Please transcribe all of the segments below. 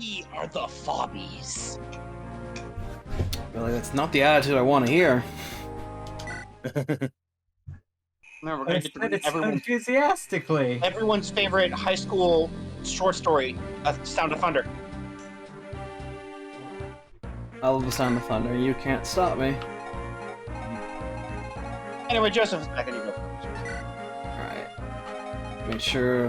We are the Fobbies. Really, that's not the attitude I want to hear. Remember, we're gonna get to read enthusiastically. everyone's favorite high school short story, Sound of Thunder. I love the sound of thunder. You can't stop me. Anyway, Joseph's back and you go. Alright. Make sure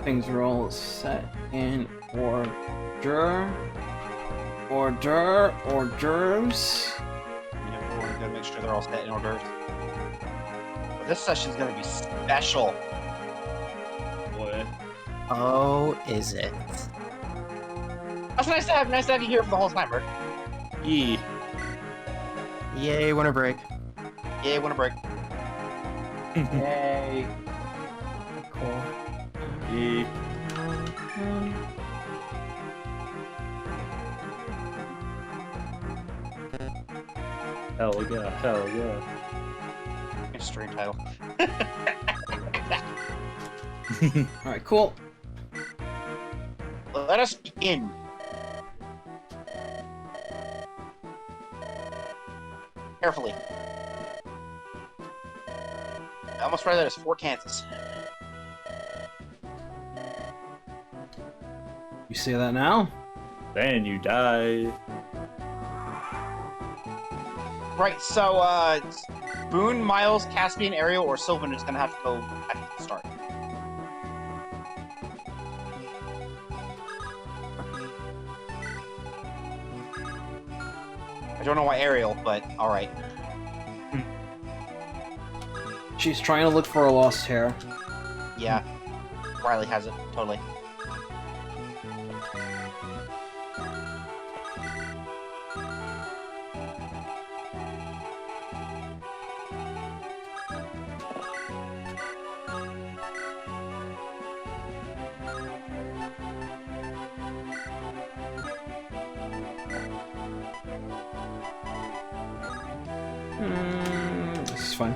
things are all set in order. Orders. Yeah, we're gonna make sure they're all set in order. But this session's gonna be special. What? Oh, is it? That's nice to have you here for the whole time, Merc. Yee. Yay, winter break. Yeah, winter break. Yay. Cool. Yee. Hell yeah, hell yeah. Stream title. Alright, cool. Let us begin. Carefully. I almost read that as Fort Kansas. You see that now? Then you die. Right, so, Boone, Miles, Caspian, Ariel, or Sylvan is gonna have to go at the start. I don't know why Ariel, but alright. She's trying to look for a lost hair. Yeah. Riley has it, totally. This is fun.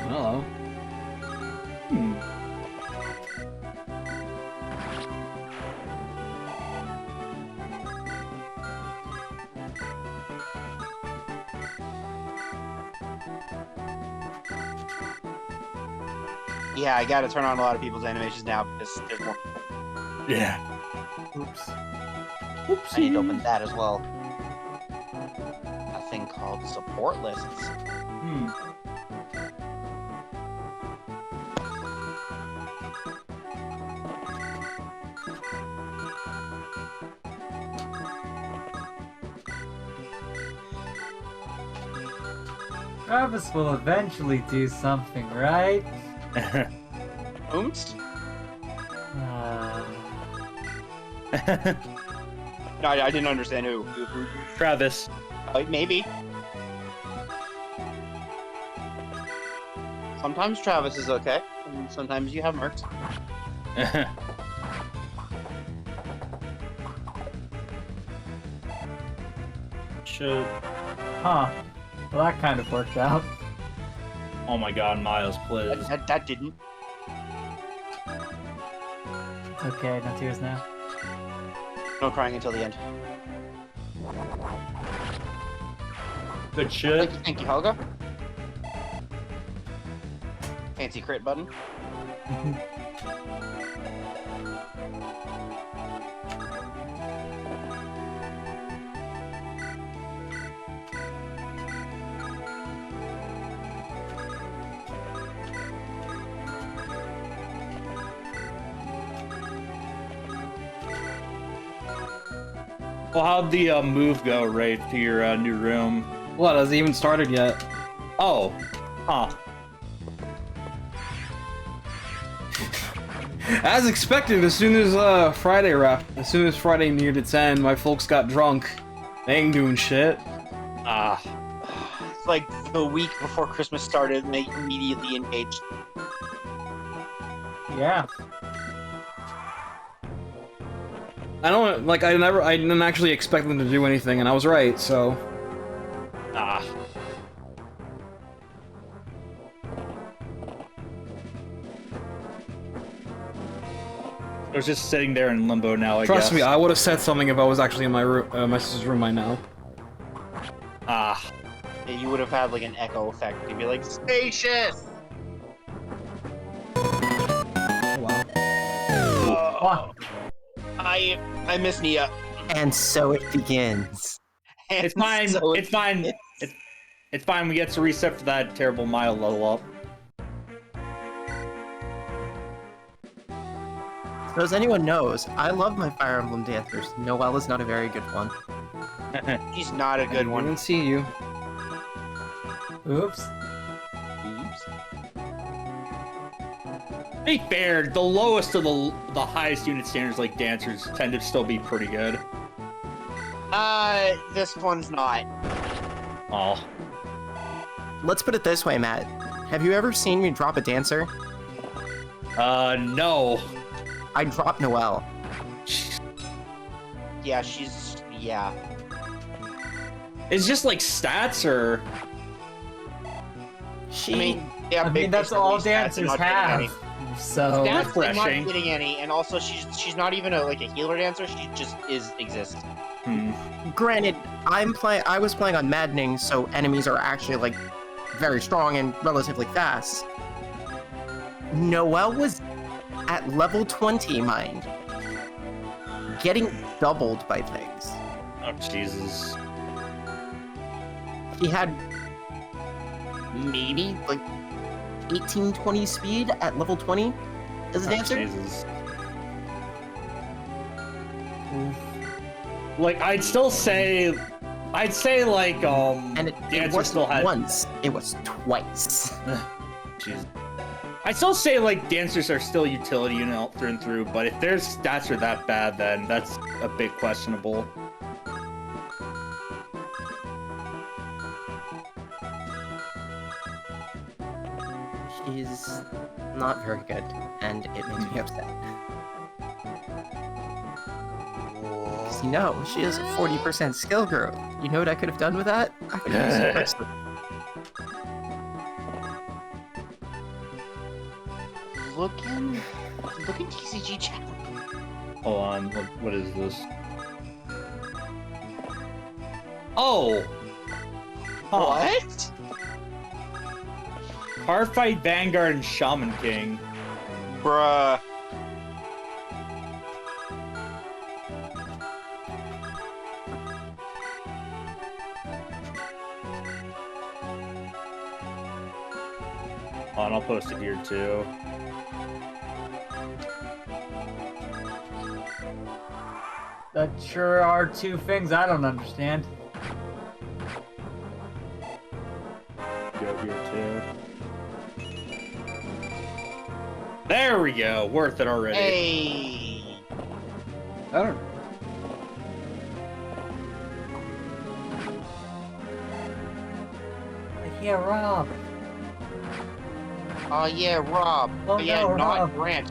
Hello. Yeah, I gotta turn on a lot of people's animations now because there's more. Yeah. Oops. I need to open that as well. A thing called support lists. Travis will eventually do something, right? Ooms? Uh, No, I didn't understand who. Travis. Maybe. Sometimes Travis is okay, and sometimes you have Mercs. Should. huh. Well, that kind of worked out. Oh my god, Miles, please. That didn't. Okay, no tears now. No crying until the end. Good shit. Thank you, Helga. Fancy crit button. Well, how'd the move go right to your new room? What, hasn't even started yet? Oh. Huh. As expected, as soon as Friday neared its end, my folks got drunk. They ain't doing shit. Ah. It's like the week before Christmas started, and they immediately engaged. Yeah. I didn't actually expect them to do anything, and I was right, so. Ah. I was just sitting there in limbo now, I guess. Trust me, I would have said something if I was actually in my room, my sister's room right now. Ah. Yeah, you would have had like an echo effect. You'd be like, spacious! Wow. Wow. I miss Nia. And so it begins. And It's fine. so It's fine. It's fine. We get to reset for that terrible mile level up. So as anyone knows, I love my Fire Emblem dancers. Noelle is not a very good one. He's not a I good didn't one. even see you. Oops. Oops. To be fair, the lowest of the highest unit standards like dancers tend to still be pretty good. This one's not. Oh. Let's put it this way, Matt. Have you ever seen me drop a dancer? No. I dropped Noelle. Yeah, yeah. It's just like stats or... She... I mean, yeah, I mean, that's basically all stats, dancers not getting any. have. So. Stats, I'm refreshing. not getting any, and also she's not even a healer dancer. She just exists. Granted, I was playing on Maddening, so enemies are actually, like, very strong and relatively fast. Noelle was at level 20, mind. Getting doubled by things. Oh, Jesus. He had maybe, like, 18-20 speed at level 20 as a Oh, dancer. Jesus. Like, I'd say like, And it dancer wasn't still had... once, it was twice. Jeez. I'd still say, like, dancers are still utility unit through and through, but if their stats are that bad, then that's a bit questionable. She's not very good, and it makes me upset. Because you know, she has a 40% skill growth. You know what I could have done with that? I could have used it personally. Look in TCG chat. Hold on, what is this? Oh! Huh. What? Cardfight, Vanguard, and Shaman King. Bruh. Oh, and I'll post it here too. That sure are two things I don't understand. Go here too. There we go. Worth it already. Hey. I don't. Yeah, Rob. Oh yeah, Rob. Oh, yeah, no, not Rob. Grant.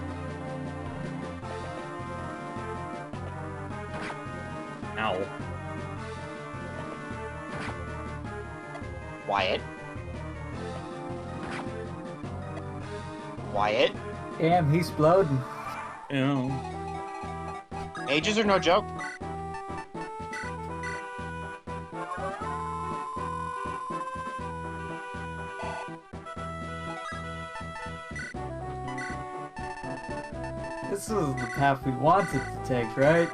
Ow. Wyatt. Wyatt. Damn, he's exploding. Ew. Ages are no joke. This is the path we wanted to take, right?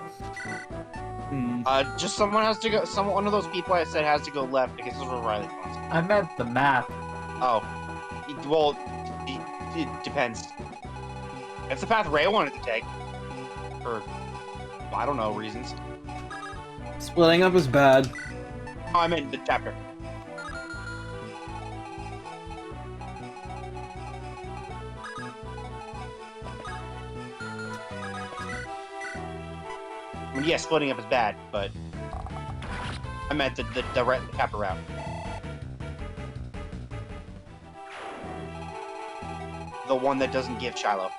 Just someone has to go. One of those people I said has to go left because this is where Riley wants. I meant the map. Oh, well, it depends. It's the path Ray wanted to take, for I don't know reasons. Splitting up is bad. Oh, I meant the chapter. I mean, yeah, splitting up is bad, but I meant the chapter route. The one that doesn't give Shiloh.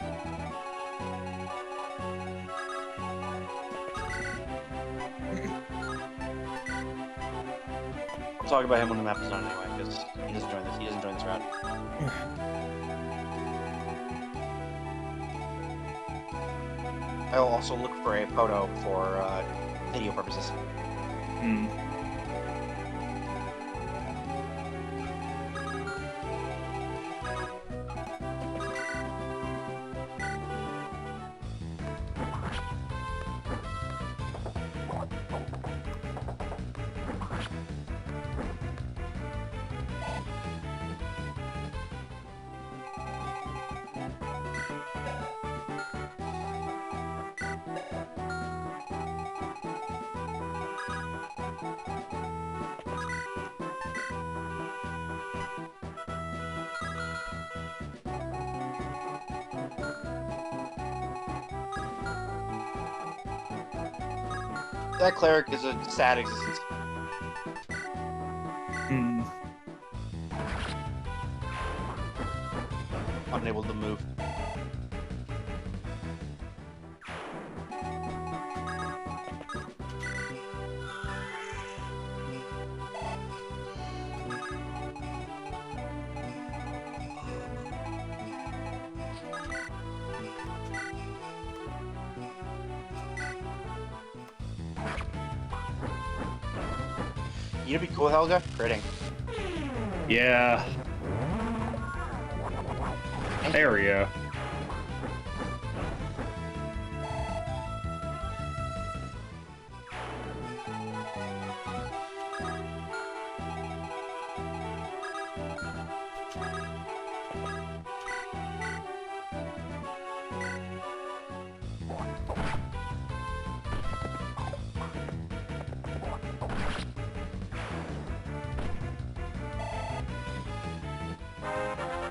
We'll talk about him when the map is done anyway, because he doesn't join this. He doesn't join this route. I will also look for a photo for video purposes. Hmm. That cleric is a sad existence. Hmm. Unable to move. You know, be cool, Helga. Critting. Yeah. There we go.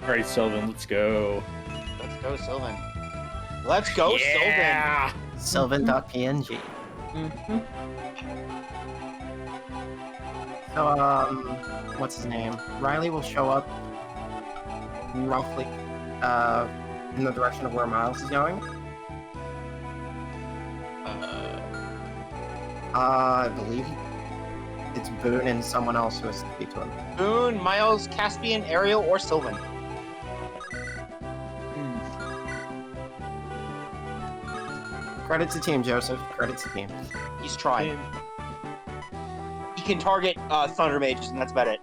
All right, Sylvan, let's go. Let's go, Sylvan. Let's go, Yeah. Sylvan.png. So, what's his name? Riley will show up roughly, in the direction of where Miles is going. I believe it's Boone and someone else who has to speak to him. Boone, Miles, Caspian, Ariel, or Sylvan. Credit to team, Joseph. Credit to team. He's trying. He can target Thunder Mages, and that's about it.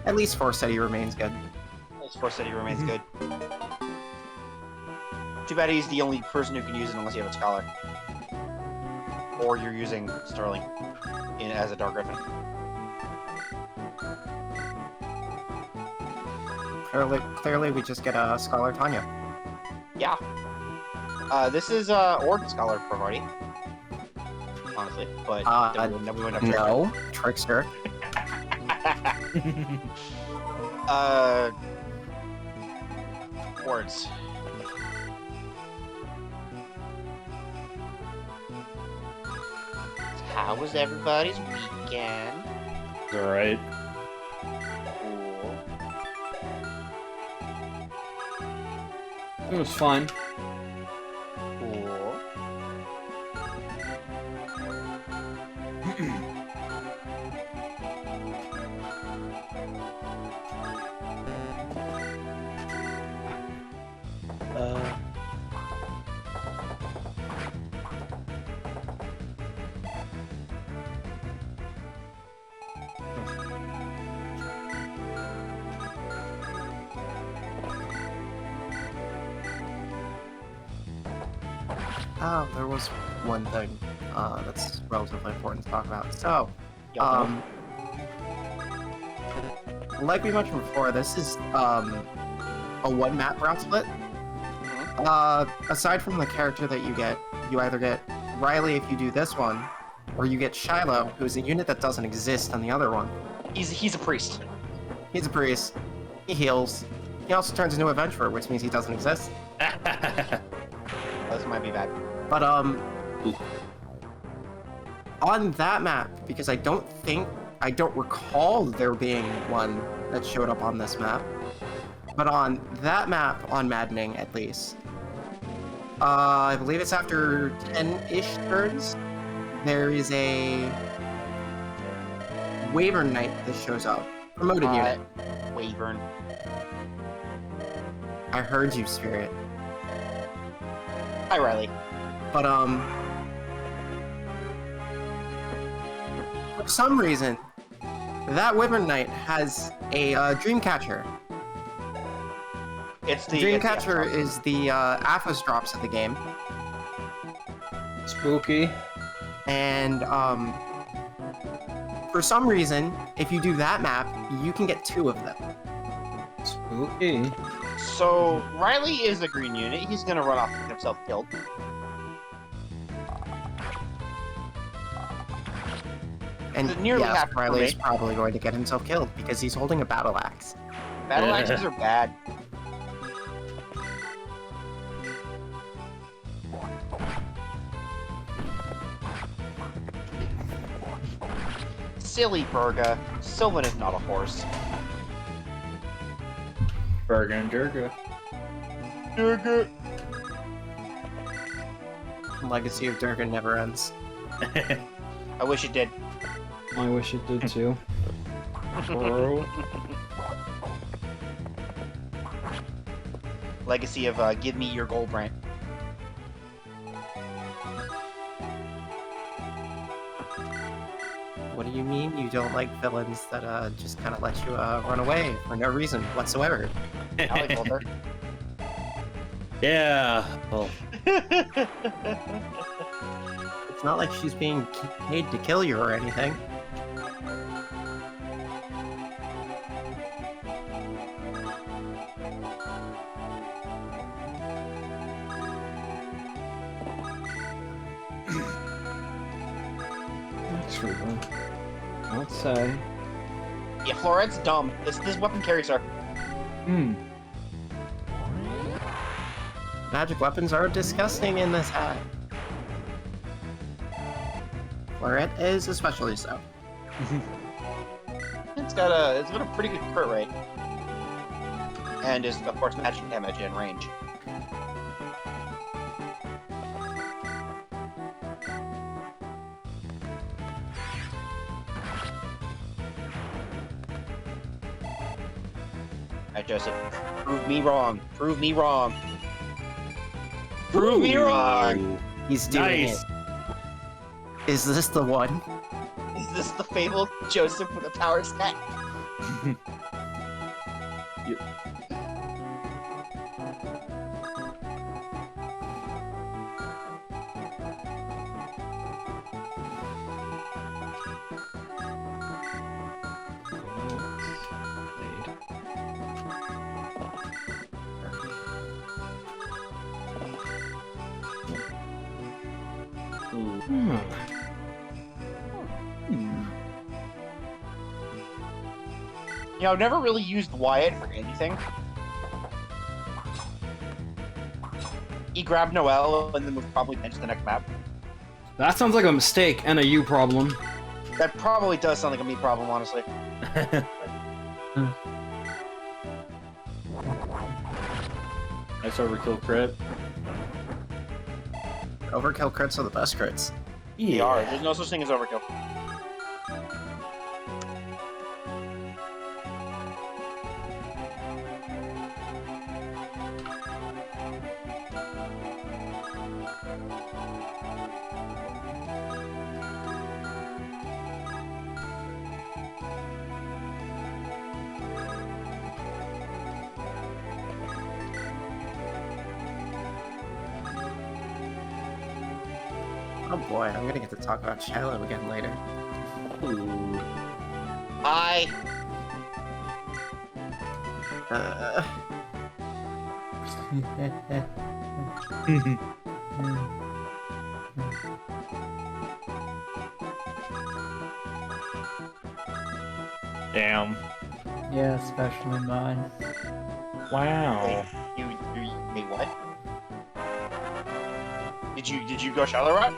At least Force City remains good. Force City remains good. Too bad he's the only person who can use it unless you have a Scholar. Or you're using Sterling as a Dark Griffin. Clearly, we just get a Scholar Tanya. Yeah. This is Ord Scholar Parvati. Honestly, but then we went up no, Trickster. Words. How was everybody's weekend? All right. Cool. It was fun. Cool. Oh, there was one thing that's relatively important to talk about. So, like we mentioned before, this is a one map route split. Aside from the character that you get, you either get Riley if you do this one, or you get Shiloh, who's a unit that doesn't exist on the other one. He's a priest. He's a priest. He heals. He also turns into an adventurer, which means he doesn't exist. This might be bad. But on that map, because I don't recall there being one that showed up on this map, but on that map, on Maddening at least, I believe it's after 10-ish turns, there is a Wyvern Knight that shows up. Promoted unit. Wyvern. I heard you, Spirit. Hi, Riley. But, for some reason, that Wyvern Knight has a Dreamcatcher. It's the Dreamcatcher is the Aphos drops of the game. Spooky. And, for some reason, if you do that map, you can get 2 of them. Spooky. So Riley is a green unit. He's gonna run off and get himself killed. And Nearly yes, half Riley is remain. probably going to get himself killed because he's holding a battle axe. Battle axes are bad. Silly Burga. Sylvan is not a horse. Burger and Durga. Durga. Legacy of Durgan never ends. I wish it did. I wish it did too. Bro. Legacy of give me your gold brand. What do you mean you don't like villains that just kind of let you run away for no reason whatsoever? I like Volter. Yeah. Well, It's not like she's being paid to kill you or anything. True. I'd say. Yeah, Florette's dumb. This weapon carries her. Hmm. Magic weapons are disgusting in this hat. Florette is especially so. It's got a pretty good crit rate. And is of course magic damage and range. Alright, Joseph. Prove me wrong. Prove me wrong. Prove me wrong! He's doing Nice. it. Is this the one? Is this the fabled Joseph with a power stack? Hmm. You know, I've never really used Wyatt for anything. He grabbed Noelle and then would probably bench the next map. That sounds like a mistake and a you problem. That probably does sound like a me problem, honestly. Nice overkill crit. Overkill crits are the best crits. They are. There's no such thing as overkill. Oh boy, I'm gonna get to talk about Shiloh again later. Ooh. I Damn. Yeah, especially mine. Wow. you wait, what? Did you go Shallow Rock?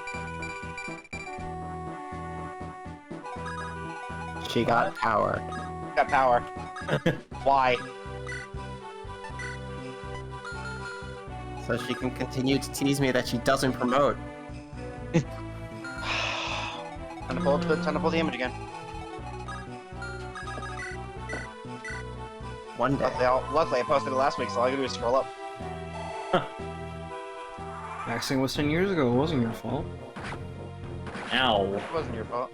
She got power. Got power. Why? So she can continue to tease me that she doesn't promote. Time to pull damage again. One day. Luckily, I posted it last week, so all I gotta do is scroll up. Maxing was 10 years ago. It wasn't your fault. Ow. It wasn't your fault.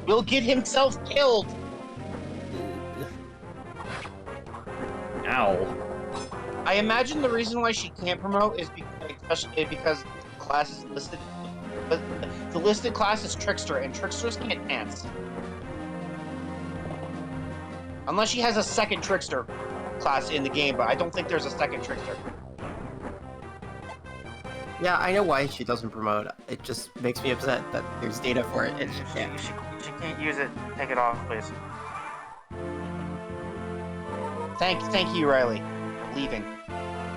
Will get himself killed. Ow. I imagine the reason why she can't promote is especially because the class is listed. But the listed class is Trickster, and Tricksters can't dance. Unless she has a second Trickster class in the game, but I don't think there's a second Trickster. Yeah, I know why she doesn't promote. It just makes me upset that there's data for it. And she She can't. can't use it. Take it off, please. Thank you, Riley, for leaving.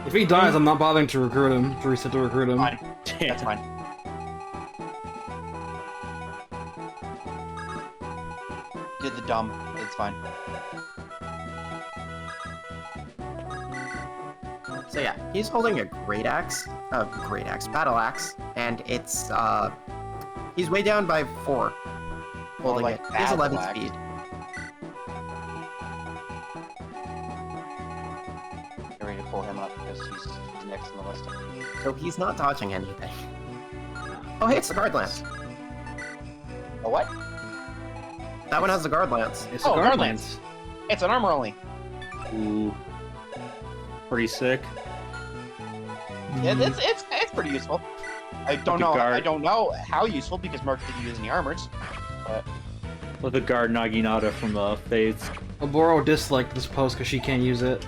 If he dies, I'm not bothering to recruit him. To reset to recruit him. Fine. That's fine. Did the dumb. It's fine. So yeah, he's holding a great axe, battle axe, and it's he's way down by 4. Holding like it. He has 11 battle axe. speed. Get ready to pull him up because he's next on the list. So he's not dodging anything. Oh hey, it's the guard lance. A what? That one has the guard lance. It's Oh, a guard guard lance. It's an armor only. Ooh. Pretty sick. Yeah, it's pretty useful. I don't know how useful because Merc didn't use any armors. But With a guard Naginata from Fates. Oboro disliked this post because she can't use it.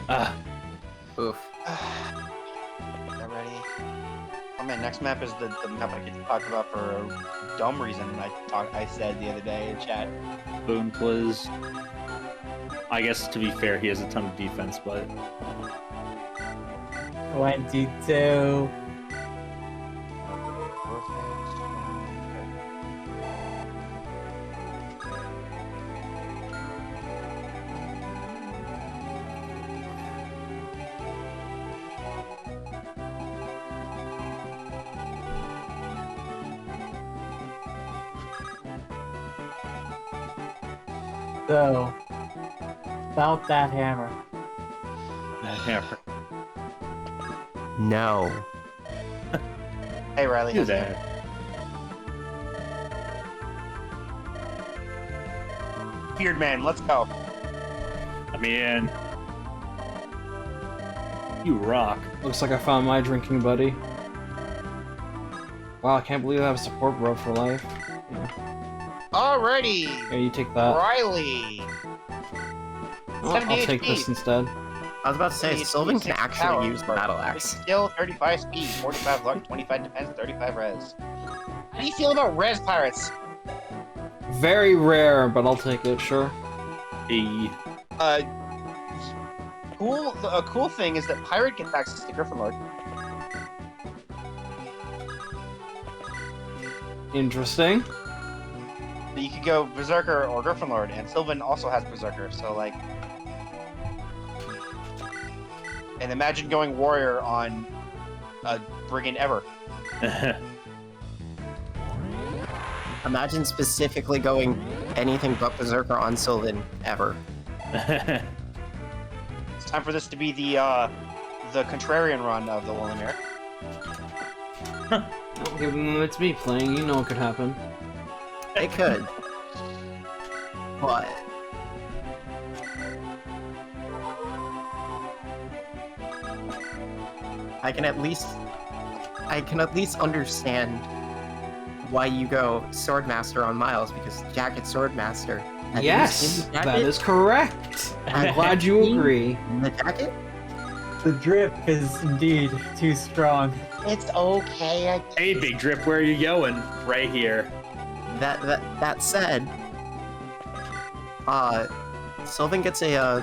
Ah. Oof. get ready. Oh man, next map is the map I get to talk about for a dumb reason. I said the other day in chat. Boone Quiz. I guess to be fair, he has a ton of defense, but 22. So, about that hammer. hammer. No. Hey Riley, You how's it there? going? Beard man, let's go. I mean, you rock. Looks like I found my drinking buddy. Wow, I can't believe I have a support bro for life. Alrighty, Yeah, you take that. Riley. I'll 70 take HP. this instead. I was about to say, Sylvan can actually use the battle axe. Skill, 35 speed, 45 luck, 25 defense, 35 res. How do you feel about res pirates? Very rare, but I'll take it, sure. E. A cool thing is that pirate gets access to Griffin Lord. Interesting. So you could go Berserker or Griffin Lord, and Sylvan also has Berserker, so like... And imagine going Warrior on a Brigand ever. Imagine specifically going anything but Berserker on Sylvan ever. It's time for this to be the contrarian run of the Willamere. Okay, it's me playing, you know what could happen. It could. But... I can at least understand why you go Swordmaster on Miles, because Jacket Swordmaster. Have you Yes, seen the that jacket? is correct. I'm glad you agree. The jacket? The drip is indeed too strong. It's okay. Hey, Big Drip, where are you going? Right here. That said, Sylvan gets a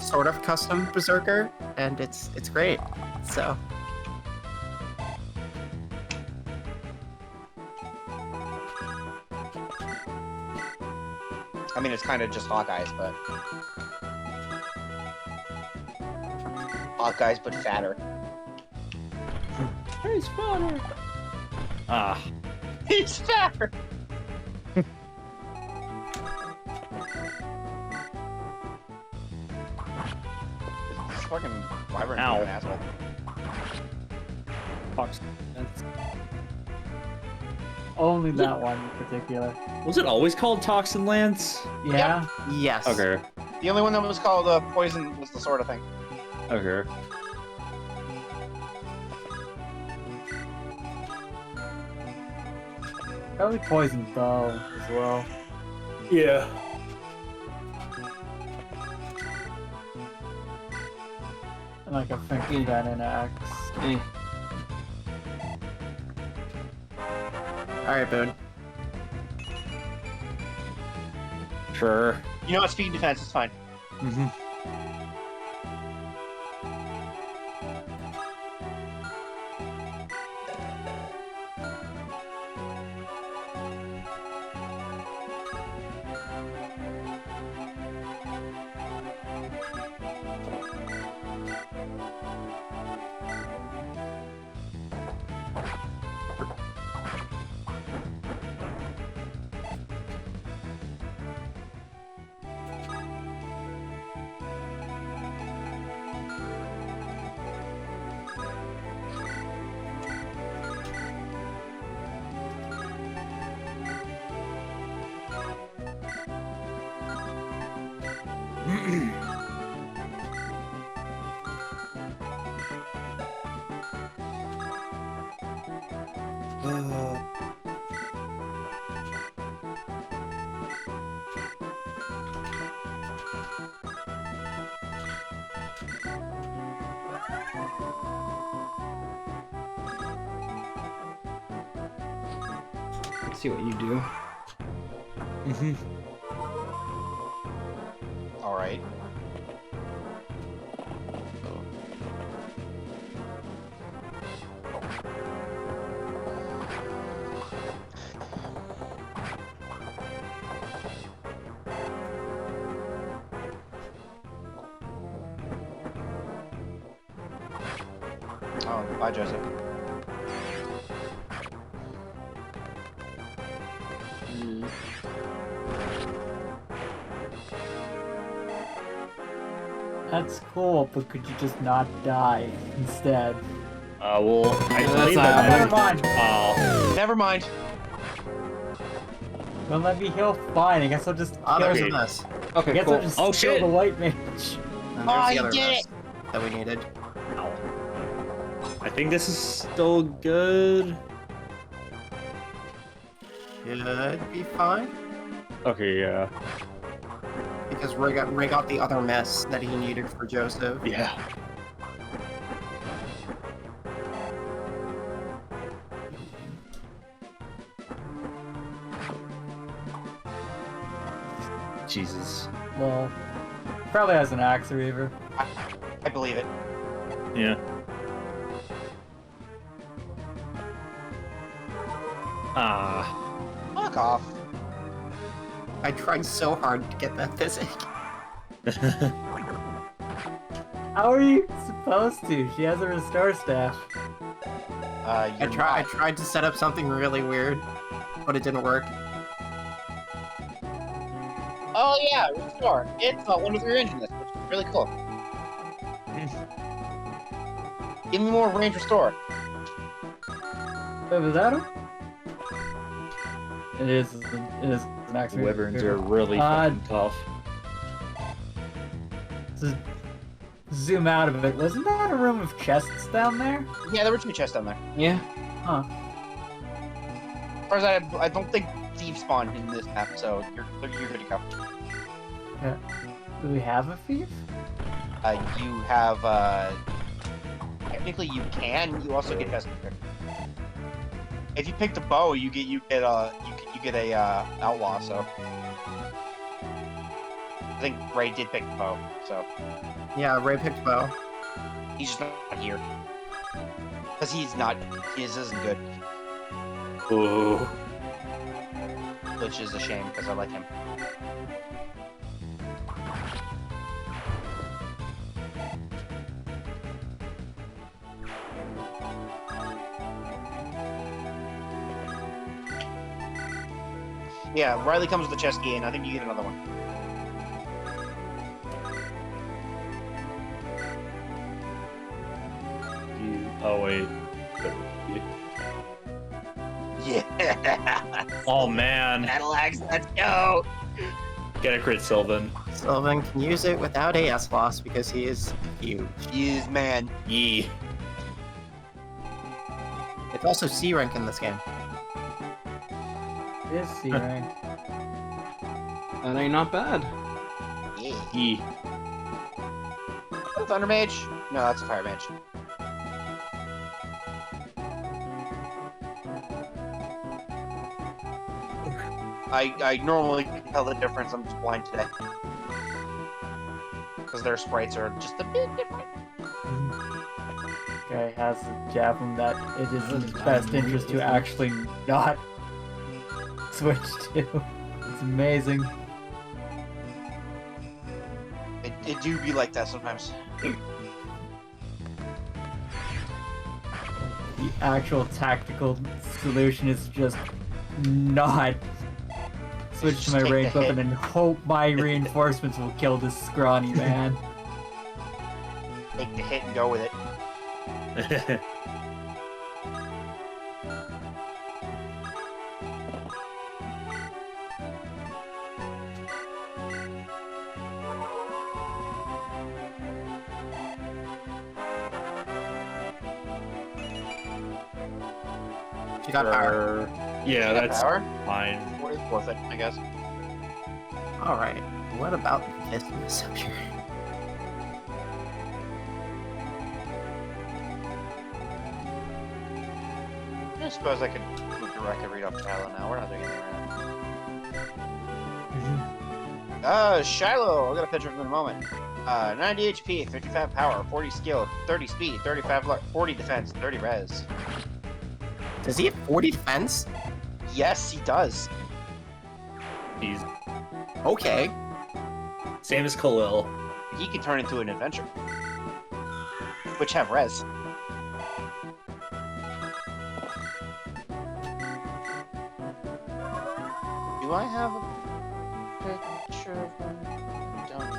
sort of custom berserker, and it's great. So. I mean, it's kind of just Hawkeyes, but Hawkeyes, but fatter. He's fatter. Ah. He's fatter. This fucking wyvern is Ow. an asshole. Fox. Only that one in particular. Was it always called Toxin Lance? Yeah. Yes. Okay. The only one that was called poison was the sort of thing. Okay. Probably poison bow as well. Yeah. And like a funky venom axe. Eh. Alright, Boone. Sure. You know what? Speed defense is fine. Mm-hmm. Let's see what you do. Mm-hmm. All right. Oh, bye, Joseph. That's cool, but could you just not die instead? Well, I That's believe not that. Never mind. Never mind. Don't let me heal. Fine. I guess I'll just. Oh, kill there's you. a mess. I Okay, guess cool. I'll just Oh, kill shit. the white mage. And Oh, there's the you other did mess it! that we needed. I think this is still good. Should be fine. Okay, yeah. Because Ray got the other mess that he needed for Joseph. Yeah. Jesus. Well, probably has an axe reaver. I believe it. Yeah. Ah. Fuck off. I tried so hard to get that physic. How are you supposed to? She has a restore staff. You're I tried to set up something really weird, but it didn't work. Oh yeah, restore. It's one of the range in this, which is really cool. Give me more range restore. Wait, was that him? It is. It is an axe reaver. Wyverns are really fucking tough. To zoom out of it, wasn't that a room of chests down there? Yeah, there were 2 chests down there. Yeah. Huh. As far as I don't think thieves spawned in this map, so you're good to go. Yeah. Do we have a thief? You have technically you can. You also get best pick. If you pick the bow, you get a outlaw. So I think Ray did pick the bow. So Yeah, Ray picked bow. he's just not here because he's not. His isn't good, Ooh. which is a shame because I like him. Yeah, Riley comes with the chest key, and I think you get another one. Oh wait. Yeah. Oh man. Battle axe, let's go. Get a crit, Sylvan. Sylvan can use it without AS loss because he is huge. Yes, man. Yee. It's also C rank in this game. This C rank. That ain't not bad. Yeah. Yee. Thunder Mage? No, that's a Fire Mage. I normally can tell the difference. I'm just blind today. Because their sprites are just a bit different. Guy has a javelin that it is in his best interest to actually not switch to. It's amazing. It do be like that sometimes. The actual tactical solution is just not switch to Just my take ranged the hit. weapon and hope my reinforcements will kill this scrawny man. Take the hit and go with it. She got power. Yeah, that's Power? fine. It's worth it, I guess. Alright, what about this messenger? I suppose I could move the record read off Shiloh now. We're not doing anything right now. Shiloh! I'll get a picture of him in a moment. 90 HP, 55 power, 40 skill, 30 speed, 35 luck, 40 defense, 30 res. Does he have 40 defense? Yes, he does. He's Okay. same as Khalil. He can turn into an adventure. Which have res. Do I have a picture of him? Don't.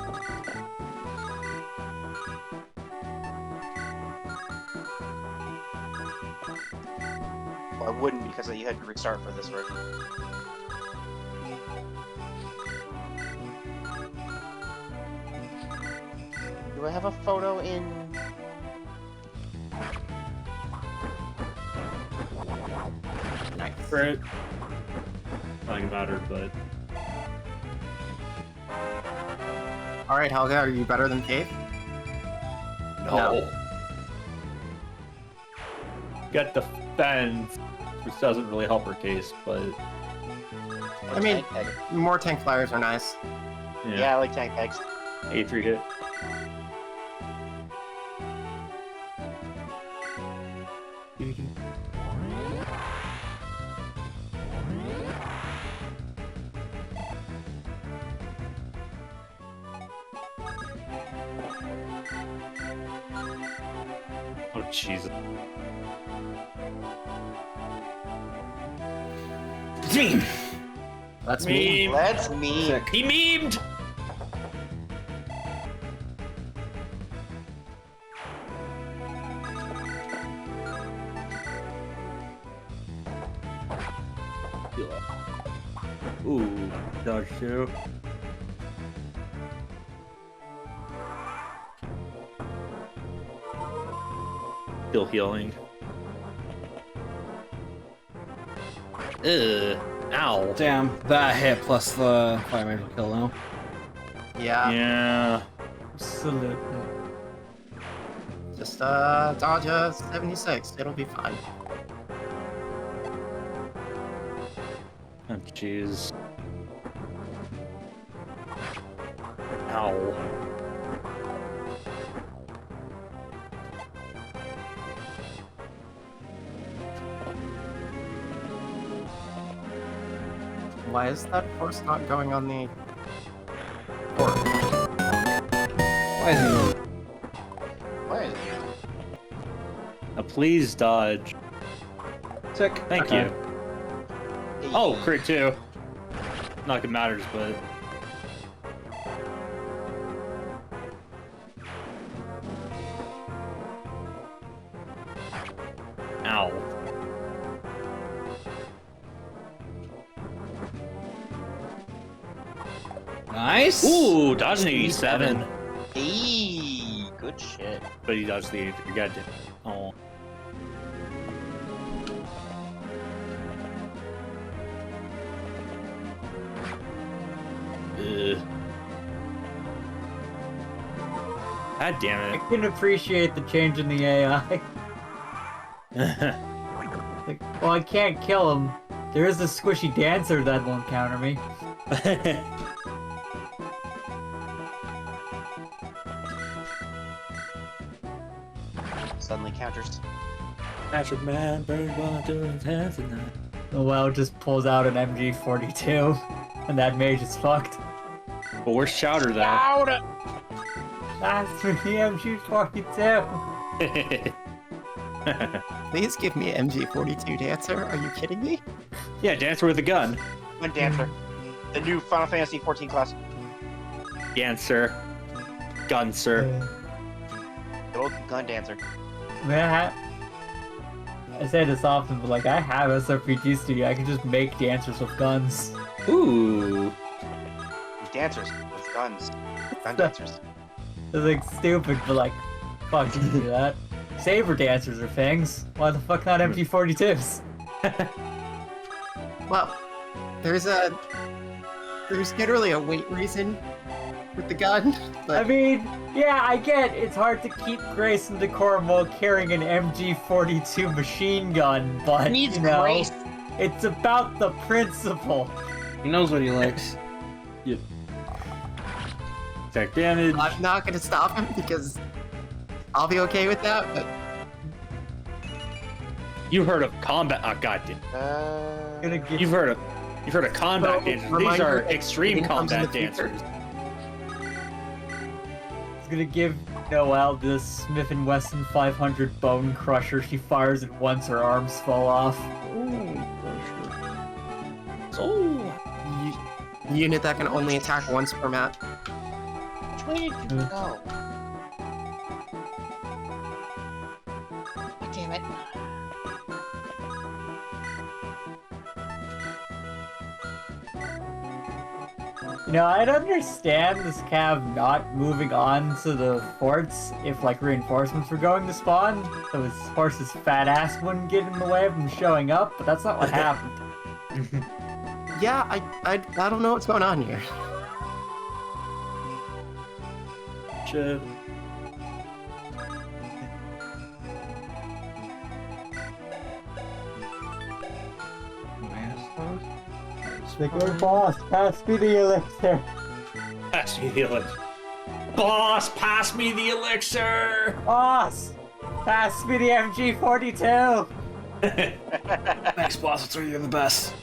Well, I wouldn't because you had to restart for this version. Do I have a photo in? Nice. Crit. Nothing mattered, but Alright, Helga, are you better than Cave? no. Get defense, which doesn't really help her case, but I mean, more tank flyers are nice. Yeah, I like tank pegs. A3 hit. Oh Jesus! Team. That's me. Meme. Let's me. Sick. He memed. Ooh, dodge two. Still healing. Ugh. Ow. Damn, that hit plus the fire mage will kill now. Yeah. Yeah. Absolutely. Just dodge a 76. It'll be fine. Oh, jeez. Ow. Why is that horse not going on the board? Why is he not? Why is it? Please dodge. Sick. Thank Okay. you. Oh, crit too. Not that it matters, but. Ow. Nice. Ooh, dodge an 87. Hey, good shit. But he dodged the 83. God damn. Oh. Ugh. God damn I can appreciate the change in the AI. it. Like, well, I can't kill him. There is a squishy dancer that won't counter me. Suddenly counters. Patrick Man, bird one doing hands and that. The WoW just pulls out an MG42, and that mage is fucked. But where's Chowder though? Outta! That's for the MG42. Please give me MG42 Dancer. Are you kidding me? Yeah, Dancer with a gun. Gun Dancer. The new Final Fantasy 14 class. Dancer. Guncer. The old Gun Dancer. Man, I say this often, but like, I have SRPG studio. I can just make dancers with guns. Ooh. Dancers with guns. Gun dancers. It's like stupid, but like, fuck, you can do that. Saber dancers are things. Why the fuck not MG42s? Well, there's generally a weight reason with the gun, but I mean, yeah, I get it's hard to keep grace and decorum while carrying an MG42 machine gun, but Needs you know, grace. it's about the principle. He knows what he likes. Attack damage. I'm not gonna stop him because I'll be okay with that. But You heard of combat? Oh, goddamn. Gonna get You've heard of combat So, dancers. These reminder are that extreme it comes in combat the future. dancers. It's gonna give Noelle this Smith & Wesson 500 bone crusher. She fires it once, her arms fall off. Oh. unit that can only attack once per map. Which way did you go? God damn it. You know, I'd understand this cav not moving on to the forts if, like, reinforcements were going to spawn, so his horse's fat ass wouldn't get in the way of him showing up, but that's not what happened. Yeah, I don't know what's going on here. Shit. Like, oh, boss, pass me the elixir. Pass me the elixir. Boss, pass me the elixir! Boss, pass me the MG42. Thanks, boss. It's you're the best.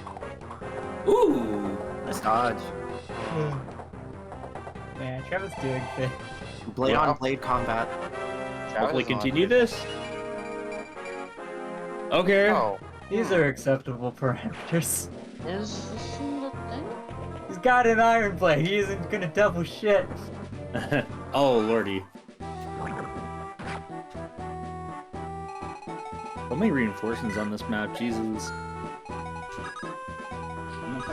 Ooh. Nice dodge. Man, Trevor's doing things. Blade on blade combat. Hopefully continue this. Okay. Oh. These are acceptable parameters. Is this the thing? He's got an iron blade. He isn't gonna double shit. Oh, lordy. So many reinforcements on this map, Jesus.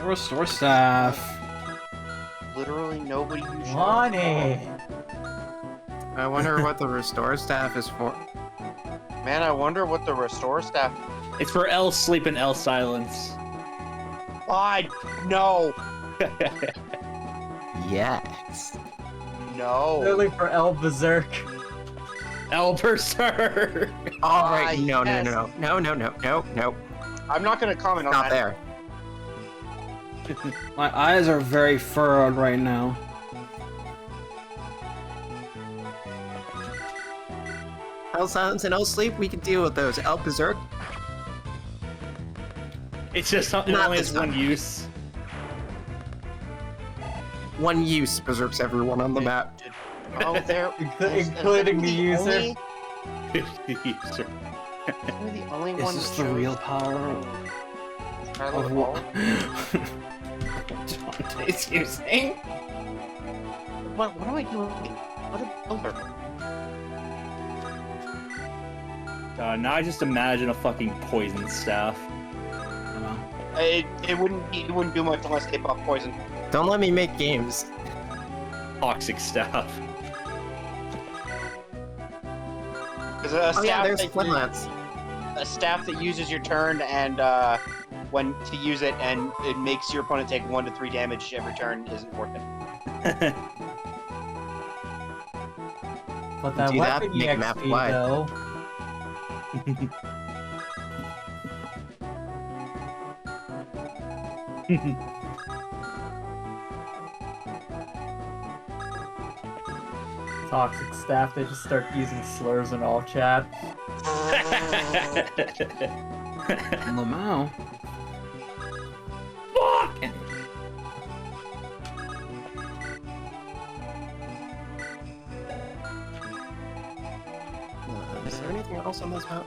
Restore staff. Literally nobody usually. Money. I wonder what the restore staff is for. Man, I wonder what the restore staff. It's for L sleep and L silence. Why? No. Yes. No. Literally for El Berserk. Elder Sir. All right, no, yes. no. I'm not gonna comment on Not that. there. My eyes are very furrowed right now. Hell silence and no sleep, we can deal with those. El Berserk, It's just something that Not only this has one use. one use berserks everyone on the map. Oh, there. Including the user. User. We're the only Is one this that the shows real power Charlotte of Hall. what Devante's using? What am I doing? What a builder. Now I just imagine a fucking poison staff. It wouldn't do much unless they buff poison. Don't let me make games. Toxic staff. Because a Oh yeah, staff there's that Flint Lance. a staff that uses your turn and when to use it and it makes your opponent take 1 to 3 damage every turn isn't worth it. But that Do that, weapon make map EXP wide. though. Toxic staff, they just start using slurs in all chat. Lamau. Fuck! Is there anything else on this map?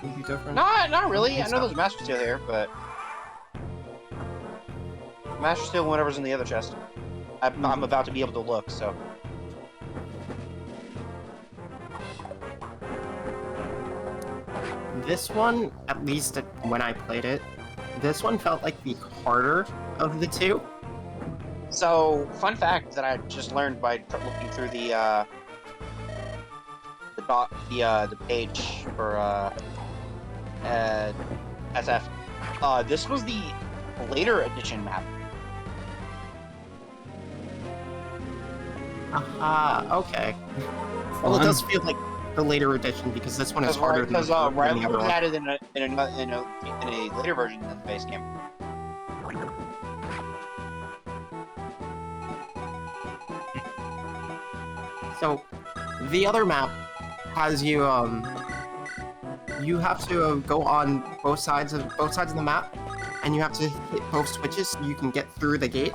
Would be different? Not really. I think know so. there's Master Steel here, but Master Steel, whatever's in the other chest. I'm about to be able to look, so. This one, at least when I played it, this one felt like the harder of the two. So, fun fact that I just learned by looking through the page for SF. This was the later edition map. Aha, okay. Well, it does feel like the later edition because this one is harder than Because the Riley other was one. added in a later version than the base game. So, the other map has you you have to go on both sides of the map, and you have to hit both switches so you can get through the gate.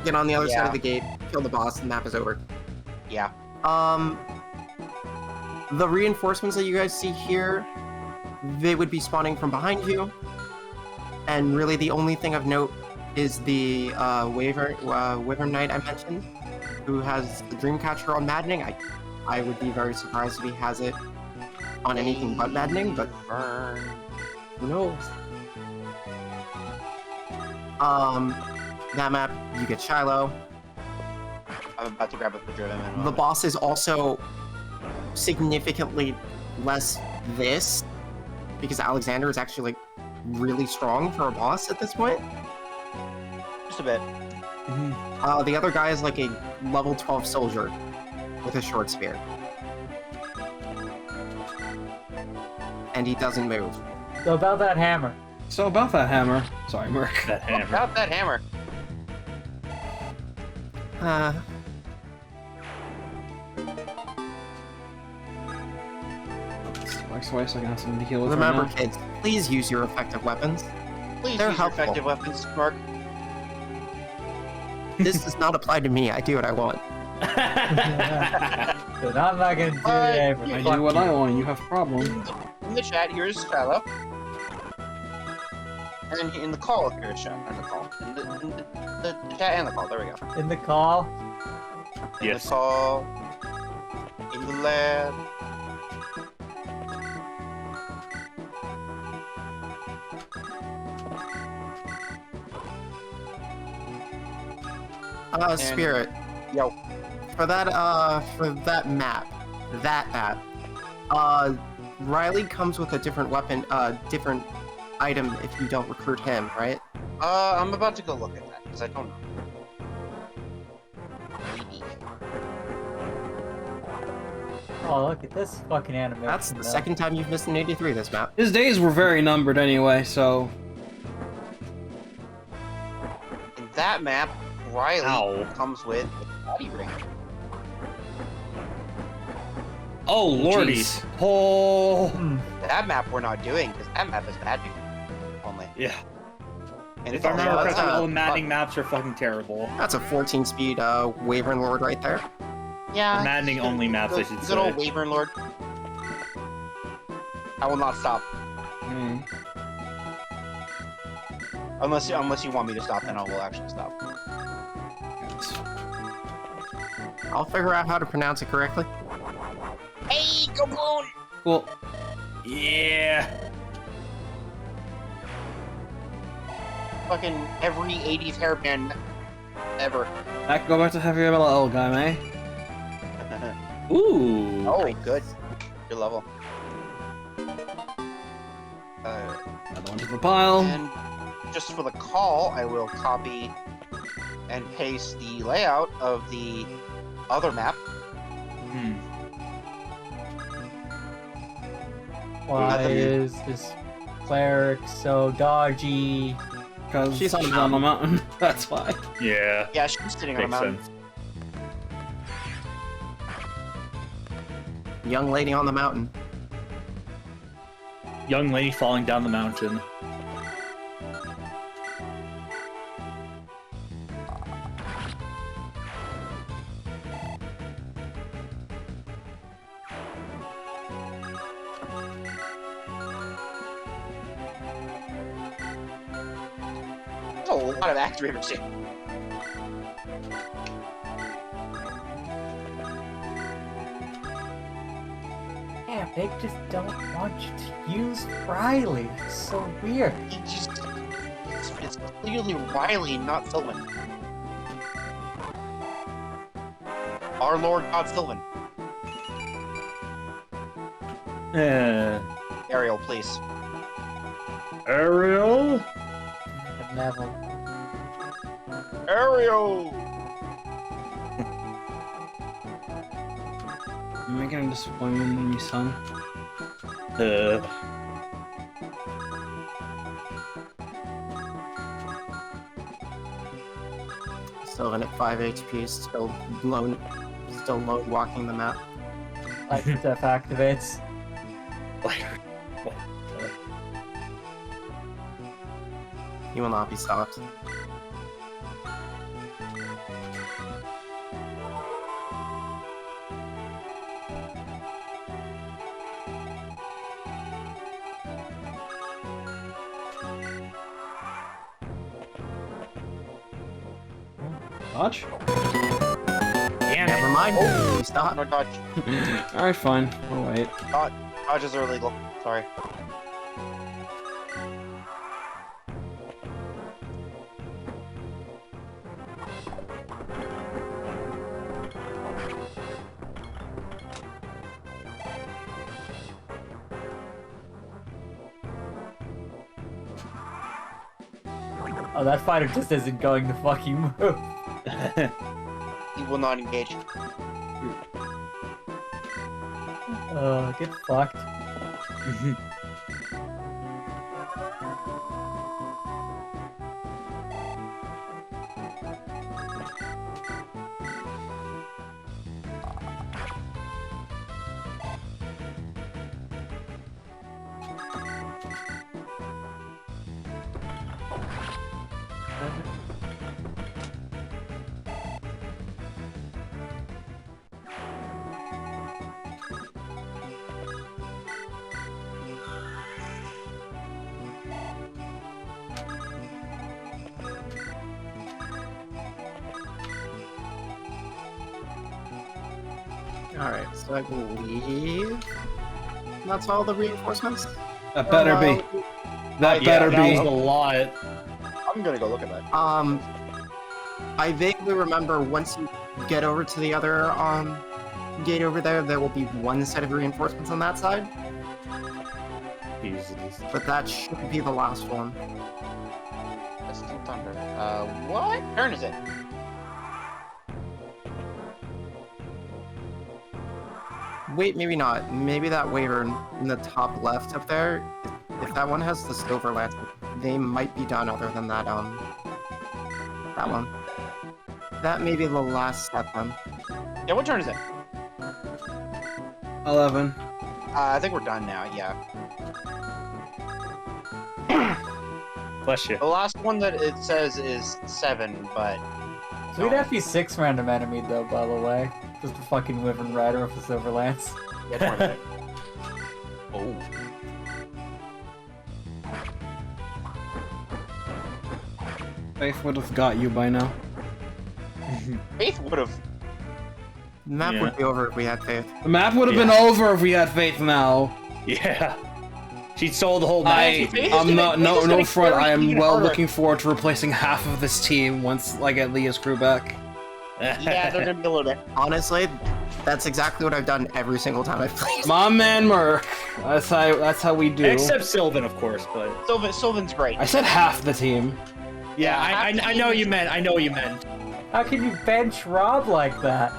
Get on the other side Yeah. of the gate, kill the boss, and the map is over. Yeah. The reinforcements that you guys see here, they would be spawning from behind you, and really the only thing of note is the Wyvern Knight I mentioned, who has the Dreamcatcher on Maddening. I would be very surprised if he has it on anything but Maddening, but Burn. who knows? That map, you get Shiloh. I'm about to grab a picture of him in a The moment. boss is also significantly less this, because Alexander is actually like really strong for a boss at this point. Just a bit. The other guy is like a level 12 soldier with a short spear. And he doesn't move. So about that hammer. So about that hammer. Sorry, Merc. That hammer. About that hammer. Twice, I got something to heal with Remember, right now. kids, please use your effective weapons. Please They're use helpful. your effective weapons, Mark. This does not apply to me. I do what I want. But I'm not gonna do it. you I Fuck do what you. I want, you have problems. In the chat, here's Shiloh. And then in the call, here's Shiloh. In the call. In the chat and the call. There we go. In the call. In Yes. the call. In the lab. Spirit. Yo. For that map, Riley comes with a different weapon, different item if you don't recruit him, right? I'm about to go look at that, because I don't know. Oh, look at this fucking animation. That's the though. second time you've missed an 83 this map. His days were very numbered anyway, so... In that map, Riley Ow. comes with a body ring. Oh, lordy. Jeez. Oh. That map we're not doing, because that map is magic only. Yeah. And If I remember also- correctly, all the maddening maps are fucking terrible. That's a 14 speed Wyvern Lord right there. Yeah. Maddening only maps, I good, should good say. old Wyvern Lord. I will not stop. Hmm. Unless you want me to stop, then I will actually stop. I'll figure out how to pronounce it correctly. Hey, go Boone! Cool. Yeah. Fucking every 80s hairband ever. Go back to heavy MLL guy, eh? Ooh. Oh, good. Good level. Another one to the pile. And just for the call, I will copy and paste the layout of the other map. Hmm. Why is this cleric so dodgy? Because She's on the the mountain. That's why. Yeah. Yeah, she's sitting on a Makes mountain. sense. Young lady on the mountain. Young lady falling down the mountain. There's a lot of activators here. Yeah, they just don't want you to use Riley. It's so weird. It's clearly Riley, not Sylvan. Our Lord God Sylvan. Ariel, please. Ariel? Neville. Ariel! You're making a disappointment in me, son. Sylvan at 5 HP, still lone walking the map. Life stuff activates. He will not be stopped. Dodge? Damn Never it. mind. Oh. He stopped. No dodge. Alright, fine. We'll wait. Dodges are illegal. Sorry. Oh, that fighter just isn't going to fucking move. He will not engage. Get fucked. Alright, so I believe that's all the reinforcements. That better be. That better That was be. a lot. I'm gonna go look at that. I vaguely remember once you get over to the other gate over there, there will be one set of reinforcements on that side, Jesus. but that should be the last one. Distant Thunder. What turn is it? wait, maybe not. Maybe that wyvern in the top left up there, if that one has the silver lance, they might be done other than that, that one. That may be the last step then. Yeah, what turn is it? 11. I think we're done now, yeah. Bless you. The last one that it says is 7, but... Sweet FE6 random enemy though, by the way. Just a fucking wyvern rider with a silver lance. Yeah, don't worry about it. Oh. Faith would have got you by now. Faith would have. The map Yeah. would be over if we had faith. The map would have been over if we had Faith now. Yeah. She sold the whole map. I'm not, no front, I am well harder. looking forward to replacing half of this team once I get Leah's crew back. Yeah, they're gonna be a little bit. Honestly, that's exactly what I've done every single time I've played. My man Merc. That's how we do. Except Sylvan, of course, but... Sylvan's great. I said half the team. Yeah, I know what you meant. I know what you meant. How can you bench Rob like that?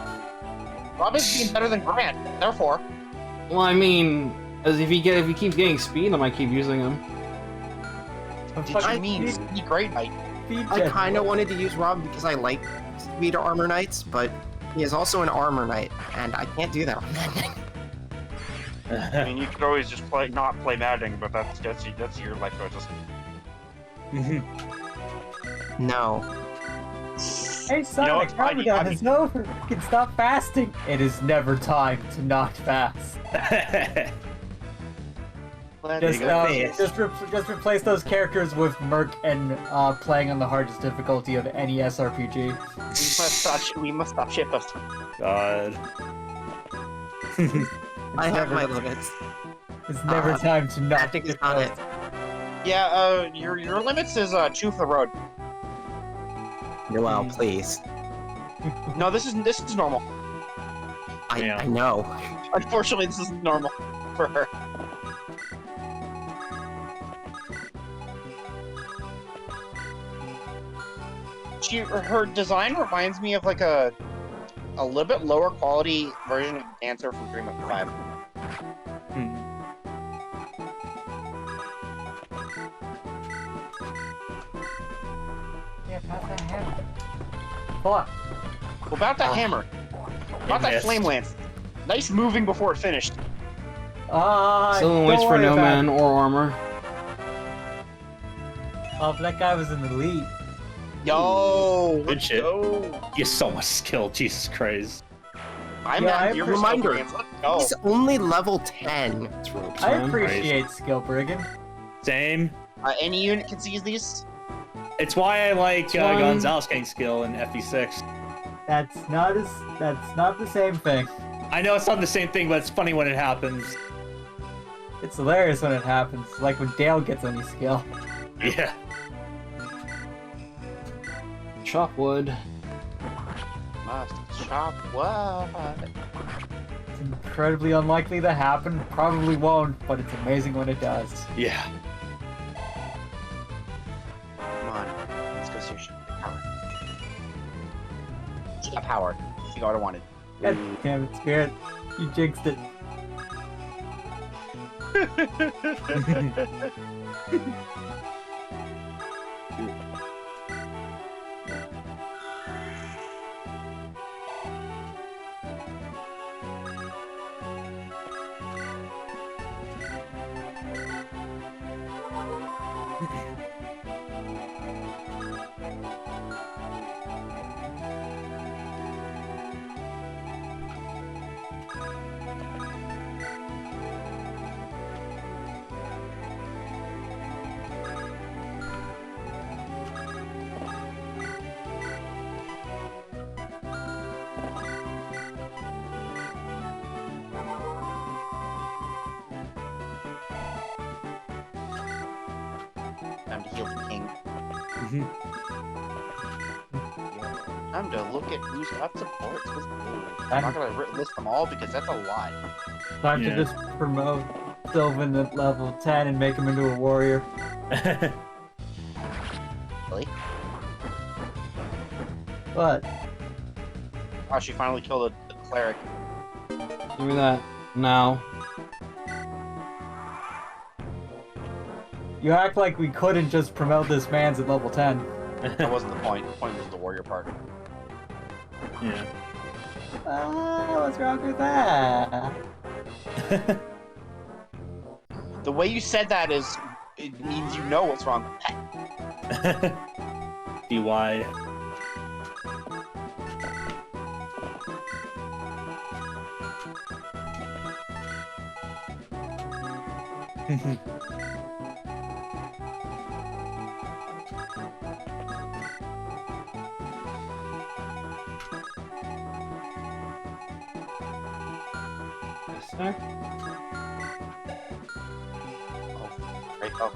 Rob is being better than Grant, therefore. Well, I mean, as if he keeps getting speed, I might keep using him. Did you mean speed great knight? I kind of wanted to use Rob because I like speed armor knights, but he is also an armor knight, and I can't do that. I mean, you could always just not play Madden, but that's your life choices. No. Hey Sonic, what? Ramadan is over. You can stop fasting. It is never time to not fast. Just replace those characters with Merc and playing on the hardest difficulty of any SRPG. We must stop shitposting. God. I have my limits. It's never time to not Atticus on it. Yeah, your limits is 2 for the road. Well, please. No, this is normal. I know. Unfortunately, this is normal for her. Her design reminds me of like a little bit lower quality version of Dancer from Dream of 5. Yeah, pass that hammer. Fuck. About that hammer. About that missed. flame lance. Nice moving before it finished. Someone waits for no man or armor. Oh, but that guy was in the lead. Yo, Good shit. go. You have so much skill, Jesus Christ. I'm Yeah, at I your reminder. Let's go. He's only level 10. It's ropes, I man. appreciate skill brigging. Same. Any unit can seize these. It's why I like one. Gonzalez getting skill in FE6. That's not the same thing. I know it's not the same thing, but it's funny when it happens. It's hilarious when it happens, like when Dale gets any skill. Yeah. Chop wood. Must chop what? It's incredibly unlikely to happen, probably won't, but it's amazing when it does. Yeah. Come on, let's go see your shit. Power. She got powered. You got what I wanted. God damn it, Spirit. You jinxed it. Time to heal the king. Time to look at who's got supports with Boone. I'm not gonna list them all because that's a lot. Time Yeah. to just promote Sylvan at level 10 and make him into a warrior. Really? But Oh, she finally killed the cleric. Give me that. now. You act like we couldn't just promote this man's at level 10. That wasn't the point. The point was the warrior part. Yeah. What's wrong with that? The way you said that is, it means you know what's wrong with that. DY. Sir? Great bow.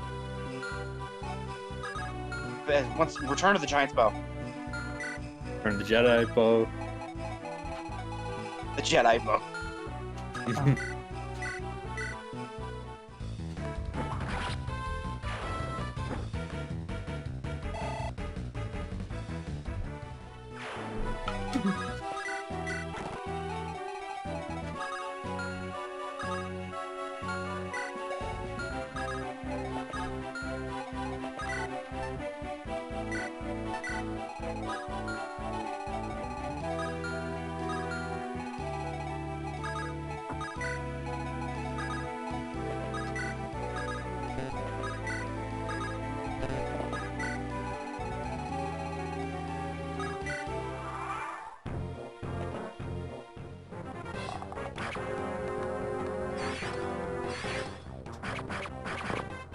Once return to the giant's bow. Turn the Jedi bow. The Jedi bow.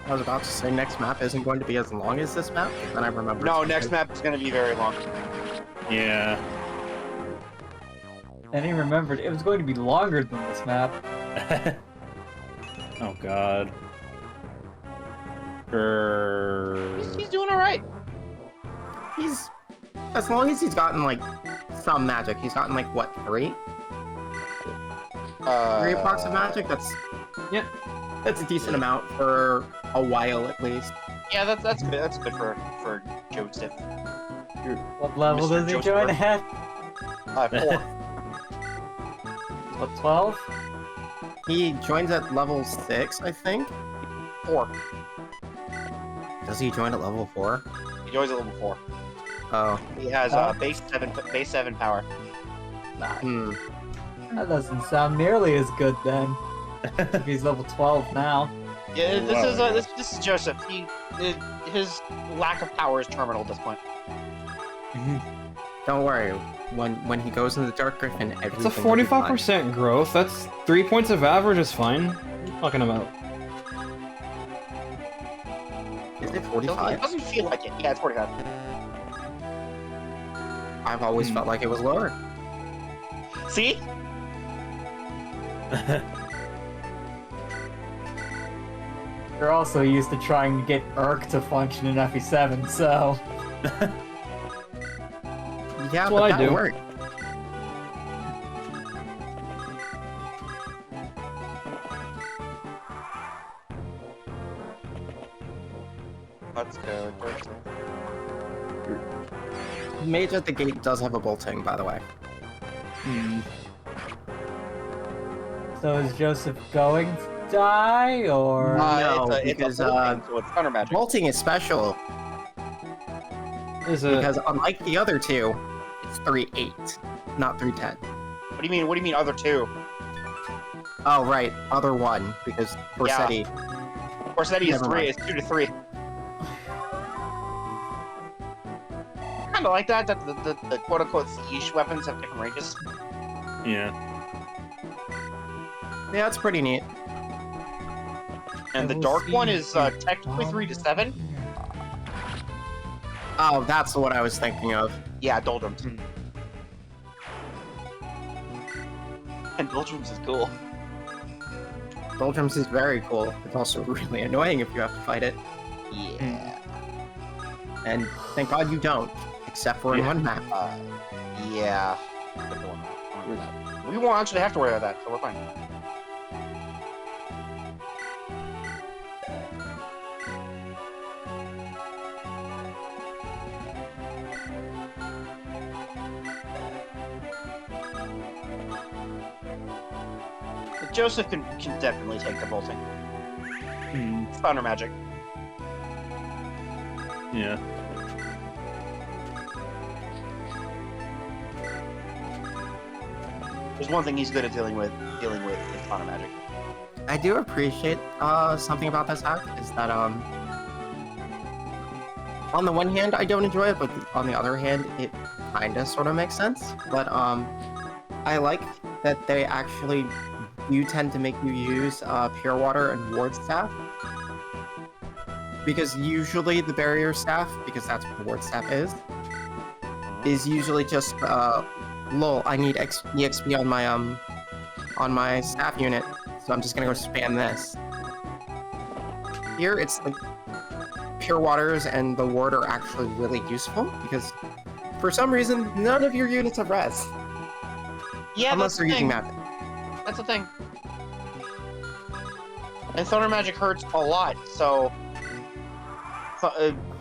I was about to say next map isn't going to be as long as this map, but then I remembered. No, next map is going to be very long. Yeah. And he remembered it was going to be longer than this map. Oh god. He's doing alright. He's, as long as he's gotten like some magic, he's gotten like what, 3? 3 blocks of magic. That's a decent amount for a while at least. Yeah, that's good. That's good for Joseph. What level Mr. does he Joseph join Merc. at? 4. What, 12? He joins at level 6, I think. 4. Does he join at level 4? He joins at level 4. Oh. He has base 7 power. Hmm. That doesn't sound nearly as good then. If he's level 12 now. Yeah, Wow. this is Joseph. His lack of power is terminal at this point. Don't worry. When he goes in the Dark Griffin, everything It's a will be fine. 45% growth. That's 3 points of average is fine. What are you talking about? Is it It 45? doesn't feel like it. Yeah, it's 45. I've always felt like it was lower. See? You're also used to trying to get Merc to function in FE7, so... Yeah, That's what but I that do. worked. Let's go, Joseph. Mage at the gate does have a bolting, by the way. So is Joseph going to die, or...? No, it's because, a bolting, so it's thunder magic. Bolting is special, Is it? because unlike the other two, it's 3-8, not 3-10. What do you mean? What do you mean? Other two? Oh, right, other one, because Corsetti. Corsetti is Never 3. mind. It's 2 to 3. Kind of like that. That the quote unquote siege weapons have different ranges. Yeah. Yeah, that's pretty neat. And the dark one is technically 3 to 7. Oh, that's what I was thinking of. Yeah, doldrums. And doldrums is cool. Doldrums is very cool. It's also really annoying if you have to fight it. Yeah. And thank God you don't, except for in one map. Yeah. We won't actually have to worry about that, so we're fine. Joseph can definitely take the bolting. It's thunder magic. Yeah. There's one thing he's good at dealing with is thunder magic. I do appreciate something about this hack is that on the one hand I don't enjoy it, but on the other hand it kinda sorta makes sense. But I like that they actually do tend to make you use pure water and ward staff. Because usually the barrier staff, because that's what the ward staff is usually just lol, I need EXP on my staff unit, so I'm just gonna go spam this. Here it's like pure waters and the ward are actually really useful because for some reason none of your units have res. Yeah, Unless they're using magic. That's the thing. And thunder magic hurts a lot, so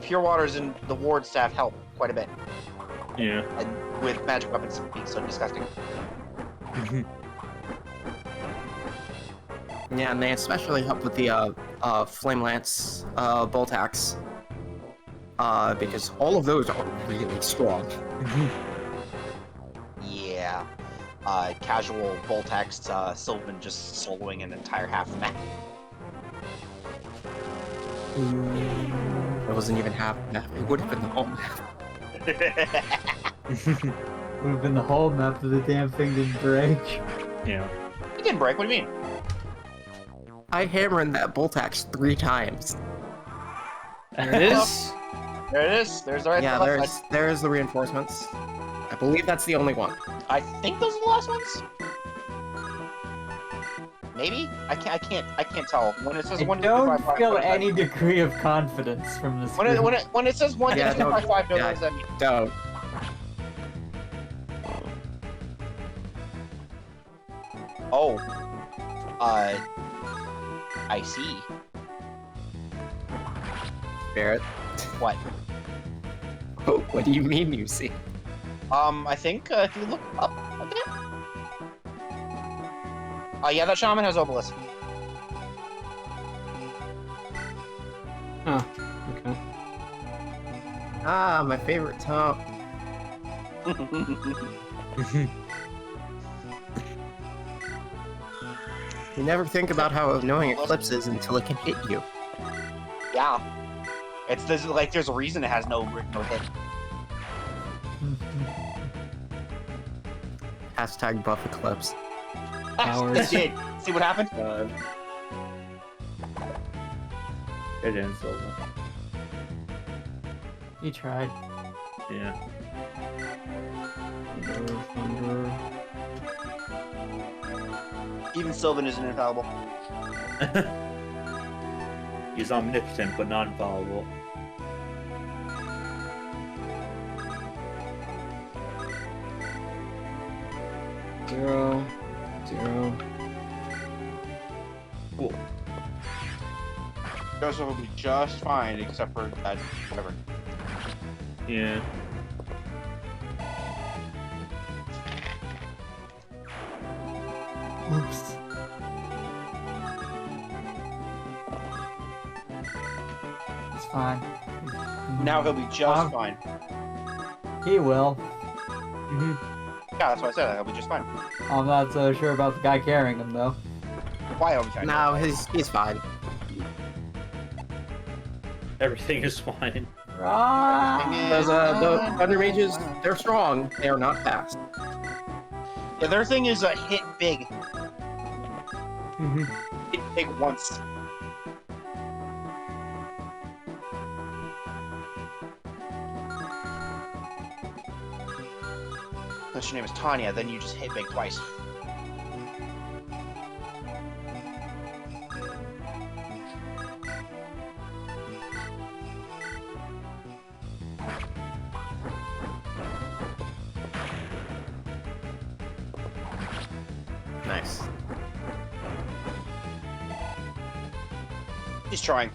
pure waters and the ward staff help quite a bit. Yeah. And with magic weapons being so disgusting. Yeah, and they especially help with the flame lance bolt axe. Because all of those are really strong. Yeah. Casual bolt axe, Sylvan just soloing an entire half the map. It wasn't even half the map. It would have been the whole map. Would have been the whole map if the damn thing didn't break. Yeah. It didn't break, what do you mean? I hammered that bolt axe 3 times. There it is. There it is. There's the right Yeah, left side. there's the reinforcements. I believe that's the only one. I think those are the last ones? Maybe? I can't tell. When it says I 1, 2, 3, don't 5, 5, feel 5, any degree of confidence from this. when it says 1, 2, Yeah, 3, 5, 5, yeah. what does that mean? Don't. Oh. I see. Barrett. What? Oh, what do you mean you see? I think, if you look up a bit. Yeah, that shaman has obelisk. Huh. Okay. Ah, my favorite taunt. You never think about how annoying Eclipse is until it can hit you. Yeah. There's a reason it has no hit. Hashtag buff Eclipse. Cowards. It did. See what happened? It didn't, Silver. You tried. Yeah. Even Sylvan isn't infallible. He's omnipotent, but not infallible. Zero. Cool. Joseph will be just fine, except for that, whatever. Yeah. Oops. It's fine. Now he'll be just fine. He will. Yeah, that's what I said. He'll be just fine. I'm not so sure about the guy carrying him though. Why he'll be fine? No, he's fine. Everything is fine. Because the Thunder Mages, they're strong. They are not fast. Yeah, their thing is hit big. Hit big once. Unless your name is Tanya, then you just hit big twice. Nice. He's trying.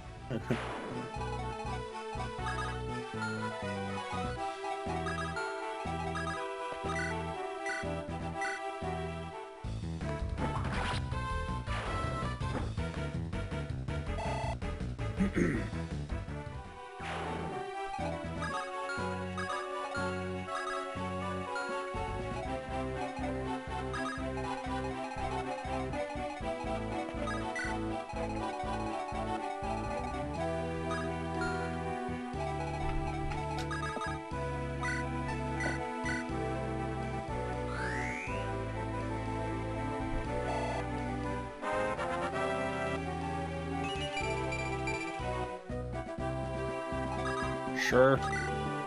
Sure.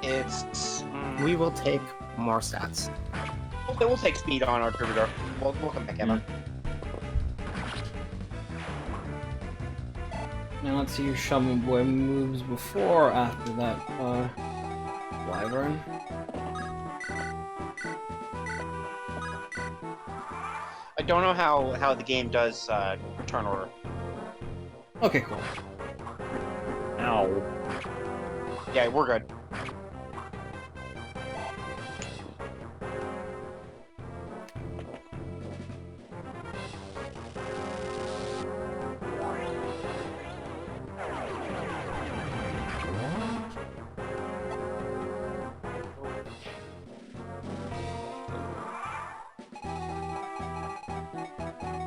It's. We will take more stats. Okay, we'll take speed on our Troubadour. We'll come back, Emma. Now let's see your Shaman Boy moves before or after that, Wyvern. I don't know how the game does turn order. Okay, cool. Ow. Yeah, we're good.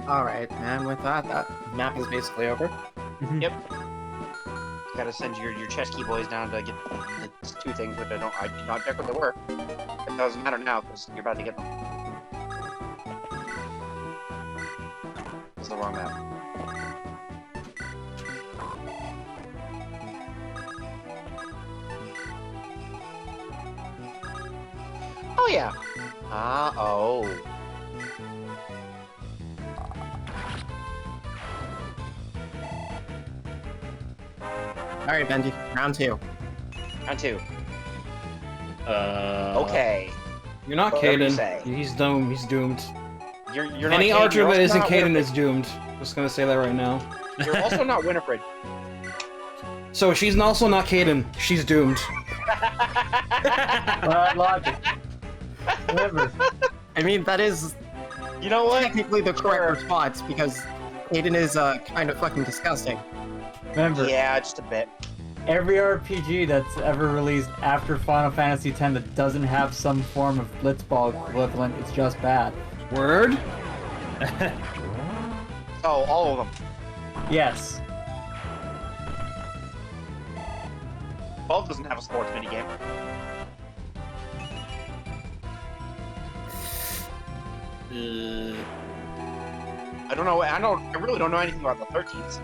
Alright, and with that, that map is basically over. Yep. Gotta send your chess key boys down to get the two things, which I did not check what they were. It doesn't matter now because you're about to get them. It's the wrong map. Oh yeah. Oh. Alright, Benji, round 2. Round 2. Okay. Okay. You're not Whatever you say. Caden. He's doomed. He's doomed. You're Any not archer Caden, that you're isn't also Caden not is doomed. Just gonna say that right now. Winifred. You're also not Winifred. So she's also not Caden. She's doomed. Logic. Whatever. I mean, that is You know what? technically the correct Sure. response, because Aiden is kind of fucking disgusting. Remember, Yeah, just a bit. every RPG that's ever released after Final Fantasy X that doesn't have some form of Blitzball equivalent is just bad. Word? Oh, all of them. Yes. 12 doesn't have a sports minigame. I don't know. I really don't know anything about the 13s.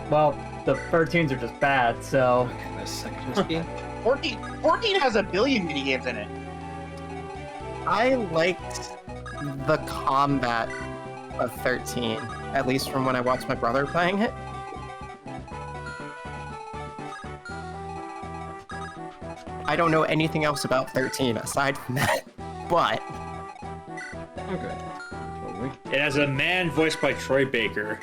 Well, the 13s are just bad, so... Okay, that's second whiskey. 14 has a billion minigames in it. I liked the combat of 13, at least from when I watched my brother playing it. I don't know anything else about 13 aside from that, but Okay. Totally. It has a man voiced by Troy Baker.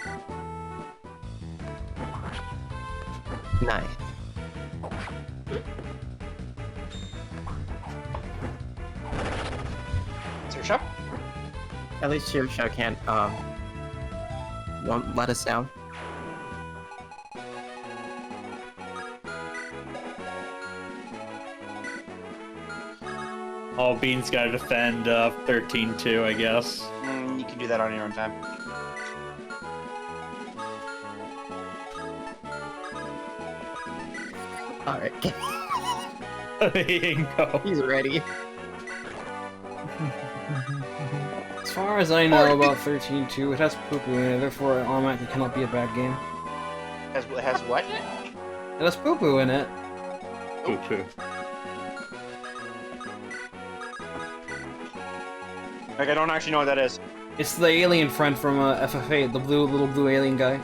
nice. Saoirse? At least your show can't, won't let us down. Oh, Bean's got to defend 13 too, I guess. You can do that on your own time. Alright, He can go. he's ready. As far as I know about 13.2, it has poo-poo in it, therefore it automatically cannot be a bad game. Has what? It has poo-poo in it. Poo poo. Like, I don't actually know what that is. It's the alien friend from FF8, the little blue alien guy.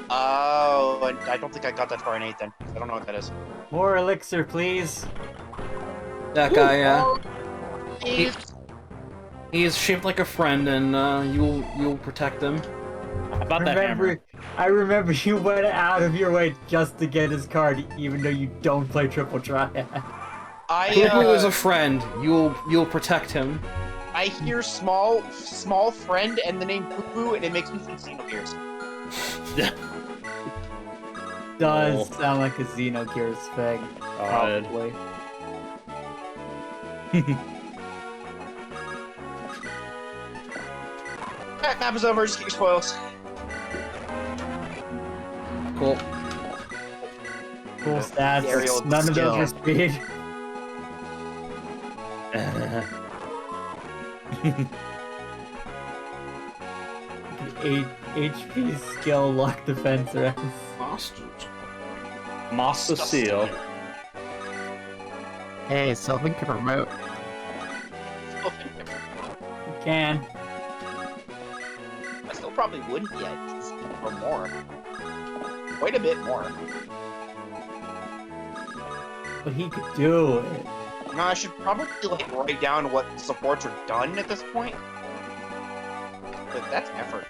Oh, I don't think I got that far in 8 then. I don't know what that is. More elixir, please. That guy, Oh, He is shaped like a friend, and you'll protect him. How about that hammer? I remember you went out of your way just to get his card, even though you don't play Triple Triad. Poo-poo is a friend. You'll protect him. I hear small friend and the name Poo Poo, and it makes me think Xenogears. does sound like a Xenogears thing. Probably. Alright, map is over, just get your spoils. Cool. Cool stats. Aerial None of those are skill. speed. HP, skill, luck, defense, rest. Master Seal. Hey, Sylvan can promote. Still think You can. I still probably wouldn't yet, or more. Quite a bit more. But he could do it. No, I should probably like write down what supports are done at this point. But that's effort.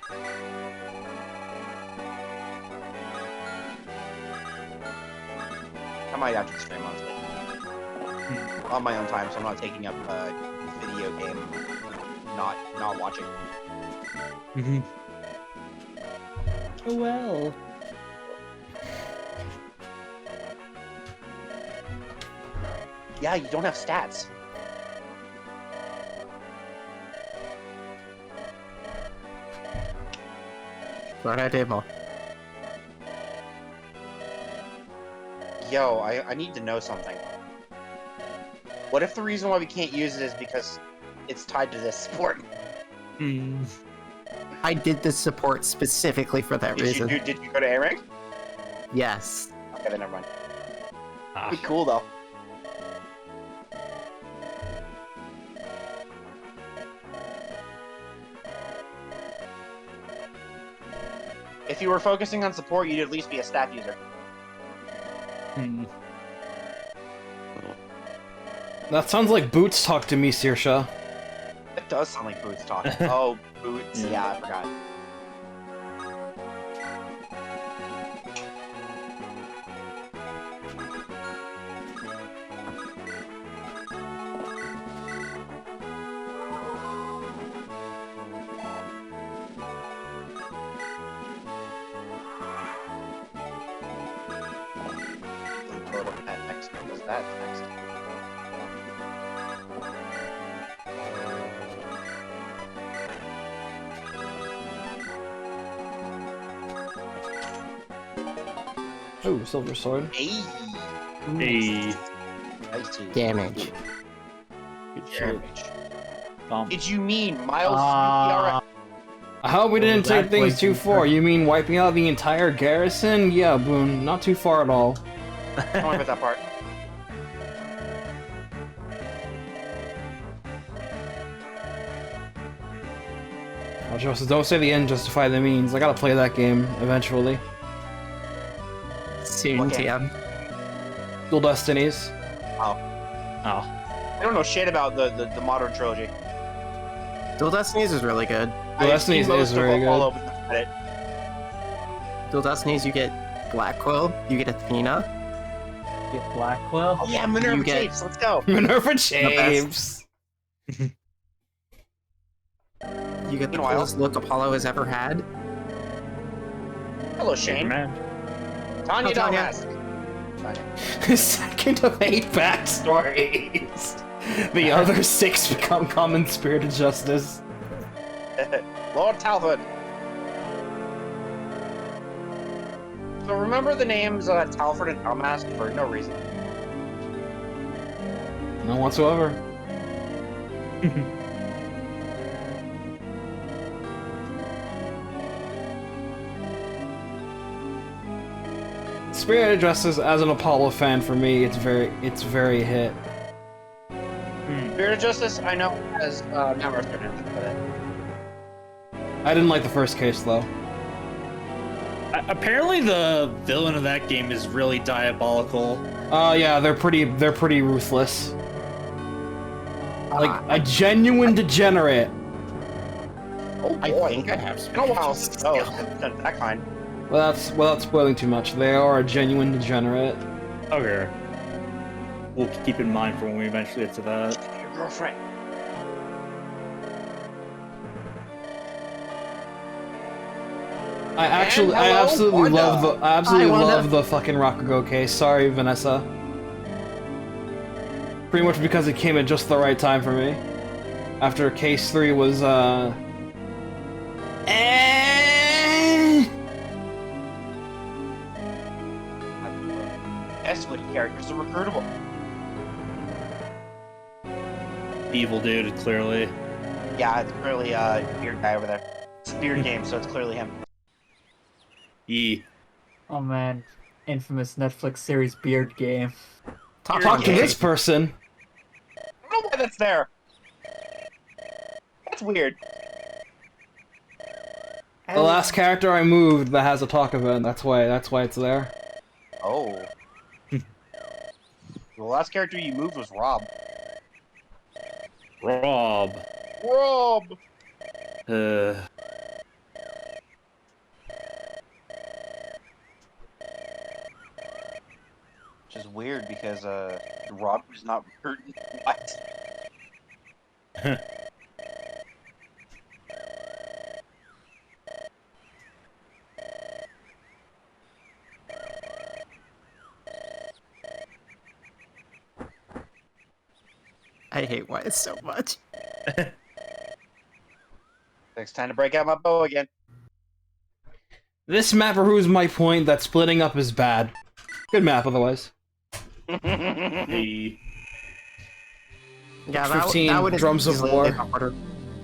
I might have to stream on my own time, so I'm not taking up a video game, not watching. Oh well. Yeah, you don't have stats. Smart idea, Mo. Yo, I need to know something. What if the reason why we can't use it is because it's tied to this sport? I did this support specifically for that reason. Did you go to A rank? Yes. Okay, then never mind. Be cool though. If you were focusing on support, you'd at least be a staff user. That sounds like Boots talk to me, Saoirse. It does sound like Boots talking. Oh, Boots. Yeah, I forgot. What's that next? Oh, silver sword. Hey. Hey. Nice too. Damage. Good shit. Damage. Did you mean Miles? I hope we didn't take that things was too far. You mean wiping out the entire garrison? Yeah, Boone, not too far at all. Don't worry about that part. Don't say the end justify the means. I gotta play that game eventually. Soon, Okay. TM. Dual Destinies. I don't know shit about the modern trilogy. Dual Destinies is really good. Dual I've seen Destinies most is of very them all good. over the Reddit. Dual Destinies, you get Black Quill, you get Athena. Get Blackwell. Oh yeah, Minerva You get- Chapes, let's go. Minerva Chapes. You get the Meanwhile- coolest look Apollo has ever had. Hello, Shane. Man. Tanya Oh, Tanya. Dalmas. Second of 8 backstories. The other 6 become common spirited justice. Lord Talbot. So remember the names Talford and Dalmas for no reason. None whatsoever. Spirited Justice, as an Apollo fan, for me, it's very hit. Spirit of Justice, I know, has Mount Rushmore in it, but I didn't like the first case though. Apparently, the villain of that game is really diabolical. Yeah, they're pretty ruthless. Like a genuine degenerate. oh I boy. think I have It's been a while spiritual since skill. that kind. Without spoiling too much, they are a genuine degenerate. Okay. We'll keep in mind for when we eventually get to that. Your girlfriend. I absolutely Wanda. love the fucking Rakugo case. Sorry, Vanessa. Pretty much because it came at just the right time for me. After case 3 was S-Wood characters are recruitable. Evil dude, clearly. Yeah, it's clearly beard guy over there. It's a beard game, so it's clearly him. Yee. Oh man, infamous Netflix series Beard Game. talk to this person. I don't know why that's there. That's weird. The last character I moved that has a talk event. That's why it's there. Oh. The last character you moved was Rob. Rob. Rob! Which is weird because Rob was not recruiting. What? I hate Wise so much. It's time to break out my bow again. This map proves my point that splitting up is bad. Good map, otherwise. Hey. Yeah, 15 that one is drums of easily war. the harder.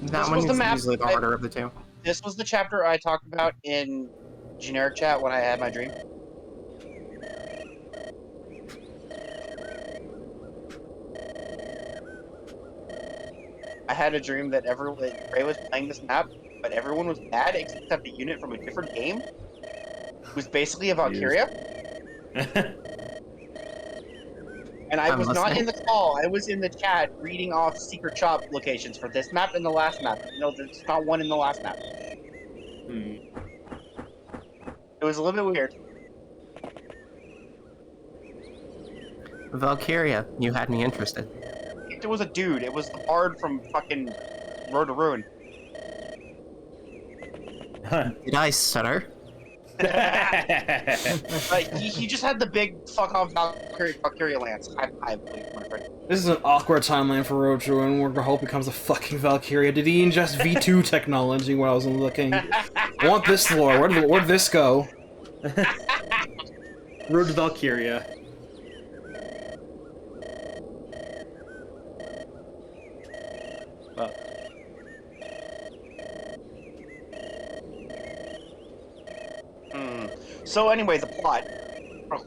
That This one was the is map easily the harder of the two. This was the chapter I talked about in generic chat when I had my dream. I had a dream that Ray was playing this map, but everyone was bad except a unit from a different game. It was basically a Valkyria. And I was not in the call, I was in the chat reading off secret shop locations for this map and the last map. No, there's not one in the last map. It was a little bit weird. Valkyria, you had me interested. It was a dude, it was the bard from fucking Road to Ruin. Did I stutter? But he just had the big fuck off Valkyria lance. I believe Winifred. This is an awkward timeline for Road to Ruin, where Hope becomes a fucking Valkyria. Did he ingest V2 technology while I was looking? I want this lore. Where'd this go? Road to Valkyria. So anyway, the plot.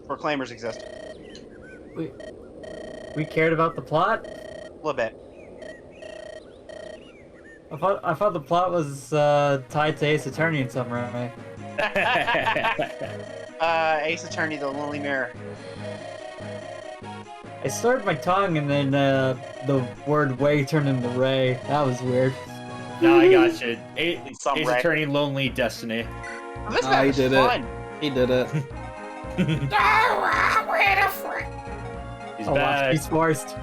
Proclaimers exist. We cared about the plot? A little bit. I thought the plot was tied to Ace Attorney in some way. Ace Attorney, the Lonely Mirror. I slurred my tongue and then the word way turned into Ray. That was weird. No, I got you. Ace Ray. Attorney, Lonely Destiny. This map is fun. He did it. He's back. She's forced.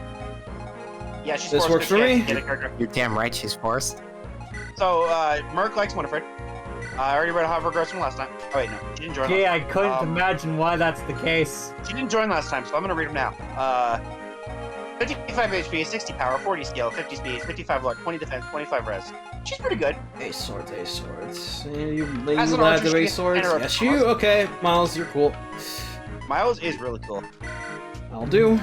Yeah, she's This forced works to for me. get a character. You're damn right she's forced. So, Merc likes Winifred. I already read Hover Gross from last time. Oh wait, no, she didn't join. Gee, last I couldn't Um, imagine why that's the case. She didn't join last time, so I'm gonna read them now. 55 HP, 60 power, 40 skill, 50 speed, 55 luck, 20 defense, 25 res. She's pretty good. Ace swords, ace swords. You As an glad archer, to she ace gets swords? enter up Yes, to you? cross. Okay, Miles, you're cool. Miles is really cool. I'll do.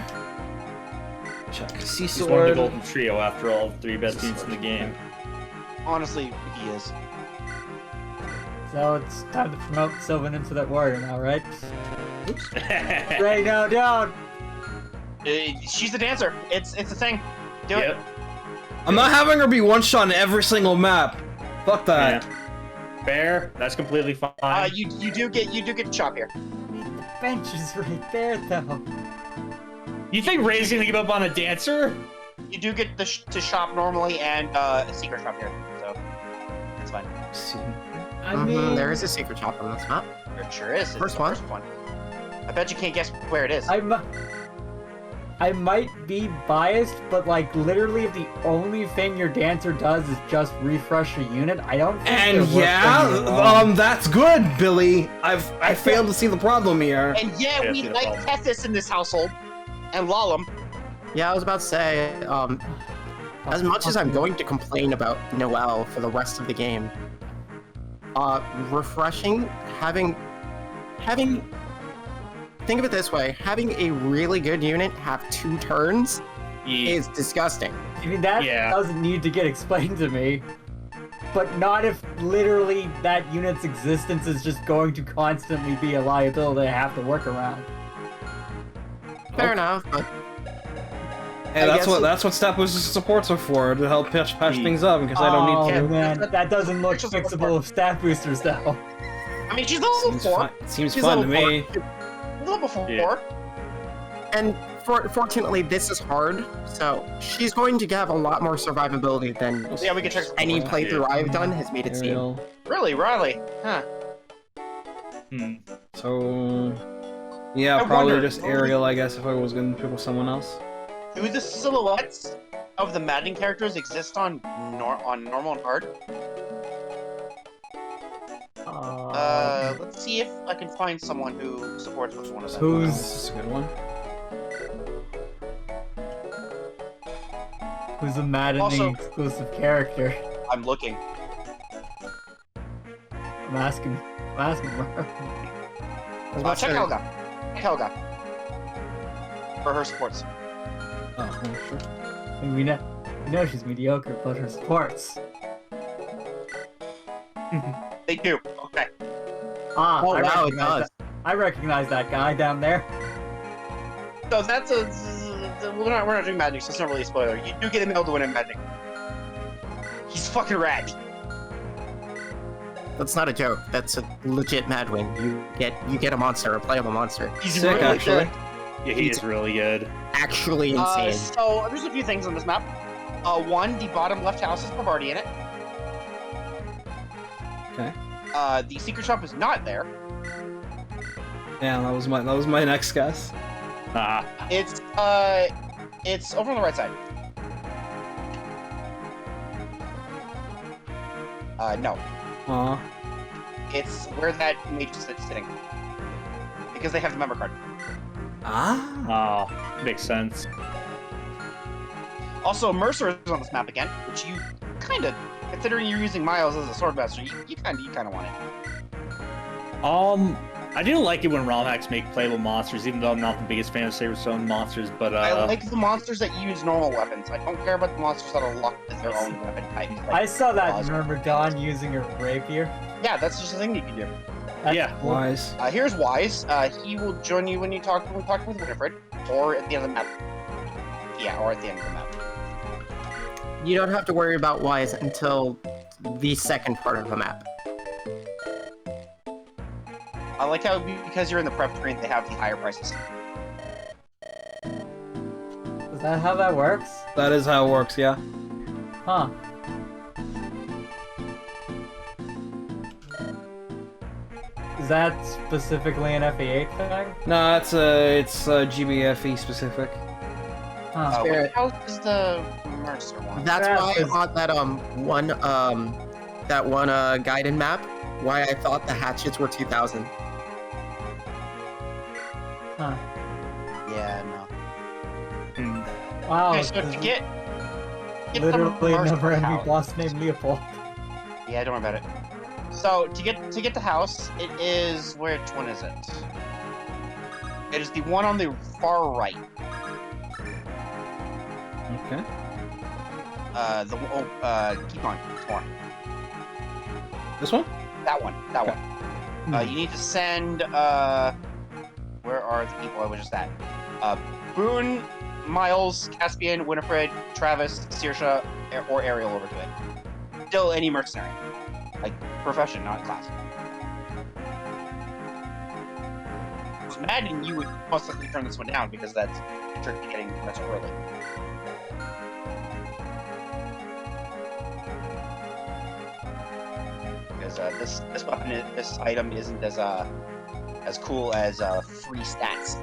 Check. Sea He's one of the sword. golden trio after all, 3 best units in the game. Honestly, he is. So it's time to promote Sylvan into that warrior now, right? Oops. Ray, no, don't! She's the dancer. It's a thing. Do Yep. it. I'm not having her be one shot in every single map. Fuck that. Yeah. Fair. That's completely fine. You do get to chop here. The bench is right there, though. You think Ray's gonna give up on a dancer? You do get to shop normally and a secret shop here, so it's fine. I mean, there is a secret shop on this map. There sure is. It's First the one. first one. I bet you can't guess where it is. I'm I might be biased, but like literally if the only thing your dancer does is just refresh a unit, I don't think And they're yeah, that's good, Billy. I failed to see the problem here. And yeah, Yeah, we see the like problem. Tethys in this household. And Lalum. Yeah, I was about to say, as much as I'm going to complain about Noelle for the rest of the game, refreshing, having, think of it this way, having a really good unit have 2 turns is disgusting. I mean, that doesn't need to get explained to me. But not if literally that unit's existence is just going to constantly be a liability I have to work around. Fair enough, but Hey, that's what Step Booster supports are for, to help patch things up, because I don't need to. Oh man, that doesn't look fixable with stat boosters though. I mean, she's level 4. Seems She's fun to level me. Level 4. Yeah. and fortunately this is hard, so she's going to have a lot more survivability than Yeah, we can check. any playthrough I've done has made it seem. Ariel. Really, Riley? Huh. So, yeah, I probably wonder- just Ariel, I guess, if I was going to pick with someone else. Do the silhouettes of the Madden characters exist on normal and hard? Let's see if I can find someone who supports which one of them. This is a good one. Who's a Madden Also- exclusive character? I'm looking. I'm asking. Check Helga. Check Helga. For her supports. Oh, sure. I mean, we know she's mediocre, but her supports. They do. Okay. Ah, Oh, I wow, it recognize does. that. I recognize that guy down there. So that's we're not doing Madden, so it's not really a spoiler. You do get him able to win in Madden. He's fucking rad. That's not a joke. That's a legit mad win. You get a monster, a playable monster. He's Sick, really actually. good. Yeah, he is really good. Actually insane. So there's a few things on this map. One, the bottom left house has Bavardi in it. Okay. The secret shop is not there. Yeah, that was my next guess. It's over on the right side. No. Aw. It's where that mage is sitting. Because they have the member card. Ah. Oh, makes sense. Also, Mercer is on this map again, which you kind of, considering you're using Miles as a swordmaster, you kind of want it. I do like it when ROM hacks make playable monsters, even though I'm not the biggest fan of Saber Stone monsters, but I like the monsters that use normal weapons. I don't care about the monsters that are locked with their own weapon type. Like, I saw that Myrmidon using a rapier. yeah, that's just a thing you can do. That's Yeah. cool. Wise. Here's Wise. He will join you when you talk with Winifred, or at the end of the map. Yeah, or at the end of the map. You don't have to worry about Wise until the second part of the map. I like how because you're in the prep screen, they have the higher prices. Is that how that works? That is how it works, yeah. Huh. Is that specifically an FE8 thing? No, it's GBFE specific. Huh. Which house is the Mercer one? That's Yeah, why 'cause- on that one guided map, why I thought the hatchets were 2000. Huh. Yeah, no. Wow. Okay, so to this is get literally the a Mercer never-ending house. boss named Leopold. Yeah, don't worry about it. So to get the house, it is which one is it? It is the one on the far right. Okay. Keep on. More. This one? That one. Okay. You need to send where are the people I was just at? Boone, Miles, Caspian, Winifred, Travis, Saoirse, or Ariel over to it. Still any mercenary. Like profession, not class. With Madden, you would most likely turn this one down because that's tricky getting much early. Because this weapon, this item isn't as cool as free stats.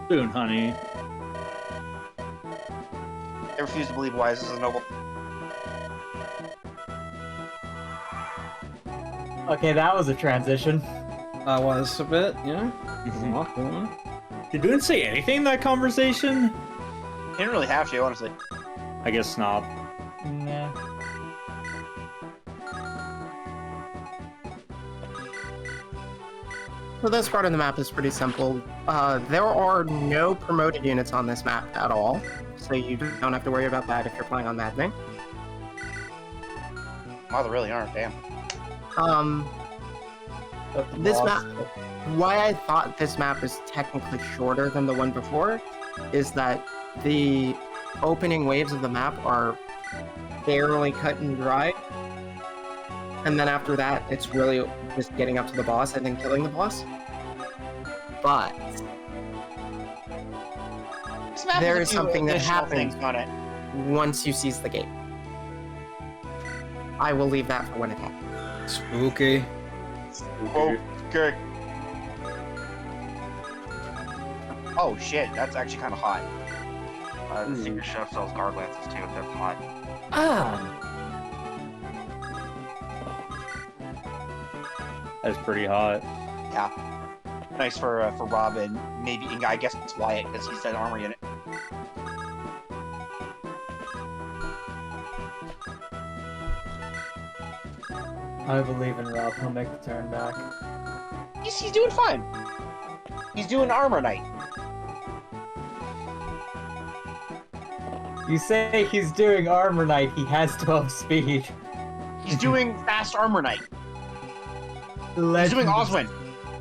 Boone, honey. I refuse to believe Wise is a noble. Okay, that was a transition. Was a bit, yeah. Did Boone say anything in that conversation? He didn't really have to, honestly. I guess not. Nah. So this part of the map is pretty simple. There are no promoted units on this map at all, so you don't have to worry about that if you're playing on maddening. Wow, there really aren't, damn. This map, why I thought this map is technically shorter than the one before, is that the opening waves of the map are barely cut and dry. And then after that, it's really just getting up to the boss and then killing the boss. But This map there has is a few something that additional happens things on it. once you seize the gate. I will leave that for when it happens. Spooky. Okay. Oh shit, that's actually kind of hot. The secret chef sells guard lances too if that's hot. That's pretty hot. Yeah. Nice for Robin. Maybe, and I guess it's Wyatt because he said armor unit. I believe in Rob. He'll make the turn back. He's doing fine. He's doing armor knight. You say he's doing Armor Knight, he has 12 speed. He's doing fast armor knight. The He's legend doing of- Oswin.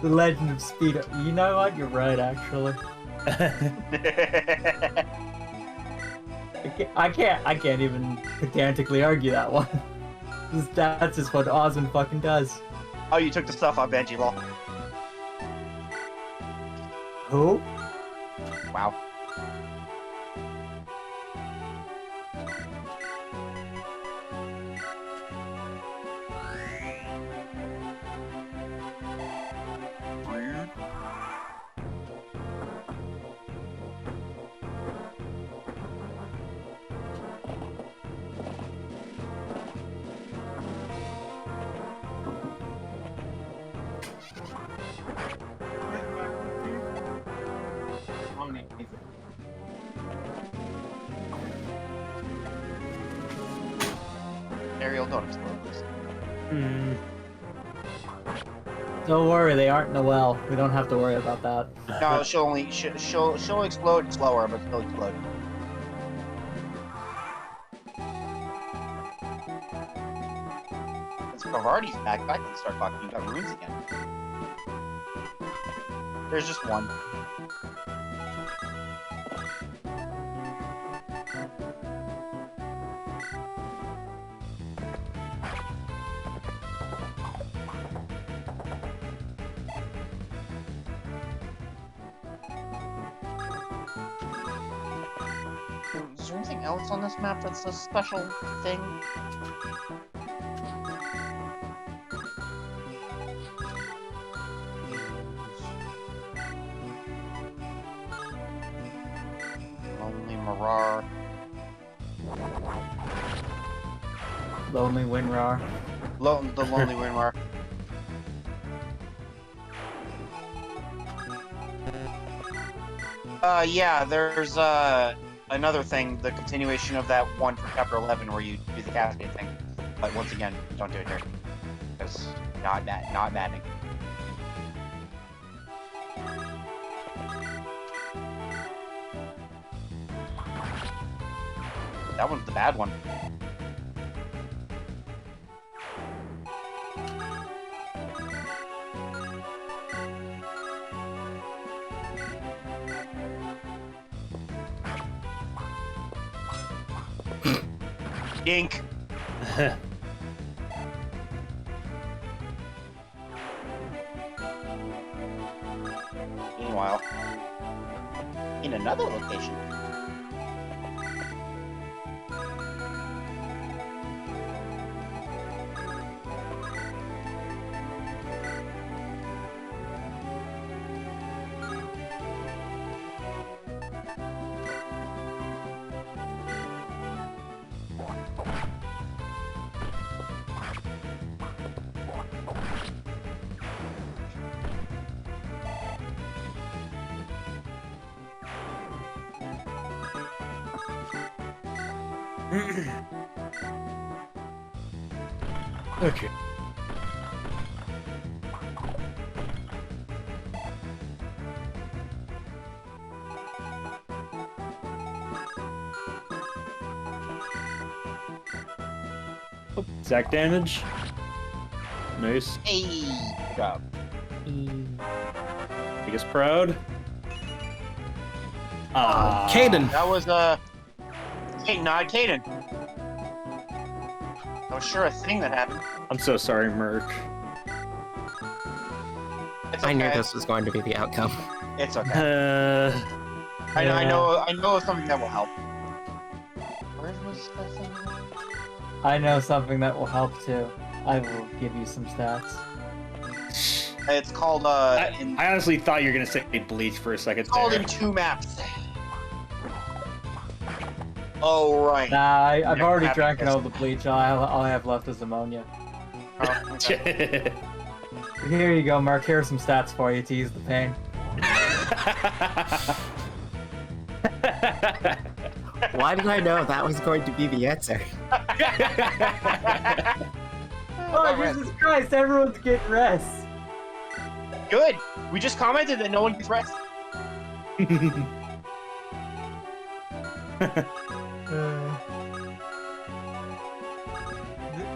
The Legend of Speed. You know what? You're right, actually. I can't even pedantically argue that one. That's just what Osmond fucking does. Oh, you took the stuff off Benji, lol. Who? Wow. Ariel, don't explode this. Don't worry, they aren't Noelle. We don't have to worry about that. No, she'll explode slower, but still explode. Since Bavardi's back, I can start talking about runes again. There's just one. Is there anything else on this map that's a special thing? Lonely Marar. Lonely Winrar. The Lonely Winrar. Yeah, there's another thing, the continuation of that one from chapter 11 where you do the cascade thing. But once again, don't do it here. Because not maddening. That one's the bad one. Ink. Meanwhile, in another location. Okay. Oh, exact damage. Nice. Hey, good job. Biggest proud. Ah, Caden. That was hey, not Caden. That was sure a thing that happened. I'm so sorry, Merc. It's okay. I knew this was going to be the outcome. It's okay. I know something that will help. Where was that thing? I know something that will help too. I will give you some stats. It's called I honestly thought you were gonna say Bleach for a second. It's called there. in 2 maps. Oh right. Nah, I've Never already happened drank this. all the bleach. All I have left is ammonia. Oh, okay. Here you go, Mark. Here are some stats for you to ease the pain. Why did I know that was going to be the answer? Oh, Jesus Christ! Everyone's getting rest. Good. We just commented that no one gets rest.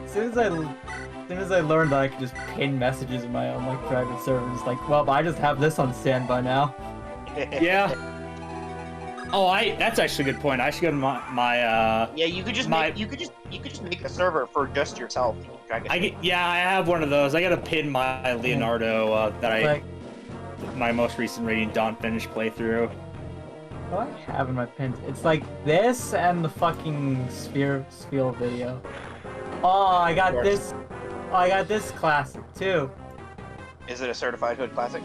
As soon as I learned that I could just pin messages in my own like private servers, like, well, I just have this on standby now. Yeah. Oh, that's actually a good point. I should go to my Yeah, you could just make a server for just yourself. yeah, I have one of those. I gotta pin my Leonardo my most recent Radiant Dawn finish playthrough. What do I have in my pins? It's like this and the fucking sphere video. Oh, I got this. Oh, I got this classic too. Is it a certified hood classic?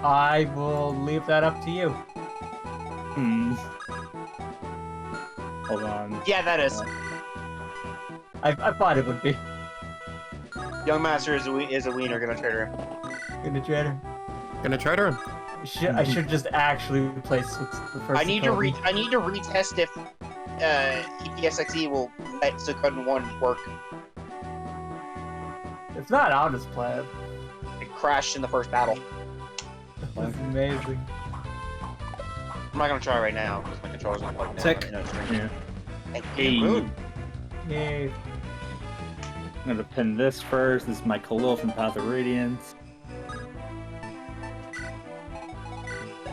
I will leave that up to you. Hold on. Yeah, that is. I thought it would be. Young Master is a wiener. Gonna trade him. Gonna trade her. Gonna try to. I should just actually replace the first. I need to retest if EPSXE will let Sukkot 1 work. It's not out as planned. It crashed in the first battle. That's amazing. I'm not gonna try right now because my controller's not plugged in. Sick. Yeah. Hey, Boone. Yay. I'm gonna pin this first. This is my Khalil from Path of Radiance.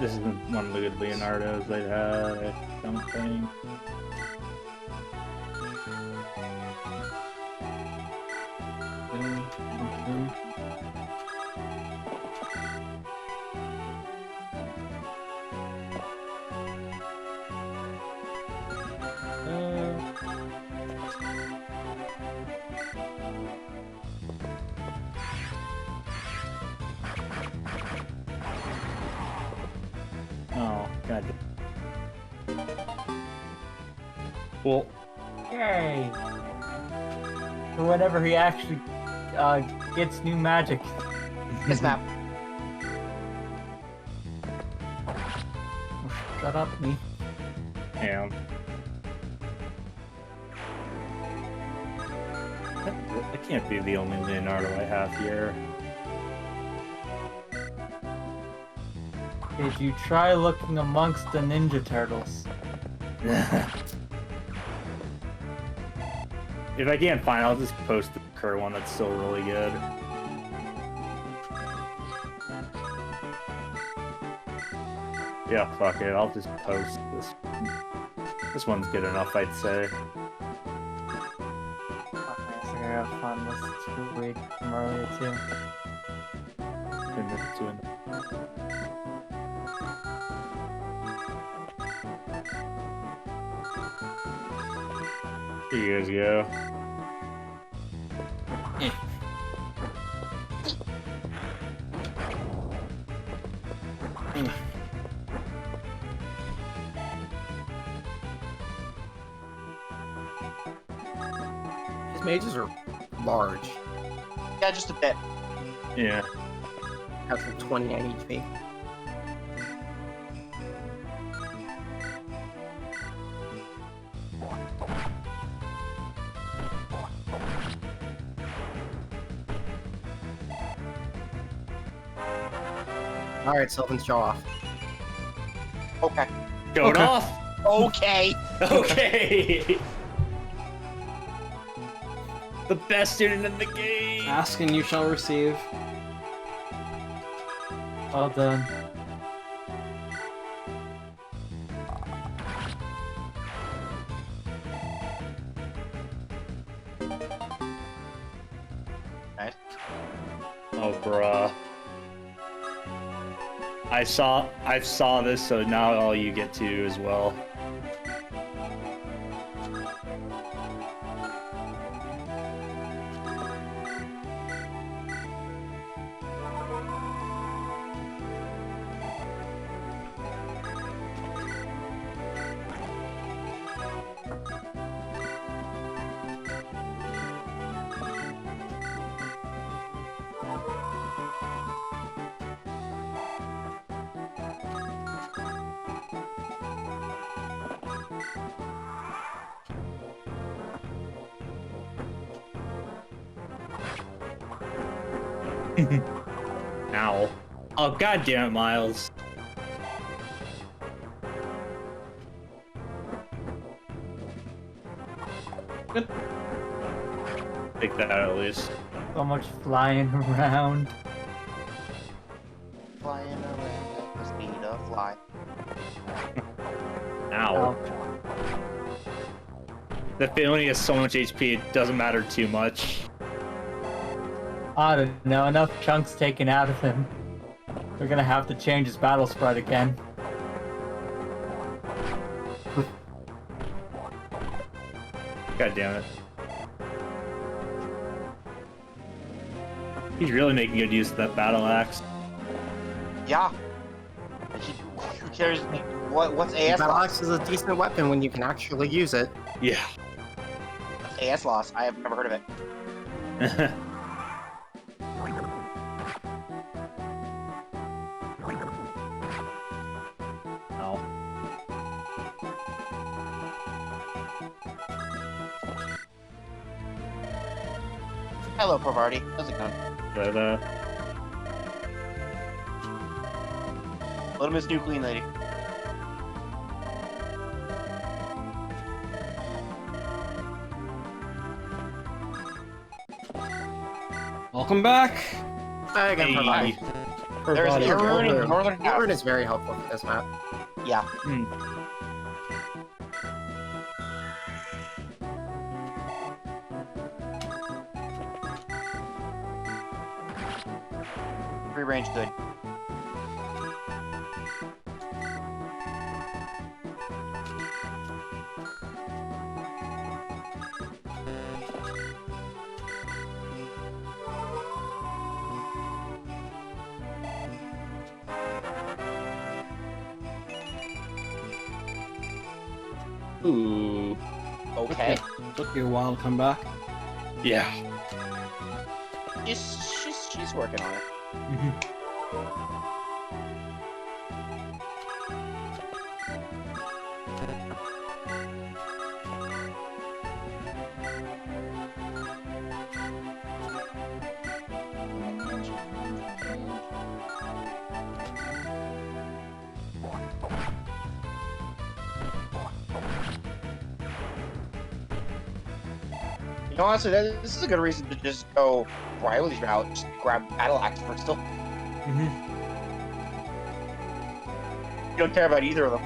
This is one of the good Leonardos they had, I don't think. Oh, god. Well, Yay! For whenever he actually gets new magic. This map. Shut up, me. damn. That can't be the only Leonardo I have here. Did you try looking amongst the Ninja Turtles? If I can't find it, I'll just post the current one that's still really good. Yeah, fuck it, I'll just post this. This one's good enough, I'd say. Okay, so I gotta find this tweet from earlier too. Here you guys go. His mages are large. Yeah, just a bit. Yeah. Have 29 HP. Alright, Sylvan, show off. Okay. Going Okay. off. Okay. Okay. The best student in the game. Ask and you shall receive. Well done. Right. Oh, bruh. I saw this, so now all you get to as well. Ow. Oh, god damn it, Miles. Good. Take that at least. So much flying around. Flying around at the speed of fly. Ow. Ouch. The feeling has so much HP, it doesn't matter too much. I don't know, enough chunks taken out of him. We're gonna have to change his battle spread again. God damn it. He's really making good use of that battle axe. Yeah. Who cares? What's AS Battle loss? axe is a decent weapon when you can actually use it. Yeah. AS loss. I have never heard of it. Ow. Hello, Provardi. How's it going? But, Little Miss New Clean Lady. Welcome back. Hi again, Hey. Provardi. There's Provided- a rune in the northern half. Woodward is very helpful for this map. Yeah. Hmm. Free range good. Ooh. Okay. Took you a while to come back. Yeah. She's working on it. You know, honestly, this is a good reason to just go Riley's route. Just grab Battle Axe for still. You don't care about either of them.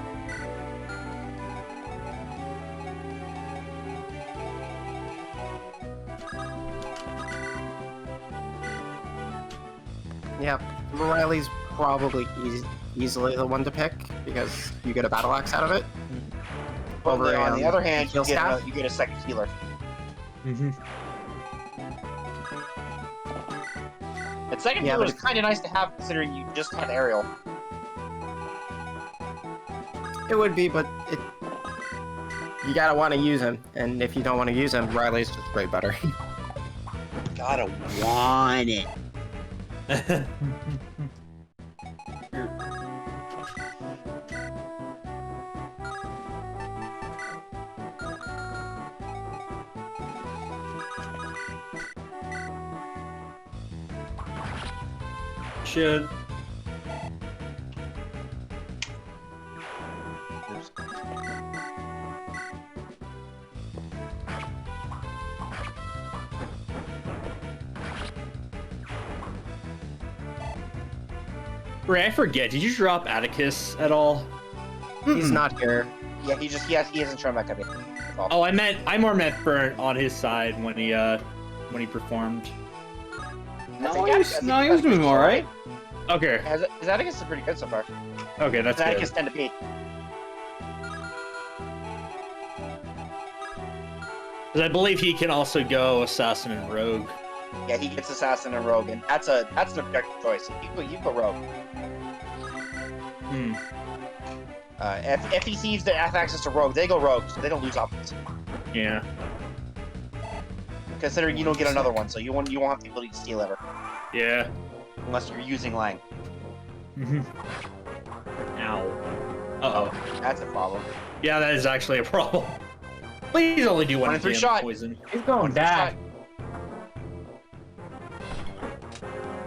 Yeah, Riley's probably easily the one to pick because you get a battle axe out of it. But on the other hand, heal staff. you get a second healer. And second Yeah, healer but is kind of nice to have considering you just had aerial. It would be, but you gotta want to use him, and if you don't want to use him, Riley's just way better. Gotta want it. Should. Ray, I forget. Did you drop Atticus at all? He's not here. Yeah, he hasn't shown back up yet. That's all. Oh, I more meant for on his side when he performed. No, he was doing all right. Okay. His Atticus is pretty good so far. Okay, that's His good. Atticus 10 to P. Because I believe he can also go assassin and rogue. Yeah, he gets assassin and rogue, and that's an objective choice. You go rogue. Hmm. If he sees that have access to rogue, they go rogue, so they don't lose options. Yeah. Considering you don't get another one, so you won't have the ability to steal ever, Yeah. unless you're using Lang. Ow. Uh-oh. That's a problem. Yeah, that is actually a problem. Please only do 1 in 3 damn shot. poison. He's going back.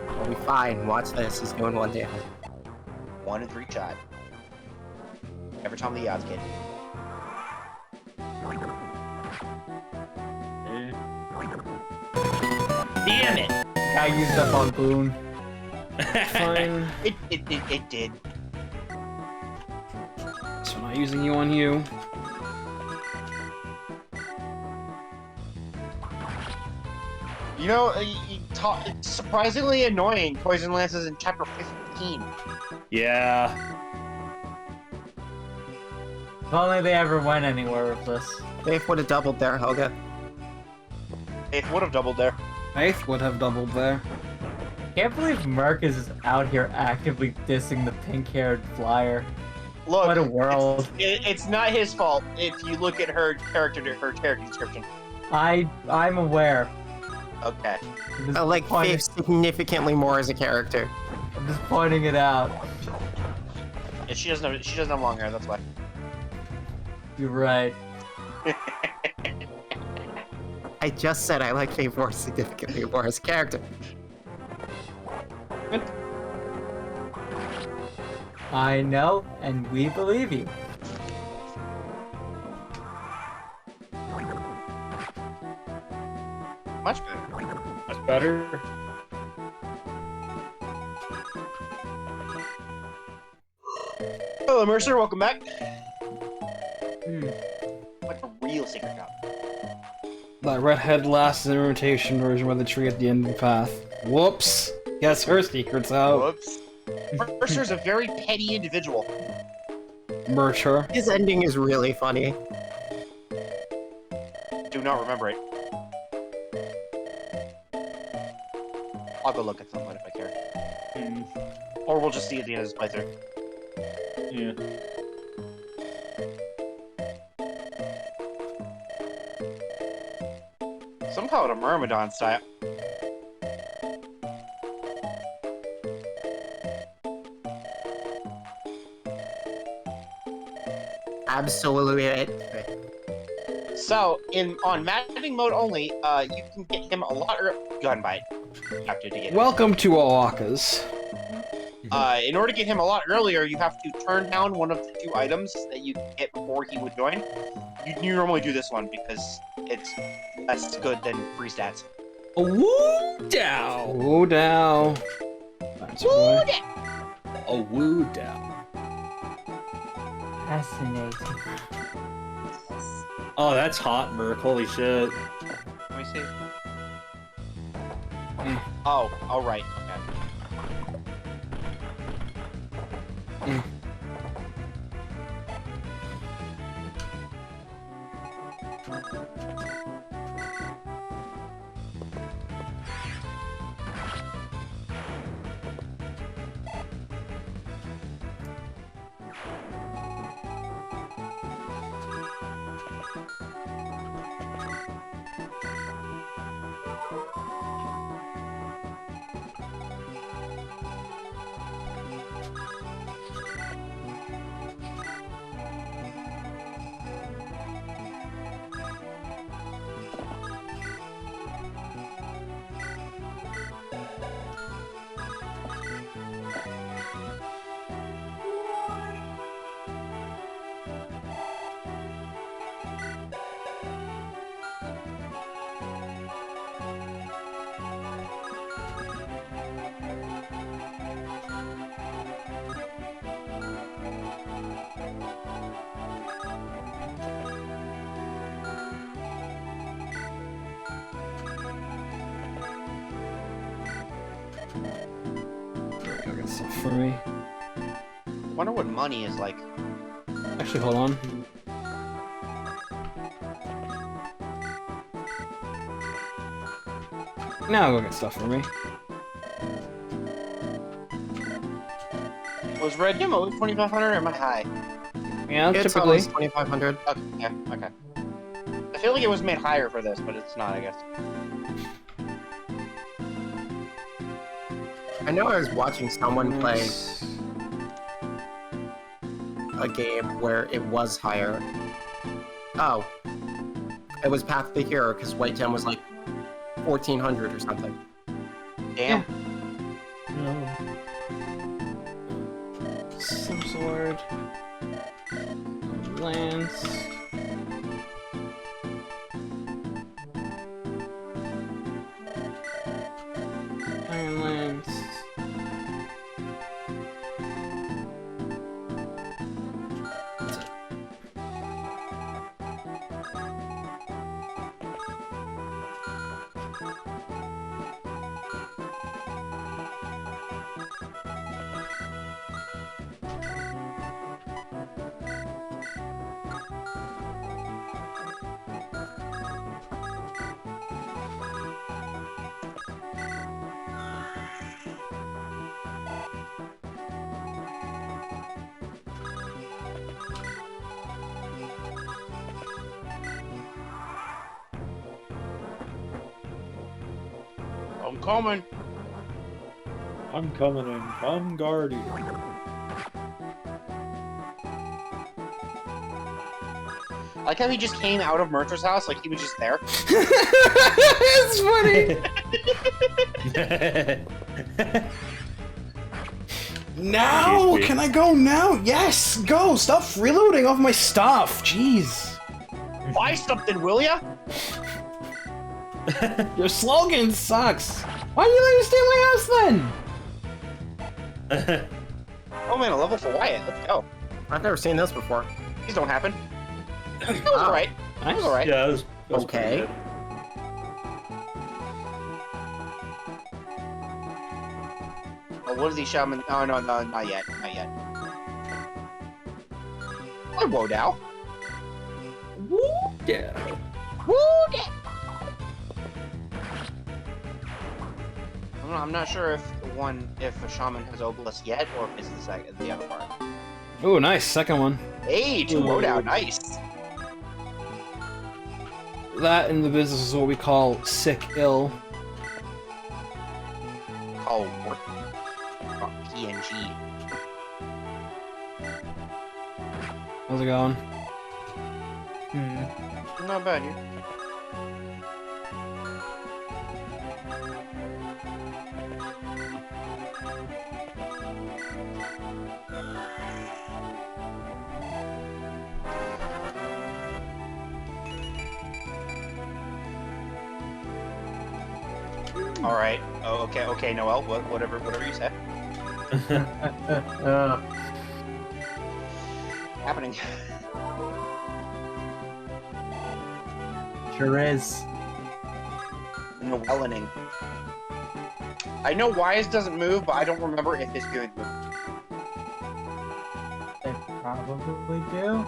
We'll be fine. Watch this. He's doing 1 damage. 1 in 3 shot. Every time the odds kid. Damn it! I used up on Boone. Fine. It did. So not using you on you. You know, it's surprisingly annoying. Poison Lances in chapter 15. Yeah. If only they ever went anywhere with this. Faith would have doubled there, Helga. It would have doubled there. Faith would have doubled there. Can't believe Merc is just out here actively dissing the pink-haired flyer. Look, What a world. It's not his fault if you look at her character description. I'm aware. Okay. I'm just I like pointing- Faith significantly more as a character. I'm just pointing it out. And she doesn't have long hair, that's why. You're right. I just said I like Faith more significantly more as a character. I know, and we believe you. Much better. That's better. Hello, Mercer. Welcome back. Hmm. Like a real secret job. That redhead last imitation version with the tree at the end of the path. Whoops. Guess her secret's out. Whoops. Mercer's a very petty individual. Mercher. His ending is really funny. Do not remember it. I'll go look at some point if I care. Or we'll just see at the end of this playthrough. Yeah. Some call it a Myrmidon style. Absolutely it. So, on maddening mode only, you can get him a lot gunbite. You have to get him. Welcome to Oakas. In order to get him a lot earlier, you have to turn down one of the 2 items that you get before he would join. You normally do this one because it's less good than free stats. Woo down. Woo down. That's Woo boy. A woo down. Fascinating. Oh, that's hot, Merc. Holy shit. Let me see. Oh, right. Okay. Go get stuff for me. Wonder what money is like. Actually, hold on. Now go get stuff for me. Was red demo 2,500 or am I high? Yeah, It's typically. always 2,500. Okay, yeah, okay. I feel like it was made higher for this, but it's not, I guess. I know I was watching someone play a game where it was higher. Oh. It was Path to the Hero, because White Gem was like 1,400 or something. Damn. Some sword. Lance. Iron Lance. That's it. I'm coming. I'm coming in. Come guardian. I like how he just came out of Mercer's house, like he was just there. It's funny! Now! Can I go now? Yes! Go! Stop freeloading off my stuff! Jeez! Buy something, will ya? Your slogan sucks! Why do you let me stay in my house then? Oh man, a level for Wyatt. Let's go. I've never seen this before. These don't happen. That was alright. That was alright. Yeah, that was Okay. pretty good. Oh, what are these shaman? Oh, no, not yet. Not yet. Hi, Wodow. Yeah. I'm not sure if a shaman has obelisk yet, or if it's the other part. Ooh, nice. Second one. Hey, to Wodow, nice. That in the business is what we call sick ill. Call work. PNG. How's it going? Not bad, dude. All right. Oh, okay, Noel. Whatever you said. Happening. Sure is. Noelening. I know Wise doesn't move, but I don't remember if his good move. They probably do.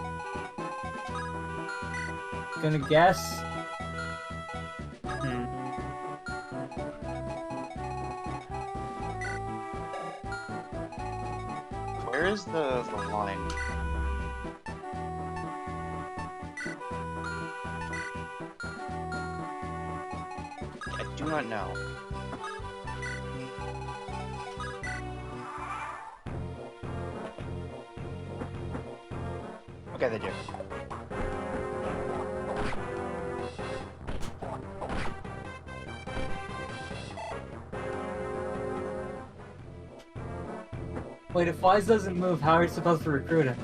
Gonna guess. Where is the line? I do not know. Okay, they do. Wait, if Wise doesn't move, how are you supposed to recruit him?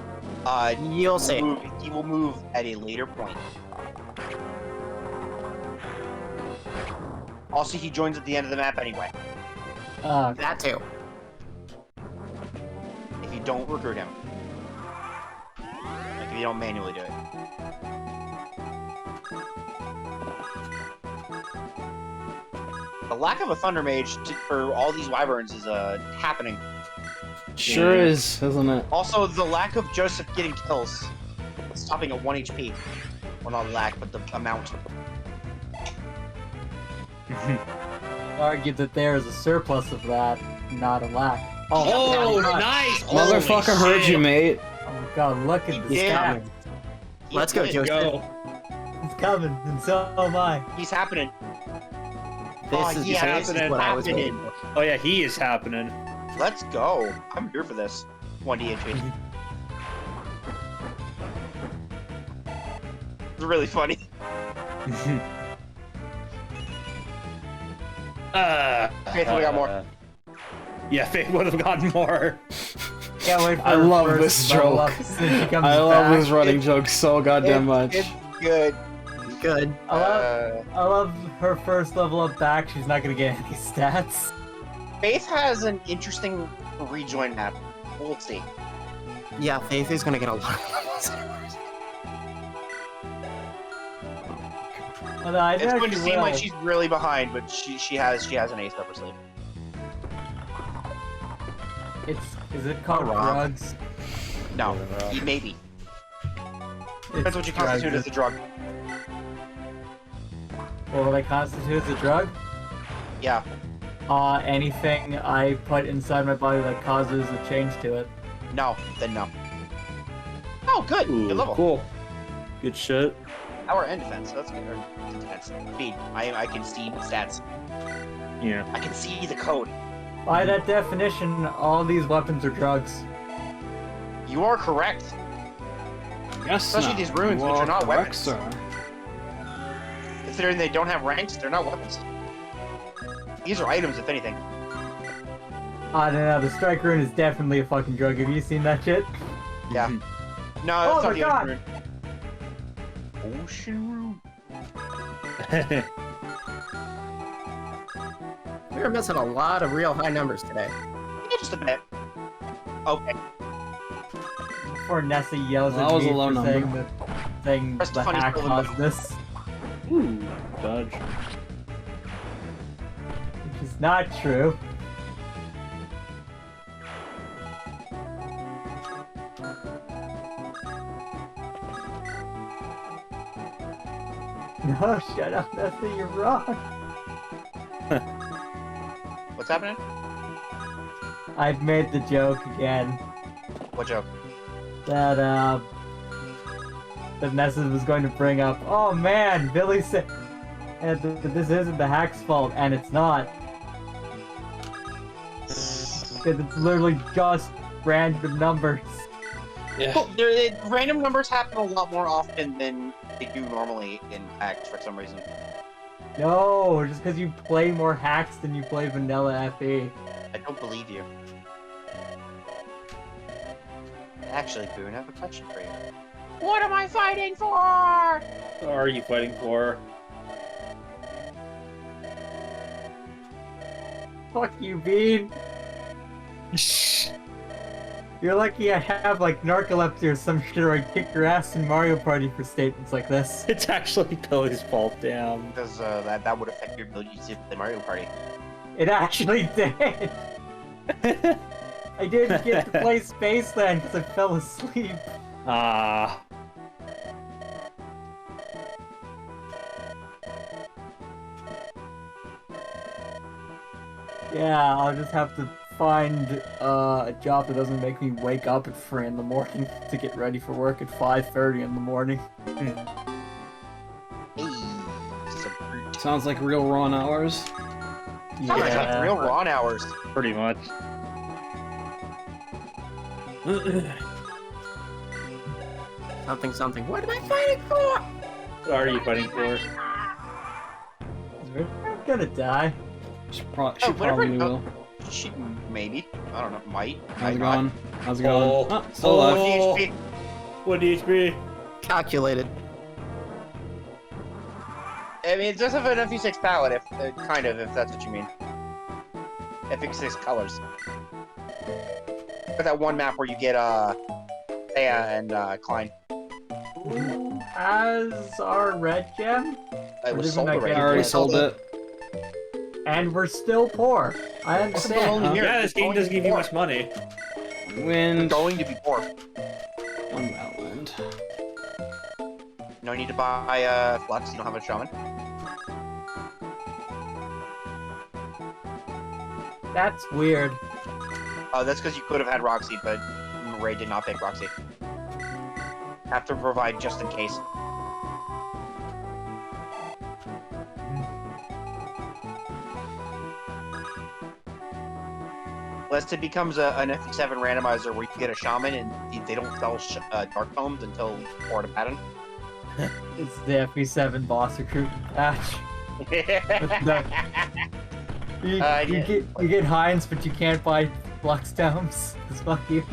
You'll see. He will move at a later point. Also, he joins at the end of the map anyway. That too. If you don't recruit him. Like, if you don't manually do it. The lack of a Thunder Mage for all these Wyverns is happening. Sure is, isn't it? Also, the lack of Joseph getting kills, stopping at 1 HP. Well, not lack, but the amount. Argue that there is a surplus of that, not a lack. Oh, nice! Motherfucker heard you, mate. Oh my god, look at this Yeah. coming. Let's go, Joseph. Go. It's coming, and so am I. He's happening. This is yeah, this is happening. what I was waiting for. Oh yeah, he is happening. Let's go. I'm here for this. 1d HP. It's really funny. Faith, we got more. Yeah, Faith would have gotten more. Can't wait for I her love first this level joke. up as soon as she comes I love back. this running joke so goddamn much. It's good. Good. I love her first level up back. She's not gonna get any stats. Faith has an interesting rejoin map. We'll see. Yeah, Faith is gonna get a lot of levels. Although I It's going to actually seem will. like she's really behind, but she has an ace up her sleeve. Is it called Rock. drugs? No, maybe. It's Depends what you constitute as a drug. What will I constitute as a drug? Yeah. Anything I put inside my body that causes a change to it. No, then no. Oh, good. Ooh, Good level. cool. Good shit. Power and defense. That's good. Or defense. Speed. I can see the stats. Yeah. I can see the code. By that definition, all these weapons are drugs. You are correct. Yes, Especially no. these runes, You which are not correct, weapons. sir. Considering they don't have ranks, they're not weapons. These are items, if anything. I don't know, the strike rune is definitely a fucking drug. Have you seen that shit? Yeah. No, Oh that's my not the God. ocean rune. Ocean rune. We were missing a lot of real high numbers today. Yeah, just a bit. Okay. Before Nessa yells That at was me a low for number. saying Press the the funny hack spell in the caused middle. this, Ooh, dodge. which is not true. No, shut up, Nessa, you're wrong. What's happening? I've made the joke again What joke? that that Nessa was going to bring up. Oh man, Billy said that this isn't the hack's fault, and it's not. Because it's literally just random numbers. Yeah. Well, random numbers happen a lot more often than they do normally in Act for some reason. No, just because you play more hacks than you play vanilla FE. I don't believe you. Actually, Boone, I have a question for you. What am I fighting for? What are you fighting for? Fuck you, Bean. You're lucky I have like narcolepsy or some shit, or I'd kick your ass in Mario Party for statements like this. It's actually Billy's fault, damn. Because that would affect your ability to play Mario Party. It actually did. I didn't get to play Spaceland because I fell asleep. Ah. Yeah, I'll just have to find a job that doesn't make me wake up at 3 in the morning to get ready for work at 5:30 in the morning. Hey, so brute. Sounds like real Ron hours. Sounds like real Ron hours. Pretty much. Something, something. What am I fighting for? What are you fighting for? I'm gonna die. She Whatever. probably will. She, maybe. I don't know. Might. How's it might going? not. How's it going? Oh. Oh, still alive. Oh. DHP. What HP? Calculated. I mean, it does have an FE6 palette, if kind of, if that's what you mean. FE6 colors. Got that one map where you get Thea and Klein. Who has our red gem? It was Or sold didn't I already. get I already Yeah, sold it. And we're still poor. I understand. Yeah, this game doesn't give you much money. Wind. Going to be poor. One outland. No need to buy flux. You don't have a shaman. That's weird. That's because you could have had Roxy, but Ray did not pick Roxy. Have to provide just in case. Unless it becomes an FE7 randomizer where you can get a shaman and they don't sell dark tomes until Florida pattern. It's the FE7 boss recruitment patch. You get Heinz, but you can't buy Flux Tomes. Because fuck you.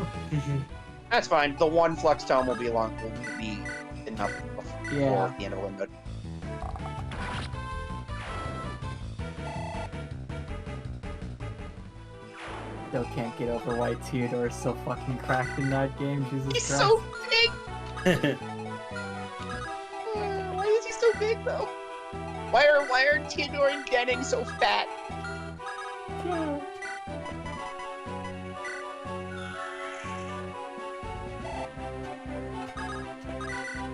That's fine. The one Flux Tome will be enough before the end of the window. Still can't get over why Theodore is so fucking cracked in that game. Jesus He's Christ. so big. Why is he so big though? Why are Theodore and Denning so fat?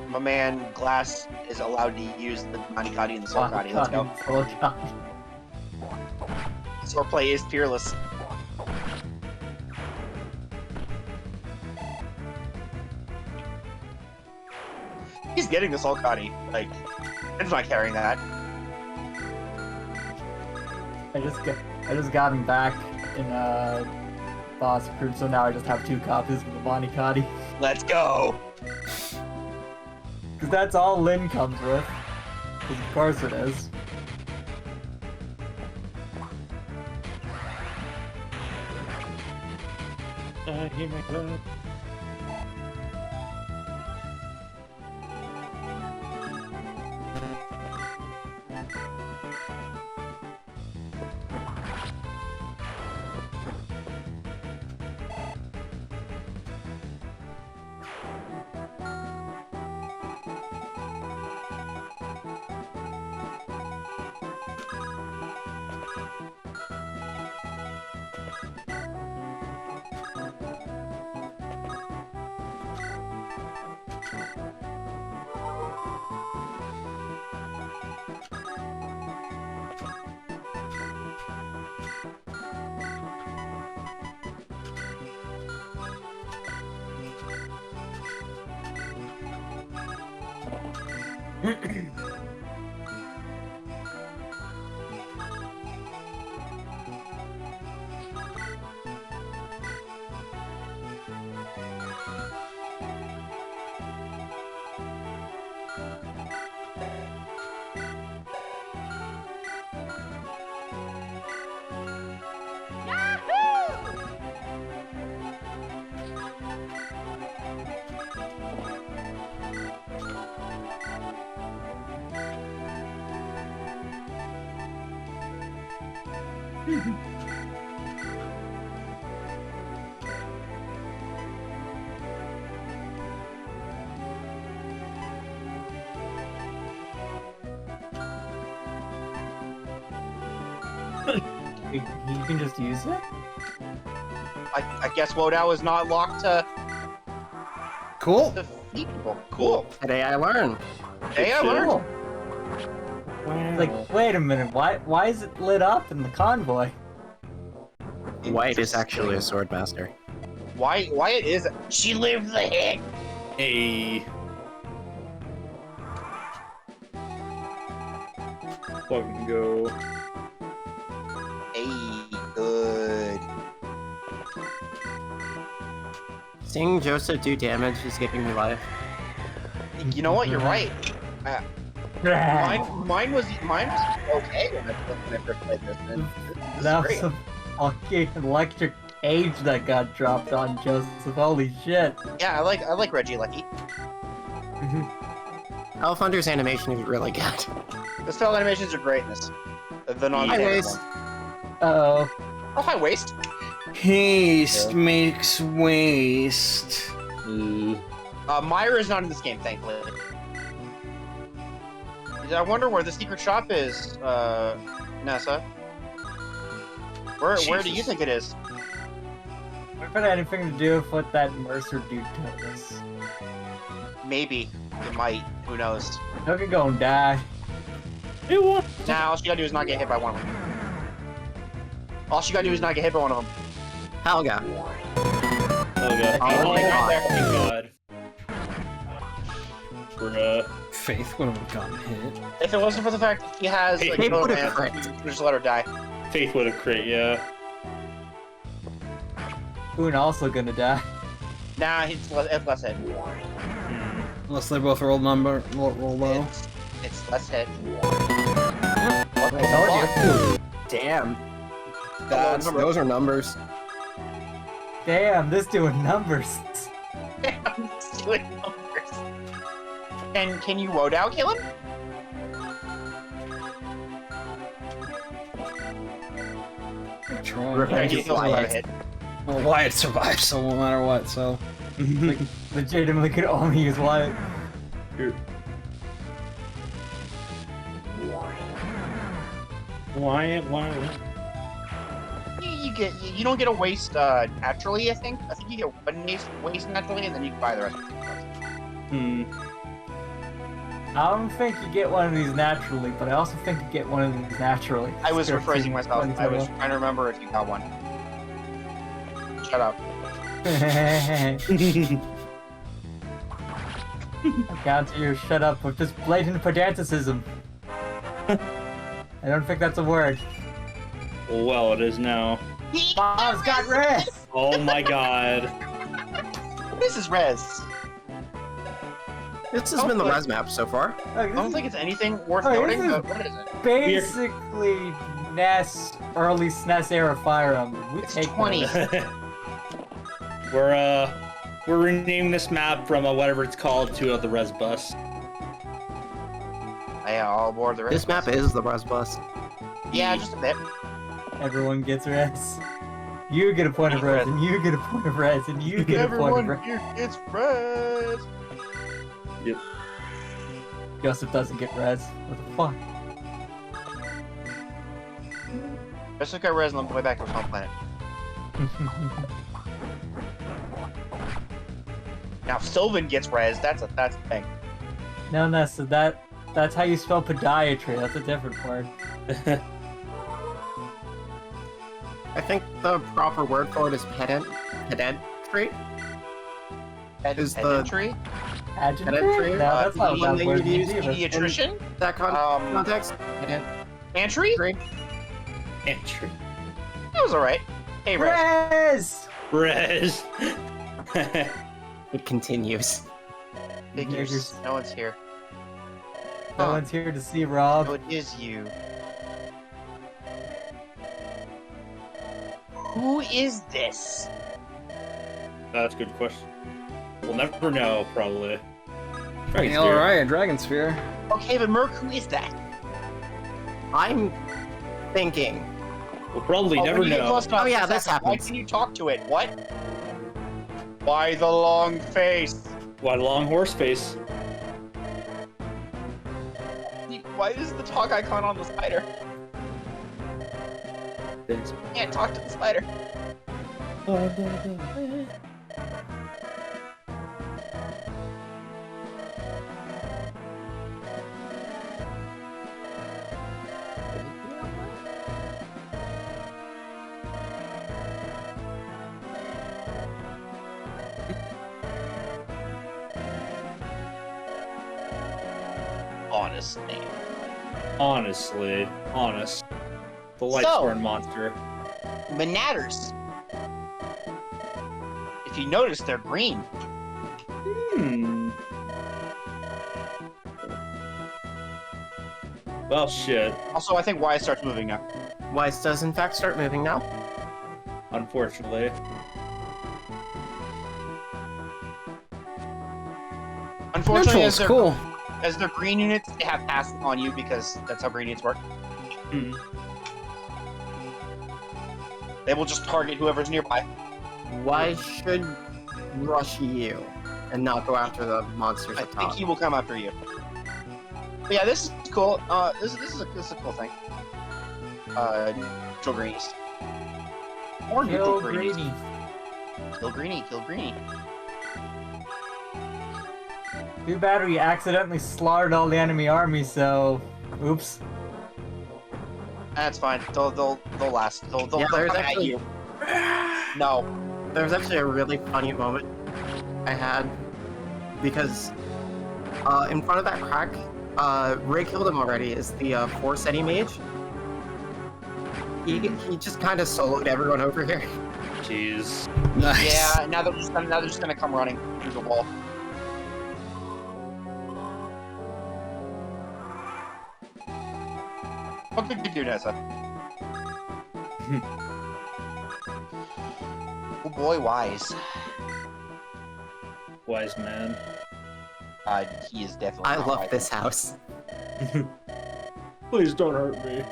My man Glass is allowed to use the Manikati and the Solkati. Let's go. Swordplay is fearless. He's getting the Solkati. Like, it's not carrying that. I just got him back in boss group, so now I just have 2 copies of the Manikati. Let's go. Because that's all Lin comes with. Because of course it is. You can just use it? I guess Wodow is not locked to Cool. defeat people. Cool. Today I learned. Today I learned. Like, wait a minute, why is it lit up in the convoy? White is actually a swordmaster. Why it is? She lived the hit. Hey. Fucking go. Hey, good. Seeing Joseph do damage is giving me life. You know what? You're right. Mine was okay when I first played this. And this is That was great. some fucking electric age that got dropped on Joseph. Holy shit. Yeah, I like Reggie Lucky. Elf Hunter's animation is really good. The spell animations are great in this. The non-standard High waist. one. Uh-oh. Oh, high waist. Haste makes waste. Myra's not in this game, thankfully. I wonder where the secret shop is, Nessa. Where do you Jesus. think it is? If it had anything to do with what that Mercer dude told us. Maybe. It might. Who knows? Look at go and die. It won't. Nah, all she gotta do is not get hit by one of them. All she gotta do is not get hit by one of them. Helga. Oh god. Oh my God. Thank God. Bruh. Faith would have gotten hit. If it wasn't for the fact that he has Hey, like he no would've man, crit. just let her die. Faith would have crit, yeah. Boone also gonna die. Nah, it's less hit. Unless they both roll low. It's less hit. I told you. Damn. Those are numbers. Damn, this doing numbers. It's doing numbers. And can you Wodow kill him? Try. Revenge He is still let her Wyatt. hit. Well, Wyatt survived, so no matter what, so. Legitimately could only use Wyatt. Why? You don't get a waste naturally. I think you get one waste naturally, and then you can buy the rest. I don't think you get one of these naturally, but I also think you get one of these naturally. I was Sure, rephrasing myself. I was 2021. trying to remember if you got one. Shut up. I counter your shut up with just blatant pedanticism. I don't think that's a word. Well, it is now. Mom's got res! Oh my god. This is res. This has been the res map so far. Look, I this don't is think it's anything worth Oh, noting, this is- but what is it? basically NES, early SNES era Fire Emblem. We It's take 20. those. We're renaming this map from whatever it's called to the res bus. Yeah, all aboard the res. This map is the res bus. Yeah, just a bit. Everyone gets res. You get a point of res, and you get a point of res, and you get a point of res. here gets res. Joseph doesn't get res. What the fuck? Let's look at res on the way back to his home planet. Now Sylvan gets res. That's a thing. No, so that's how you spell podiatry. That's a different word. I think the proper word for it is pedantry. Is the- Pedantry? Pageantry? Pedantry? No, that's not the what one that that word you'd means use either. Pediatrician? That context? Pantry? Entry. That was alright. Hey, res. Res! Res. It continues. Figures. Niggers. No one's here. No Huh. one's here to see Rob. So it is you. Who is this? That's a good question. We'll never know, probably. Dragon All Spear. right, Dragon Spear. Okay, but Merc, who is that? I'm thinking. We'll probably Oh, never when you get know. close enough, Oh, yeah, this Why happens. can you talk to it? What? Why the long face? Why long horse face? Why is the talk icon on the spider? Thanks. Can't talk to the spider. Honestly. Honest. The Lightsworn monster. Manatters. If you notice, they're green. Well, shit. Also, I think Wise starts moving now. Wise does in fact start moving now. Unfortunately. Unfortunately, Neutral's cool. as they're green units, they have pass on you because that's how green units work. Hmm. They will just target whoever's nearby. Wise should rush you and not go after the monsters I at think top. he will come after you. But yeah, this is cool. This is a cool thing. Neutral green east. Or Kill neutral greenies. Greenie. Kill Greenie, kill Greenie. Too bad we accidentally slaughtered all the enemy army, so... Oops. That's fine. They'll last. They'll Yeah, come there's at actually- you. No. There's actually a really funny moment I had because in front of that crack, Ray killed him already. Is the Force Eddy mage? He just kind of soloed everyone over here. Jeez. Nice. Yeah, now they're just gonna come running through the wall. What did you do, Nessa? Oh boy, Wise. Wise man. He is definitely. I not love Wise. this house. Please don't hurt me.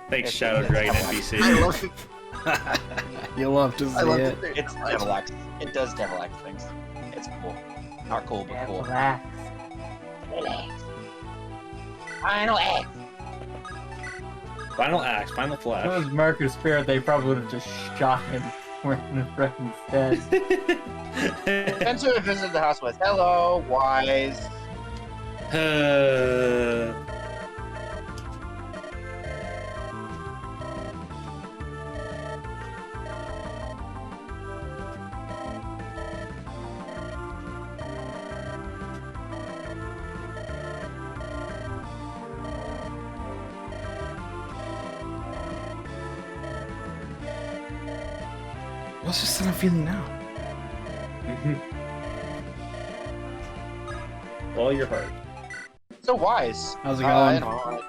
Thanks, Shadow Dragon NPC. I love it. You love to see I love it. it. It's devil X. It does devil X things. It's cool. Not cool, but cool. Relax. Final X. Final axe, final If it flash. was Merc or Spirit, they probably would have just shot him right instead. Depends who I visited the house with. Hello, Wise. What's just that I'm feeling now? All your heart. So Wise. How's it going? You know,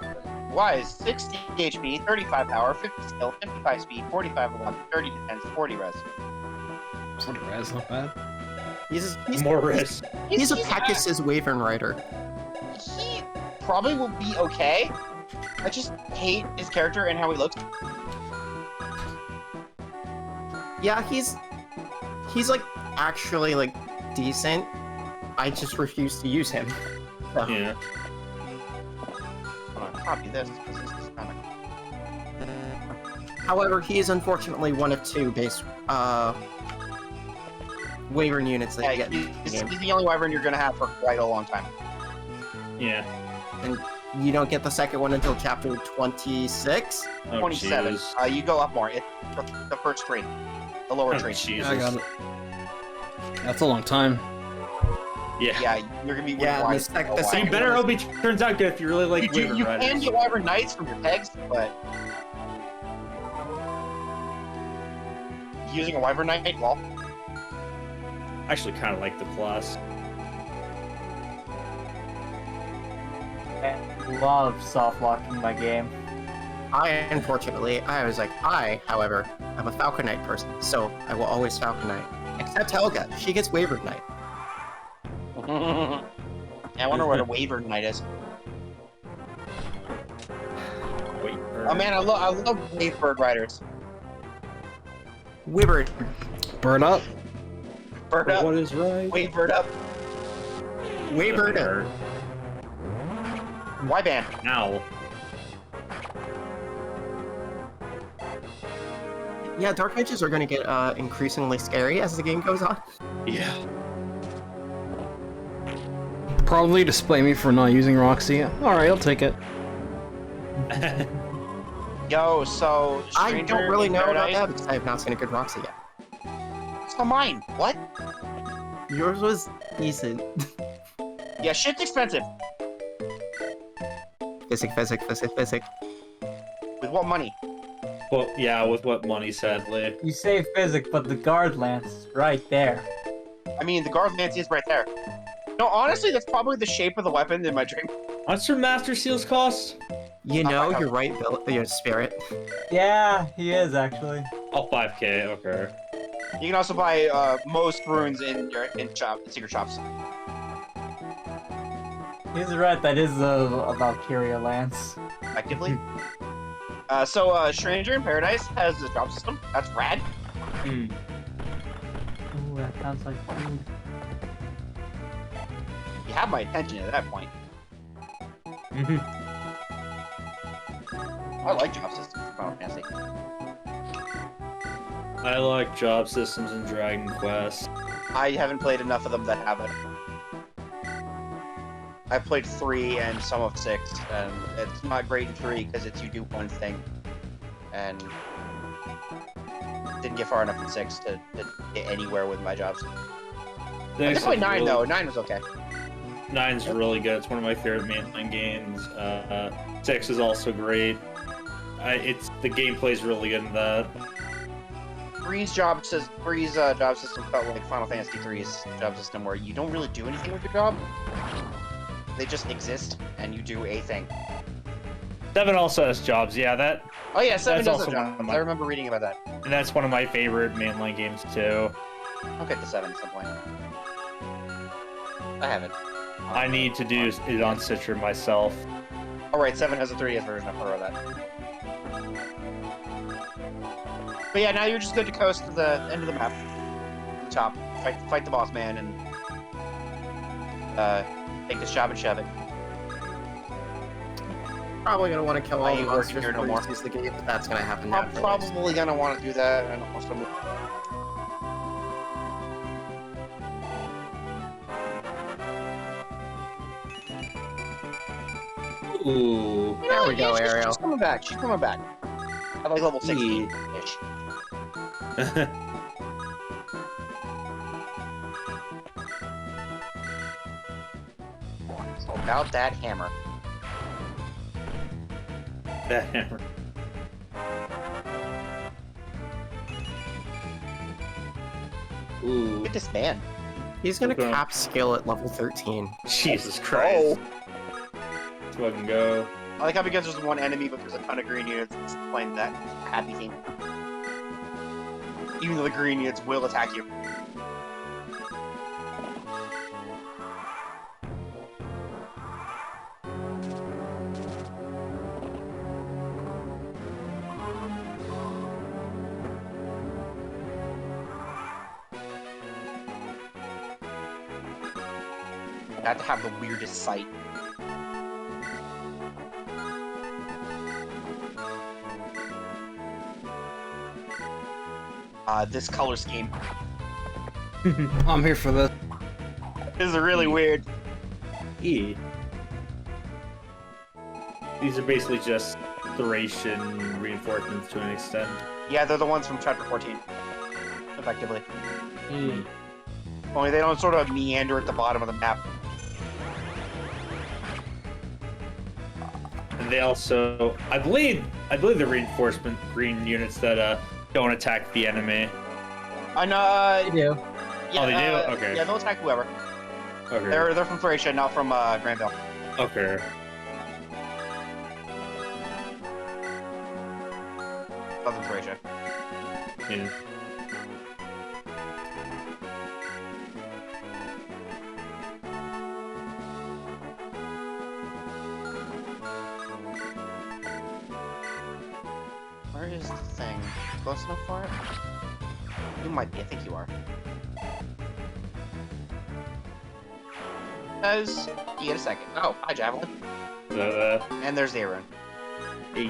Wise, 60 HP, 35 power, 50 skill, 55 speed, 45 luck, 30 defense, 40 res. Sort of res, not bad. He's More risk. a Pegasus Wyvern Rider. He probably will be okay. I just hate his character and how he looks. Yeah, he's like actually like decent. I just refuse to use him. So, Yeah. I'm gonna copy this because this is kind of. However, he is unfortunately one of two base Wyvern units that you Yeah, get in the he's game. the only wyvern you're gonna have for quite a long time. Yeah. And you don't get the second one until chapter 26. Oh, 27. jeez. You go up more. It's the first tree, the lower Oh, tree. Jesus. I got it. That's a long time. Yeah. Yeah, you're gonna be Yeah, with the Wise. sec- for a the while. So you second better hope it turns out good if you really like Wyvern You Riders. can get wyvern knights from your pegs, but using a wyvern knight, well, I actually kind of like the class. I love soft locking my game. Unfortunately, however, am a Falcon Knight person, so I will always Falcon Knight. Except Helga, she gets Wyvern Knight. I wonder what a wyvern knight is. Wait. Oh man, I love wavebird riders. Wyvern. Bird up. Bird up, What is right? wavebird up, Wyvern. Y-band. Ow. Yeah, Dark Mages are going to get increasingly scary as the game goes on. Yeah. Probably display me for not using Roxy. Alright, I'll take it. Yo, so I Stranger don't really in know about Paradise? that because I have not seen a good Roxy yet. It's not mine. What? Yours was decent. Yeah, shit's expensive. Physic. With what money? Well, yeah, with what money, sadly. You say physic, but the guard lance is right there. I mean, the guard lance is right there. No, honestly, that's probably the shape of the weapon in my dream. What's your Master Seals cost? You know, you're right, Bill. Your spirit. Yeah, he is actually. Oh, 5K, okay. You can also buy most runes in secret shops. He's right, that is a Valkyria lance. Effectively. So Stranger in Paradise has the drop system. That's rad. Ooh, that sounds like food. You have my attention at that point. I like job systems in Final Fantasy. I like job systems in Dragon Quest. I haven't played enough of them that have it. I played 3 and some of 6, and it's not great in 3 because it's you do one thing, and didn't get far enough in 6 to get anywhere with my jobs. I did play 9 though. 9 was okay. 9's really good. It's one of my favorite mainline games. 6 is also great. The gameplay's really good in that. 3's job system felt like Final Fantasy 3's job system, where you don't really do anything with your job. They just exist, and you do a thing. 7 also has jobs, yeah, that... Oh yeah, 7 does also have jobs. I remember reading about that. And that's one of my favorite mainline games, too. I'll get to 7 at some point. I haven't. I need to do it on Citra myself. Alright, 7 has a 3DS version, I forgot that. But yeah, now you're just good to coast to the end of the map. The top. Fight the boss man and take this job and shove it. Probably gonna want to kill all the ain't working monsters here no before more. he sees the gate, but that's gonna happen I'm naturally. probably gonna want to do that and also move. Ooh. There we go, Ariel. She's coming back. She's coming back. At like level 60-ish. So about that hammer. That hammer. Ooh. Look at this man. He's gonna Okay. cap skill at level 13. Jesus Christ. Oh. Let's fucking go. I like how because there's one enemy, but there's a ton of green units it's playing that happy theme. Even though the green units will attack you. I had to have the weirdest sight. This color scheme. I'm here for this. This is really weird. E. These are basically just Thracian reinforcements to an extent. Yeah, they're the ones from chapter 14. Effectively. E. Only they don't sort of meander at the bottom of the map. And they also, I believe the reinforcement green units that don't attack the enemy. I know. They do. Yeah, Oh, they do? Okay. Yeah, they'll attack whoever. Okay. They're from Thracia, not from Granville. Okay. Southern Thracia. Yeah. Where is the thing? Close enough for it? You might be. I think you are. Because you get a second. Oh, hi, Javelin. And there's the Aaron. E.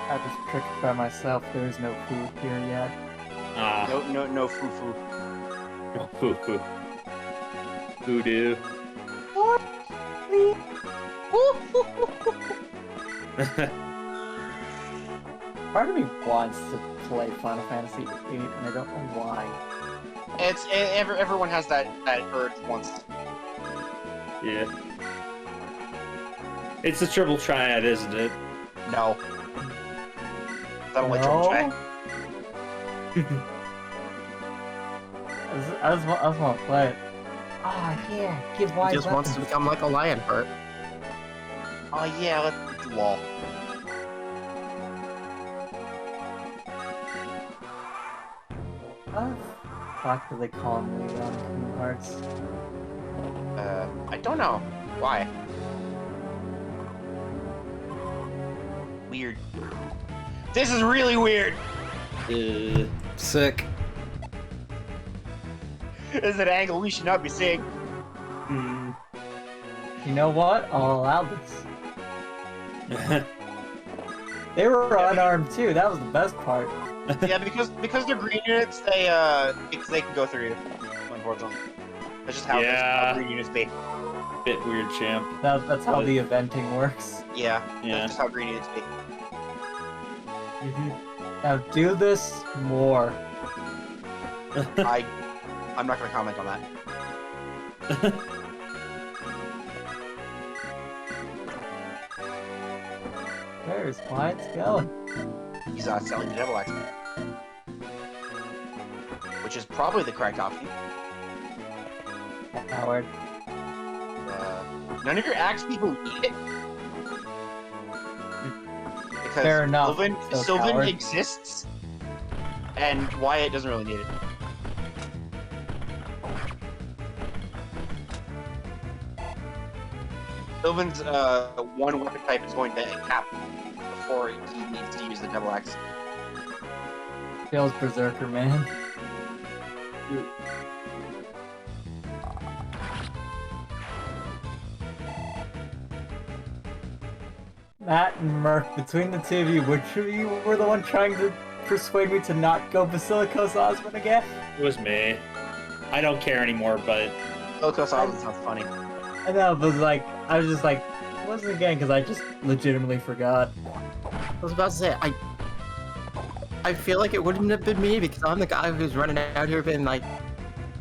I was tricked by myself. There is no food here yet. Ah. No foo-foo. No foo foo. Voodoo. Part of me wants to play Final Fantasy VIII, and I don't know why. Everyone has that urge once. Yeah. It's a triple triad, isn't it? No. I don't like triple check. I just want to play it. Ah, yeah, give He Wise just wants to become like a lion Bert. Oh yeah, let's do wall. What the fuck do they call me on Kingdom Hearts? I don't know. Why? Weird. This is really weird. Sick. This is an angle we should not be seeing. You know what? I'll allow this. They were unarmed too. That was the best part. Yeah, because they're green units, they can go through you. Unfortunately, that's just how green units be. Bit weird, champ. That's how the eventing works. Yeah, that's just how green units be. Now do this more. I'm not gonna comment on that. Where's Wyatt's going? He's selling the Devil Axe, which is probably the correct option. Howard. None of your axe people need it. Because Fair enough. Sylvan exists, and Wyatt doesn't really need it. Sylvan's one weapon type is going to cap before he needs to use the Devil Axe. Feels berserker, man. Matt and Merc, between the two of you, which of you were the one trying to persuade me to not go Basilicos Osmond again? It was me. I don't care anymore, but... Basilicos Osmond sounds funny. I know, but I was just like, it wasn't again, because I just legitimately forgot. I was about to say, I feel like it wouldn't have been me because I'm the guy who's running out here being like,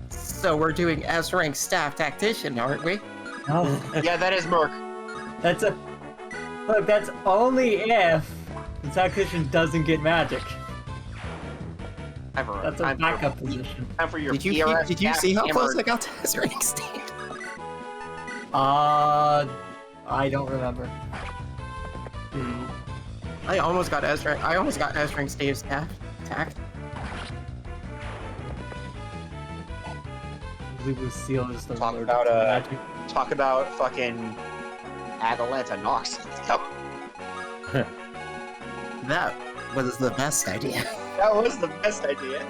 so we're doing S-rank staff tactician, aren't we? No. Yeah, that is Merc. Look, that's only if the tactician doesn't get magic. That's a backup position. Time for your Did you see how close I got to S-rank Steve? I don't remember. I almost got S-rank. I almost got S-rank Steve's tact. Lucille just Talk about fucking Atalanta Nox. That was the best idea. That was the best idea.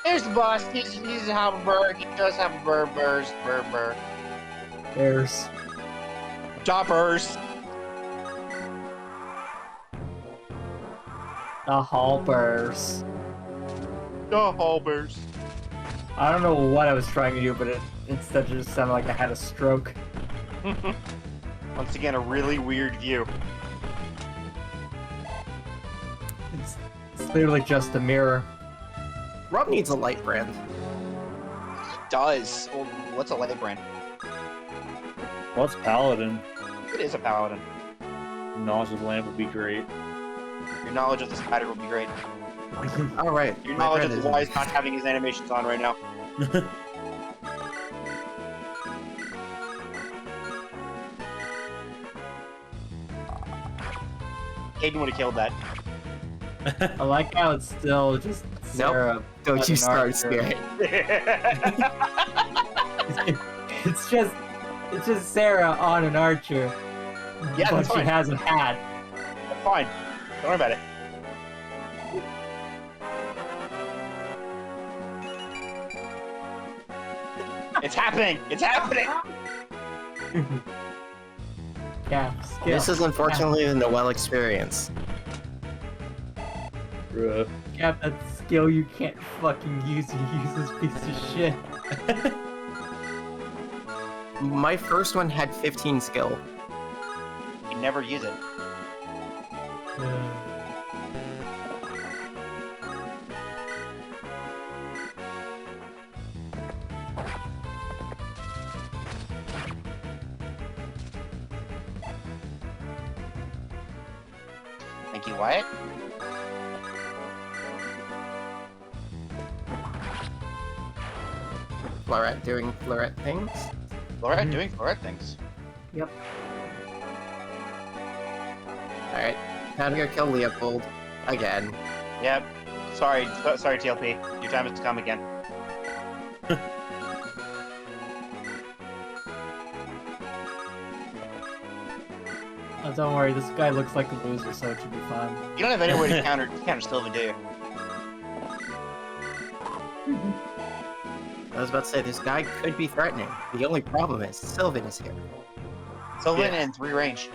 There's the boss. He doesn't have a bird. He does have a bird. Burr. There's Doppers. the Halbers. The Halbers. I don't know what I was trying to do, but it instead just sounded like I had a stroke. Once again, a really weird view. It's literally just a mirror. Rob needs a light brand. It does. Well, what's a light brand? What's Paladin? It is a paladin. Knowledge of the Lamp would be great. Your knowledge of the spider will be great. All right. Your knowledge of the Wise not having his animations on right now. Hayden would have killed that. I like how it's still just Sarah. Nope. Don't you start, Spirit. It's just Sarah on an archer. Yeah, but that's she fine. hasn't had. That's fine. Don't worry about it. It's happening! It's happening! Yeah, skill. This is unfortunately the Noel experience. Bruh. Cap, that skill you can't fucking use. You use this piece of shit. My first one had 15 skill. You never use it. Thank you, Wyatt. Florette doing Florette things. Florette doing Florette things. Yep. Alright, time to go kill Leopold. Again. Yep. Sorry, TLP. Your time has come again. Oh, don't worry, this guy looks like a loser, so it should be fine. You don't have any way to counter Sylvan, do you? I was about to say, this guy could be threatening. The only problem is, Sylvan is here. Sylvan and 3 range.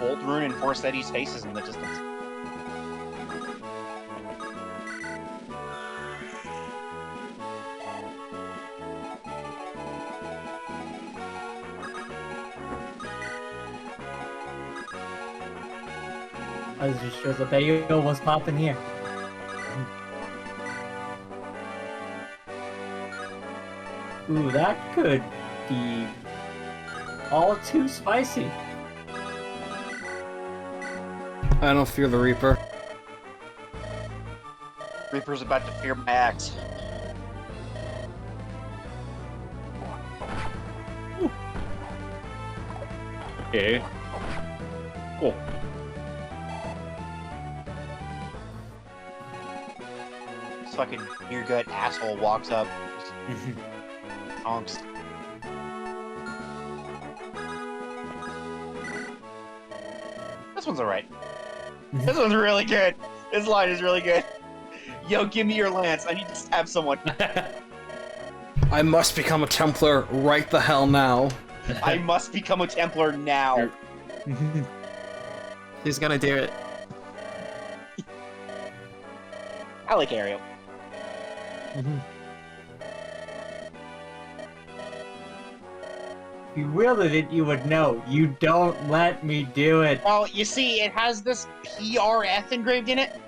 Bolt Rune and Force Eddie's faces in the distance. That just shows that Bayo was popping here. Ooh, that could be all too spicy. I don't fear the Reaper. Reaper's about to fear my axe. Okay. Cool. This fucking ear gut asshole walks up. Honks. This one's alright. This one's really good. This line is really good. Yo, give me your lance. I need to stab someone. I must become a Templar right the hell now. I must become a Templar now. He's gonna do it. I like Ariel. If you wielded it, you would know. You don't let me do it. Well, you see, it has this PRF engraved in it.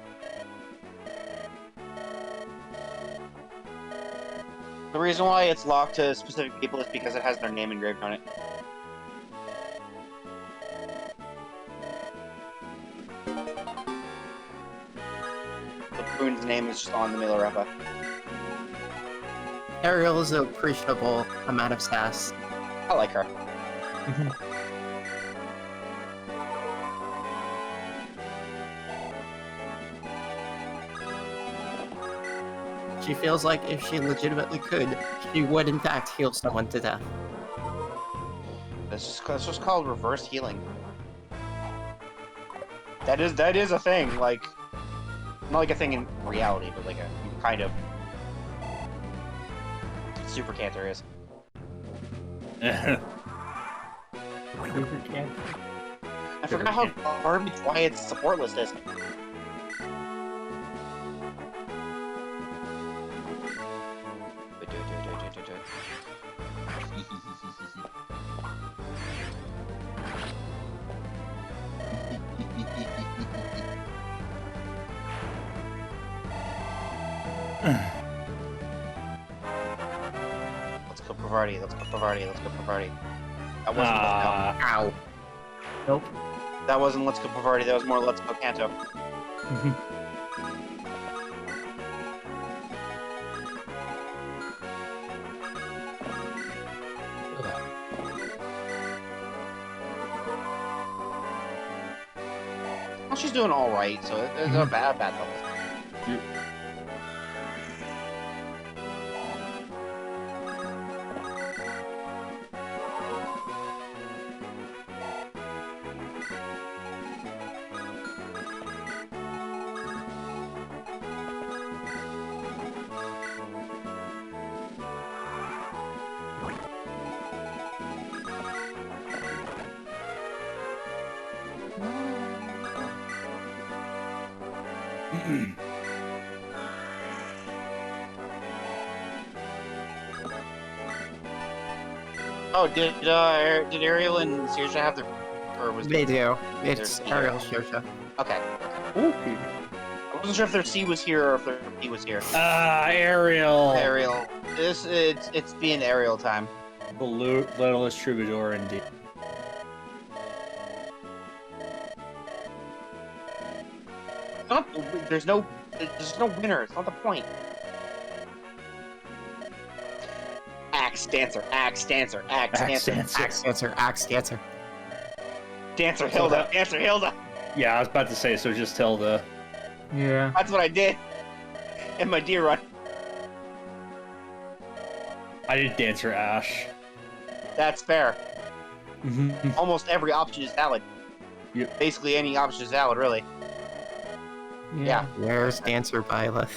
The reason why it's locked to specific people is because it has their name engraved on it. The Boone's name is just on the Milareppa. Ariel is an appreciable amount of sass. I like her. She feels like if she legitimately could, she would in fact heal someone to death. That's just called reverse healing. That is a thing, like, not like a thing in reality, but like a kind of super cancer is. I forgot how garbage Wyatt's support list is. Let's go Pavardi, let's go Pavardi, let's go Pavardi. That wasn't Ow. Nope. That wasn't Let's Go Pavardi, that was more Let's Go Kanto. Well, she's doing alright, so it's not bad level. Oh, did Ariel and Saoirse have their, or was They do. their It's C? Ariel's Saoirse. Okay. Ooh. I wasn't sure if their C was here or if their P was here. Ariel. Ariel. It's being Ariel time. The littlest troubadour indeed. Not, there's no winner. It's not the point. Axe dancer, axe dancer, axe dancer, Axe dancer, axe dancer. dancer Hilda, dancer Hilda. Yeah, I was about to say, so just Hilda. Yeah. That's what I did in my deer run. I did Dancer Ash. That's fair. Mhm. Almost every option is valid. Yep. Basically, any option is valid, really. Yeah. Where's Dancer Byleth?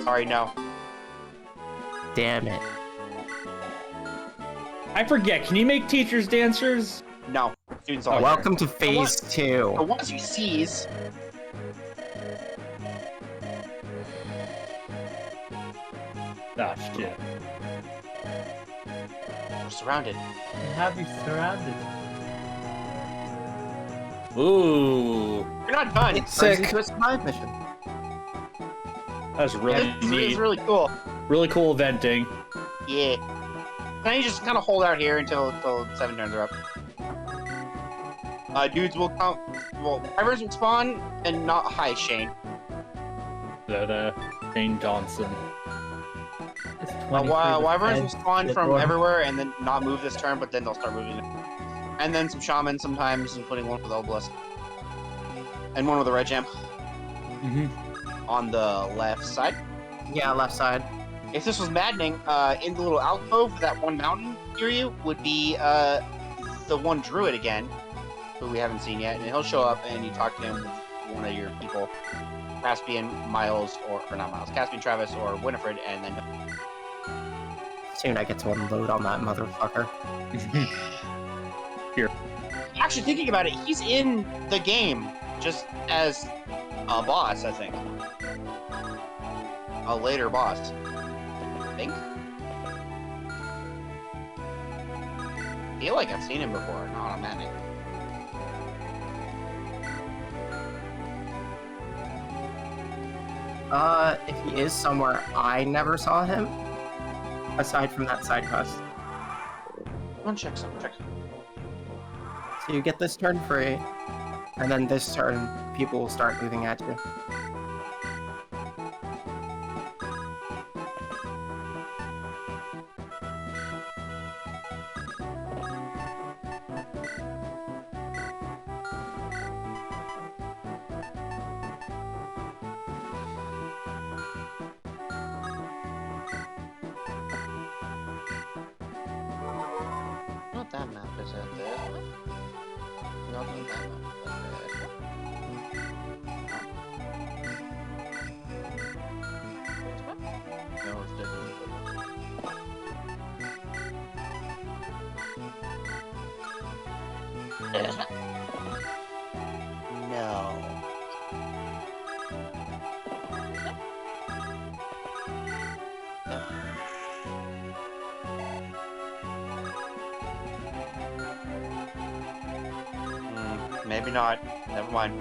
Sorry, no. Damn it. I forget. Can you make teachers dancers? No. Students all Welcome to phase The 2. ones you seize. Ah, shit. We're surrounded. You have you surrounded. Ooh, You're not done. It turns Sick. into a survive mission. that's really This is neat. really cool. Really cool eventing. Yeah. Can you just kind of hold out here until 7 turns are up? Dudes will come. Well, wyverns will spawn and not. Hi, Shane. That Shane Johnson. It's 20 Wyverns will feet spawn ahead. from everywhere and then not move this turn, but then they'll start moving. And then some shamans sometimes, including one with Obelisk. And one with a red jam. On the left side. Yeah, left side. If this was maddening, in the little alcove, that one mountain near you would be the one druid again, who we haven't seen yet, and he'll show up and you talk to him with one of your people, Caspian, Miles, or not Miles, Caspian, Travis, or Winifred, and then Soon I get to unload on that motherfucker. actually thinking about it, he's in the game just as a boss, I think, a later boss. I think. I feel like I've seen him before, not on Manic. If he is somewhere, I never saw him. Aside from that side quest. Come on, check some. So you get this turn free, and then this turn, people will start moving at you. Not that map, is it? This one? Not that map. This map? No, it's different. This map? No. Maybe not. Never mind.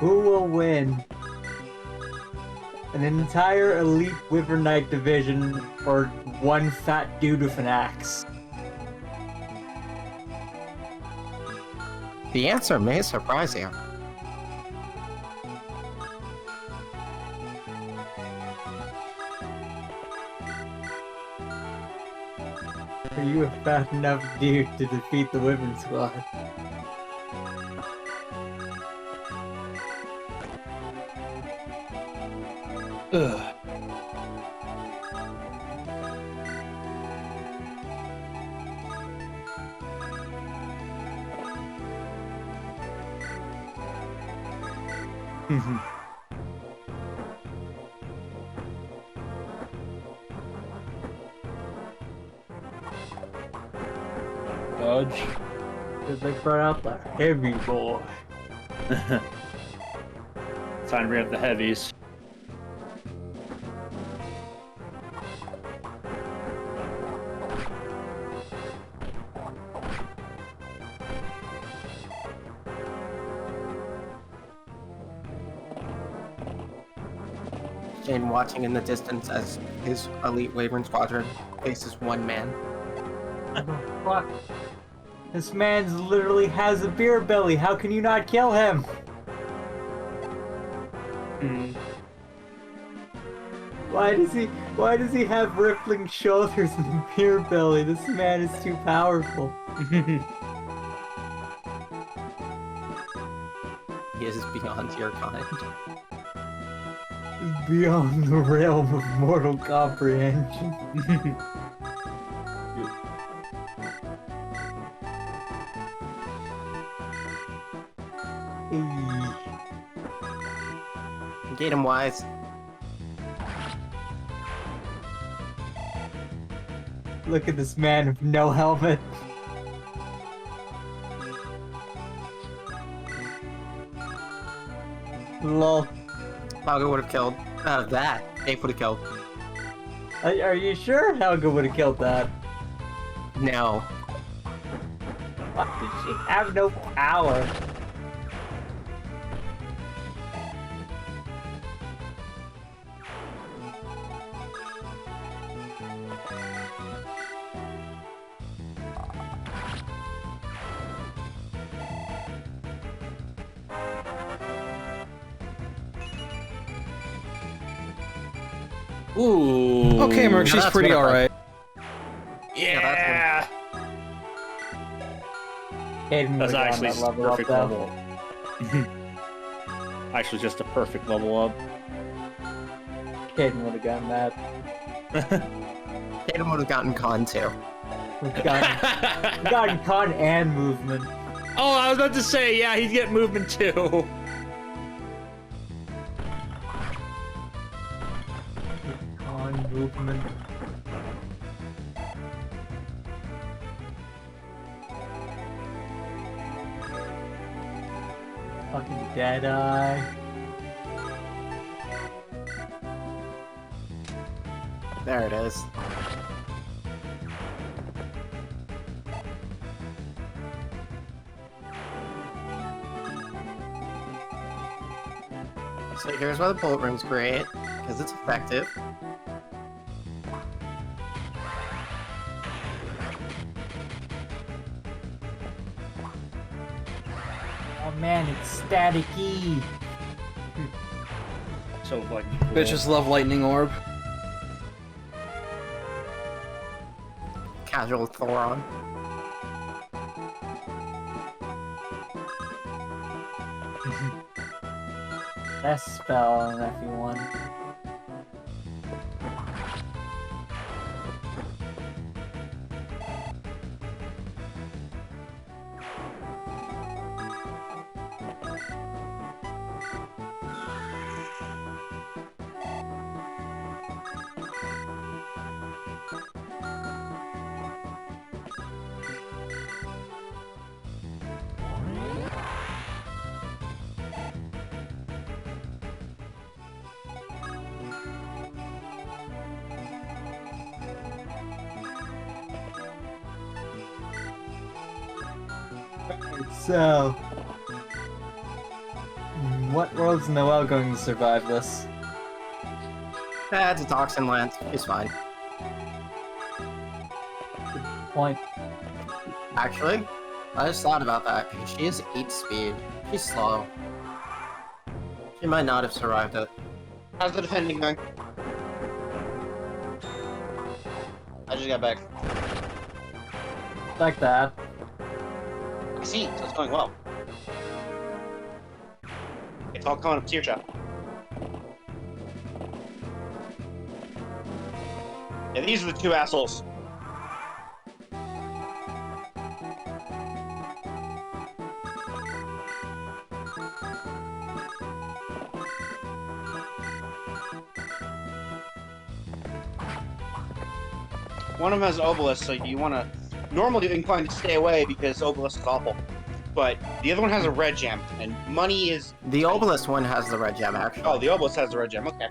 Who will win? An entire elite Wyvern Knight division or one fat dude with an axe? The answer may surprise you. Are you a fat enough dude to defeat the Wyvern squad? Ugh. Dodge. Did they brought out the heavy boy? Time to bring up the heavies. Jane watching in the distance as his elite Wyvern squadron faces one man. Fuck. This man's literally has a beer belly. How can you not kill him? Why does he have rippling shoulders and a beer belly? This man is too powerful. He is beyond your kind. Beyond the realm of mortal comprehension. Get him, Wise. Look at this man with no helmet. Lol. Helga would have killed. That. Dave would have killed. Are you sure Helga would have killed that? No. What, did she have no power? Ooh. Okay, Merc, she's that's pretty Winifred. alright. Yeah. Caden That's would've gotten actually that just a level up, perfect though. level. Actually, just a perfect level up. Caden would have gotten that. Tatum would have gotten con too. We've gotten con and movement. Oh, I was about to say, yeah, he'd get movement too. Con movement. Fucking Deadeye. There it is. So here's why the bullet ring's great, because it's effective. Oh man, it's static-y. So fucking cool. Bitches love lightning orb. Casual Thoron. Best spell on FE1. So, what world's Noelle going to survive this? It's a toxin land. It's fine. Point. Actually, I just thought about that, because she is 8 speed. She's slow. She might not have survived it. How's the defending going? I just got back. Like that. I see, so it's going well. It's all coming up to your shop. Yeah, these are the two assholes. One of them has obelisk, so you want to normally inclined to stay away because obelisk is awful. But the other one has a red gem, and money is... The obelisk one has the red gem, actually. Oh, the obelisk has the red gem, okay.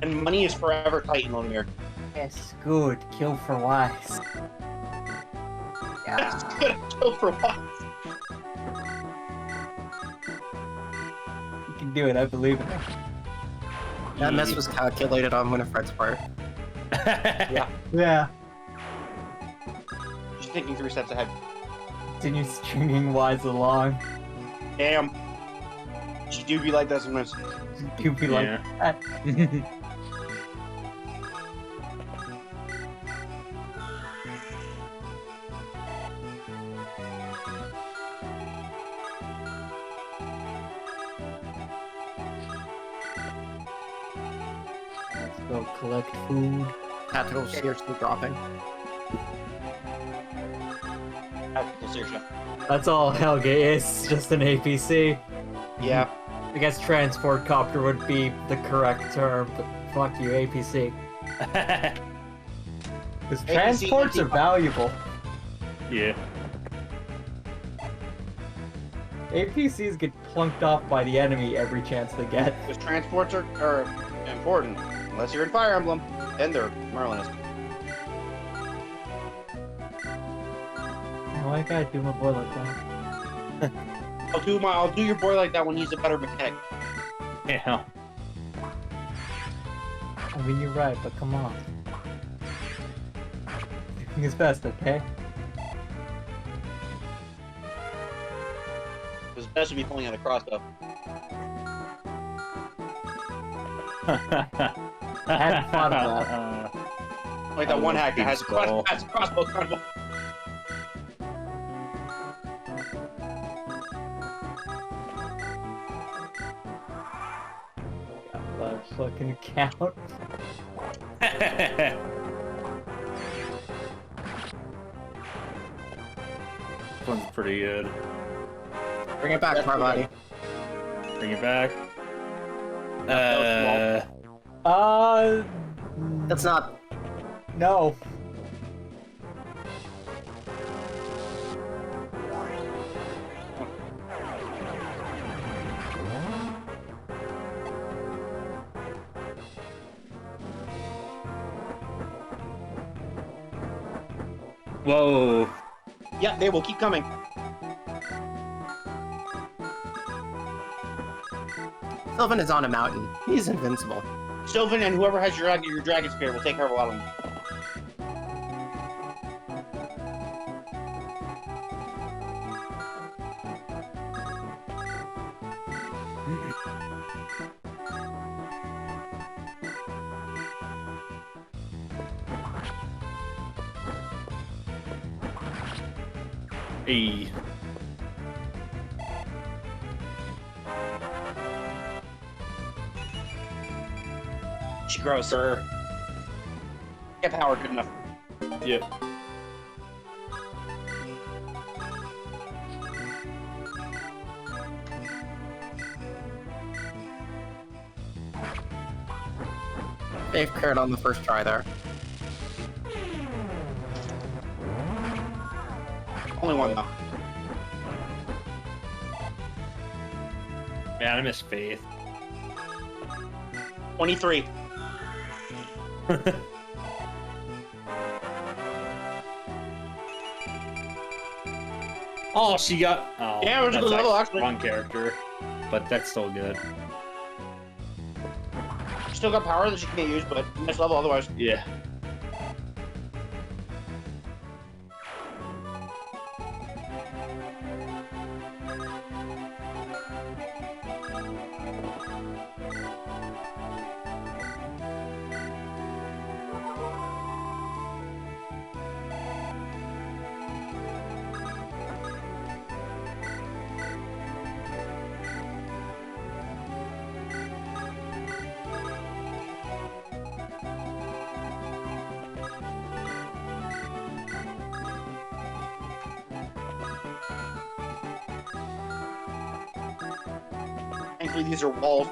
And money is forever tight in Lone Mirror. Yes, good. Kill for Wise. That's good. Kill for what? You can do it, I believe in it. That miss was calculated on Winifred's part. Yeah. Yeah. She's thinking 3 steps ahead. Continue stringing Wise along. Damn. She do be like that sometimes. Do be like that. Let's go collect food. Tactical seriously dropping. Tactical seriously. That's all Helge is, just an APC. Yeah. I guess transport copter would be the correct term, but fuck you, APC. Because transports are valuable. Yeah. APCs get plunked off by the enemy every chance they get. Because transports are important. Unless you're in Fire Emblem, then they're Merlinist. Why you gotta do my boy like that? I'll do your boy like that when he's a better mechanic. Yeah. I mean, you're right, but come on. Doing his best, okay? His best would be pulling out a crossbow. I hadn't thought of that. Like that one hack that has a crossbow combo. Fucking count. This one's pretty good. Bring it back, Parvati. Bring it back. That's not... No. Whoa. Yeah, they will keep coming. Sylvan is on a mountain. He's invincible. Sylvan and whoever has your dragon spear will take care of a lot of them. Hey. She grows, sir. Get power good enough. Yep. They've cleared on the first try there. Only one though. Man, I miss Faith. 23. Oh, she got. Oh, Yeah, it was a that's good level, actually. Wrong character, but that's still good. She still got power that she can't use, but next level otherwise. Yeah. Thankfully, these are walls.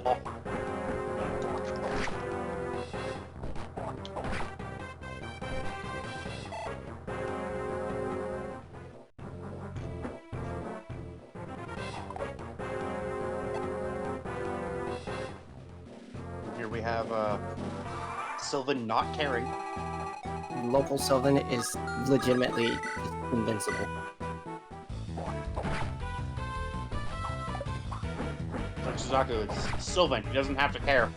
Here we have Sylvan not caring. Local Sylvan is legitimately invincible. Like Suzaku, it's Sylvan. He doesn't have to care.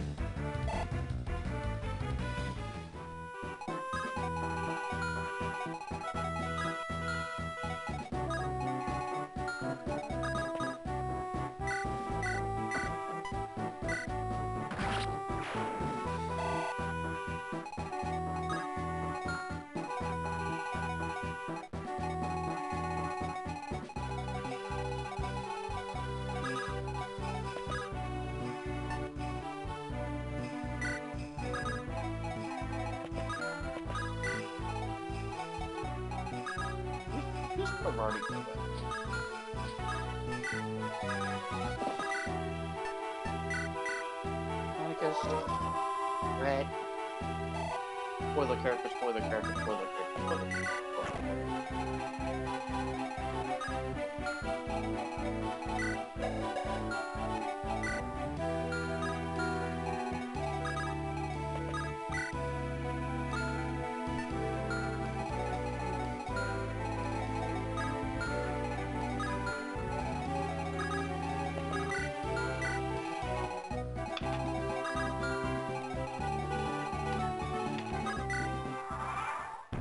I've already done that. Atticus. Red. Spoiler character, spoiler character, spoiler character, spoiler character.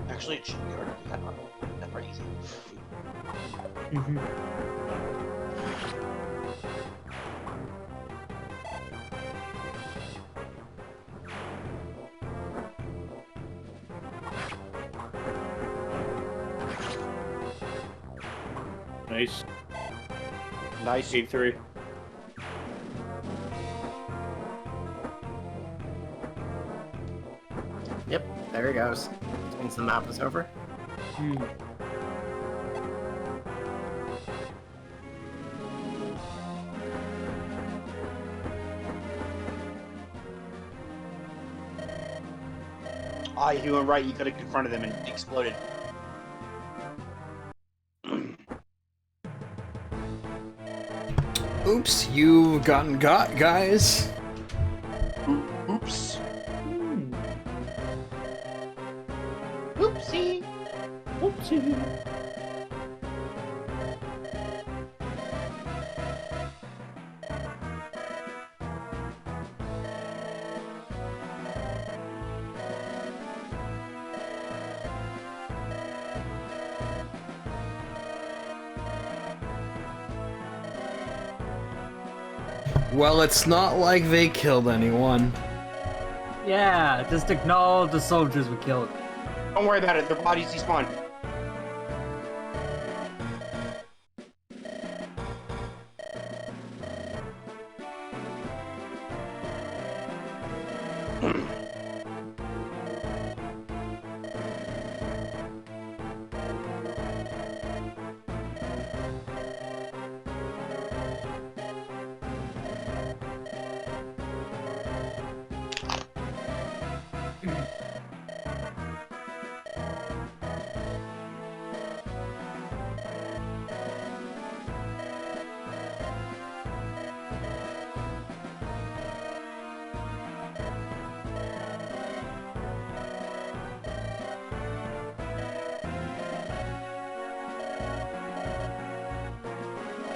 Actually, it should be hard to do that one. That's pretty easy. Nice. Nice. P3. Yep, there he goes. Once the map is over. Ah, you were right. You could have confronted them and exploded. Oops, you've gotten got, guys. Oops. Oopsie. Oopsie. Well, it's not like they killed anyone. Yeah, just acknowledge the soldiers were killed. Don't worry about it. Their bodies despawn.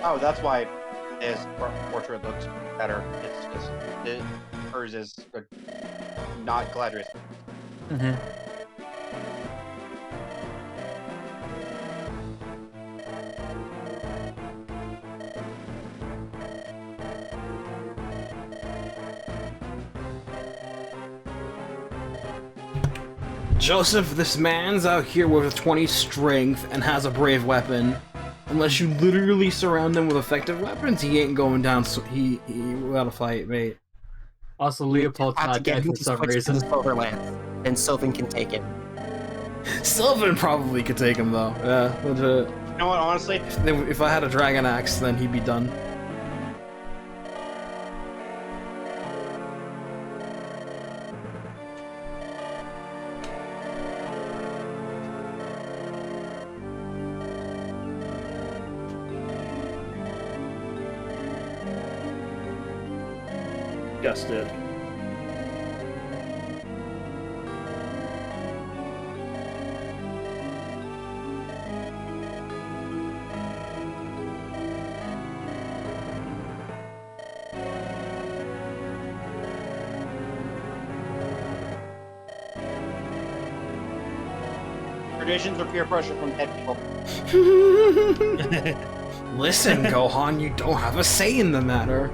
Oh, that's why his portrait looks better. It's just hers is not caladrius. Joseph, this man's out here with a 20 strength and has a brave weapon. Unless you literally surround him with effective weapons, he ain't going down. So he gotta fight, mate. Also, Leopold's Have to not get dead him for to some switch to reason. the Silverlands, and Sylvan can take it. Sylvan probably could take him though. Yeah, legit. You know what? Honestly, If I had a dragon axe, then he'd be done. Just did. Traditions or peer pressure from dead people. Listen, Gohan, you don't have a say in the matter.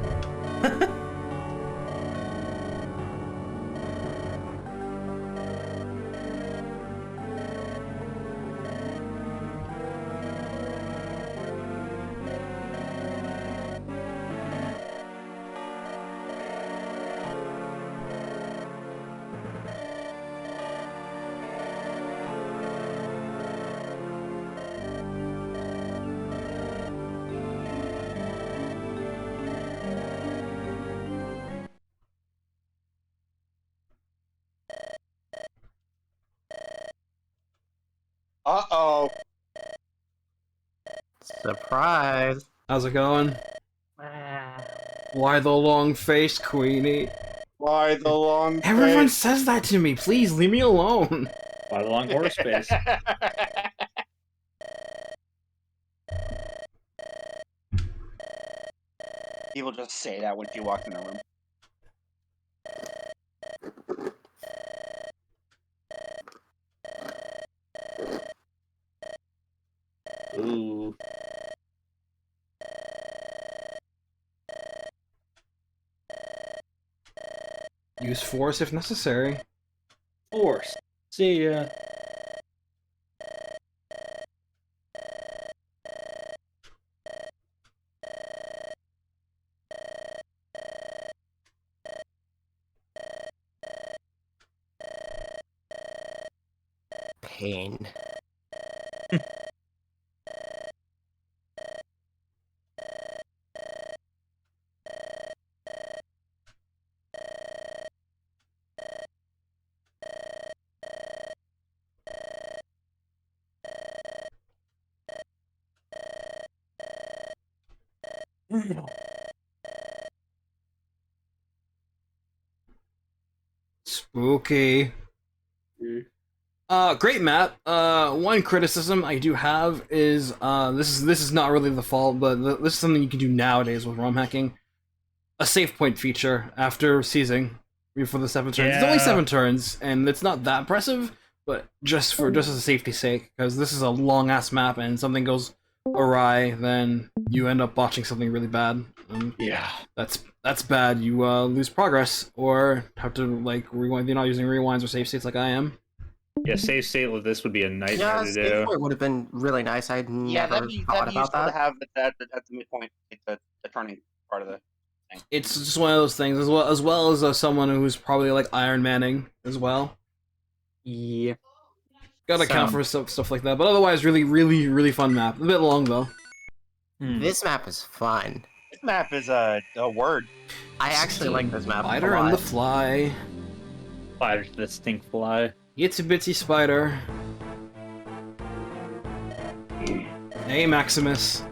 Uh-oh. Surprise. How's it going? Why the long face, Queenie? Why the long Everyone face? says that to me. Please leave me alone. By the long horse face. People just say that when you walk in the room. Ooh. Use force if necessary. Force. See ya. Pain. Spooky. Great map. One criticism I do have is this is not really the fault, but this is something you can do nowadays with ROM hacking. A save point feature after seizing for the 7 turns. It's only 7 turns, and it's not that impressive, but just as a safety sake, because this is a long ass map, and something goes awry, then you end up botching something really bad. Yeah. That's bad. You lose progress, or have to like rewind. You're not using rewinds or save states like I am. Yeah, save state with this would be a nightmare Yeah, to save do. point would have been really nice. I'd Yeah, never that'd be thought about useful that. to have at the midpoint, the turning part of the thing. It's just one of those things, as well as someone who's probably like Iron Manning as well. Yeah. Gotta account for stuff like that, but otherwise, really fun map. A bit long though. This map is fun. This map is a word. I actually like this map Spider a and the lot. fly. Spider to the stink fly. Itsy bitsy spider. Hey Maximus.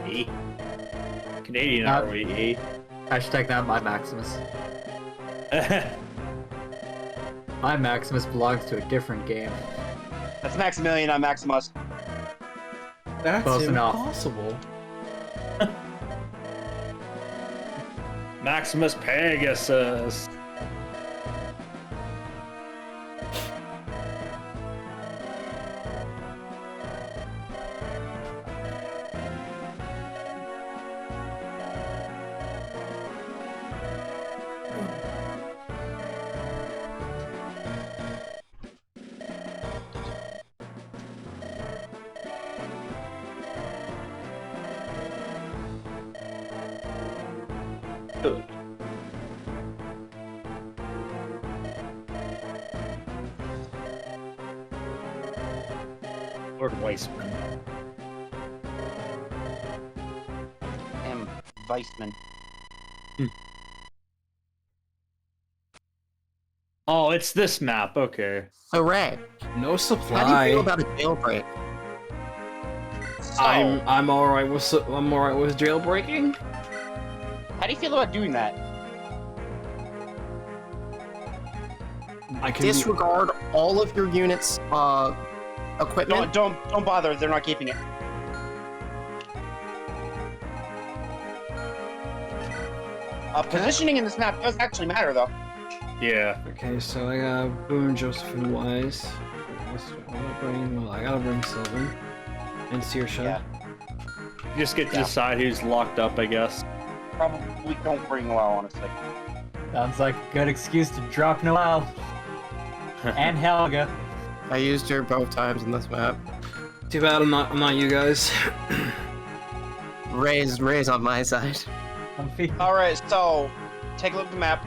E. Canadian, are we? E. Hashtag not my Maximus. My Maximus belongs to a different game. That's Maximilian on Maximus. That's Close enough. impossible. Maximus Pegasus. Good. Lord Weissman. M. Weissman. Oh, it's this map. Okay. So Ray, No how do you supply. feel about a jailbreak? So, I'm alright with jailbreaking. how do you feel about doing that? I can disregard all of your units' equipment. Don't bother. They're not keeping it. Positioning in this map does actually matter, though. Yeah. Okay, so I got Boone, Joseph, and Wise. I gotta bring Sylvan and Saoirse. Yeah. You just get to decide who's locked up, I guess. Probably don't bring well, honestly. Sounds like a good excuse to drop Noelle. And Helga. I used her both times in this map. Too bad I'm not you guys. Ray's on my side. Alright, so take a look at the map.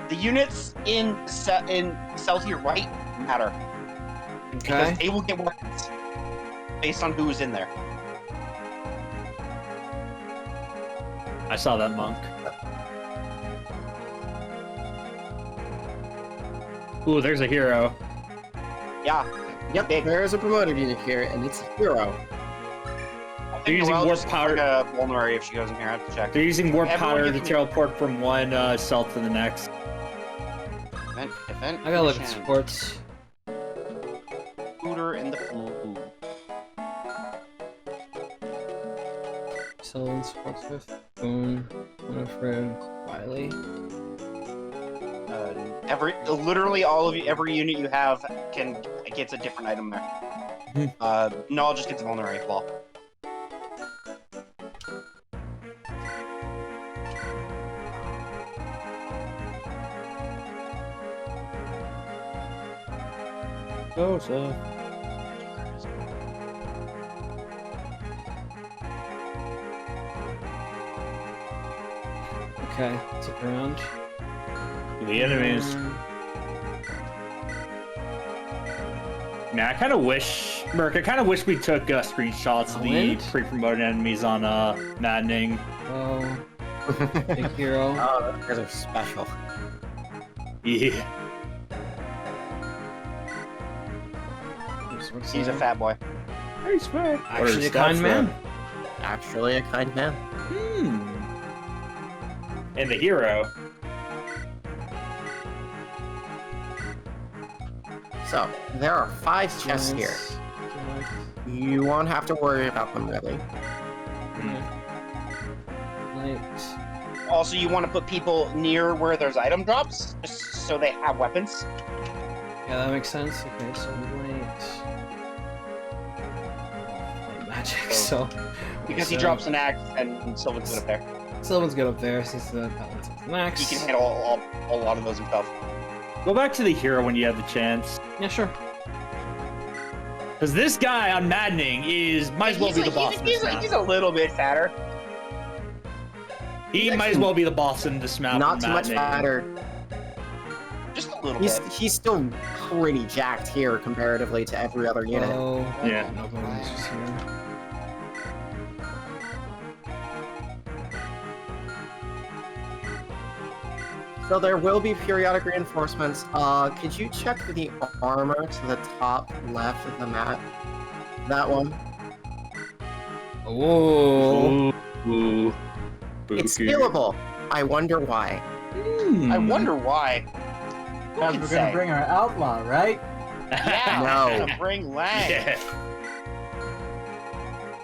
The units in cell to your right matter. Okay. Because they will get weapons based on who is in there. I saw that monk. Ooh, there's a hero. Yeah. Yep, there's a promoted unit here, and it's a hero. They're using warp powder. Vulnerary if she goes in here. I have to check. They're using warp Everyone powder to gets- teleport from one cell to the next. Event. I gotta look at mission. sports. Scooter in the pool. Sylvan, Sports with Boone, Winifred, Wiley. Literally all of you, every unit you have gets a different item there. Null just gets a vulnerary ball. Joseph. Okay, let's look around. The enemies. Man, I kind of wish, Merc, I kind of wish we took screenshots of the Wind? pre-promoted enemies on Maddening. Oh, big hero. Oh, those guys are special. Yeah. He's a fat boy. Very smart. Actually, a kind man. Actually, a kind man. And the hero. So, there are 5 chests here. You won't have to worry about them, really. Light. Also, you want to put people near where there's item drops, just so they have weapons. Yeah, that makes sense. Okay, so light. Magic, so. Because he drops an axe and Sylvan's good up there. Sylvan's good up there since the max. He can handle a lot of those himself. Go back to the hero when you have the chance. Yeah, sure. Because this guy on Maddening might as well be the boss in this map. He's a little bit fatter. He might as well be the boss in this map. Not too much fatter. Just a little bit. He's still pretty jacked here comparatively to every other unit. Oh, Yeah. No bones just here. So there will be periodic reinforcements. Could you check the armor to the top left of the map? That one. Whoa. Ooh. It's scalable. I wonder why. I wonder why. Because we're gonna bring our outlaw, right? Yeah, No. we're gonna bring Lang. Yeah.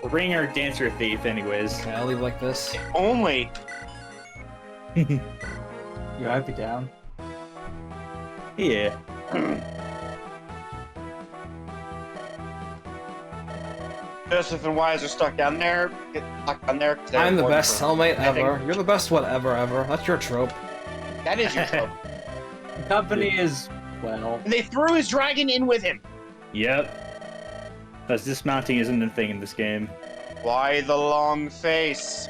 We're bringing our dancer thief anyways. Okay, I'll leave like this. Only. You I'd be down. Yeah. Joseph and Wise are stuck down there. Get stuck down there. I'm the best cellmate ever. You're the best whatever ever. That's your trope. That is your trope. The company is, well... And they threw his dragon in with him. Yep. Because dismounting isn't a thing in this game. Why the long face?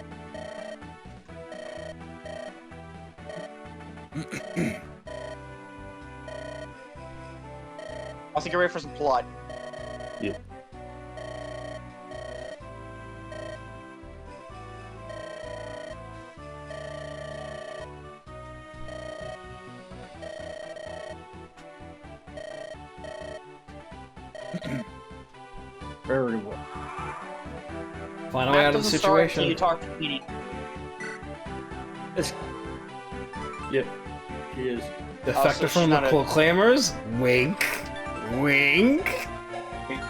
Also, get ready for some blood. Yeah. Very well. Find a way out of the situation. You talk to Queenie. Yep, he is. Defector from the Proclaimers. Wink. Wink.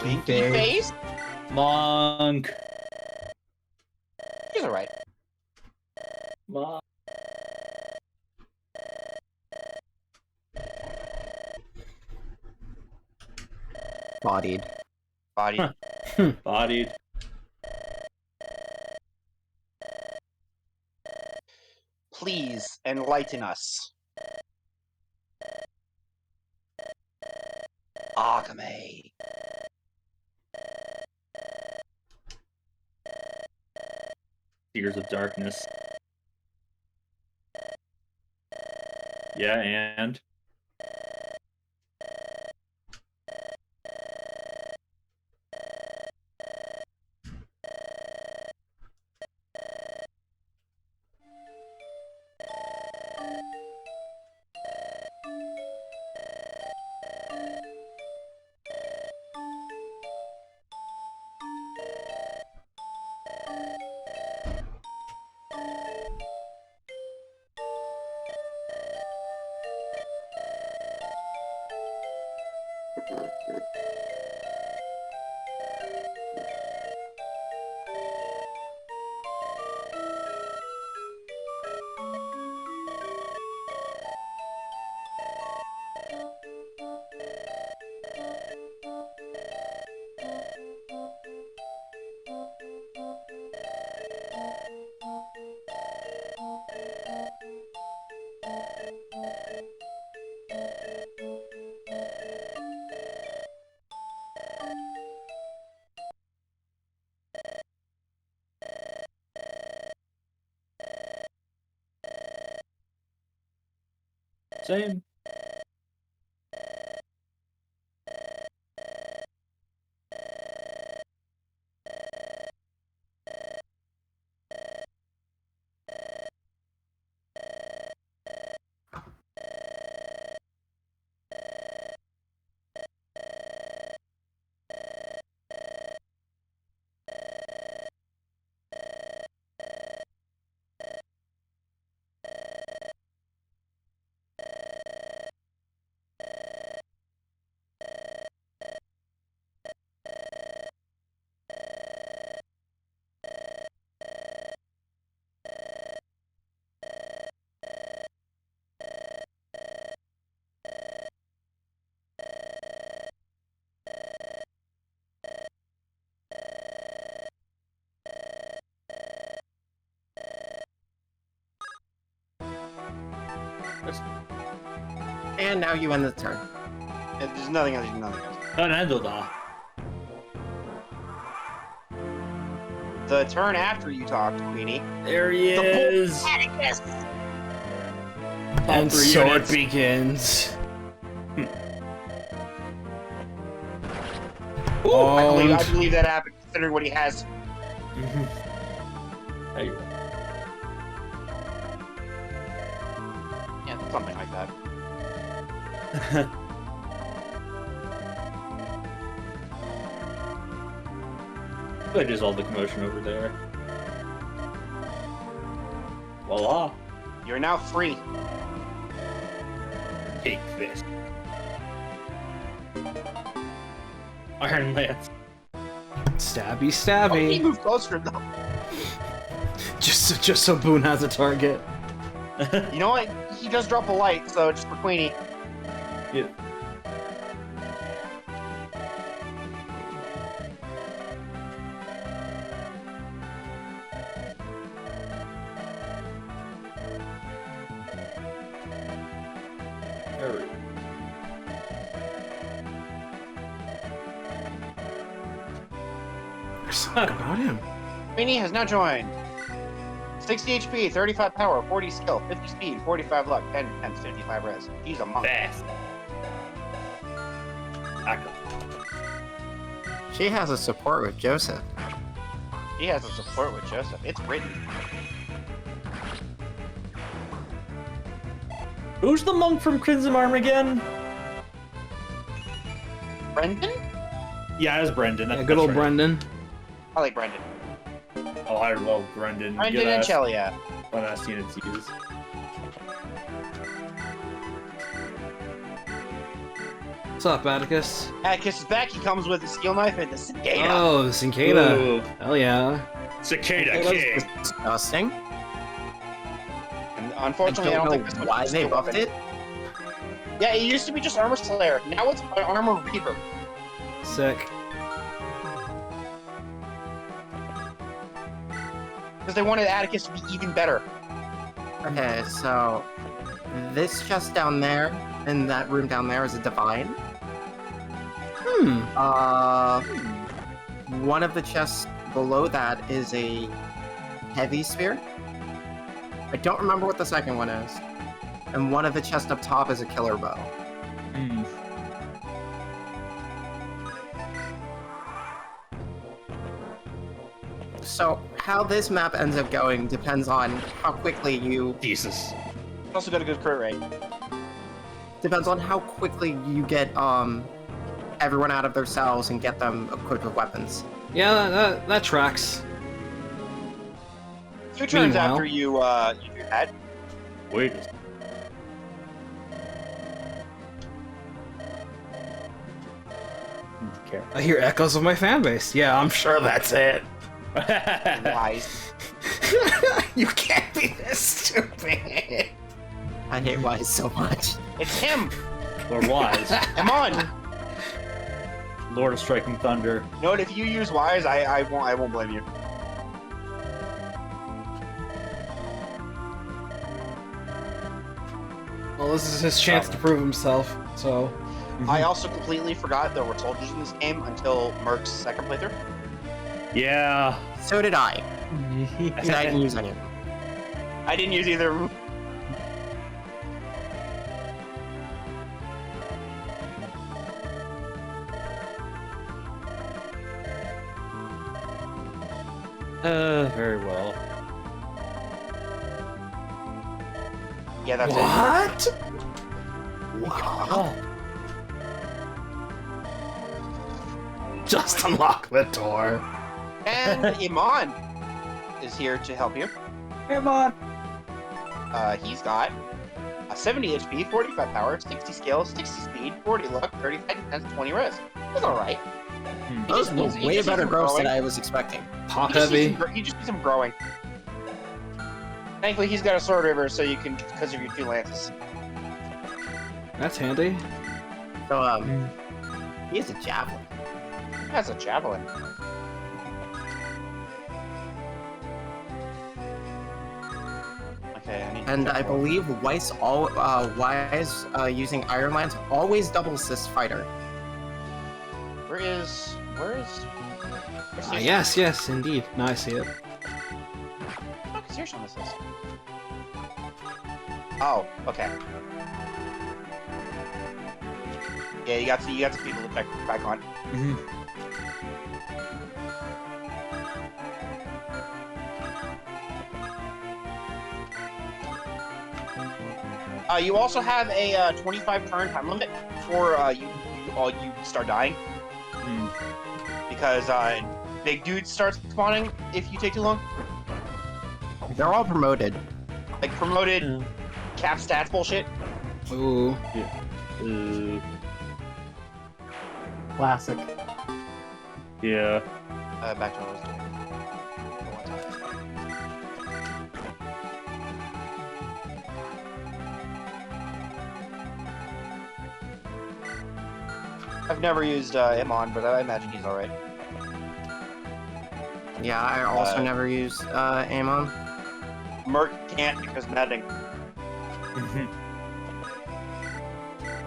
Winky face? Monk. He's alright. Monk. Bodied. Body. Bodied. Please enlighten us. Agame. Seers of Darkness. Yeah, and same. And now you end the turn. There's nothing else. There's nothing else. Anandolda. The turn after you talked, Queenie. There he is. Atticus. And three so units. it begins. I believe that happened, considering what he has. There you go. Yeah, something like that. But just all the commotion over there. Voila. You're now free. Take this. Iron Lance. Stabby, He stabby. moved closer though. Just so Boone has a target. You know what? He does drop a light, so just for Queenie. Yeah. There we go. There's something about him. Queenie has now joined. 60 HP, 35 power, 40 skill, 50 speed, 45 luck, 10 defense, 55 res. He's a monk. Fast. Back up. She has a support with Joseph. He has a support with Joseph. It's written. Who's the monk from Crimson Arm again? Brendan? Yeah, it was Brendan. Yeah, good old Brendan. I like Brendan. Oh, I love Brendan. Brendan and Chelia. When I've seen it used. What's up, Atticus? Atticus is back. He comes with a steel knife and the cicada. Oh, the cicada. Ooh. Hell yeah. Cicada It King. was disgusting. And I unfortunately, I don't don't know think this why one's they still buffed open. it. Yeah, it used to be just Armor Slayer. Now it's Armor Reaver. Sick. Because they wanted Atticus to be even better. Okay, so this chest down there and that room down there is a divine. One of the chests below that is a heavy spear. I don't remember what the second one is. And one of the chests up top is a killer bow. So how this map ends up going depends on how quickly you Jesus. It's also got a good crit rate. depends on how quickly you get everyone out of their cells and get them equipped with weapons. Yeah, that tracks. 2 turns Meanwhile- after you do that. Wait. Okay. I hear echoes of my fan base. Yeah, I'm sure that's it. Wise. You can't be this stupid. I hate Wise so much. It's him! Lord Wise. Come on! Lord of Striking Thunder. You know what, if you use Wise, I won't blame you. Well, this is his chance to prove himself, so... I also completely forgot there were soldiers in this game until Merc's second playthrough. Yeah. So did I. And I didn't use any of them. I didn't use either of them. Very well. Yeah, that's What? Oh. Just unlock the door. it. And Eamon is here to help you. Come on. He's got 70 HP, 45 power, 60 skill, 60 speed, 40 luck, 35 defense, 20 res. That's alright. Those were he way just better needs growth than growing. I was expecting. Top heavy. He just needs some growing. Thankfully, he's got a sword river, so you can, because of your 2 lances. That's handy. So, he has a javelin. He has a javelin. Okay, I need to And check I what- believe Wise using Iron Lance always doubles this fighter. Where's Yes, indeed. Now I see it. What is yours on this list? Oh, okay. Yeah, you got some people to check back on. You also have a 25 turn time limit before you start dying. Because big dudes start spawning if you take too long. They're all promoted. Like promoted cap stats bullshit. Ooh. Classic. Yeah. Back to what I was doing. I've never used Eamon, but I imagine he's alright. Yeah, I also never used Aemon. Merc can't because netting.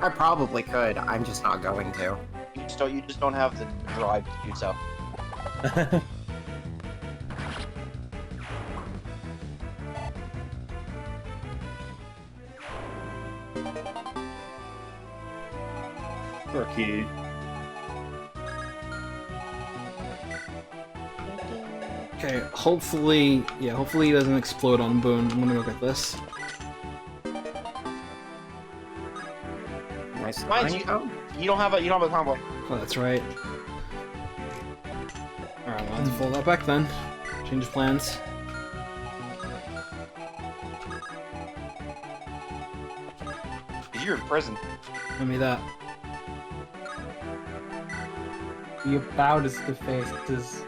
I probably could, I'm just not going to. You just don't have the drive to do so. Rookie. Okay, hopefully he doesn't explode on Boone. I'm gonna go get this. Nice. Mind you, you don't have a combo. Oh, that's right. Alright, we'll have to fold that back then. Change plans. You're in prison. Give me that. be about as defaced as...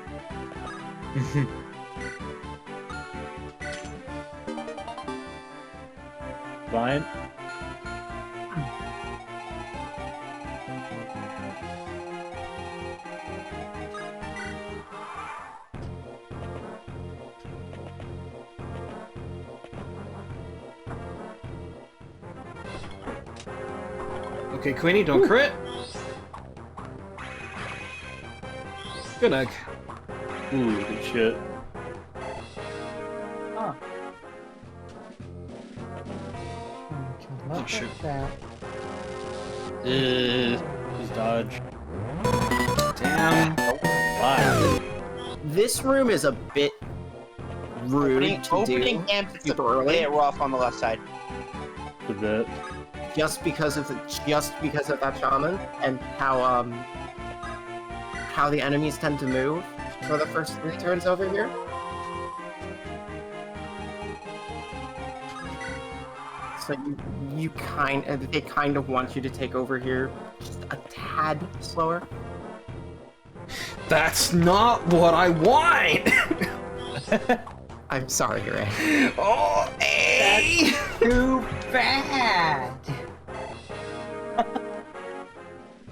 Fine. Okay, Queenie, don't crit. Good egg. Ooh, good shit. Huh. Look shit. at that. Just dodge. Damn. Why? This room is a bit rude Opening to do camp is a super early, bit rough on the left side. A bit. just because of that shaman and how the enemies tend to move for the first 3 turns over here. So they kind of want you to take over here just a tad slower. That's not what I want! I'm sorry, Ray. Oh, hey! Too bad!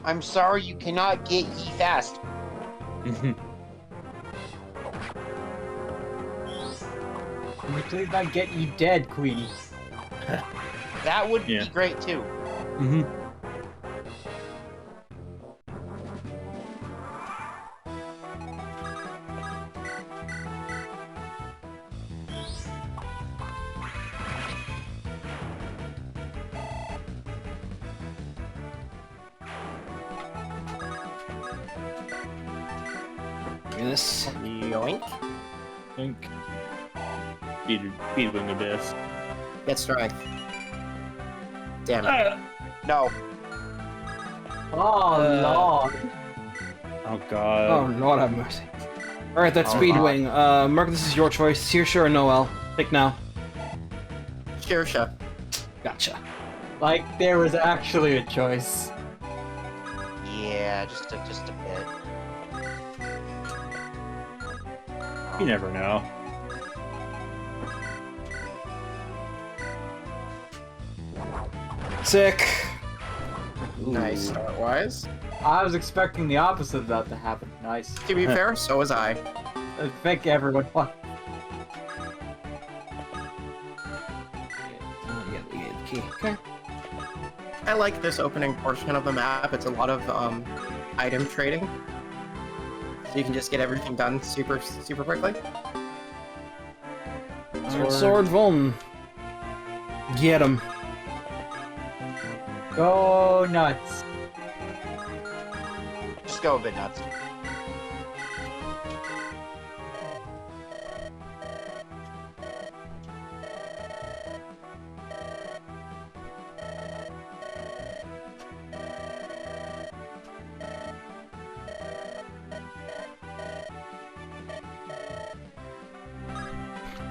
I'm sorry you cannot get ye fast. Can you please not get you dead, Queenie? That would Yeah. be great too. Mm-hmm. This. Yoink. Think. Speed wing abyss. Get strength. Damn it. No. Oh, Lord. Oh god. Oh, Lord have mercy. Alright, that's Speedwing. Merc, this is your choice. Saoirse or Noel? Pick now. Saoirse. Gotcha. Like, there was actually a choice. Yeah, just a bit. You never know. Sick. Nice start-wise. I was expecting the opposite of that to happen. Nice. To be fair, so was I. I think everyone won. Okay. I like this opening portion of the map. It's a lot of item trading. So you can just get everything done super quickly. Sword Vuln. Get him. Go nuts. Just go a bit nuts.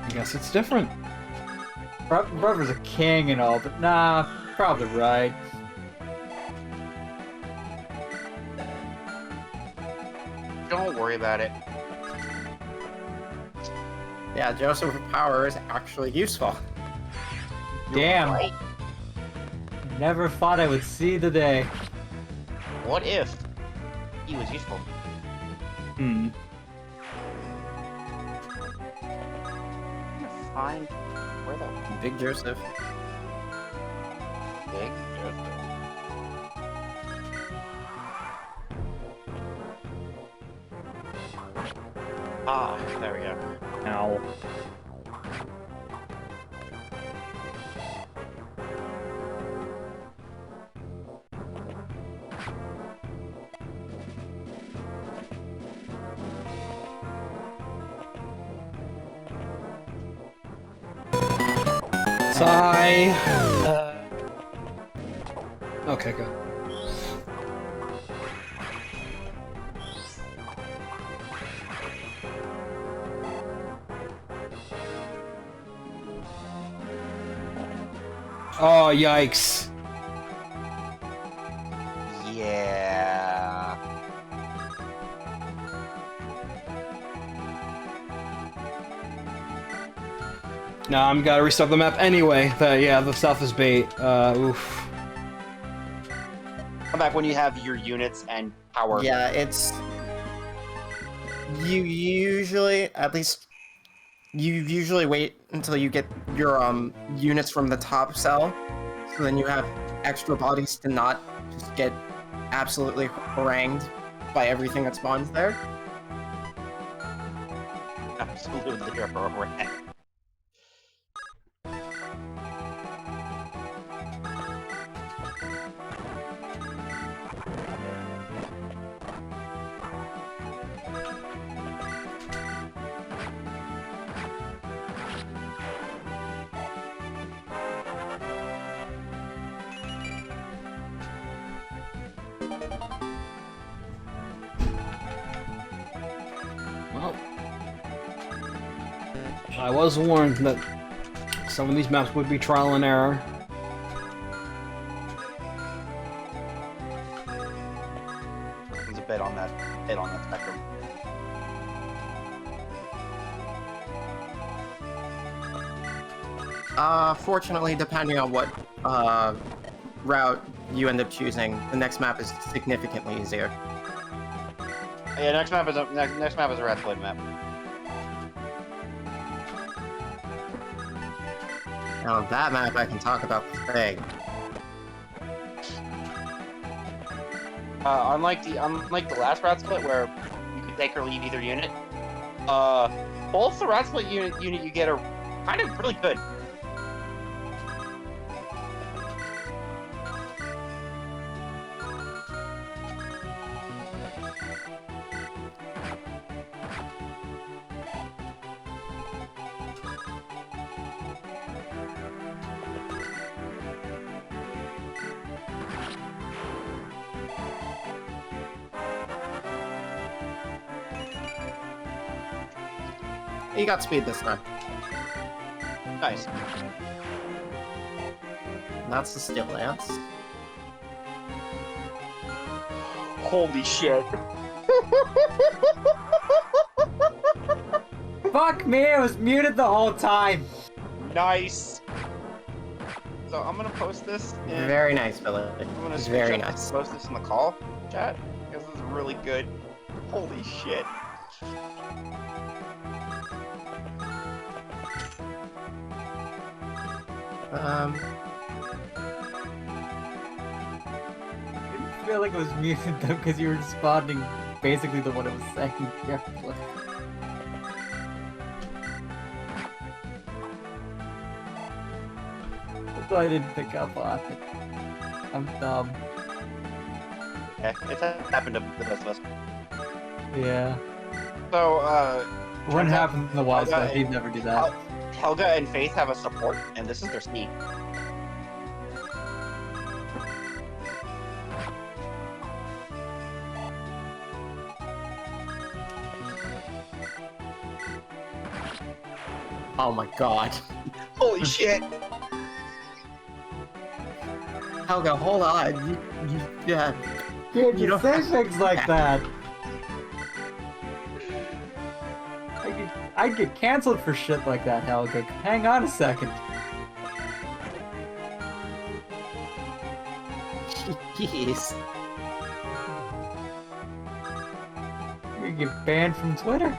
I guess it's different. Brother's a king and all, but nah, probably right. Don't worry about it. Yeah, Joseph of Power is actually useful. Damn. Right? Never thought I would see the day. What if he was useful? Hmm. I'm gonna find where the Big Joseph. big Ah, there we go. Ow. Sigh. Okay, good. Oh, yikes. Yeah. No, I'm gotta restart the map anyway. Yeah, the south is bait. Oof. Come back when you have your units and power. Yeah, it's... You usually, at least... You usually wait until you get your units from the top cell, so then you have extra bodies to not just get absolutely harangued by everything that spawns there. Absolutely correct. Well, I was warned that some of these maps would be trial and error. There's a bit on that spectrum. Fortunately, depending on what route you end up choosing, the next map is significantly easier. Yeah, next map is a rat split map. Now on that map, I can talk about the thing. Unlike the last rat split where you can take or leave either unit, both the rat split unit you get are kind of really good. You got speed this time. Nice. That's the still lance. Holy shit. Fuck me, I was muted the whole time. Nice. So I'm gonna post this. Very nice, Philip. I'm gonna It's very nice. post this in the call chat because this is really good. Holy shit. I feel like it was muted though because you were responding basically to what it was saying. Yeah. So I didn't pick up on it. I'm dumb. Yeah, it's happened to the best of us. Yeah. So, What turns out happened to the Wise guy? He'd never do that. Helga and Faith have a support, and this is their speed. Oh my god. Holy shit! Helga, hold on. Yeah. Dude, You you don't say have- things like that. I'd get canceled for shit like that, Helga. Hang on a second. Jeez. You get banned from Twitter.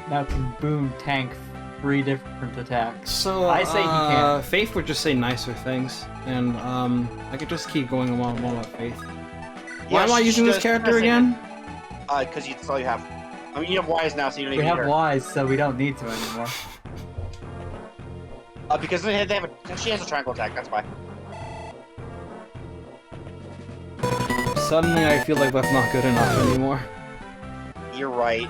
Now can Boone tank 3 different attacks? So, I say he can. Faith would just say nicer things, and I could just keep going along with Faith. Why am I using this character again? Because that's all you have. I mean, you have Wise now, so you don't We even have need her. Wise, so we don't need to anymore. Because she has a triangle attack, that's why. Suddenly I feel like that's not good enough anymore. You're right.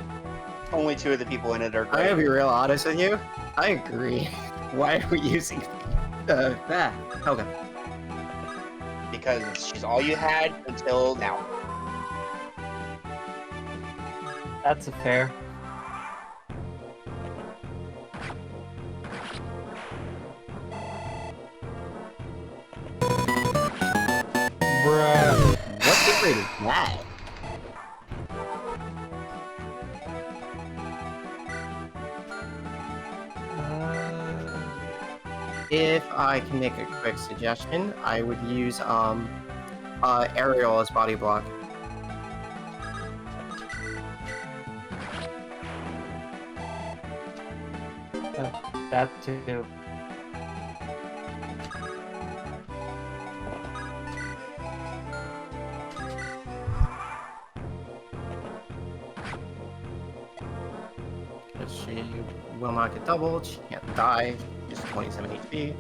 Only 2 of the people in it are I'm great. gonna be real honest with you. I agree. Why are we using that? Helga. Because she's all you had until now. That's a fair. upgrade is that? If I can make a quick suggestion, I would use aerial as body block. That too. Because she will not get doubled, she can't die, she's 27 HP.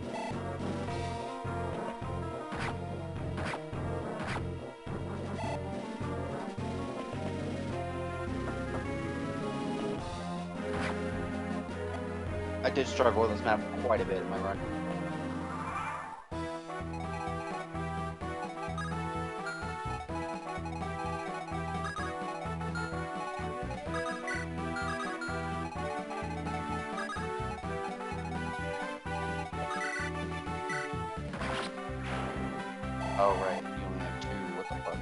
I did struggle with this map quite a bit in my run. Oh right, you only have 2, what the fuck?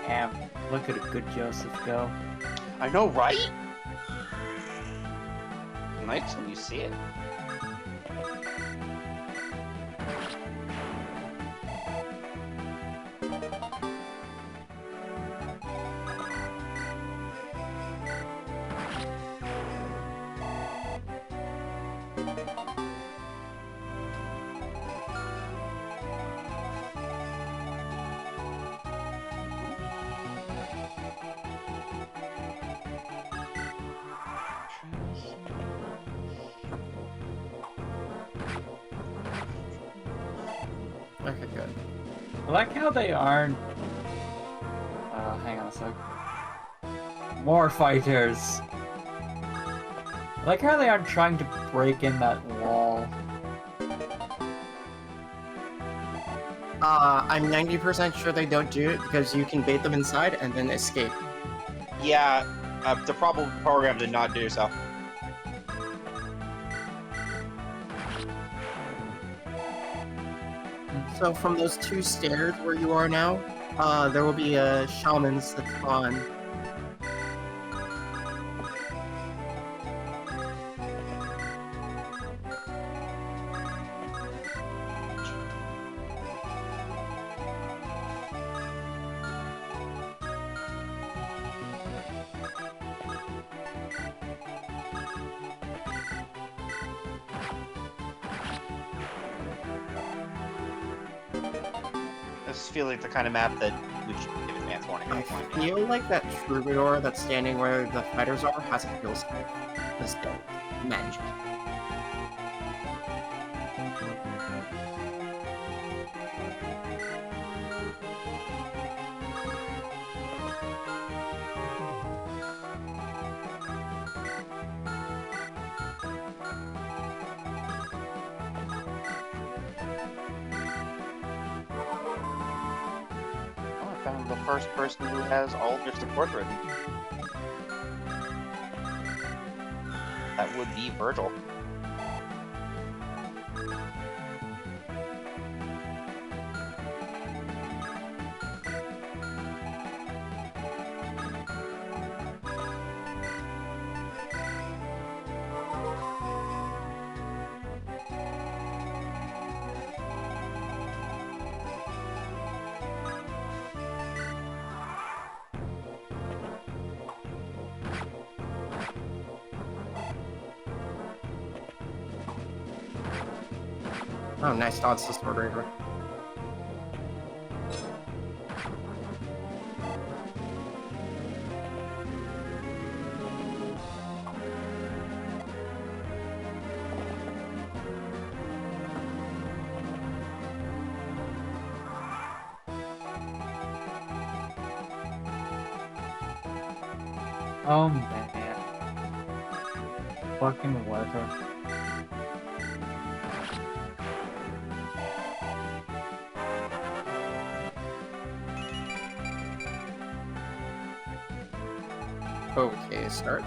Damn, look at a good Joseph go. I know, right? Nice when you see it. Okay, good. I like how they aren't. Hang on a sec. More fighters. I like how they aren't trying to break in that wall. I'm 90% sure they don't do it because you can bait them inside and then escape. Yeah, the problem program did not do so. So from those 2 stairs where you are now, there will be shamans that spawn. This feels like the kind of map that we should give advance warning. I feel like that troubadour that's standing where the fighters are has a kill stick. This does magic. Found the first person who has all of their support written. That would be Virgil. Oh, nice dodge to Sword Reaver. Oh man. Fucking weather. Okay, start.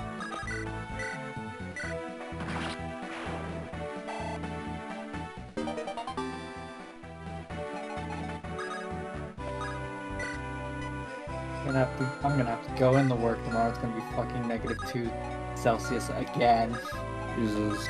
I'm gonna have to go into work tomorrow. It's gonna be fucking -2 Celsius again. Jesus.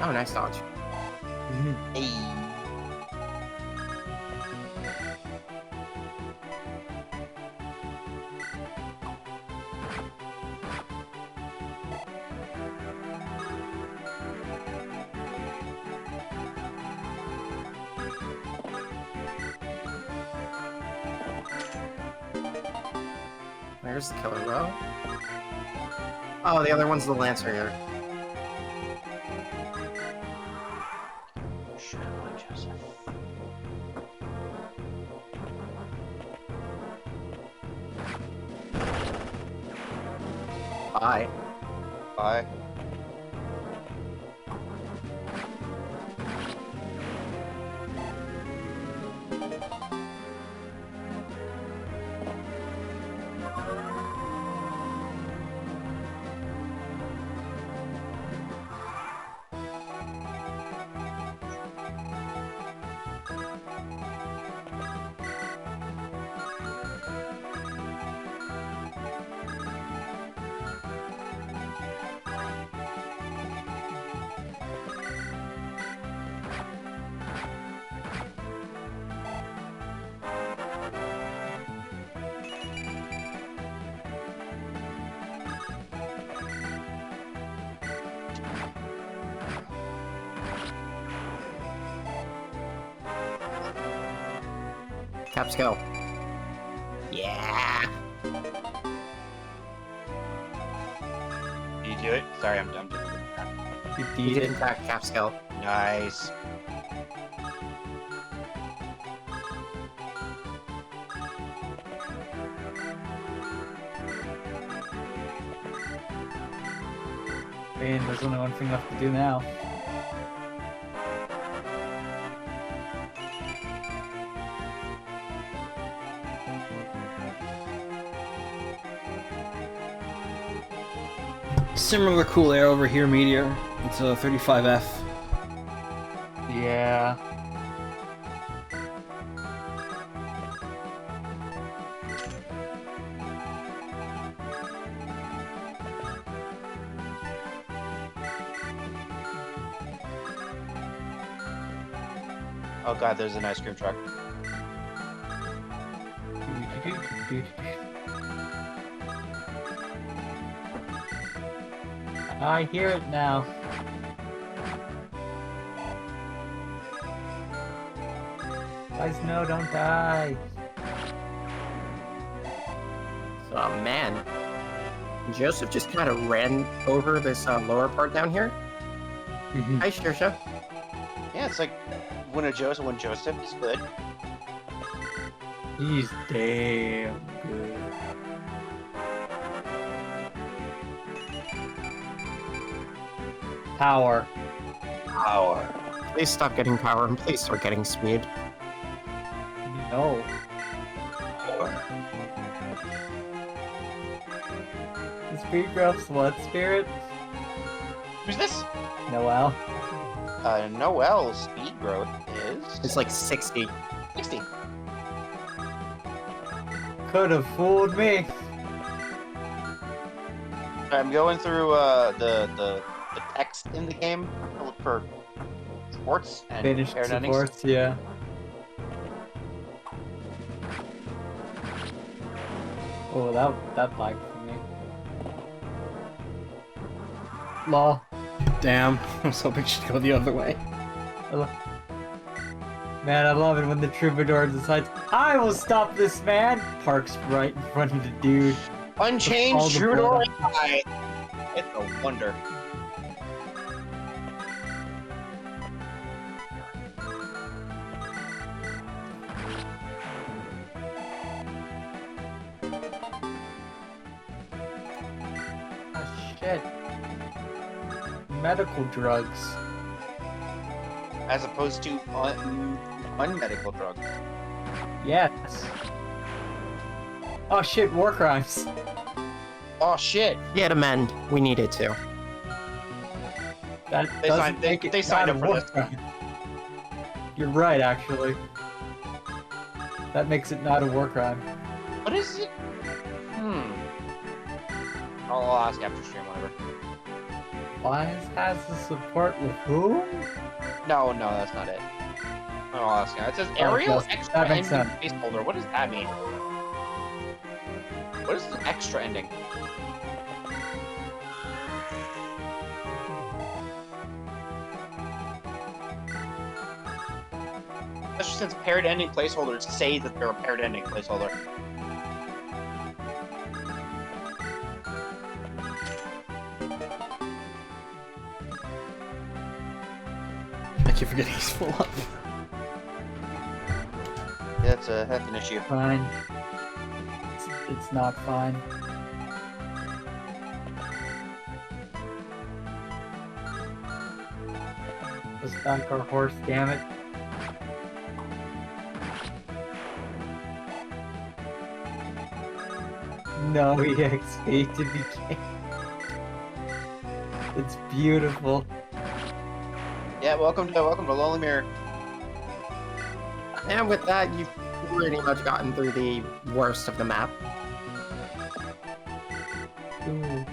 Oh, nice dodge. Hey. There's the killer row. Oh, the other one's the Lancer here. Bye. Bye. Caps go. Yeah. Did you do it? Sorry, I'm doing it. He did attack Caps go. Nice. And there's only one thing left to do now. Similar cool air over here, Meteor. It's a 35F. Yeah. Oh god, there's an ice cream truck. I hear it now. Guys, no, don't die. Oh man. Joseph just kind of ran over this lower part down here. Hi, Shersha. Yeah, it's like when Joseph is good. He's damn good. Power. Please stop getting power and please start getting speed. No. The speed growth's what, Spirit? Who's this? Noel. Noel's speed growth is... It's like 60. 60. Could have fooled me. I'm going through the text in the game to look for sports and Finished paired endings. supports, yeah. Oh, that lagged for me. Lol. Damn, I was hoping she'd go the other way. Man, I love it when the troubadour decides, I will stop this man! Parks right in front of the dude. All Unchanged the Troubadour blood. AI. It's a wonder. Oh shit. Medical drugs. As opposed to unmedical drugs. Yes. Oh shit, war crimes. Oh shit! Yet amend. We need it to. That They doesn't signed- make it they signed not up a for war this. crime. You're right, actually. That makes it not a war crime. What is it? I'll ask after stream, whatever. Wise has the support with whom? No, that's not it. I'll ask now. It says Oh, aerial yes, extra that makes ending sense. placeholder. What does that mean? What is the extra ending? Especially since paired ending placeholders say that they're a paired ending placeholder. I keep forgetting he's full up. Yeah, that's an issue. Fine. It's not fine. Let's back our horse, damn it. No EXP to be gained. It's beautiful. Yeah, welcome to Lonely Mirror. And with that, you've pretty much gotten through the worst of the map. Ooh.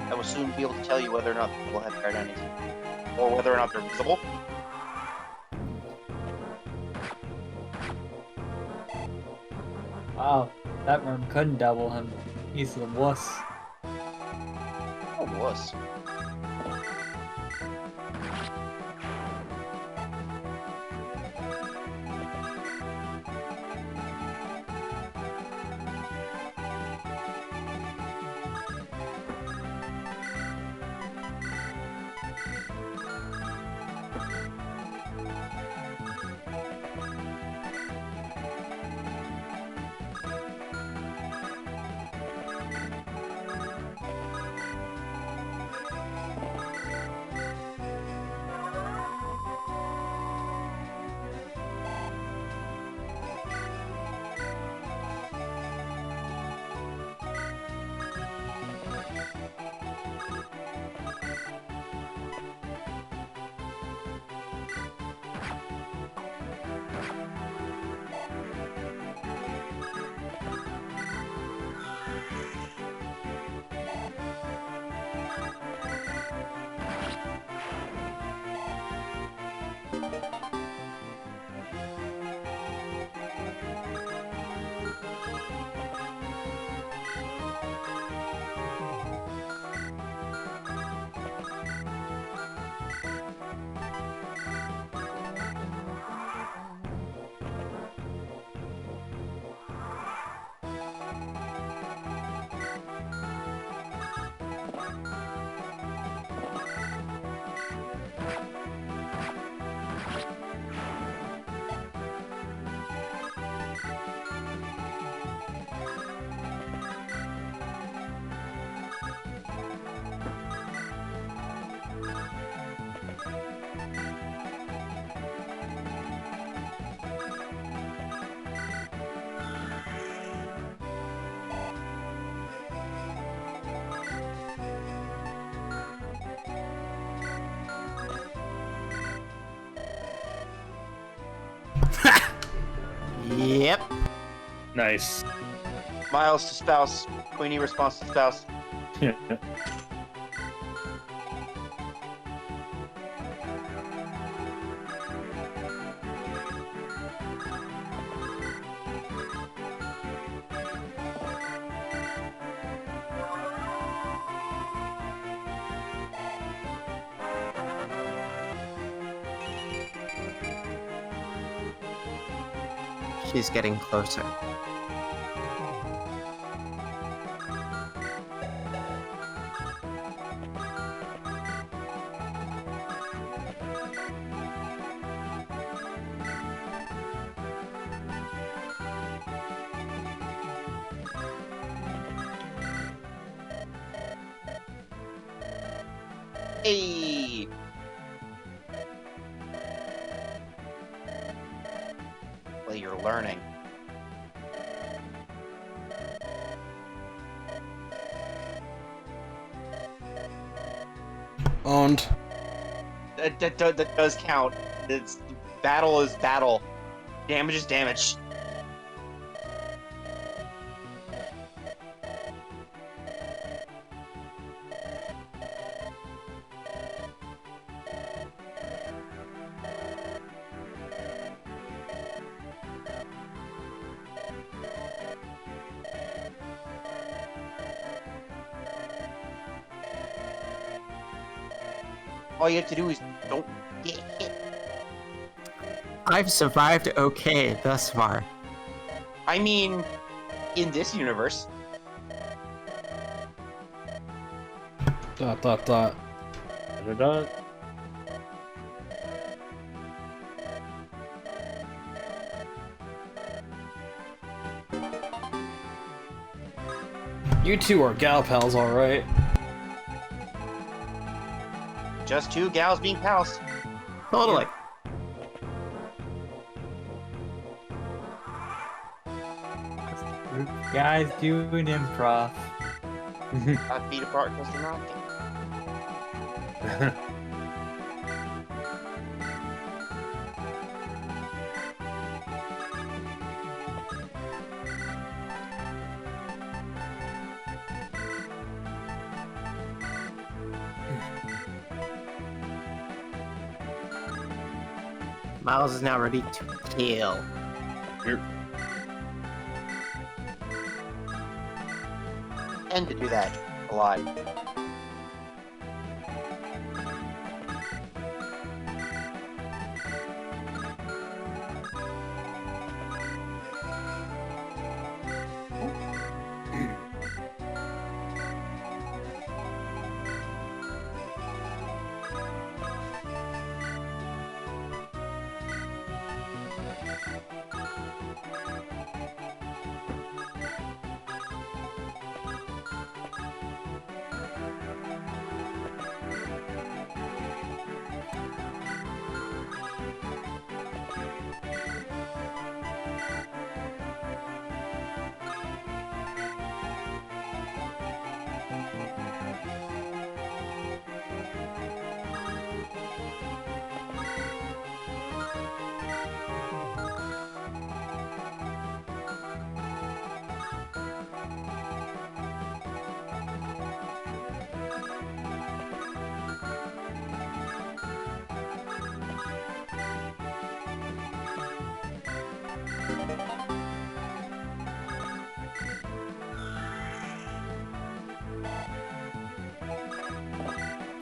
I will soon be able to tell you whether or not people have paired endings. Or whether or not they're visible. Wow, that worm couldn't double him. He's a wuss. Oh, wuss. Nice. Miles to spouse. Queenie response to spouse. Yeah. She's getting closer. Hey! Well, you're learning. Owned. That does count. It's battle is battle. Damage is damage. All you have to do is don't get hit. I've survived okay thus far. I mean, in this universe. Dot dot dot. Da-da-da. You two are gal pals, alright. Just two gals being pals. Totally. Guys doing improv. 5 feet apart because they're not. Miles is now ready to kill. Tend to do that a lot.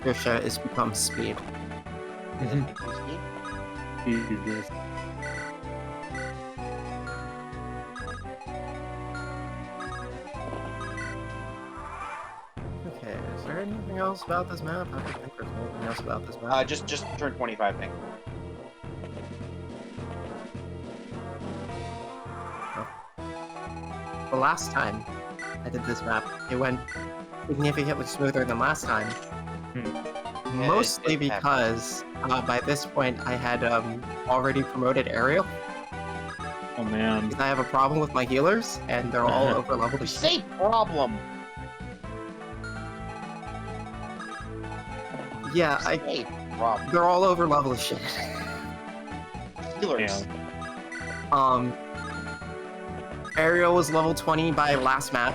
Trisha has become speed. Jesus. Okay, is there anything else about this map? I don't think there's anything else about this map. Just turn 25 thing. The last time I did this map, it went significantly smoother than last time. Mostly it happened. because by this point I had already promoted Ariel. Oh man. Because I have a problem with my healers, and they're all over leveled as shit. Say problem. Yeah, Say problem. they're all over leveled as shit. Healers. Ariel was level 20 by last map.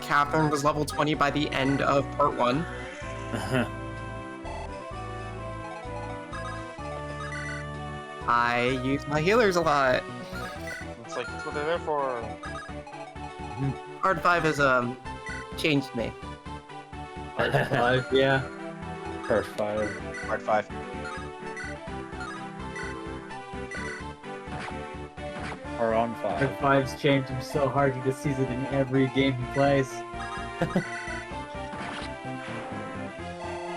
Catherine was level 20 by the end of part 1. I use my healers a lot. It's like, that's what they're there for. Hard 5 has changed me. Hard 5, yeah. Part 5. Hard 5. Or on Hard 5. 5's changed him so hard he just sees it in every game he plays.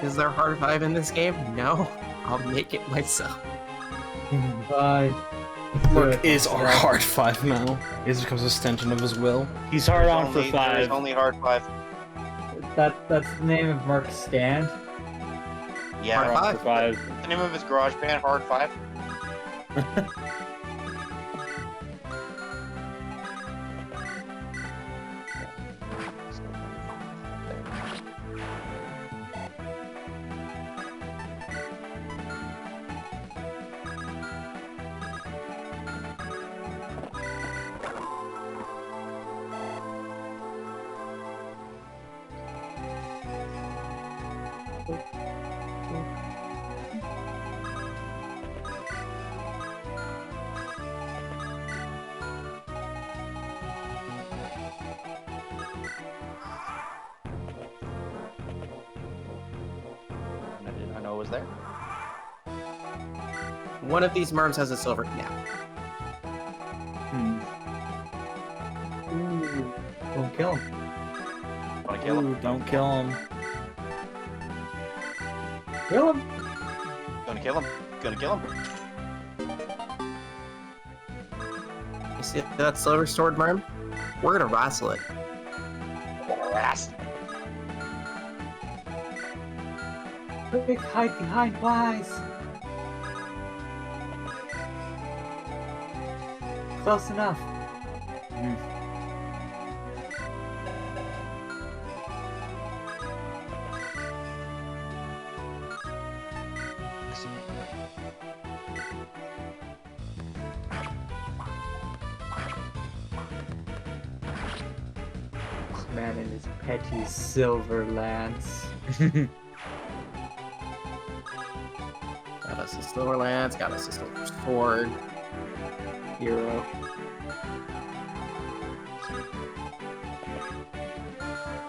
Is there hard 5 in this game? No. I'll make it myself. Bye. Merc is our hard 5 now. It becomes an extension of his will. He's hard There's on only- for 5. There's only hard 5. That's the name of Merc's stand. Yeah. Hard Hard on for 5. The name of his garage band, Hard 5. I did not know it was there. One of these merms has a silver. Yeah. Ooh, don't kill him. Wanna kill him? Ooh, don't kill him. Kill him! Gonna kill him. Gonna kill him. You see that silver sword merm? We're gonna wrestle it. Rast. Quick, hide behind Wise! Close enough. Man and his petty silver lance. Got us a silver lance, got us a silver sword. Hero.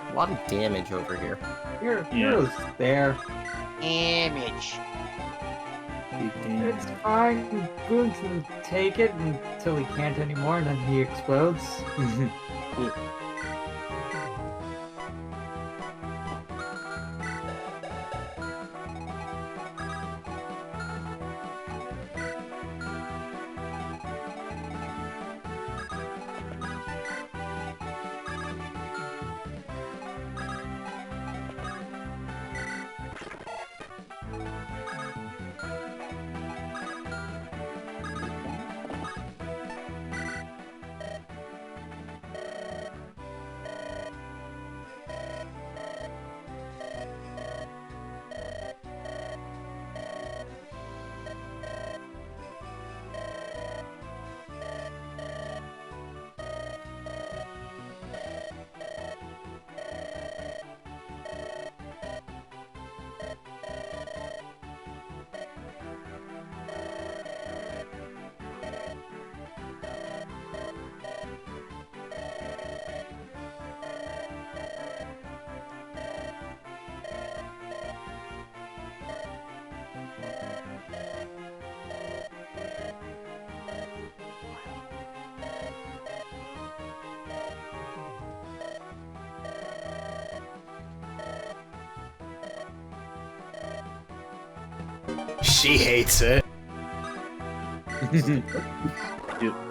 A lot of damage over here. Hero's there. Image. It's fine. Boone can take it until he can't anymore, and then he explodes. She hates it.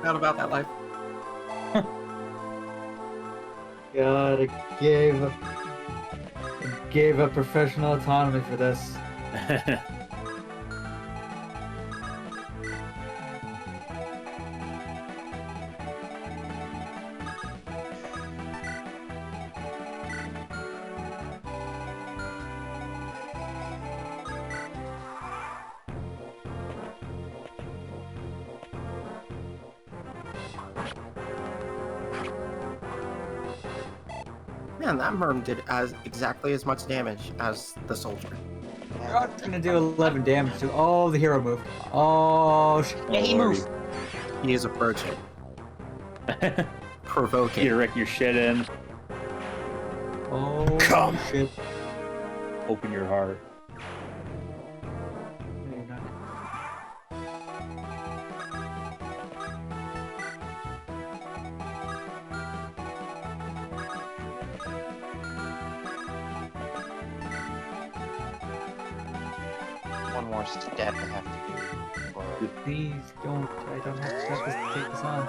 Not about that life. God, I gave up professional autonomy for this. Man, that Merm did exactly as much damage as the soldier. You're gonna do 11 damage to. Oh, the hero moved. Oh, Yeah, he moved. He is approaching. Provoking. You wreck your shit in. Oh, Come. shit. Open your heart. No, you're not. One more step I have to do. For Please don't. I don't have to have this to take this on.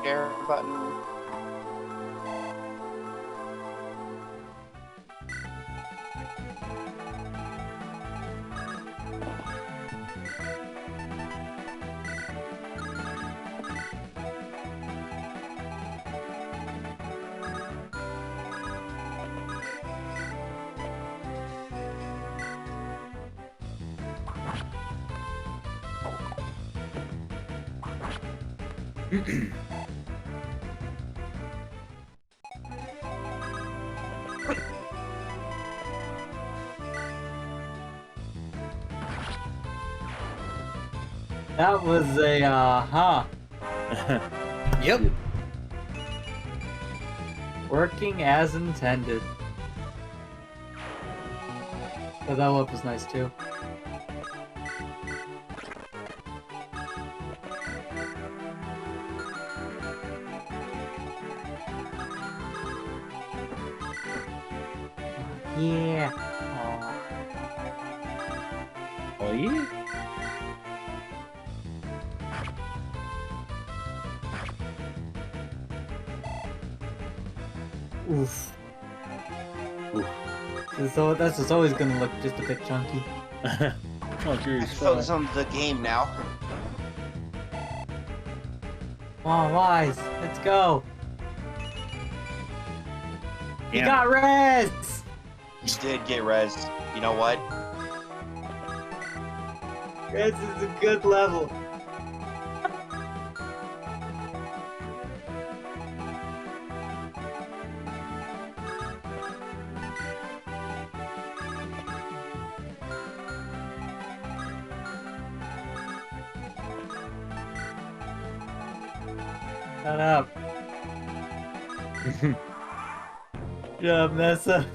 share button. That was a, Yep. working as intended. The level up was nice too. Yeah. Aw. Oh, yeah? Oof. So that's just always gonna look just a bit chunky. Oh, I geez, can focus on the game now. Come on, Wise, let's go. You Yeah. got res! You did get res. You know what? Res is a good level. Shut up. Shut up, Nessa.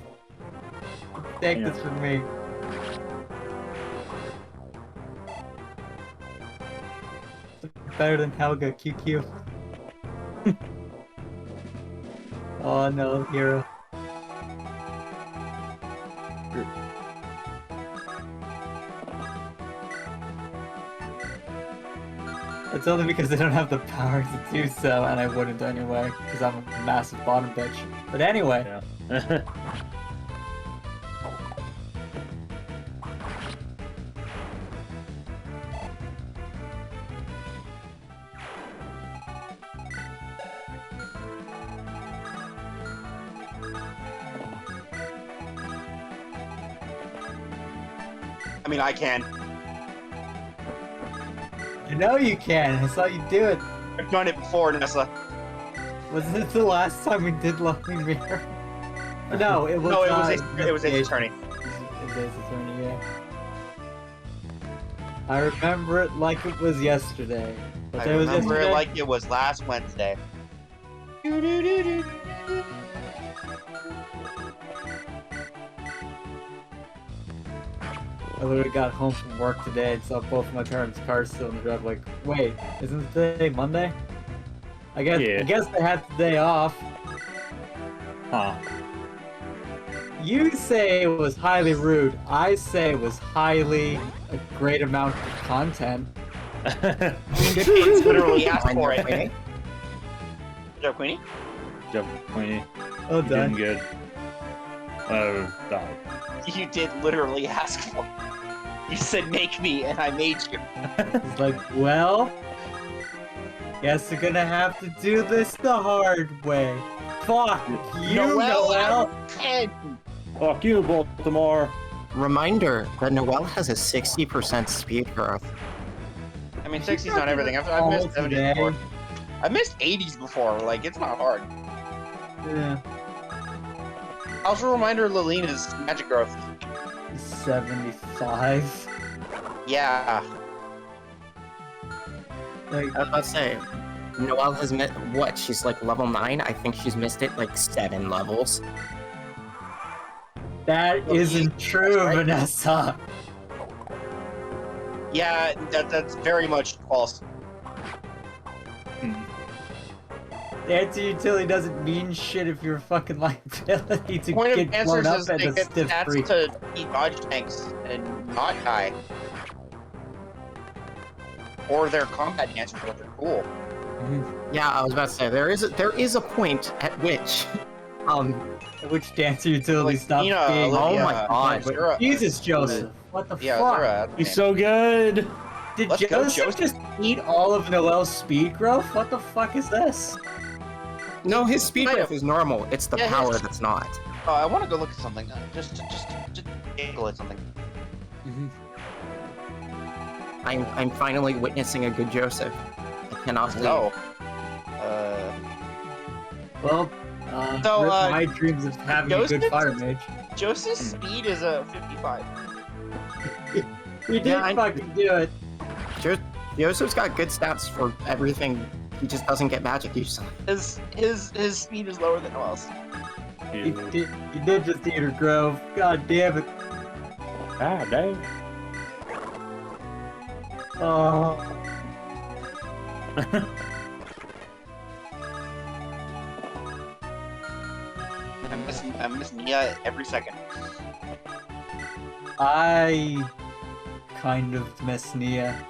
Take Yeah. this from me. Better than Helga, QQ. Oh no, hero. It's only because they don't have the power to do so, and I wouldn't anyway, because I'm a massive bottom bitch. But anyway, Yeah. I mean, I can. I know you can. I saw you do it. I've done it before, Nessa. Wasn't it the last time we did Lonely Mirror? No, it was. No, it was Ace Attorney. It was Ace Attorney, yeah. I remember it like it was yesterday. What I day was remember yesterday? it like it was last Wednesday. I literally got home from work today and saw both of my parents' cars still in the drive. Like, wait, isn't today Monday? I guess Yeah. they had the day off. Huh. You say it was highly rude. I say it was highly a great amount of content. Good kids literally asked for it. Okay. Good job, Queenie. Jump, Queenie. Oh, You're doing done. good. Oh, die. You did literally ask for it. You said make me, and I made you. It's like, well, guess you're gonna have to do this the hard way. Fuck you, Noel. Fuck you, Baltimore. Reminder that Noel has a 60% speed growth. I mean, 60's not everything. I've missed 70s before. I've missed 80s before. Like, it's not hard. Yeah. Also, a reminder: Lilina's magic growth. 75. Yeah. Like, I was about to say, Noelle has missed what? She's like level 9. I think she's missed it like 7 levels. that isn't true, right. Vanessa. Yeah, that's very much false. Dancer utility doesn't mean shit if you're a fucking liability to Point of get blown dancers up is at they a get stiff stats breach. to beat dodge tanks and not die. Or they're combat dancers, but they're cool. Yeah, I was about to say there is a point at which, Which dancer utility Like, stops Nina, being. Olivia, oh my god, But Zura- Jesus, Joseph. What the Yeah, fuck? Zura. He's so good. Did Let's go, Joseph Joseph. just eat all of Noel's speed growth? What the fuck is this? no, his speed Kind growth of. is normal. It's the Yeah, power his- that's not. I want to go look at something. Just angle at something. I'm finally witnessing a good Joseph. I cannot believe. No. Well, So, rip my dreams of having a good Joseph? fire mage. Joseph's speed is a 55. We did Yeah, I- fucking do it. Joseph's got good stats for everything. He just doesn't get magic usually. His speed is lower than Noel's. You did just eat her grove. God damn it. Ah, dang. Oh. I'm missing Nia every second. I kind of miss Nia.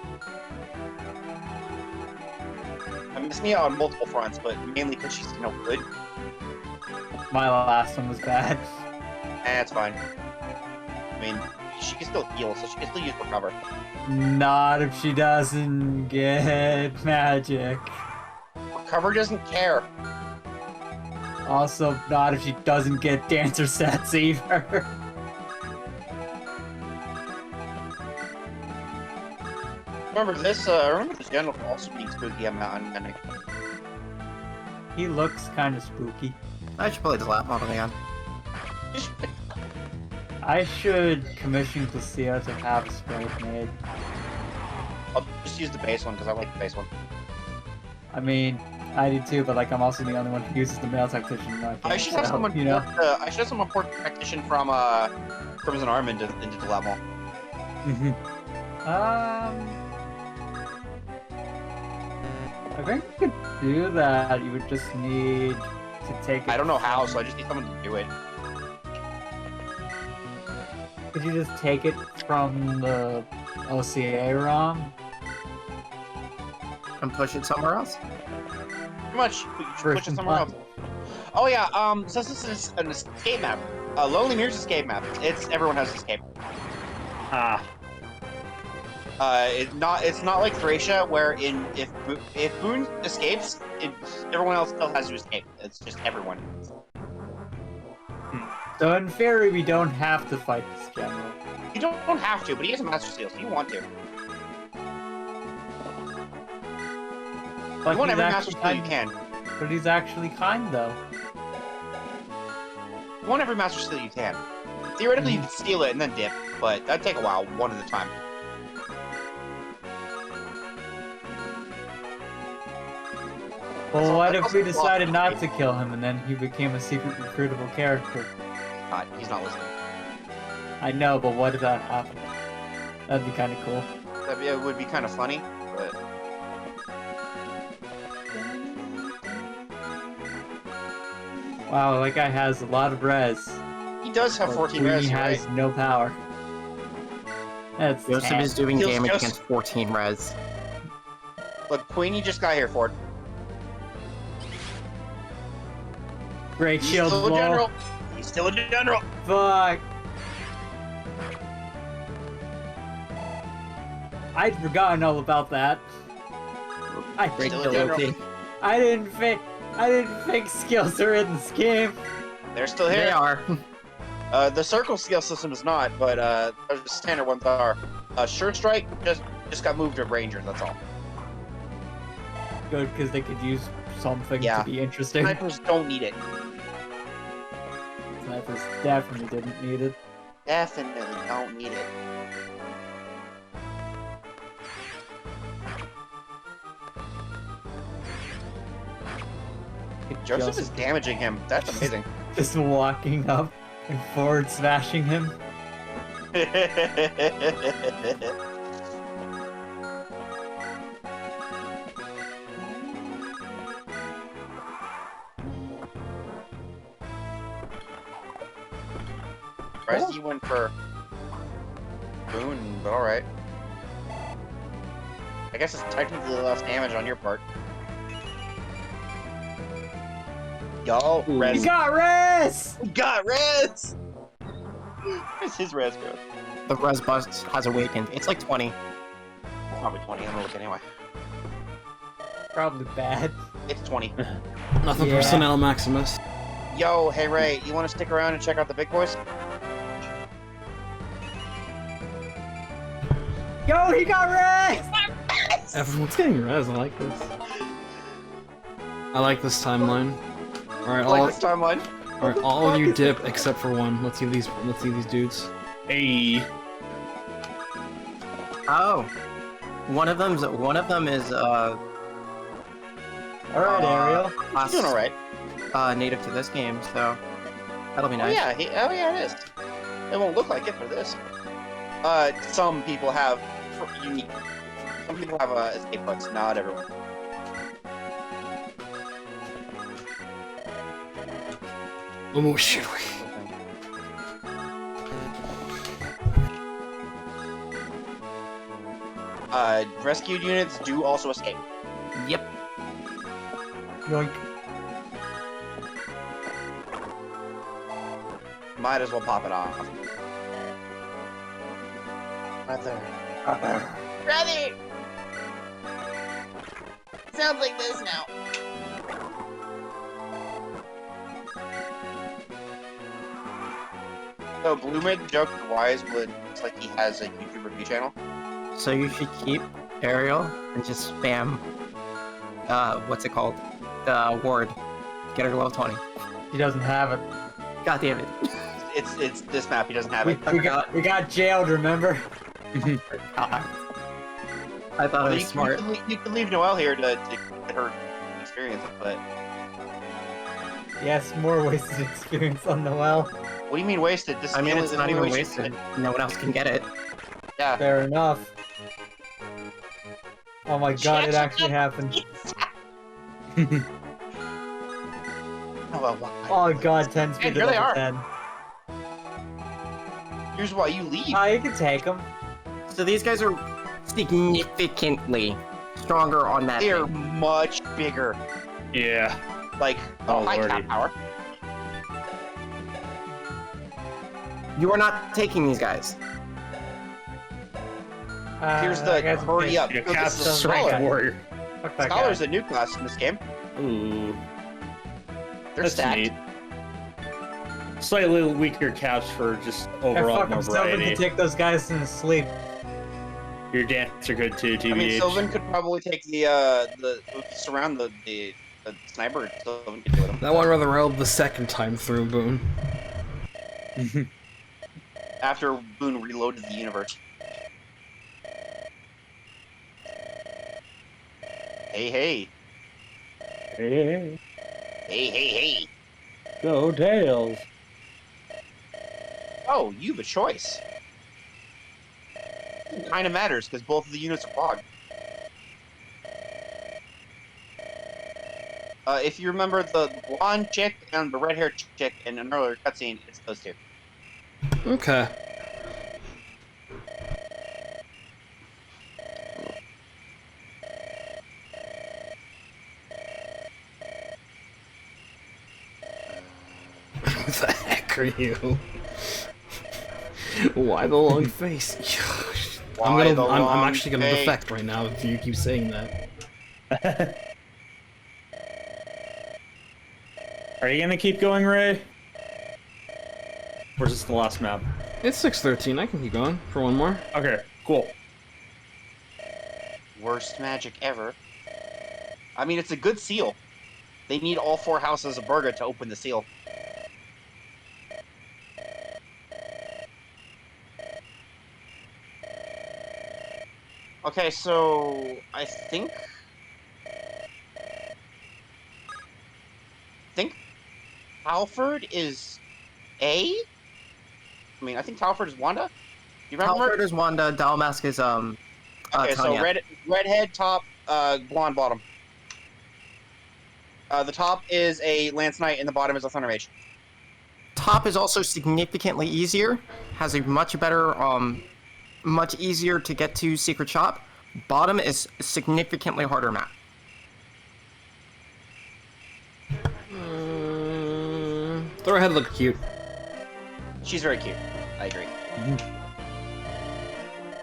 I miss Nia on multiple fronts, but mainly because she's good. My last one was bad. It's fine. I mean, she can still heal, so she can still use recover. Not if she doesn't get magic. Recover doesn't care. Also, not if she doesn't get dancer sets either. Remember this general also being spooky on Mending. He looks kind of spooky. I should play the lap model again. I should commission Glacia to have a spray made. I'll just use the base one because I like the base one. I mean, I do too, but like I'm also the only one who uses the male tactician. In my I game, should have so, someone. you know. I should have someone port tactician from Crimson Arm into the lab mall. I think you could do that. You would just need to take it. I don't know how, so I just need someone to do it. Could you just take it from the OCA ROM? And push it somewhere else? Pretty much. We should push it somewhere else. Oh yeah. Since this is an escape map, Lonely Mirror's escape map. Everyone has escape. Ah. It's not like Thracia where if Boone escapes, everyone else still has to escape. It's just everyone. So in theory, we don't have to fight this general. You don't have to, but he has a Master Seal, so you want to. But You want he's every Master actually Seal you can. But he's actually kind, though. You want every Master Seal you can. Theoretically, you can steal it and then dip, but that'd take a while, one at a time. Well, what if that's we also decided philosophy. not to kill him and then he became a secret recruitable character? He's not listening. I know, but what if that happened? That'd be kind of cool. It would be kind of funny, but Wow, that guy has a lot of res. he does have but 14 Queenie res, has right? no power. That's Joseph 10. is doing Feels damage just- against 14 res. Look, Queenie just got here, Ford. Great He's shield still a blow. general. He's still a general. Fuck. I'd forgotten all about that. I Great Still a general. ability. I didn't think skills are in this game. They're still They here. are. The circle skill system is not, but the standard ones are. Sure Strike just got moved to Rangers. That's all. Good, because they could use something Yeah. to be interesting. Snipers don't need it. snipers definitely didn't need it. Definitely don't need it. Joseph is damaging him. That's amazing. Just walking up and forward smashing him. Surprised you went for Boone, but alright. I guess it's technically less damage on your part. Yo, res. You got res! We got res! Where's his res go? The res bust has awakened. It's like 20. Probably 20. I'm gonna look anyway. Probably bad. It's 20. Nothing Yeah. personnel, Maximus. Yo, hey Ray, you want to stick around and check out the big boys? Yo, he got res! Everyone's getting res. I like this. I like this timeline. All right, Like this timeline. all right, all of you dip except for one. Let's see these. Let's see these dudes. Hey. Oh. One of them is Alright, Ariel. He's doing alright. native to this game, so that'll be Oh nice. yeah, it is. It won't look like it for this. Some people have unique. Some people have escape butts. Not everyone. Oh shit! Rescued units do also escape. Yep. Yoink. Might as well pop it off. Right there. Ready! Sounds like this now. So Blue made the joke that Wise looks like he has a YouTube review channel. So you should keep Ariel and just spam. What's it called? The ward. Get her to level 20. He doesn't have it. God damn it. It's this map. He doesn't have it. We got jailed, remember? God. I thought it was smart. You can leave Noelle here to get her experience, but Yes, more wasted experience on Noelle. what do you mean wasted? This I mean, skill it's is not the only even way she can wasted. No one else can get it. Yeah. Fair enough. Oh my god, it actually happened. Oh, well, why? Oh god, 10 speed here they level are. 10. Here's why you leave. Oh, you can take them. So these guys are significantly stronger on that. They're thing. much bigger. Yeah. Like, Oh, my lordy. tap power. You are not taking these guys. Here's I the guess hurry it's- up. Yeah, No, Cap's this is Strength Scholar. Warrior. Fuck that Scholar's guy. a new class in this game. Ooh. They're That's stacked. neat. Slightly weaker caps for just I overall fucking more Sylvan variety. can take those guys in his sleep. Your dance are good too, I mean, TBH. Sylvan could probably take the surround the sniper. Sylvan could do it. That one rather rolled the second time through, Boone. After Boone reloaded the universe. Hey, hey. Hey, Hey, hey, hey. go Tails. Oh, you have a choice. Kind of matters, because both of the units are clogged. If you remember the blonde chick and the red-haired chick in an earlier cutscene, it's those two. Okay. What the heck are you? Why the long face? Why the I'm long actually gonna face? defect right now if you keep saying that. Are you gonna keep going, Ray? Or is this the last map? It's 6:13. I can keep going for one more. Okay, cool. Worst magic ever. I mean, it's a good seal. They need all 4 houses of Burga to open the seal. Okay, so I think Halford is A. I mean, I think Halford is Wanda. You remember? Halford is Wanda, Dalmask is Okay, so Tanya. redhead top, blonde bottom. The top is a Lance Knight, and the bottom is a Thunder Mage. Top is also significantly easier, has a much better, much easier to get to secret shop. Bottom is a significantly harder map. Thoroughhead look cute. She's very cute. I agree.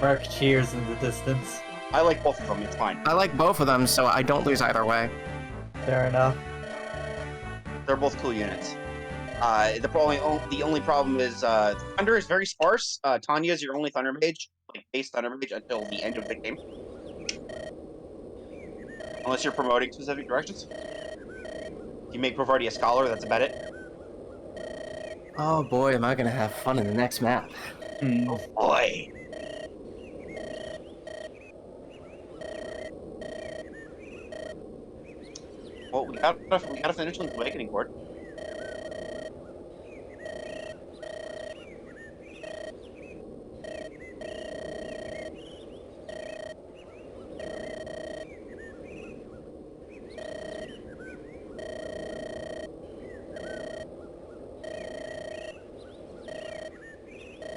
Merc cheers in the distance. I like both of them. It's fine. I like both of them, so I don't lose either way. Fair enough. They're both cool units. The only problem is Thunder is very sparse. Tanya is your only Thunder Mage, like base Thunder Mage until the end of the game, unless you're promoting specific directions. If you make Provardi a Scholar, that's about it. Oh boy, am I gonna have fun in the next map. Oh boy. Well, we gotta finish Link's Awakening board.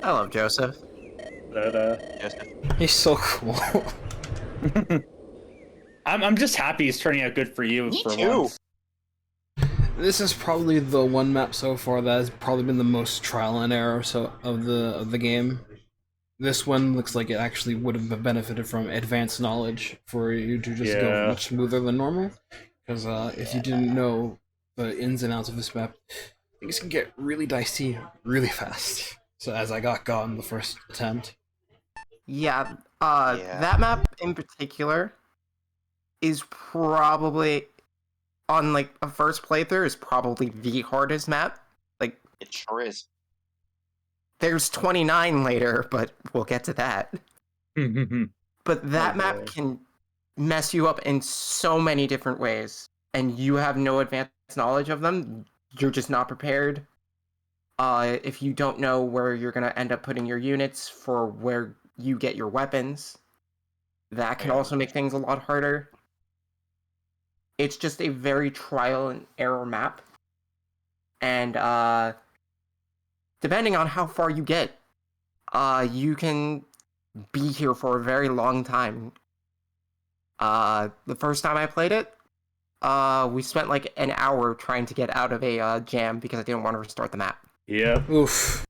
I love Joseph. Joseph. He's so cool. I'm just happy he's turning out good for you. Me for too. once. This is probably the one map so far that has probably been the most trial and error of the game. This one looks like it actually would have benefited from advanced knowledge for you to just go much smoother than normal. Because if you didn't know the ins and outs of this map, things can get really dicey really fast. So as I got on the first attempt. Yeah, that map in particular is probably, on like a first playthrough, is probably the hardest map. Like, It sure is. there's 29 later, but we'll get to that. But that map can mess you up in so many different ways, and you have no advanced knowledge of them. You're just not prepared. If you don't know where you're going to end up putting your units for where you get your weapons, that can also make things a lot harder. It's just a very trial and error map. And depending on how far you get, you can be here for a very long time. The first time I played it, we spent like an hour trying to get out of a jam because I didn't want to restart the map. Yeah. Oof.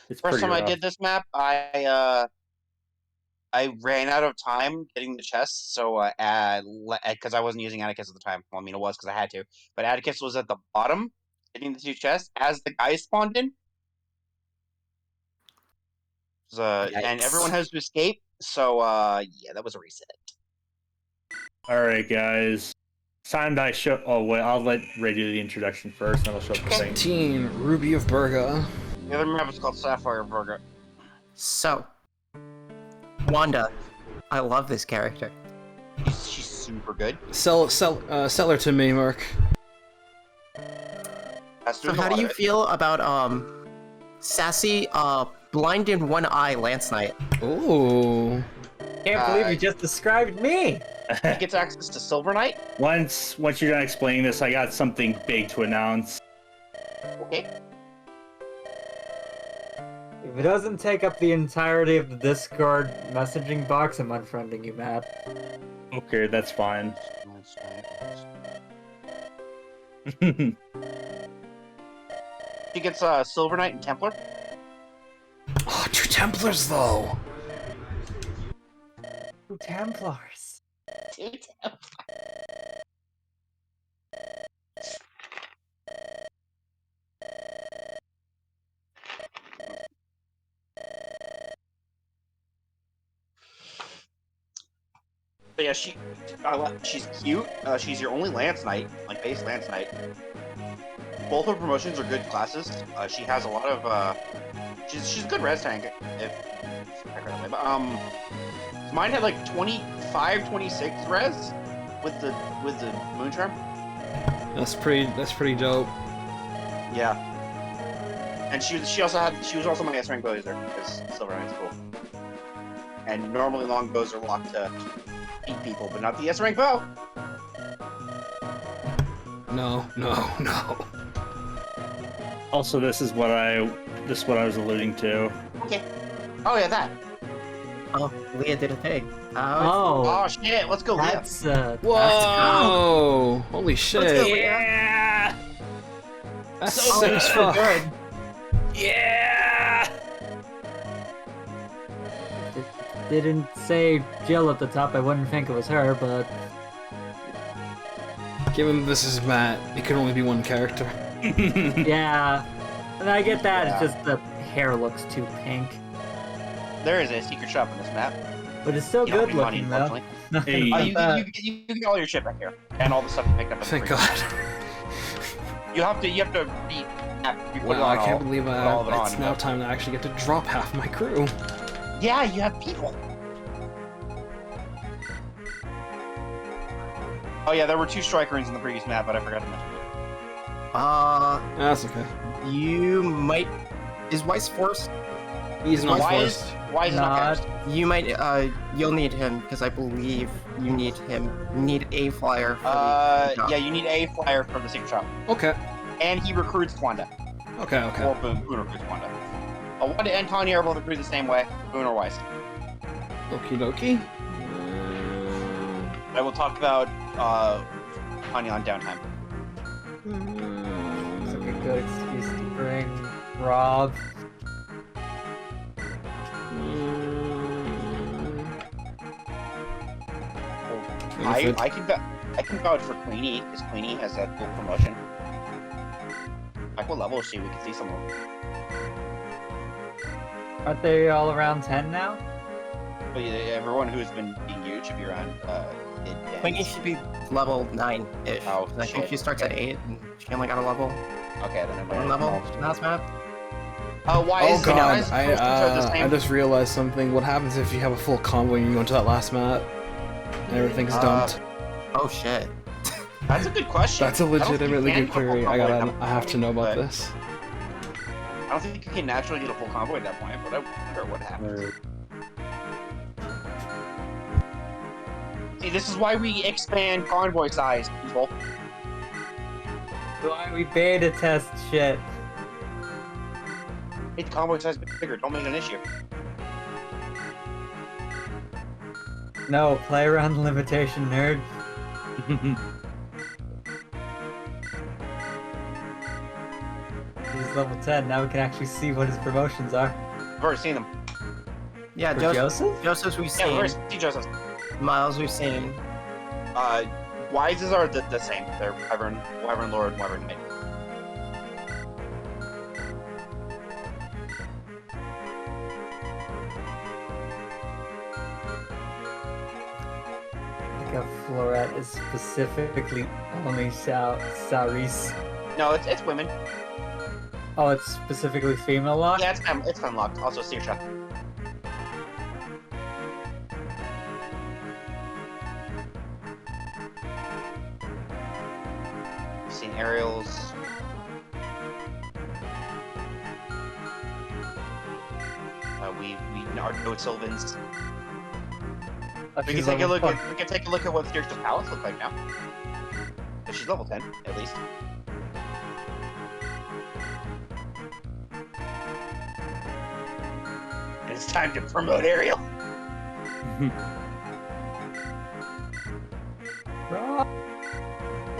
It's First pretty time I rough. did this map, I ran out of time getting the chests, so because I wasn't using Atticus at the time. Well, I mean, it was because I had to, but Atticus was at the bottom getting the 2 chests as the guys spawned in. And everyone has to escape, so yeah, that was a reset. All right, guys. It's time that I show. Oh wait, I'll let Ray do the introduction first, and I'll show up the thing. 15, Ruby of Burga. The other map is called Sapphire Burger. So, Wanda, I love this character. She's super good. Sell her to me, Merc. So how do you feel about sassy blind in one eye Lance Knight? Ooh. Can't believe you just described me! He gets access to Silver Knight. Once you're done explaining this, I got something big to announce. Okay. If it doesn't take up the entirety of the Discord messaging box, I'm unfriending you, Matt. Okay, that's fine. She gets Silver Knight and Templar. Oh, 2 Templars though. 2 Templars. But yeah, she's cute. She's your only Lance Knight, like base Lance Knight. Both her promotions are good classes. She has a lot of She's a good res tank. But mine had like 25, 26 res with the moon charm. That's pretty dope. Yeah. And she was also my S rank bow user because silver rank's cool. And normally long bows are locked to beat people, but not the S rank bow. No. Also, this is what I was alluding to. Okay. Oh yeah, that. Oh, Leah did a thing. Oh shit! Let's go, Leah. That's Whoa! Holy shit! Yeah! That's So sick as fuck. good. Yeah! Didn't say Jill at the top. I wouldn't think it was her, but Given this is Matt, it can only be one character. yeah. And I get that. Yeah. It's just the hair looks too pink, There is a secret shop on this map. but it's still You don't good need money, looking though. unfortunately. Nothing Hey. about that. You get all your shit back here, and all the stuff you picked up. in the Thank free. God. You have to you put it Wow, on I can't all- believe put all of it it's on, now but- time to actually get to drop half my crew. Yeah, you have people. Oh yeah, there were 2 strike runes in the previous map, but I forgot to mention it. That's okay. You might. Is Weiss forced? He's not Why forced. is it not Not- cast? You might. You'll need him because I believe you need him. You need a flyer. For the job. Yeah, you need a flyer from the secret shop, Okay. and he recruits Wanda, Okay. or Boone recruits Wanda. Wanda and Tanya are both recruited the same way. Boone or Wise. Okie dokie. I will talk about Tanya on downtime. It's like a good excuse to bring Rob. I can vouch for Queenie, because Queenie has that cool promotion. Like what level is she? We can see some of them. Aren't they all around 10 now? But yeah, everyone who's been being huge should be around Queenie should be level 9-ish. Oh, I think shit. she starts at 8, and she only got a level. Okay, then One level last map. Why Oh is god, Wise posters are the I same? just realized something. What happens if you have a full combo and you go into that last map and everything's dumped? Oh shit. That's a good question. That's a I don't think you legitimately can good get a full query. combo at that I have to know about point, this. but I don't think you can naturally get a full combo at that point, but I wonder what happens. See, this is why we expand convoy size, people. Why we beta test shit? Make the convoy size bigger, don't make it an issue. No, play around the limitation, nerd. He's level 10, now we can actually see what his promotions are. I've already seen them. Yeah, For Joseph? Joseph's we've Yeah, we've seen. already seen Joseph's. Miles we've seen. Wises are the same. They're Wyvern Lord, Wyvern Knight. Like a floret is specifically only Saris. No, it's women. Oh, it's specifically female lock? Yeah, it's unlocked. Also, Seer Shot. I've seen aerials. We are no Sylvans. Oh, We can she's take a level look four. at what Seer's Palace look like now. But she's level 10 at least. And it's time to promote Ariel. Rob!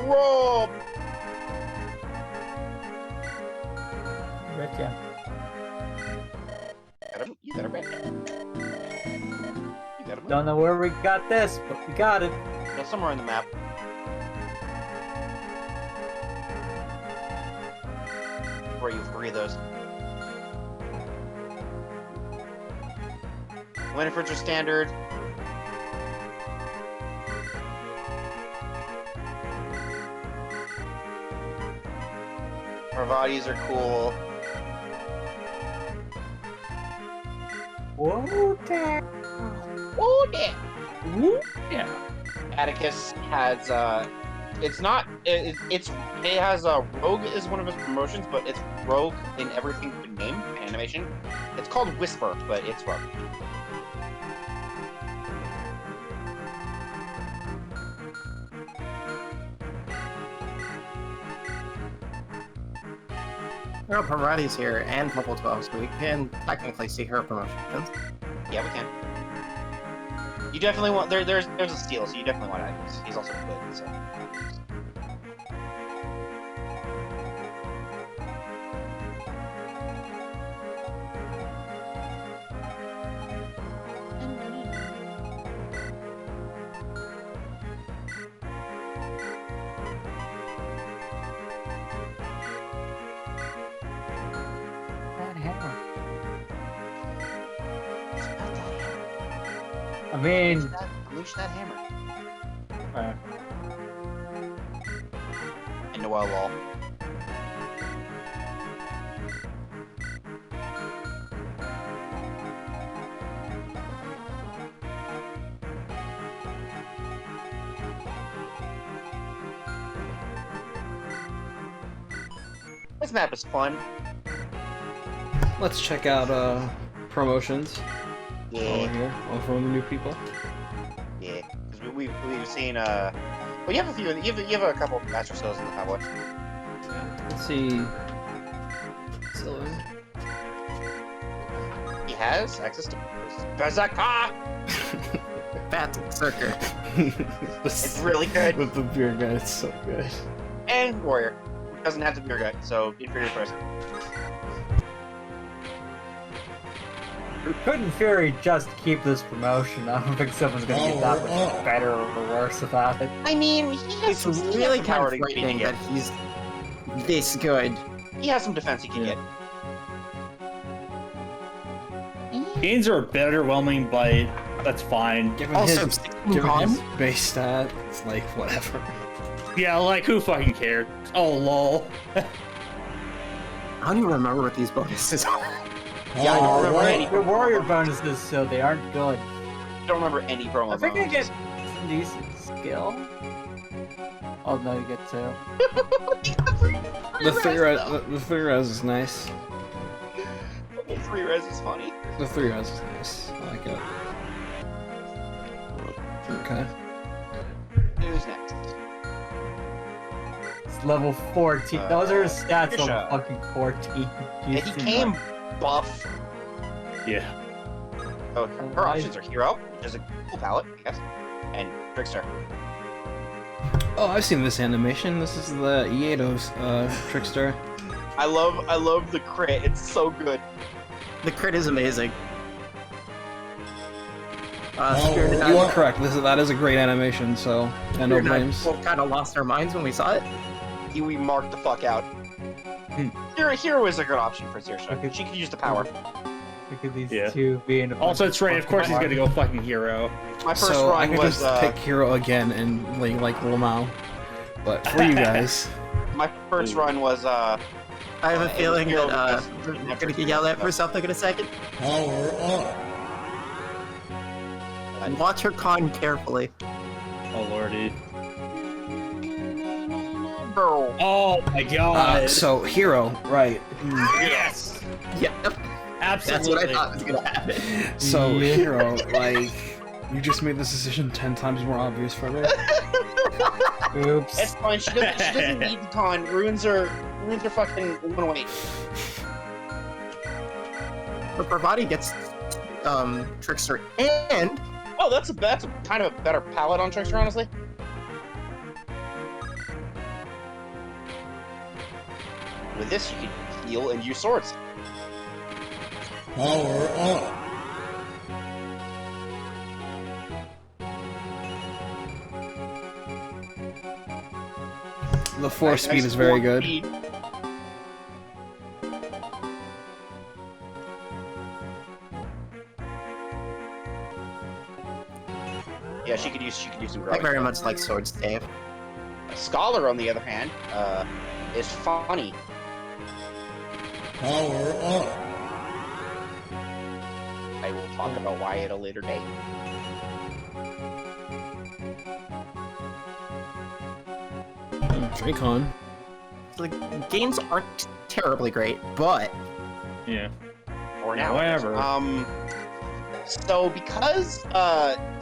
Rob. Red Jam. You got a red. You got a Don't know where we got this, but we got it. It's somewhere on the map. Where you have 3 of those. Winifred's are standard. Parvati's are cool. Whoa, damn. Oh yeah. Woo, yeah. Atticus has it has Rogue is one of his promotions, but it's Rogue in everything but name and animation. It's called Whisper, but it's Rogue. Well, Parvati's here and Level 12, so we can technically see her promotions. Yeah, we can. You definitely want there's a steal, so you definitely want Atticus. He's also good, so. I mean, Unleash that hammer. uh, And Noel lol. This map is fun. Let's check out promotions Yeah. over here from the new people. Yeah, because we've seen well, you have a few. You have a couple of master skills in the cowboy. Let's see. So, He has access to Berserker. Fat Circuit. It's really good. With the beer guy, it's so good. And warrior doesn't have the beer gut, so inferior person. couldn't Fury just keep this promotion? I don't think someone's gonna get that much better or worse about it. I mean, he has It's some really kind power of to frightening get. that he's this good. He has some defense he can get. Gains are a bit underwhelming, but that's fine. Given Also, his, 16 given con? his base stat, it's like whatever. Yeah, like who fucking cared? Oh lol. I don't even remember what these bonuses are. Yeah, I don't remember any. The warrior bonuses, so they aren't good. I don't remember any promo. I think I get bonuses. some decent skill. Oh no, you get two. The three res is nice. Free res is funny. The three res is nice. I like it. Okay. Who's next? It's level 14. Those are his stats Trisha. level fucking 14. And he came buff. Yeah. Oh, her options are hero, which is a cool palette, I guess, and trickster. Oh, I've seen this animation. This is the Iedo's trickster. I love the crit. It's so good. The crit is amazing. You are correct. That is a great animation. So, and no blames. We kind of lost our minds when we saw it. We marked the fuck out. Hero is a good option for Saoirse. Okay. She can use the power. Look at these Yeah. two being a Also, it's right. Of course, he's gonna go fucking hero. My first So I run could was just pick Hero again and like Lamau. But for you guys, my first run was I have a it was feeling hero that because we're it gonna never get yelled at for something in a second. Watch her con carefully. Oh lordy. Bro. Oh my god. so Hero, right? Yes. Yep, Absolutely. that's what I thought was gonna happen. So Yeah. Hero, like, you just made this decision 10 times more obvious for me. Oops. It's fine. She doesn't need the con. Runes are fucking 108. But Parvati gets Trickster and Oh, that's a kind of a better palette on trickster, honestly. With this, you can heal and use swords. The force speed Nice is very warp good. speed. Yeah, she could use some I growing. very much like Swords Dave. A scholar, on the other hand, is funny. I will talk about why at a later date. Dracon. So the games aren't terribly great, but Yeah. Or now. Whatever. So because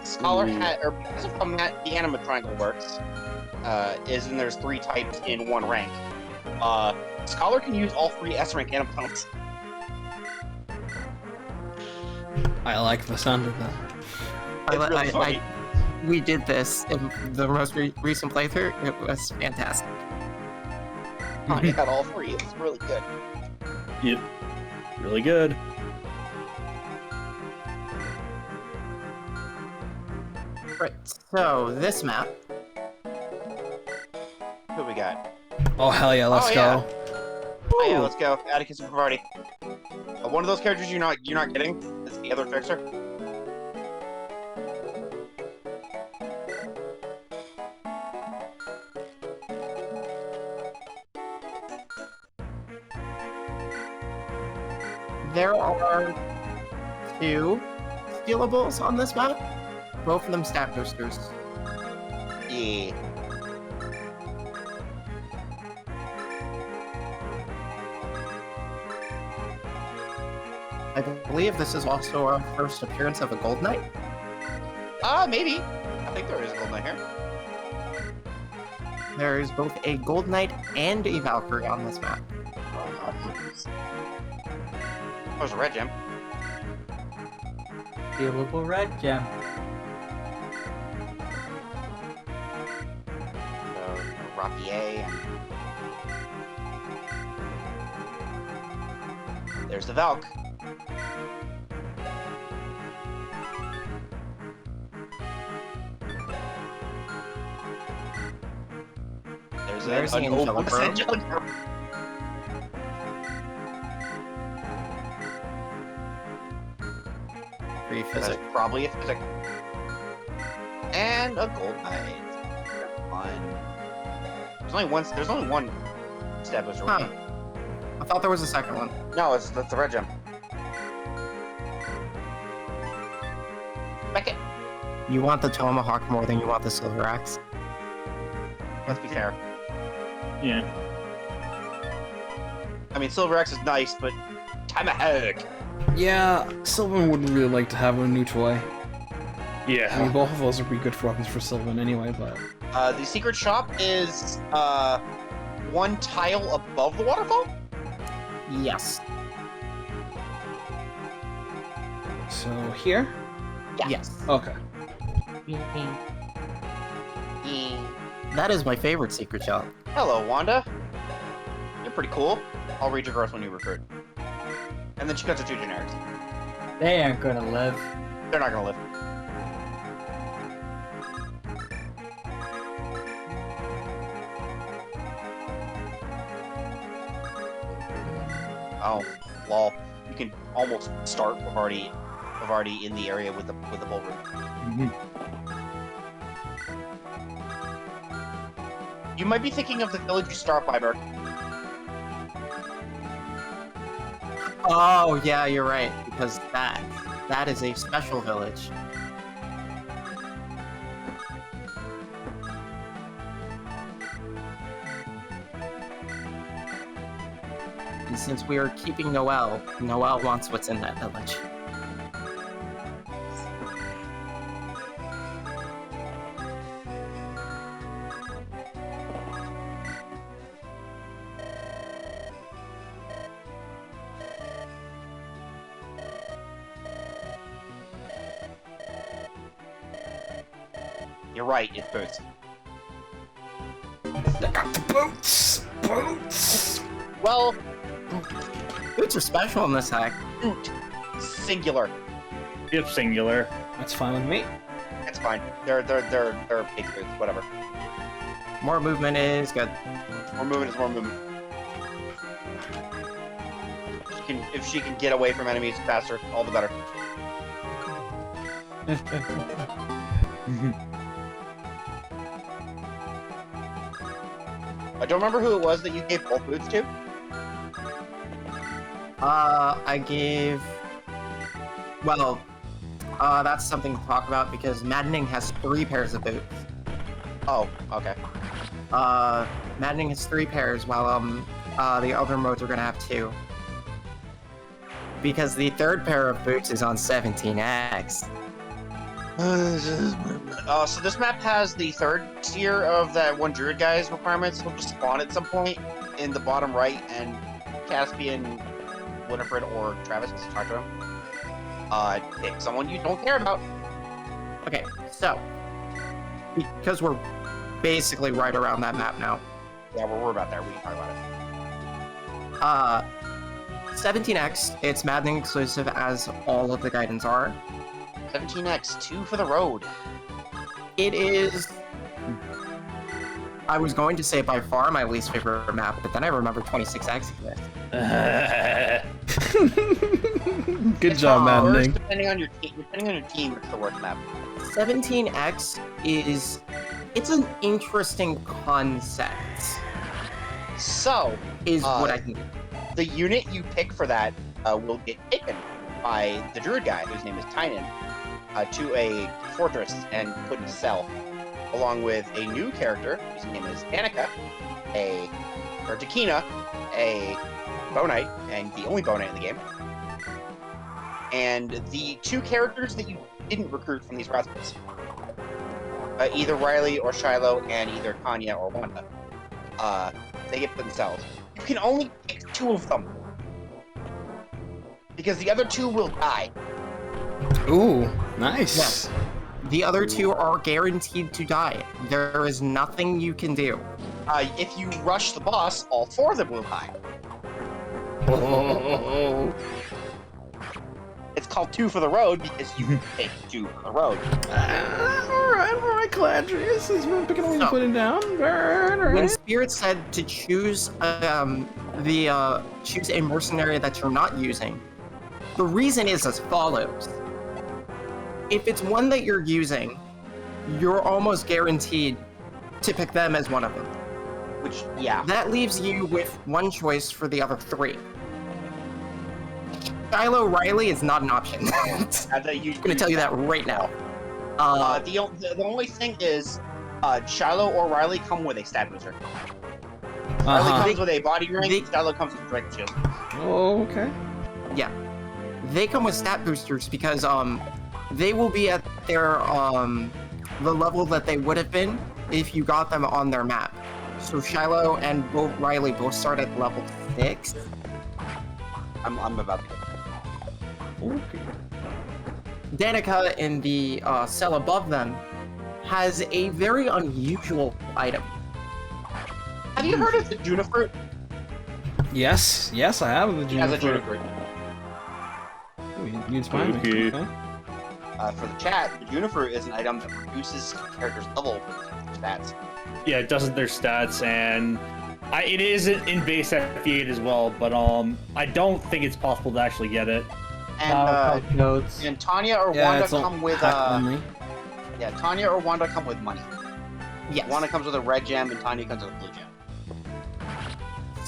Scholar had, or because of how the anima triangle works, is and there's 3 types in 1 rank. Scholar can use all 3 S rank animals. I like the sound of that. It's really funny. we did this in the most recent playthrough. It was fantastic. I got all 3. It's really good. Yep. Really good. Right, so this map, Who we got? Oh hell yeah, let's Oh, go. yeah. Oh yeah, let's go. Atticus and Wise. One of those characters you're not getting is the other fixer. there are 2 stealables on this map. Both of them stat boosters. Yeah. I believe this is also our first appearance of a Gold Knight. Maybe. I think there is a gold knight here. There is both a Gold Knight and a Valkyrie on this map. There's a red gem. Stealable red gem. Rapier. There's the Valk. There's the Angelic Room. Free That's physics. probably a physic. And a gold knight. Fun. There's only one stab booster. Huh. I thought there was a second one. No, that's the red gem. Back it. You want the Tomahawk more than you want the Silver Axe. Let's be fair. Yeah. I mean, Silver Axe is nice, but Tomahawk. Yeah, Sylvan would really like to have a new toy. I mean, Yeah. both of those would be good for weapons for Sylvan anyway, but... The secret shop is, 1 tile above the waterfall? Yes. So, here? Yeah. Yes. Okay. That is my favorite secret shop. Hello, Wanda. You're pretty cool. I'll read your growth when you recruit. And then she cuts to 2 generics. They ain't gonna live. They're not gonna live. Oh, lol. You can almost start with already in the area with the ballroom. You might be thinking of the village you start by, Merc. Oh, yeah, you're right. Because that is a special village. And since we are keeping Noelle wants what's in that village. You're right, it's boots. I got the boots! Boots! Well, Boots are special in this hack. boot. Singular. Yep, singular. That's fine with me. That's fine. They're big boots, whatever. More movement is good. More movement is more movement. If she can get away from enemies faster, all the better. I don't remember who it was that you gave both boots to. I gave... Well, That's something to talk about because maddening has 3 pairs of boots. Oh, okay. Maddening has 3 pairs, while the other modes are gonna have 2. Because the 3rd pair of boots is on 17X. So this map has the 3rd tier of that one druid guy's requirements. Will just spawn at some point in the bottom right, and Caspian, Winifred, or Travis, talk to him. Pick someone you don't care about. Okay, so because we're basically right around that map now. Yeah, we're about there. We can talk about it. 17X, it's maddening exclusive as all of the guidance are. 17X, 2 for the road. It is... I was going to say by far my least favorite map, but then I remember 26X exists. Good job, maddening. Depending on your team, it's the worst map. 17X is... It's an interesting concept. So, is what I can do. The unit you pick for that will get taken by the druid guy, whose name is Tynan, to a fortress and put in a cell, along with a new character, whose name is Danica, or Dakina, a Bonite, and the only Bonite in the game, and the 2 characters that you didn't recruit from these rascals. Either Riley or Shiloh, and either Tanya or Wanda. They get themselves. You can only pick 2 of them, because the other 2 will die. Ooh, nice. Yes. The other 2 are guaranteed to die. There is nothing you can do. If you rush the boss, all 4 of them will die. Oh. It's called 2 for the road because you take 2 for the road. Alright, caladrius. We're picking all you putting down. Alright. When Spirit said to choose choose a mercenary that you're not using, the reason is as follows. If it's one that you're using, you're almost guaranteed to pick them as one of them. Which, yeah. That leaves you with 1 choice for the other 3. Shiloh Riley is not an option. I'm gonna tell you that right now. The only thing is, Shiloh or Riley come with a stab booster. Riley comes with a body ring, Shiloh comes with a direct shield. Oh, okay. Yeah. They come with stat boosters because, they will be at their, the level that they would have been if you got them on their map. So Shiloh and Riley both start at level 6. I'm about to go. Okay. Danica in the cell above them has a very unusual item. Have you heard of the Junifruit? Yes, I have the Has a Junifruit. Junifruit. You inspired me. Okay. For the chat, the Junifruit is an item that reduces character's level with stats. Yeah, it doesn't their stats, and it is in base FE8 as well, but I don't think it's possible to actually get it. And Tanya or Wanda come with only. Yeah, Tanya or Wanda come with money. Yes. Wanda comes with a red gem, and Tanya comes with a blue gem.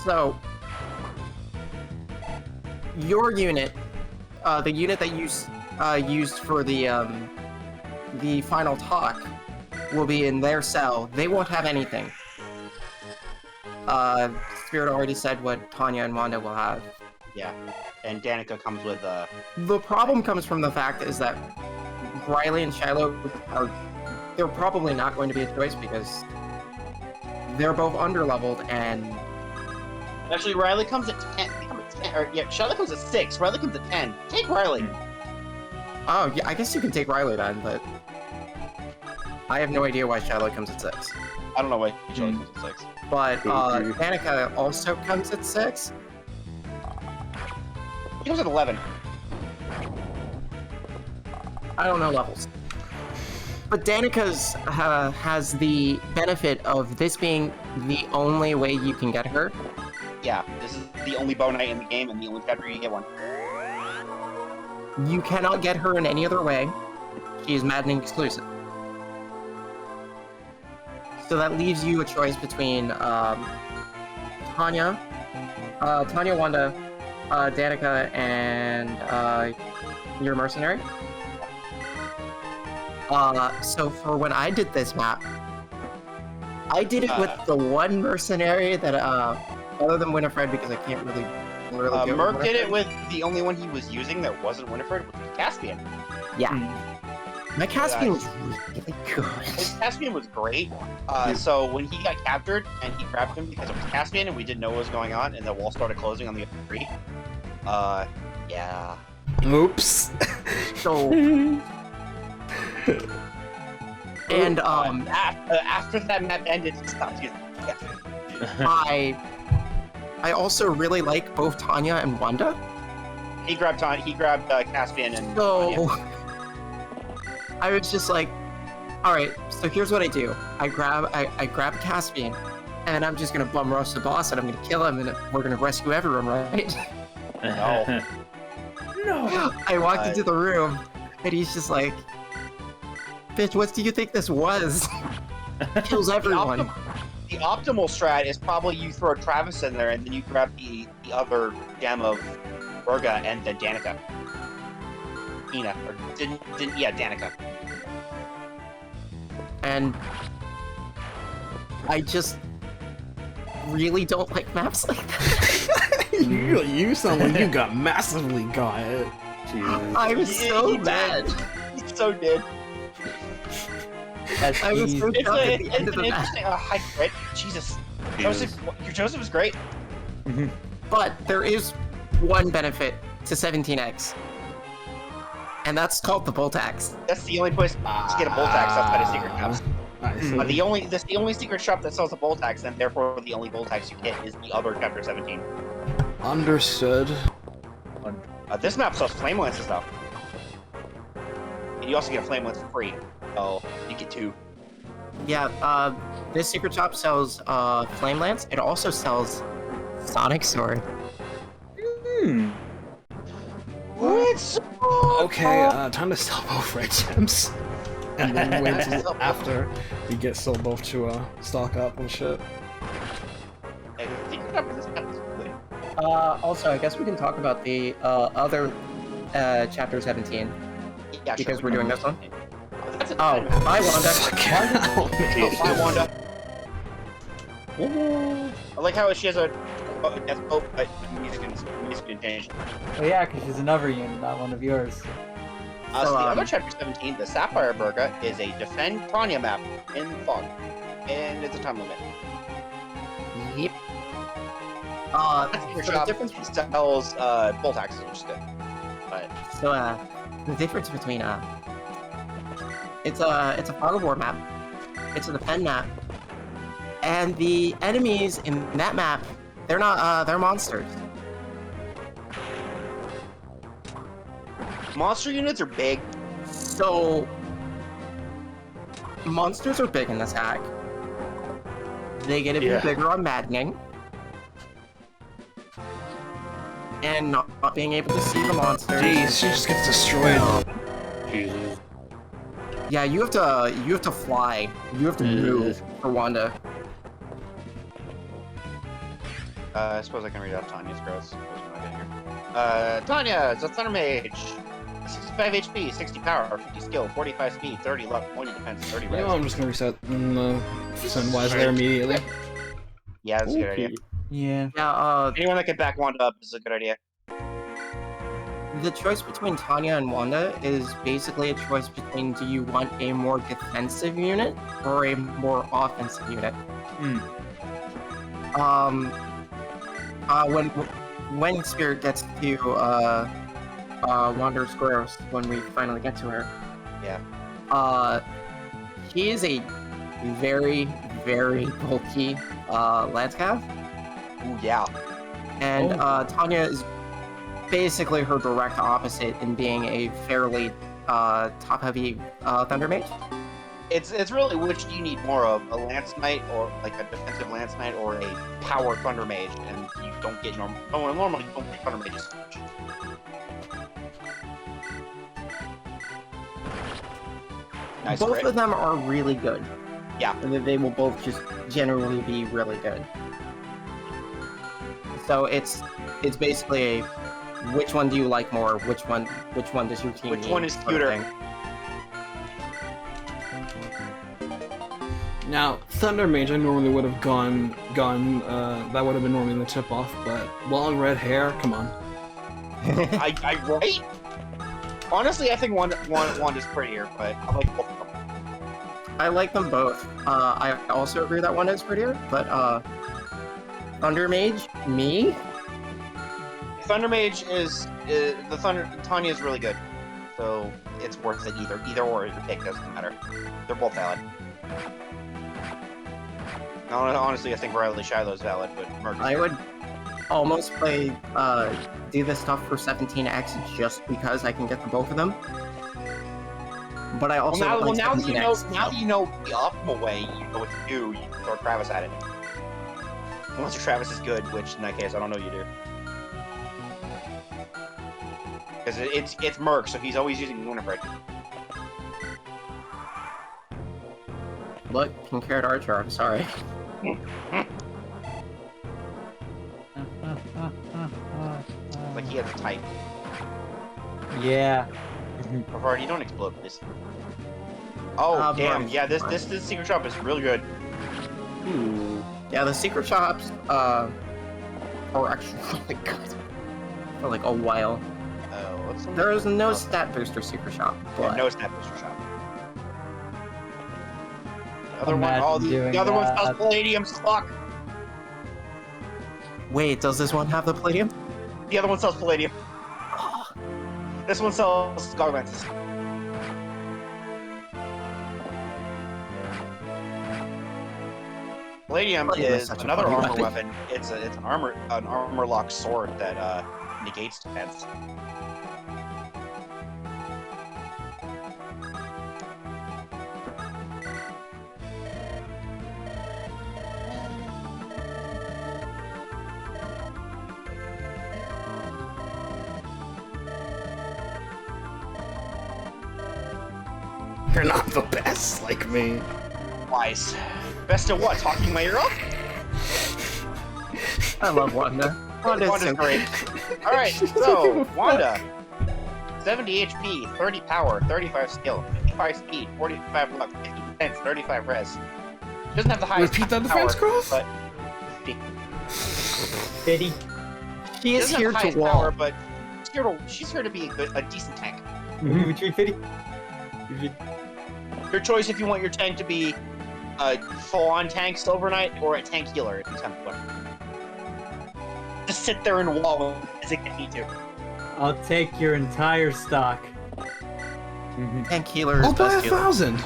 So, your unit, the unit that you used for the final talk, will be in their cell. They won't have anything. Spirit already said what Tanya and Wanda will have. Yeah, and Danica comes with The problem comes from the fact is that Riley and Shiloh they're probably not going to be a choice because they're both underleveled and... Actually, Riley comes at 10. Shiloh comes at 6. Riley comes at 10. Take Riley. Oh, yeah, I guess you can take Riley then, but... I have no idea why Shiloh comes at 6. I don't know why Shiloh comes at 6. But, Danica also comes at 6. He comes at 11. I don't know levels. But Danica's has the benefit of this being the only way you can get her. Yeah, this is the only bow knight in the game and the only chapter you can get one. You cannot get her in any other way. She is maddening exclusive. So that leaves you a choice between Tanya, Wanda, Danica, and your mercenary. So for when I did this map, I did it with the one mercenary that, other than Winifred, because I can't really do it. Merc did it with the only one he was using that wasn't Winifred, which was Caspian. Yeah. My Caspian was really good. His Caspian was great. So when he got captured and he grabbed him because it was Caspian and we didn't know what was going on and the wall started closing on the other three. Yeah. Oops. So. And after that map ended, he stopped using Caspian. I also really like both Tanya and Wanda. He grabbed Caspian and So Tanya. I was just like, all right. So here's what I do. I grab Caspian, and then I'm just gonna bum rush the boss, and I'm gonna kill him, and we're gonna rescue everyone, right? No. No. I walked into the room, and he's just like, "Bitch, what do you think this was?" Kills everyone. The optimal strat is probably you throw Travis in there and then you grab the other gem of Urga and then Danica. Danica. And I just really don't like maps like that. you sound like you got massively got it. I was so mad. He so did. I was so It's tough at the end of the an map. interesting. Hi, Fred. Jesus. Joseph is great. But there is one benefit to 17x. And that's called the bolt axe. That's the only place to get a bolt axe outside of secret shops. Nice. That's the only secret shop that sells a bolt axe, and therefore the only bolt axe you get is the other chapter 17. Understood. This map sells flame lances though. And you also get a flame lance for free. So you get 2. Yeah, this secret shop sells flame lance. It also sells sonic sword. What? Okay, time to sell both red gems. And then wait till after you get sold both to stock up and shit. Also, I guess we can talk about the other chapter 17. Yeah, because sure. we're doing this one. That's Oh, bye, Wanda. Bye, Wanda. I like how she has a death hope, but music can change. Oh yeah, because she's another unit, not one of yours. So the other chapter 17, the Sapphire Burga, is a defend Tanya map in fog, and it's a time limit. Yep. Your So shop the difference sells bolt axes, which is good. But So, the difference between, it's a fog of war map, it's a defend map, and the enemies in that map, they're not, they're monsters. monster units are big. So, monsters are big in this hack. They get a bit bigger on maddening. And not being able to see the monsters. Jeez, she just gets destroyed. Jesus. Yeah, you have to fly. You have to move for Wanda. I suppose I can read out Tanya's growth. Tanya, it's a Thunder Mage. 65 HP, 60 power, 50 skill, 45 speed, 30 luck, 20 defense, 30 res. You know, I'm just gonna reset and send Wise there immediately. Yeah, that's a good idea. Yeah. Yeah, Anyone that can back Wanda up is a good idea. the choice between Tanya and Wanda is basically a choice between do you want a more defensive unit or a more offensive unit. When Spirit gets to Wander's Gross, when we finally get to her, she is a very, very bulky lance cav. Ooh, yeah. And Tanya is basically her direct opposite in being a fairly top-heavy Thunder Mage. It's really which do you need more of, a Lance Knight or like a defensive Lance Knight or a power Thunder Mage, and you don't get normally you don't get Thunder Mages. Nice, Both right? of them are really good. Yeah. And they will both just generally be really good. So it's basically a which one do you like more? Which one does your team Which need one is sort of cuter? thing. Now, Thunder Mage, I normally would have gone, that would have been normally the tip-off, but long red hair, come on. I right? Honestly, I think Wanda's prettier, but I like both of them. I like them both. I also agree that one is prettier, but Thunder Mage, me? Thunder Mage is Tanya is really good, so it's worth it either or your pick doesn't matter. They're both valid. Honestly, I think Riley Shiloh's valid, but Merc is I would almost play do this stuff for 17x just because I can get the both of them. But I also now that you know so. now that you know the optimal way, you know what to do. You can throw Travis at it. Unless your Travis is good, which in that case I don't know you do. Because it's Merc, so he's always using Winifred. Look, compared Archer, I'm sorry. Like he has a type. Yeah. Already, don't explode this. Oh damn! Merc. Yeah, this secret shop is really good. Ooh. Yeah, the secret shops are actually really good for like a while. There is no stat booster secret shop, but yeah, no stat booster shop. The other Imagine one, the other one sells palladium stock. wait, does this one have the palladium? The other one sells palladium. This one sells garments. Palladium is another armor weapon. It's an armor lock sword that negates defense. You're not the best, like me. Wise. Best of what? Talking my ear off? I love Wanda. Wanda's great. Alright, so, Wanda. 70 HP, 30 power, 35 skill, 55 speed, 45 luck, 50 defense, 35 res. She doesn't have the highest Repeat that power, defense growth? but... 50. She is here to wall. power, but she's here to be a decent tank. Between 50. Your choice if you want your tank to be a full-on tank Silver Knight or a tank healer if you attempt one. Just sit there and wall as it need to. I'll take your entire stock. Tank healer is I'll buy best healer. 1,000.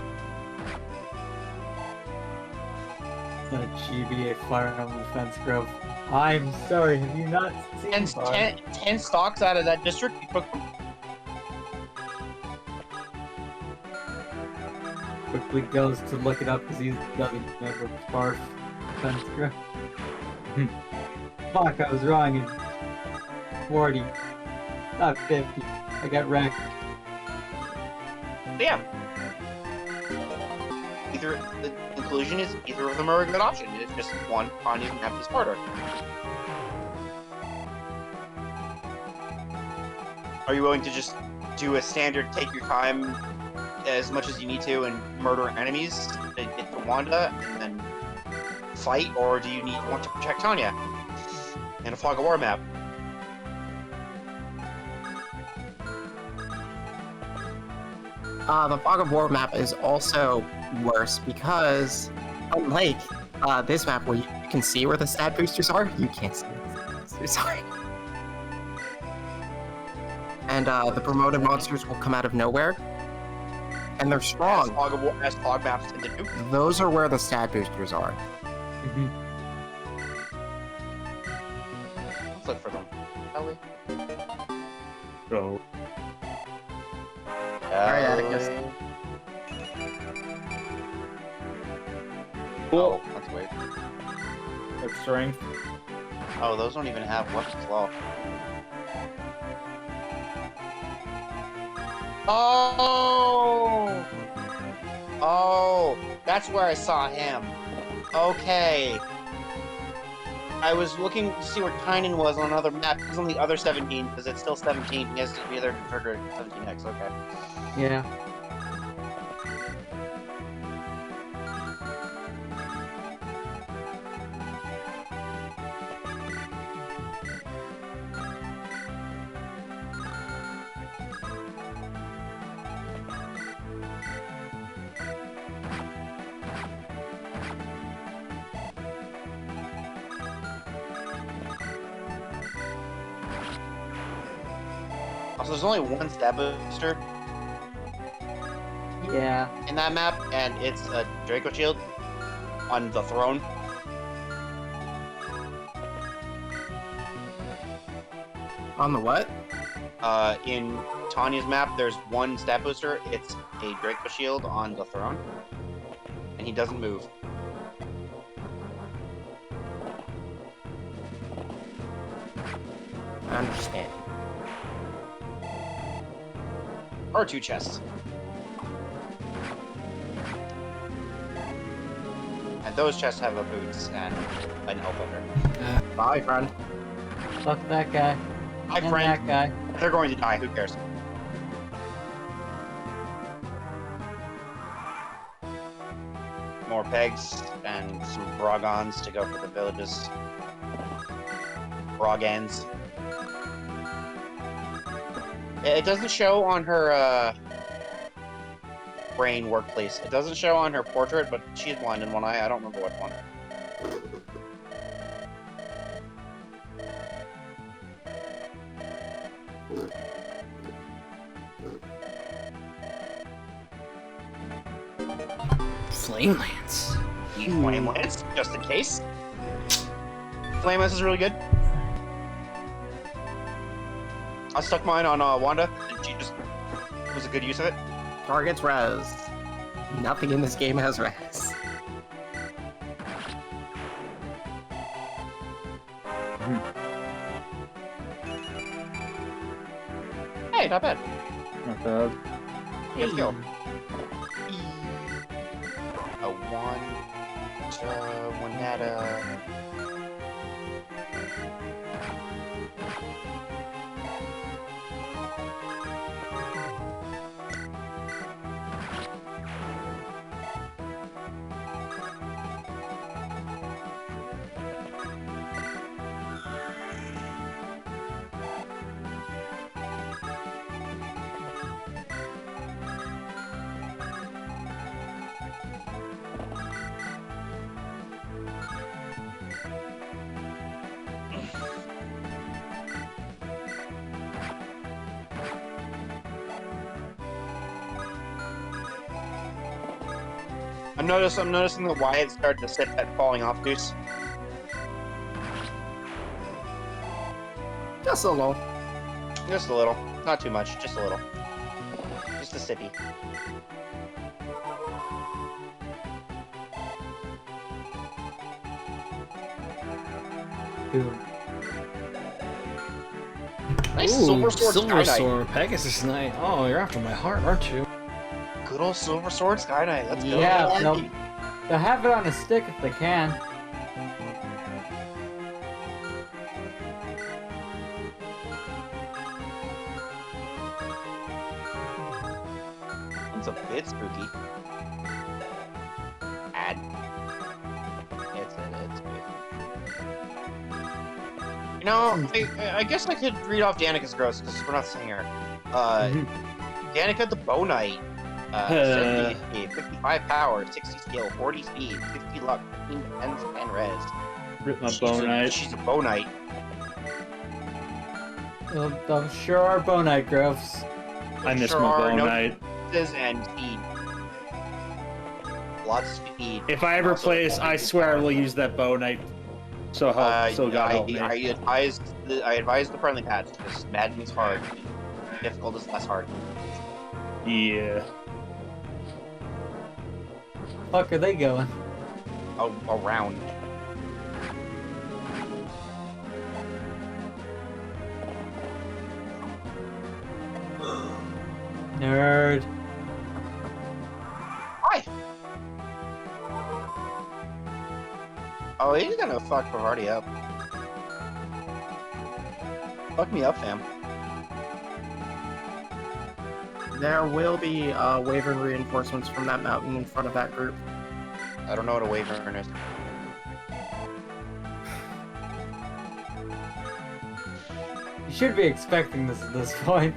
The GBA Fire Emblem Defense Grove. I'm sorry, have you not seen 10 stocks out of that district, you took them. Quickly goes to look it up because he doesn't remember Barf Defense Grove. Fuck, I was wrong. It's 40. Not 50. I got wrecked. Yeah. Either the conclusion is either of them are a good option. It's just one on you can have this harder. Are you willing to just do a standard take your time as much as you need to and murder enemies to get to Wanda and then fight, or do you want to protect Tanya in a Fog of War map? The Fog of War map is also worse because, unlike this map where you can see where the stat boosters are, you can't see where the stat boosters are. And the promoted monsters will come out of nowhere. And they're strong. As Fog maps tend to do. Those are where the stat boosters are. Let's look for them. Shall we? Go. Alright, Atticus. Oh, that's weird. That's strength. Oh, those don't even have weapons law. Oh! Oh, that's where I saw him. Okay. I was looking to see where Tynan was on another map. He's on the other 17, because it's still 17. He has to be there to trigger 17x, okay. Yeah. Also, there's only one stab booster Yeah. in that map, and it's a Draco Shield on the throne. On the what? In Tanya's map, there's one stat booster. It's a Draco Shield on the throne, and he doesn't move. I understand. Or 2 chests. And those chests have a boots and an elf under. Bye, friend. Fuck that guy. Hi, And friend. that guy. They're going to die. Who cares? More pegs and some Brogons to go for the villages. Brogans. It doesn't show on her brain workplace. It doesn't show on her portrait, but she's blind in one eye. I don't remember which one. Flame Lance. Flame Lance, just in case. Flame Lance is really good. I stuck mine on Wanda, and she just was a good use of it. Target's res. Nothing in this game has res. Hey, not bad. Not bad. Let's go. A one, Wanetta. I'm noticing that Wyatt started to sip that falling off goose. Just a little. Just a little. Not too much, just a little. Just a sippy. Boom. Nice Ooh, Silver Sword Silver Sky Knight. Sword, Pegasus Knight. Oh, you're after my heart, aren't you? Good old Silver Sword Sky Knight. Let's go. Yeah, they'll have it on a stick if they can. It's a bit spooky. Add. It's good. You know, I guess I could read off Danica's gross because we're not seeing her. Danica the Bow Knight. 70 speed, 55 power, 60 skill, 40 speed, 50 luck, 15 defense, and res. Rip my Bow Knight. She's a Bow Knight. They'll sure are Bow Knight Groves. I miss Sure my are Bow no Knight. defenses and speed. Lots of speed. If I ever Also, play this, I swear I will use that Bow Knight. So help, so God help me. I advise the friendly patch because Madden's hard. Difficult is less hard. Yeah. Fuck are they going? Around. Nerd. Hi. Oh, he's gonna fuck Bavardi up. Fuck me up, fam. There will be Wyvern reinforcements from that mountain in front of that group. I don't know what a Wyvern is. You should be expecting this at this point.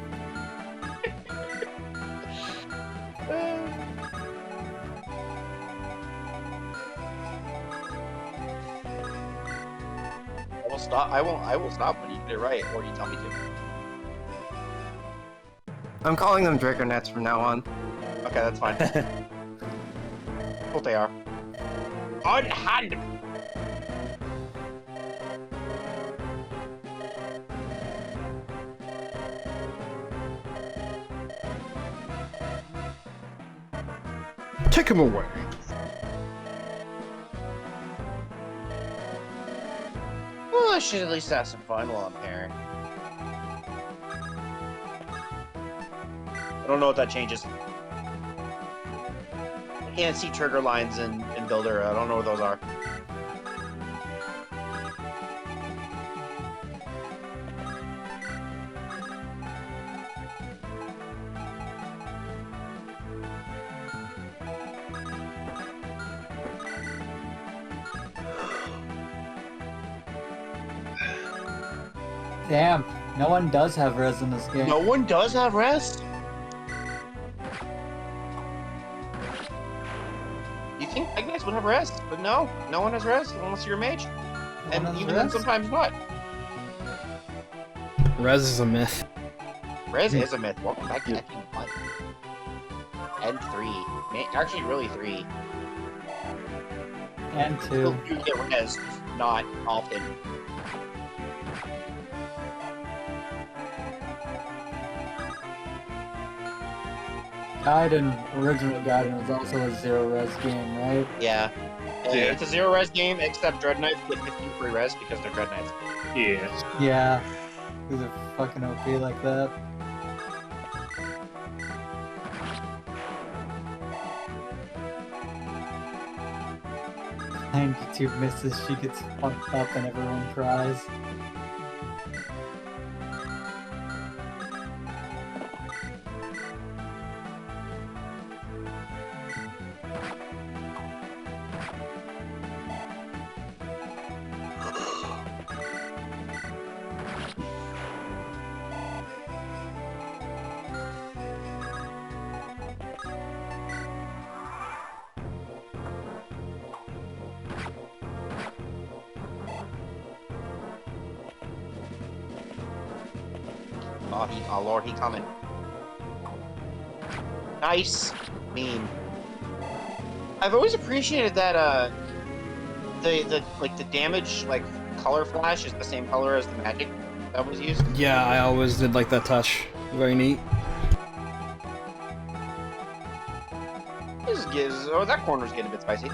I will stop when you get it right, or you tell me to. I'm calling them Dragonnets from now on. Okay, that's fine. What they are. Unhand. Take him away. Well, I should at least have some fun while I'm here. I don't know what that changes. I can't see trigger lines in Builder. I don't know what those are. Damn, no one does have res in this game. No one does have rest? You think I guys would have rest, but no one has rest unless you're a mage. And even then sometimes not. Res is a myth. Res is a myth. Welcome back to FE1. And 3. Actually, really 3. And 2. You get res, not often. Gaiden, original Gaiden was also a zero res game, right? Yeah. Yeah. It's a zero res game, except Dread Knights get 15 free res because they're Dread Knights. Yeah. Yeah. These are fucking OP like that. "92 misses, she gets fucked up and everyone cries." Oh lord, he coming. Nice meme. I've always appreciated that the damage color flash is the same color as the magic that was used. Yeah, I always did like that touch. Very neat. That corner's getting a bit spicy.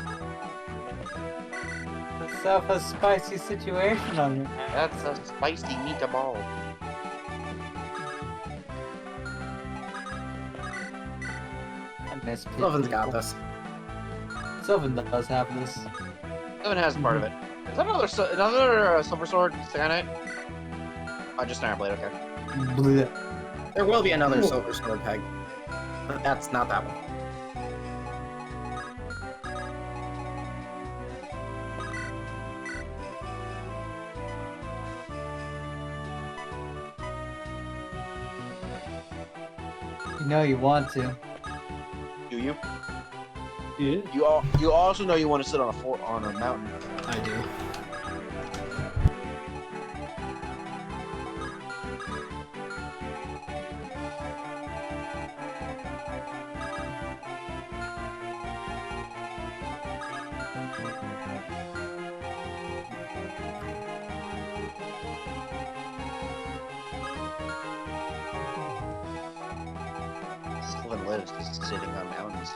Yourself a spicy situation on your hands. That's a spicy meatball. I miss people. Sylvan's got this. Sylvan does have this. Sylvan has part of it. Is that another silver sword Saganite? Oh, just an iron blade. Okay. Blech. There will be another silver sword peg, but that's not that one. You know you want to. Do you? Yeah. You also know you want to sit on a mountain. I do. Sylvan lives just sitting on mountains.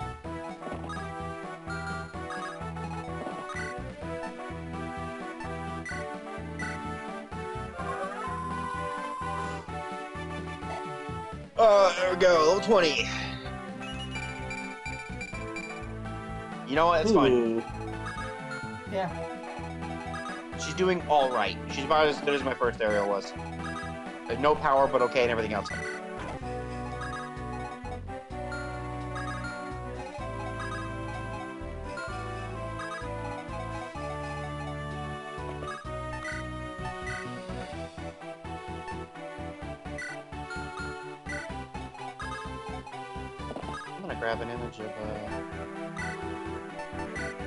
There we go, level 20. You know what? It's fine. Ooh. Yeah. She's doing all right. She's about as good as my first aerial was. No power, but okay, and everything else. I'm gonna grab an image of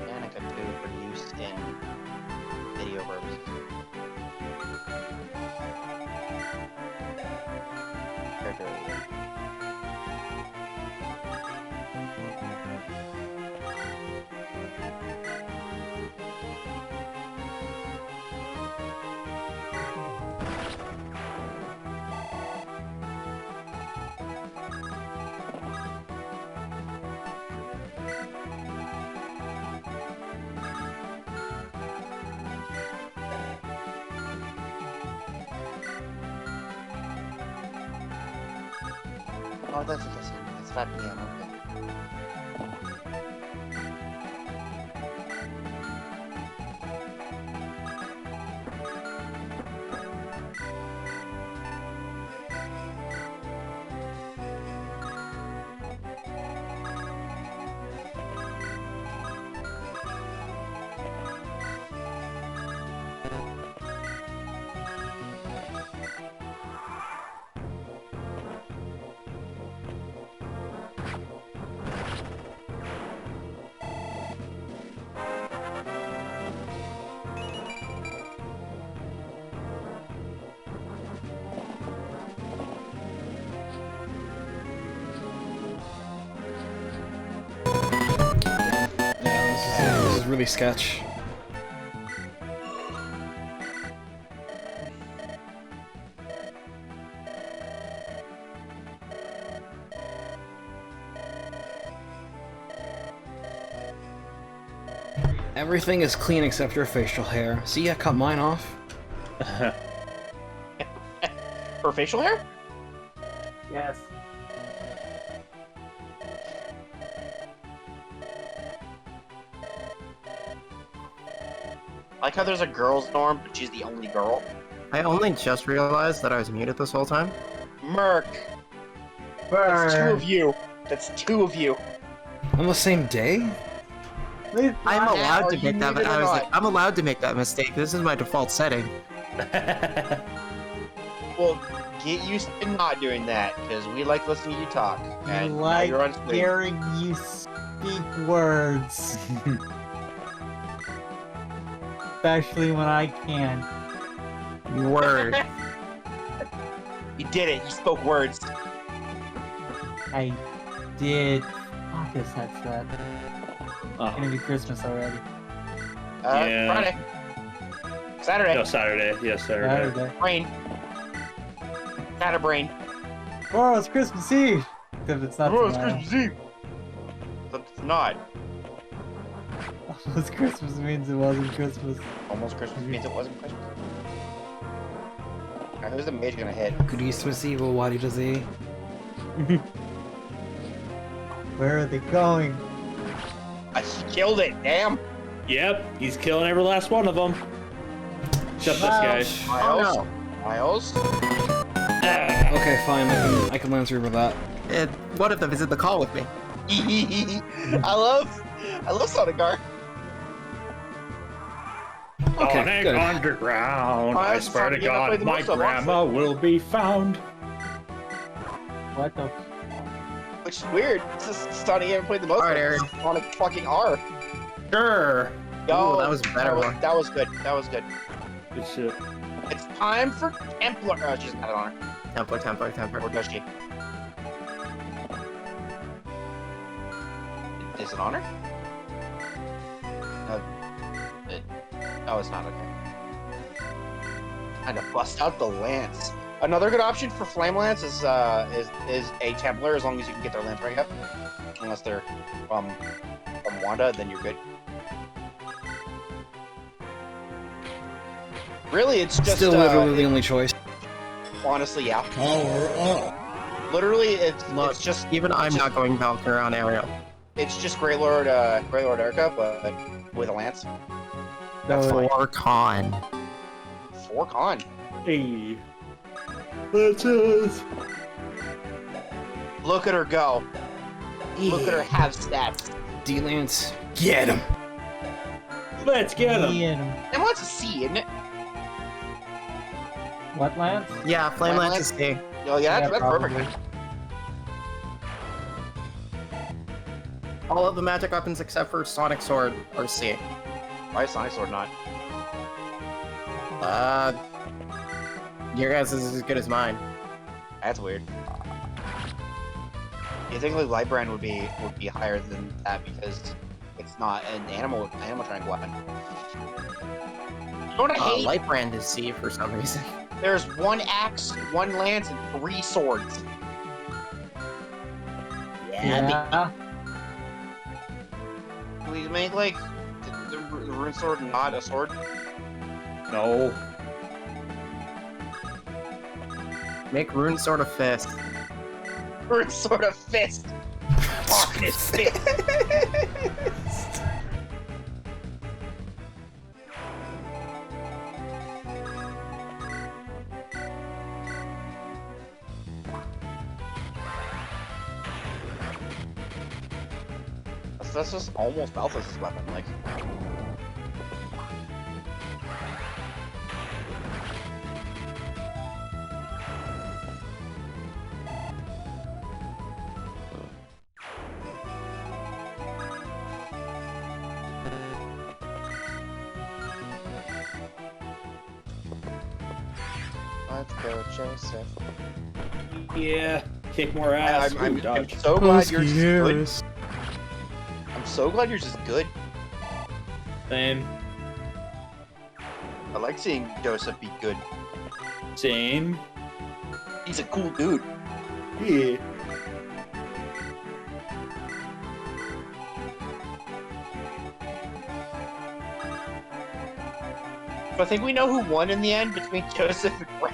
Danica 2 for use in video purposes. Character. Oh, that's interesting. It's 5 p.m. Okay. Yeah, this is really sketch. Everything is clean except your facial hair. See, I cut mine off. For facial hair? Yes. I like how there's a girls' dorm, but she's the only girl. I only just realized that I was muted this whole time. Merc. That's 2 of you. That's 2 of you. On the same day? I'm allowed are to you make that. muted or I was not? like, I'm allowed to make that mistake. This is my default setting. Well, get used to not doing that, because we like listening to you talk. I And now like you're on screen. hearing you speak words. Especially when I can. Word. You did it. You spoke words. I did. Fuck this headset. It's gonna be Christmas already. Yeah. Friday. Saturday. No, Saturday. Yes, Saturday. Saturday. Brain. Saturday. Oh, it's Christmas Eve! Except it's not Oh, it's tomorrow. Christmas Eve. But it's not. Almost Christmas means it wasn't Christmas. Almost Christmas means it wasn't Christmas. Alright, who's the mage gonna hit? Christmas Eve, what does he? Where are they going? I killed it, damn! Yep, he's killing every last one of them. Except this guy. Miles? Oh, Miles? Okay, fine, I can land through with that. One of them is in the call with me. I love Sonic Gar. Okay, Sonic good. Underground. Oh, I that's swear to the game I played God, the my most of, grandma will be found. What the? Which is weird. This is Sonic you haven't played the most Alright, of. Aaron. This is Sonic fucking R. Sure. Yo, Ooh, that was a better one. That was good. That was good. Good shit. It's time for Templar. Oh, she doesn't have it on her. Templar. Or does she? Is it on her? Oh, it's not, okay. Time to bust out the lance. Another good option for flame lance is a Templar, as long as you can get their lance rank up. Unless they're from Wanda, then you're good. Really, it's just Still literally the only choice. honestly, yeah. Power up. Literally, Look, it's just even I'm not going Valkyrie on Ariel. it's just Grey Lord Erica, but with a lance. That's fine. Or Con. 4 con. Hey. That's us. Look at her go. Look at her have stats. D-Lance, get him! Let's get him. Ian. And what's a C, isn't it? What, Lance? Yeah, Flame Flame Lance is C. Oh, yeah, that's probably. perfect. All of the magic weapons except for Sonic Sword are C. Why is Sonic Sword not? Your guess is as good as mine. That's weird. You think like Lightbrand would be higher than that because it's not an animatronic weapon. You know what I hate? Lightbrand is C for some reason. There's 1 axe, 1 lance, and 3 swords. Yeah. Can we make like the rune sword not a sword? No. Make Rune Sword a fist. reverse sort of fist on his fist. That's just almost Alphys' weapon, like. Let's go, Joseph. Yeah, kick more ass. I'm Ooh, dodge. so glad you're just good. I'm so glad you're just good. Same. I like seeing Joseph be good. Same. He's a cool dude. Yeah. I think we know who won in the end between Joseph and Ray.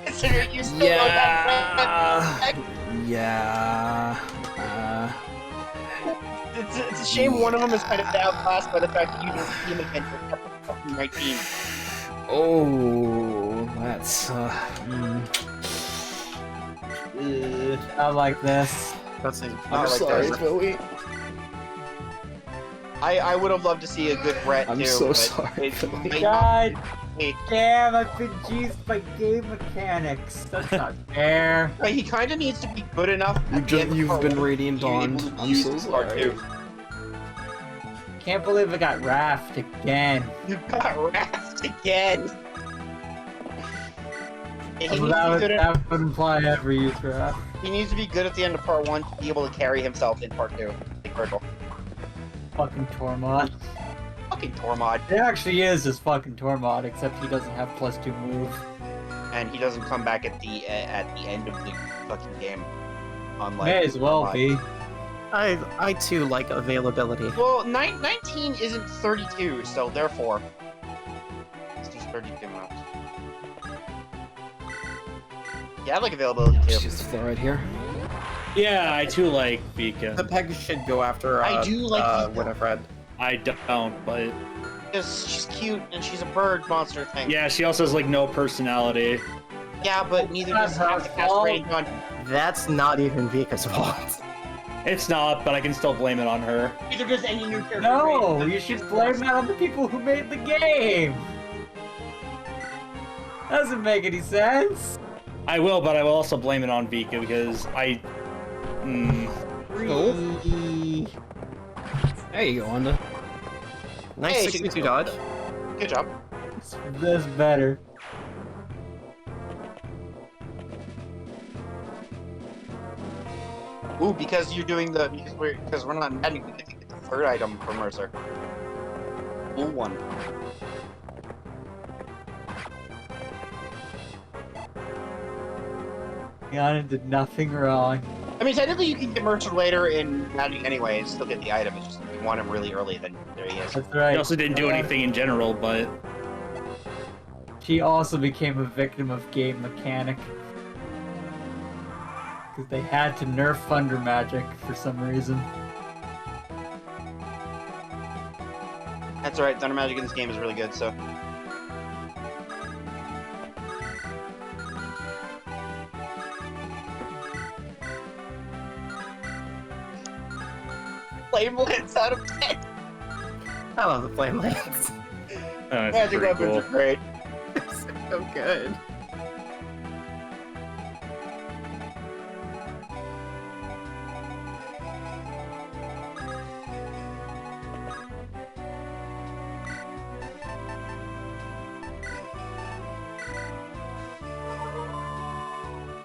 Considering you still know that. Yeah. It's a shame one of them is kind of outclassed by the fact that you don't see him again for fucking 19. Oh, that's Not like this. That's it. Not like that. Chloe. I would have loved to see a good Brett too. I'm so but sorry, it Chloe. might God not be. damn, I've been juiced by game mechanics. That's not fair. But he kind of needs to be good enough. You've been radiant on. I'm so sorry. Can't believe I got Raft again. You got wrapped again. He needs, That would imply I ever use Raft. he needs to be good at the end of part 1 to be able to carry himself in part 2. Like Virgil. Fucking Tormod. Fucking Tormod. It actually is his fucking Tormod, except he doesn't have +2 move. And he doesn't come back at the end of the fucking game. Unlike May as well Tormod. be. I too like availability. Well, 19 isn't 32, so therefore, it's just 32 maps. Yeah, I like availability too. Just throw right here. Yeah, I too like Vika. The peg should go after. I do like Vika. Winifred. I don't, but Because she's cute and she's a bird monster thing. yeah, she also has like no personality. Yeah, but neither does Not have the her cast fault. rating on. That's not even Vika's fault. It's not, but I can still blame it on her. Neither does any new character. No, rating. you should blame that on the people who made the game. Doesn't make any sense. I will, but I will also blame it on Vika because I. There you go, Wanda. Nice Hey, 62 dodge. Good job. That's better. Ooh, because you're doing the because we're not adding, we get the third item for Mercer. Ooh, one. Yana did nothing wrong. I mean, technically you can get Mercer later in adding anyway and still get the item. It's just if you want him really early, then there he is. That's right. I also didn't do anything in general, but She also became a victim of game mechanic. Because they had to nerf Thunder Magic for some reason. That's alright. Thunder Magic in this game is really good. So. Flame Lance out of 10. I love the flame lance. that's Magic pretty weapons cool. are great. It's so good.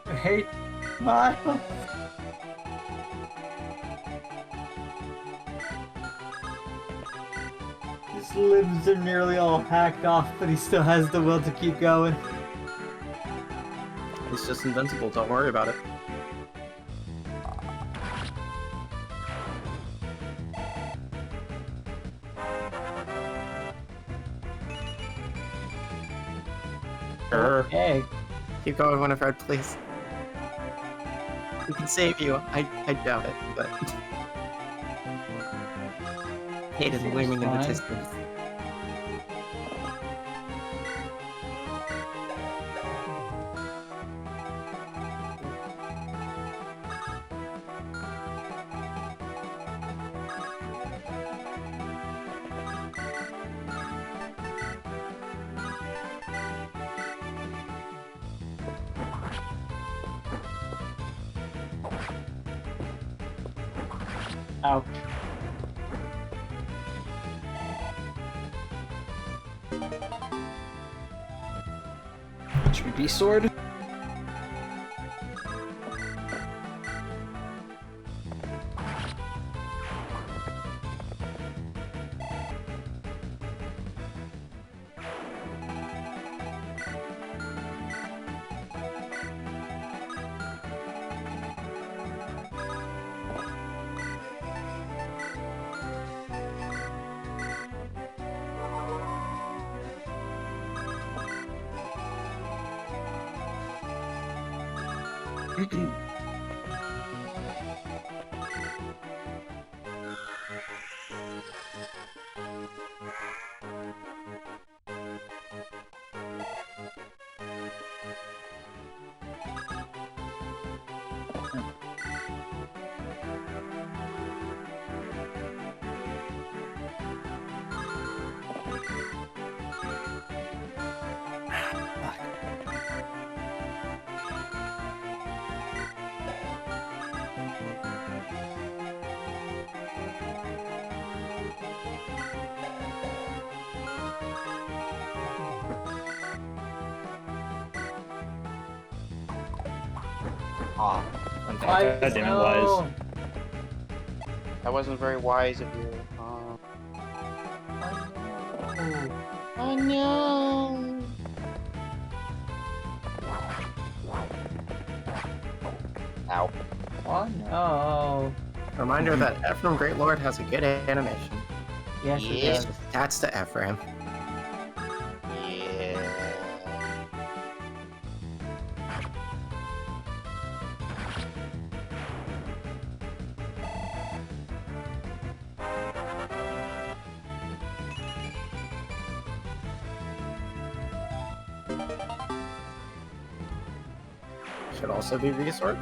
I hate Miles. His limbs are nearly all hacked off, but he still has the will to keep going. It's just invincible, don't worry about it. Sure. Hey, Keep going, Winifred, please. We can save you. I doubt it, but... Hate is looming in the Fine. distance. Ouch. Should we be sword? Ah, God damn it, Wise. that wasn't very wise of you. Oh no! Ow. Oh no. Reminder that Ephraim Great Lord has a good animation. Yes, it Yeah. does. That's to Ephraim. Yeah. Should also be V-Sword.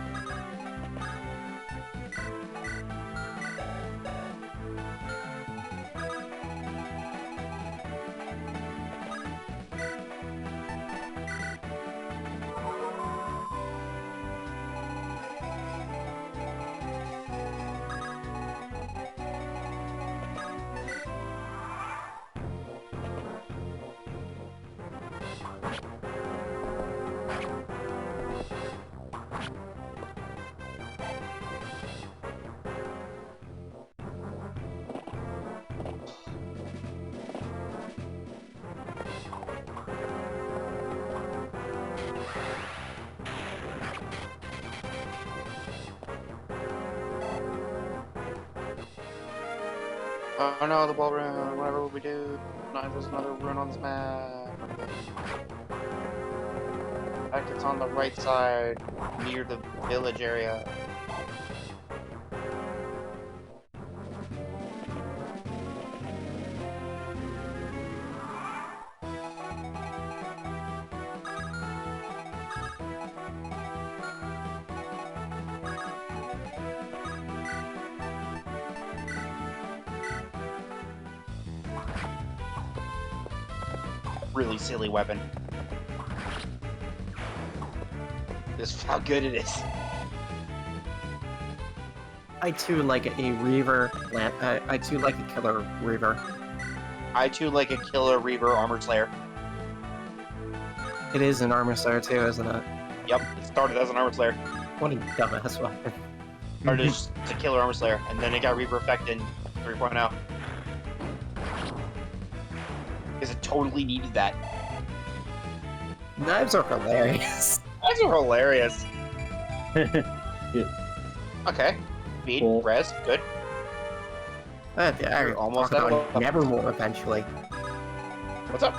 Oh no, the ball rune. Whatever will we do? Not there's another rune on this map. In fact, it's on the right side, near the village area. Really silly weapon. Just how good it is. I too like a Reaver. I too like a killer Reaver. I too like a killer Reaver Armored Slayer. It is an armor slayer too, isn't it? Yep, it started as an Armored Slayer. What a dumbass weapon. Started as a killer Armored Slayer, and then it got Reaver Effect in 3.0. Because it totally needed that. Knives are hilarious. That's hilarious. Yeah. Okay. Speed, Cool. res, good. I Almost talk leveled about up. Nevermore eventually. What's up?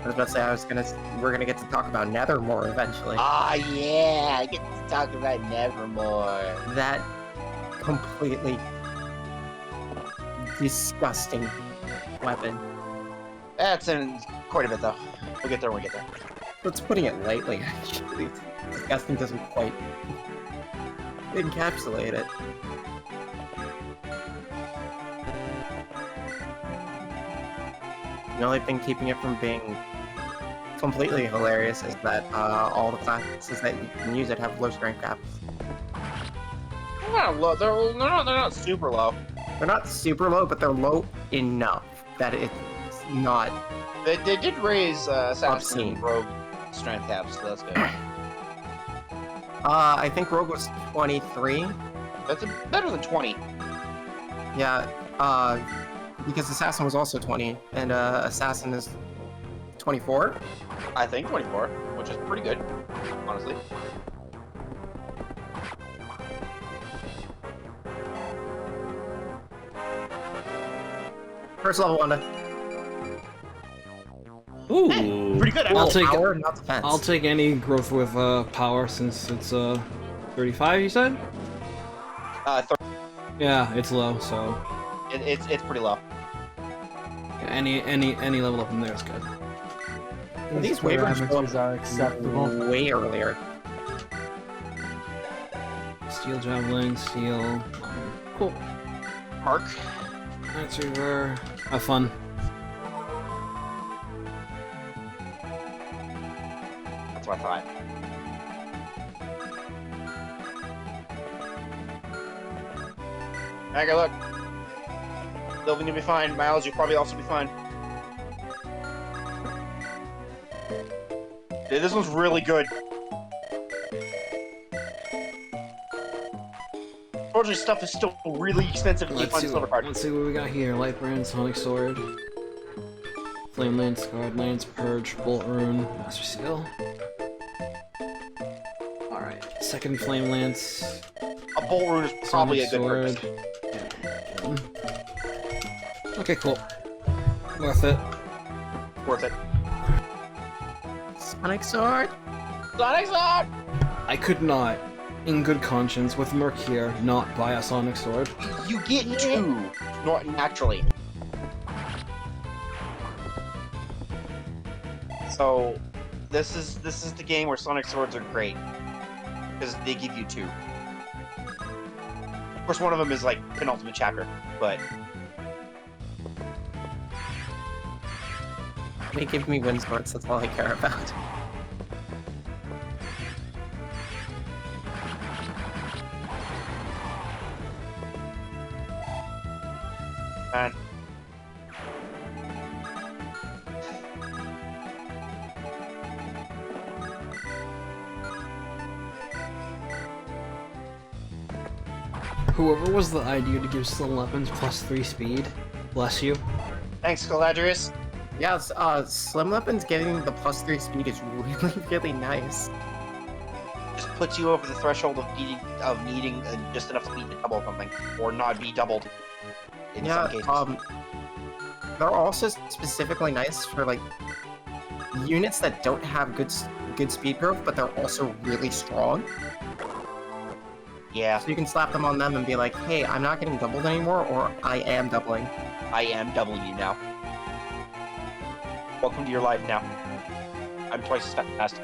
I was about to say we're gonna get to talk about Nethermore eventually. Ah, yeah, I get to talk about Nevermore. That completely disgusting weapon. That's in quite a bit, though. We'll get there when we get there. That's putting it lightly, actually. Disgusting doesn't quite encapsulate it. The only thing keeping it from being completely hilarious is that all the classes that you can use it have low strength caps. They're not low. They're not super low. They're not super low, but they're low enough that it's not They did raise Assassin obscene. and Rogue strength caps, so that's good. I think Rogue was 23. That's better than 20. Yeah, because Assassin was also 20, and Assassin is 24. I think 24, which is pretty good, honestly. First level, Wanda. Ooh. Pretty good. I'll take Power, not defense. I'll take any growth with power since it's 35. You said? Yeah, it's low, so It's pretty low. yeah, any level up from there is good. These waivers parameters are acceptable. way earlier. Steel javelin, steel. Cool. Mark. That's Reaver. Have fun. That's what I thought. Okay, look. Sylvan, you'll be fine. Miles, you'll probably also be fine. Yeah, this one's really good. Unfortunately, stuff is still really expensive to Let's find see, silver card. let's see what we got here. Light brand, sonic sword, flame lance, guard lance, purge, bolt rune, master seal. All right, second flame lance. A bolt rune is probably a Sonic good sword. purchase. Okay, cool. Worth it. Worth it. Sonic Sword. Sonic Sword! I could not, in good conscience, with Merc here, not buy a sonic sword. You get two, not naturally. So, this is the game where Sonic Swords are great because they give you two. Of course, one of them is like penultimate chapter, but They give me wind swords, that's all I care about. man, Whoever was the idea to give slim weapons +3 speed, bless you. thanks, Caladrius. Yeah, Slim Weapons getting the +3 speed is really, really nice. Just puts you over the threshold of needing just enough speed to double something, or not be doubled. In some cases. They're also specifically nice for like units that don't have good speed growth, but they're also really strong. Yeah, So you can slap them on them and be like, hey, I'm not getting doubled anymore, or I am doubling. I am doubling you now. Welcome to your life now. I'm twice as fast.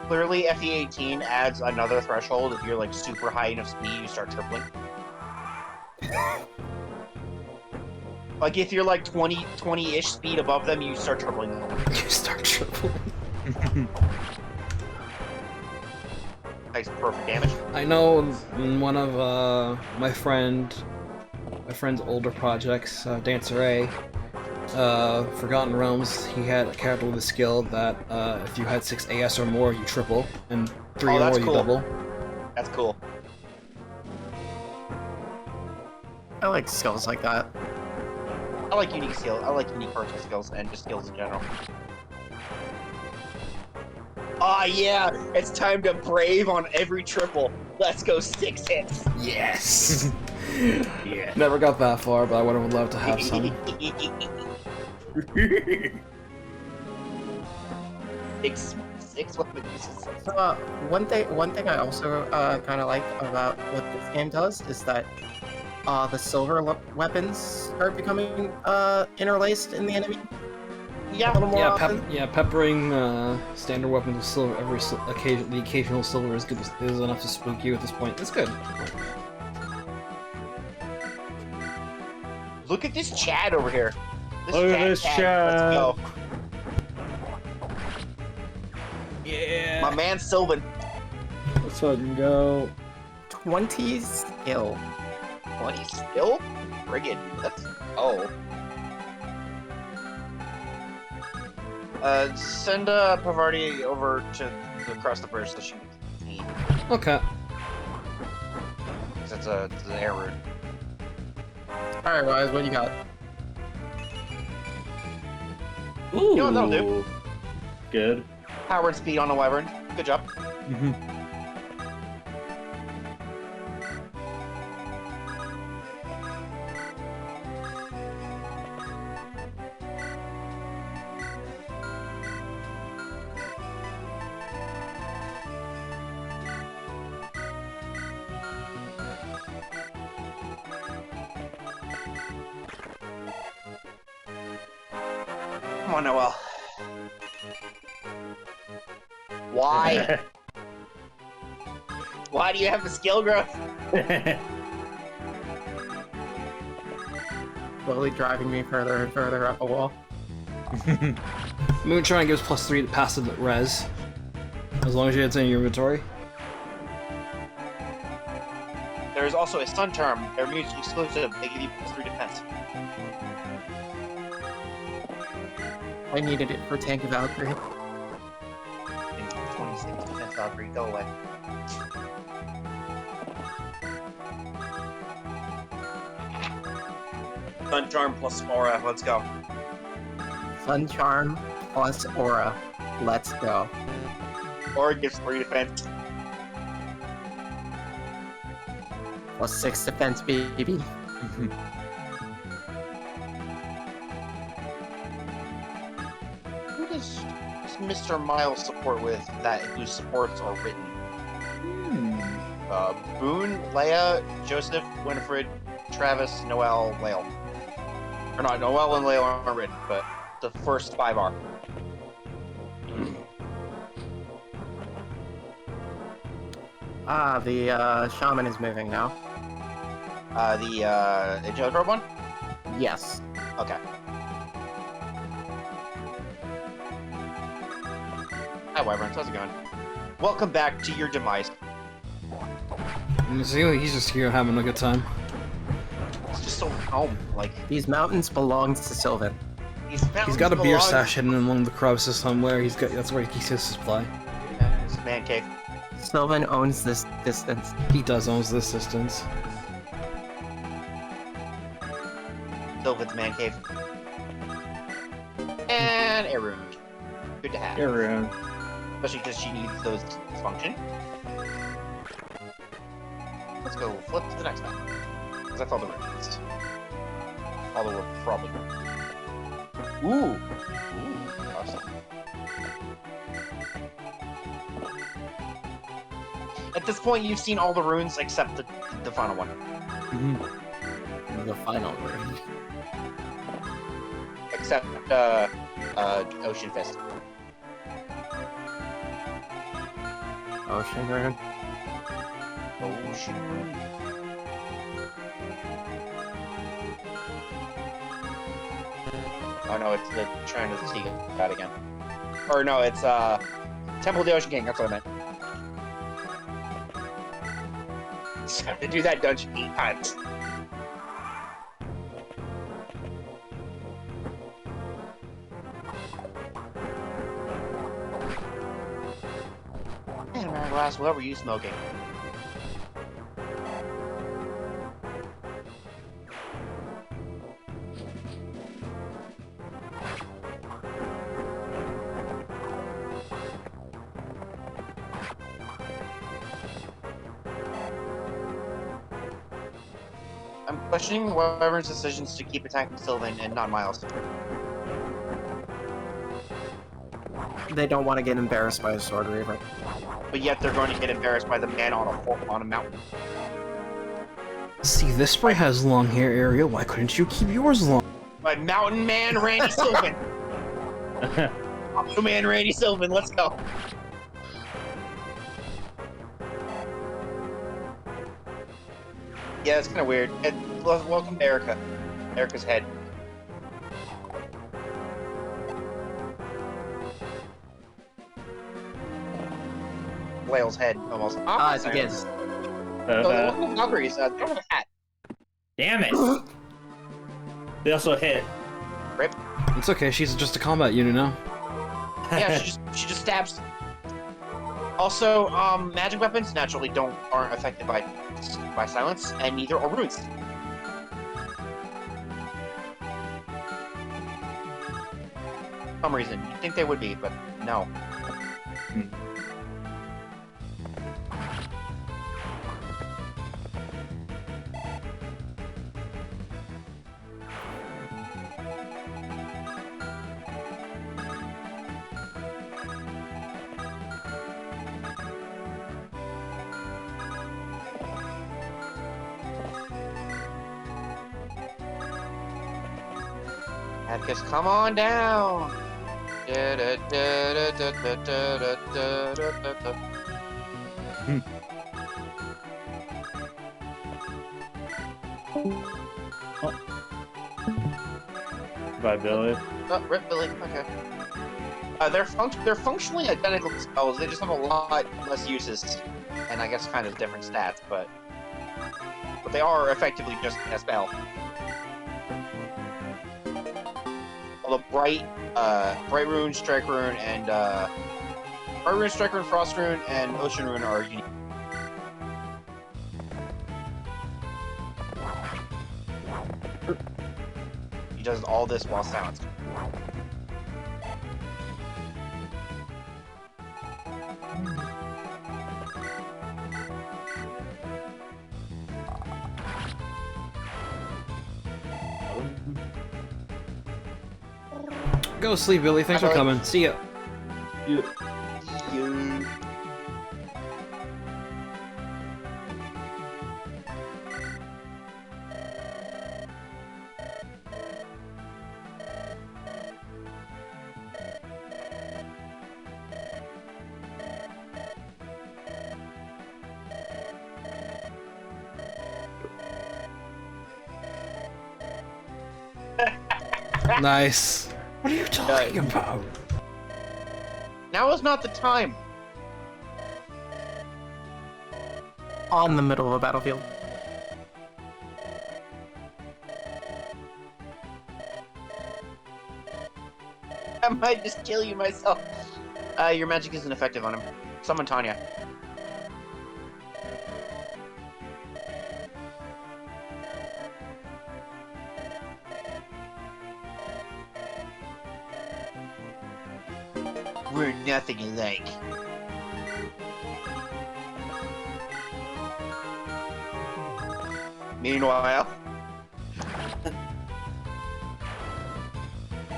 Clearly, FE18 adds another threshold. If you're like super high enough speed, you start tripling. Like if you're like 20-ish speed above them, you start tripling them. You start tripling. Takes perfect damage. I know in one of my friend's older projects, Dancer A, Forgotten Realms, he had a character with a skill that if you had 6 AS or more, you triple, and 3 or that's more, cool. you double. That's cool. I like skills like that. I like unique skills. I like unique personal skills and just skills in general. Ah, yeah! It's time to brave on every triple. Let's go 6 hits. Yes. Yeah. Never got that far, but I would have loved to have some. Six weapon uses. So, one thing I also kind of like about what this game does is that the silver weapons start becoming interlaced in the enemy. Yeah. A little more often. Peppering standard weapons with silver the occasional silver is good. Is enough to spook you at this point. It's good. Look at this Chad over here. Look at this Let's go. Yeah. My man Sylvan. Let's fucking go. 20 skill. 20 skill? Friggin'. That's. Oh. Send Pavardi over to across the bridge so she can eat. Okay. Because it's an air route. Alright, Wise, what do you got? Ooh. You know what that'll do? Good. Power and speed on a wyvern. Good job. Come on, Noel. Why? Why do you have the skill growth? Slowly driving me further and further up a wall. Moonshine gives +3 to passive res, as long as it's in your inventory. There is also a Sun Charm. They're mutually exclusive. They give you +3 defense. I needed it for Tank of Valkyrie. 26 defense, Valkyrie. Go away. Sun Charm plus Aura. Let's go. Sun Charm plus Aura. Let's go. Aura gives 3 defense. Plus 6 defense, baby. Who does Mr. Miles support with that whose supports are written? Boone, Leia, Joseph, Winifred, Travis, Noel, Lael. Or not, Noel and Lael aren't written, but the first 5 are. Ah, the shaman is moving now. The Agile one? Yes. Okay. Hi, Wyverns. How's it going? Welcome back to your demise. See, he's just here having a good time. It's just so home. Like, These mountains belong to Sylvan. these He's mountains got a beer belong- stash hidden among the crevices somewhere. That's where he keeps his supply. Yeah, it's a man cave. Sylvan owns this distance. He does owns this distance. Sylvan's man cave. And a rune. Good to have. Everyone. Especially because she needs those to function. Let's go flip to the next map. Because that's all the runes. Although we're probably Ooh! Ooh, awesome. At this point, you've seen all the runes except the final one. The final word. Except, Ocean Fist. Ocean rune. Ocean Rune. Oh no, it's the Shrine of the Sea God again. Or no, it's Temple of the Ocean King, that's what I meant. So I have to do that dungeon 8 times. Man, Mariglass, what were you smoking? I'm questioning Wyvern's decisions to keep attacking Sylvan and not Miles. They don't want to get embarrassed by a Sword Reaver. But yet they're going to get embarrassed by the man on a mountain. See, this spray has long hair, Ariel. Why couldn't you keep yours long? By Mountain Man Randy Sylvan. Mountain Man Randy Sylvan, let's go. Yeah, it's kind of weird. Welcome to Erica. Erica's head. Whale's head, almost. It's a giz. So, Valkyries, they don't have a hat. Damn it! They also hit. Rip. It's okay, she's just a combat unit now. Yeah, she just stabs. Also, magic weapons naturally aren't affected by silence, and neither are runes. For some reason, you'd think they would be, but no. Atticus, come on down. Bye, Billy. Oh, rip Billy. Okay. They're functionally identical spells. They just have a lot less uses, and I guess kind of different stats, but they are effectively just a spell. Although Bright Rune, Strike Rune, and Bright Rune, Strike Rune, Frost Rune, and Ocean Rune are unique. He does all this while silenced. Go sleep, Billy. Thanks for coming. See ya. You. Nice. What are you talking about? Now is not the time. On the middle of a battlefield. I might just kill you myself. Your magic isn't effective on him. Summon Tanya. We're nothing alike. Meanwhile,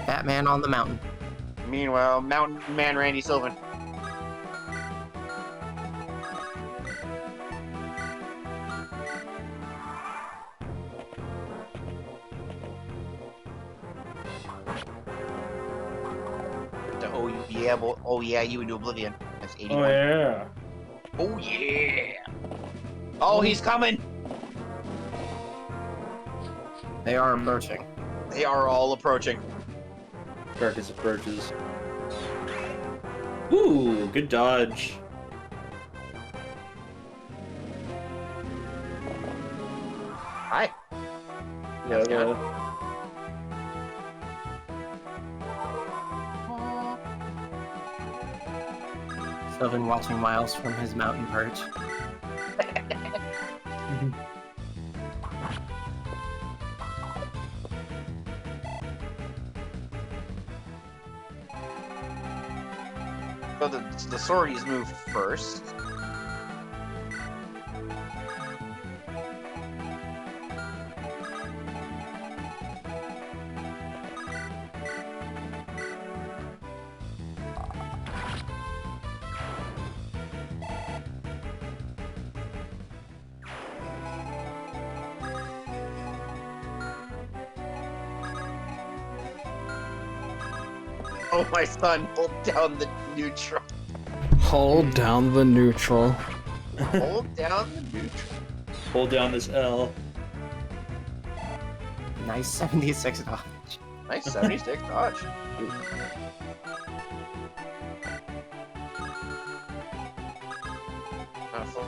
Batman on the mountain. Mountain Man Randy Sylvan. Oh yeah, you into Oblivion. That's 81. Oh yeah. Oh yeah. Oh, he's coming. They are approaching. They are all approaching. Carcass approaches. Ooh, good dodge. Hi. Yeah. Sylvan watching Miles from his mountain perch. So the sorties move first. Oh, my son, hold down the neutral. Hold down the neutral. Hold down the neutral. Hold down this L. Nice 76 dodge. Nice 76 dodge.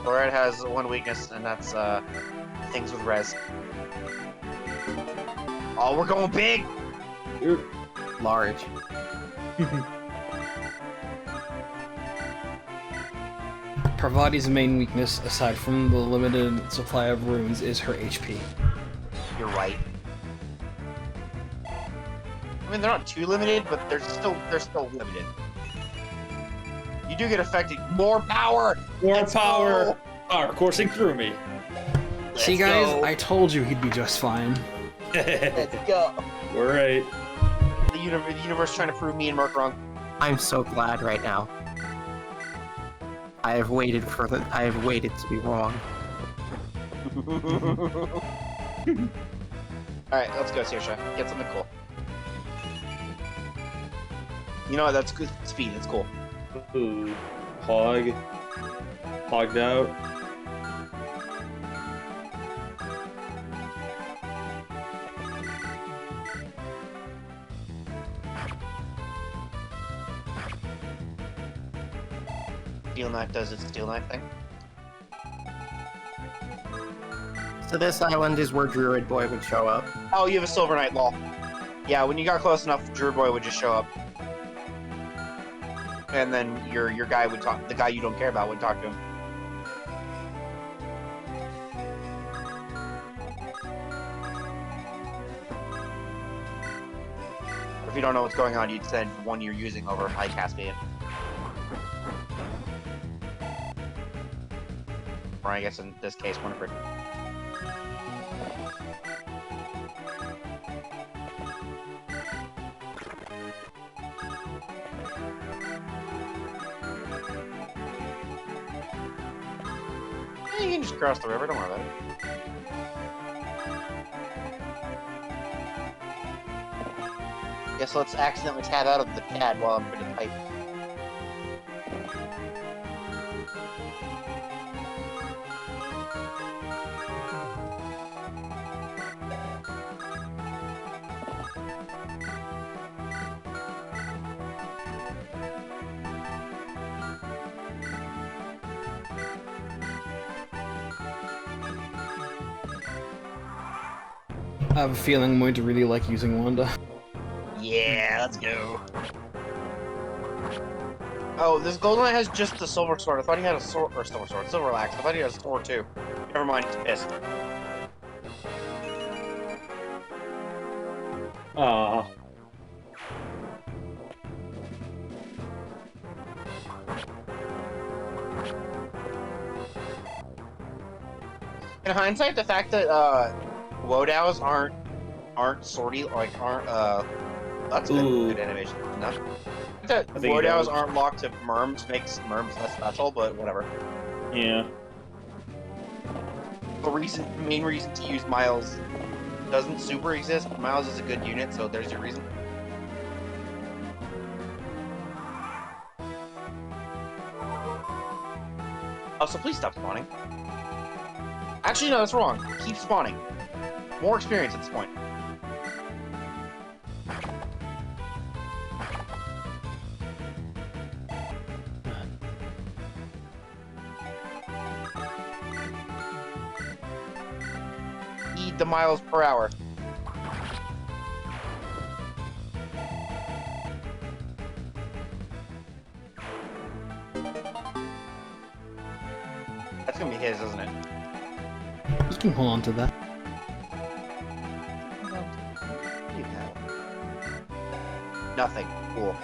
Fluoride has one weakness, and that's things with res. Oh, we're going big! Large. Parvati's main weakness, aside from the limited supply of runes, is her HP. You're right. I mean, they're not too limited, but they're still limited. You do get affected. More power! More Let's power! go! Power coursing through me. See, Let's guys, go. I told you he'd be just fine. Let's go. We're right. The universe trying to prove me and Merc wrong. I'm so glad right now. I have waited to be wrong. Alright, let's go, Saoirse. Get something cool. You know what? That's good speed. That's cool. Ooh. Hog. Hogged out. Steel Knife does its Steel Knife thing. So this island is where Druid Boy would show up. Oh, you have a Silver Knight, lol. Yeah, when you got close enough, Druid Boy would just show up. And then your guy would talk, the guy you don't care about would talk to him. If you don't know what's going on, you'd send one you're using over High Caspian. Or I guess in this case, Winifred. You can just cross the river, don't worry about it. Guess let's accidentally tab out of the pad while I'm putting pipe. I have a feeling I'm going to really like using Wanda. Yeah, let's go. Oh, this Golden Knight has just the silver sword. I thought he had a sword, or silver axe. I thought he had a sword too. Never mind, he's pissed. Aww. In hindsight, the fact that Wodows aren't swordy, like that's good animation. Enough. That I think Wodows aren't locked to Merms makes Merms less special, but whatever. Yeah. The main reason to use Miles doesn't super exist. Miles is a good unit, so there's your reason. Oh, so please stop spawning. Actually, no, that's wrong. Keep spawning. More experience at this point. Eat the miles per hour. That's gonna be his, isn't it? You can hold on to that. You have nothing. Cool.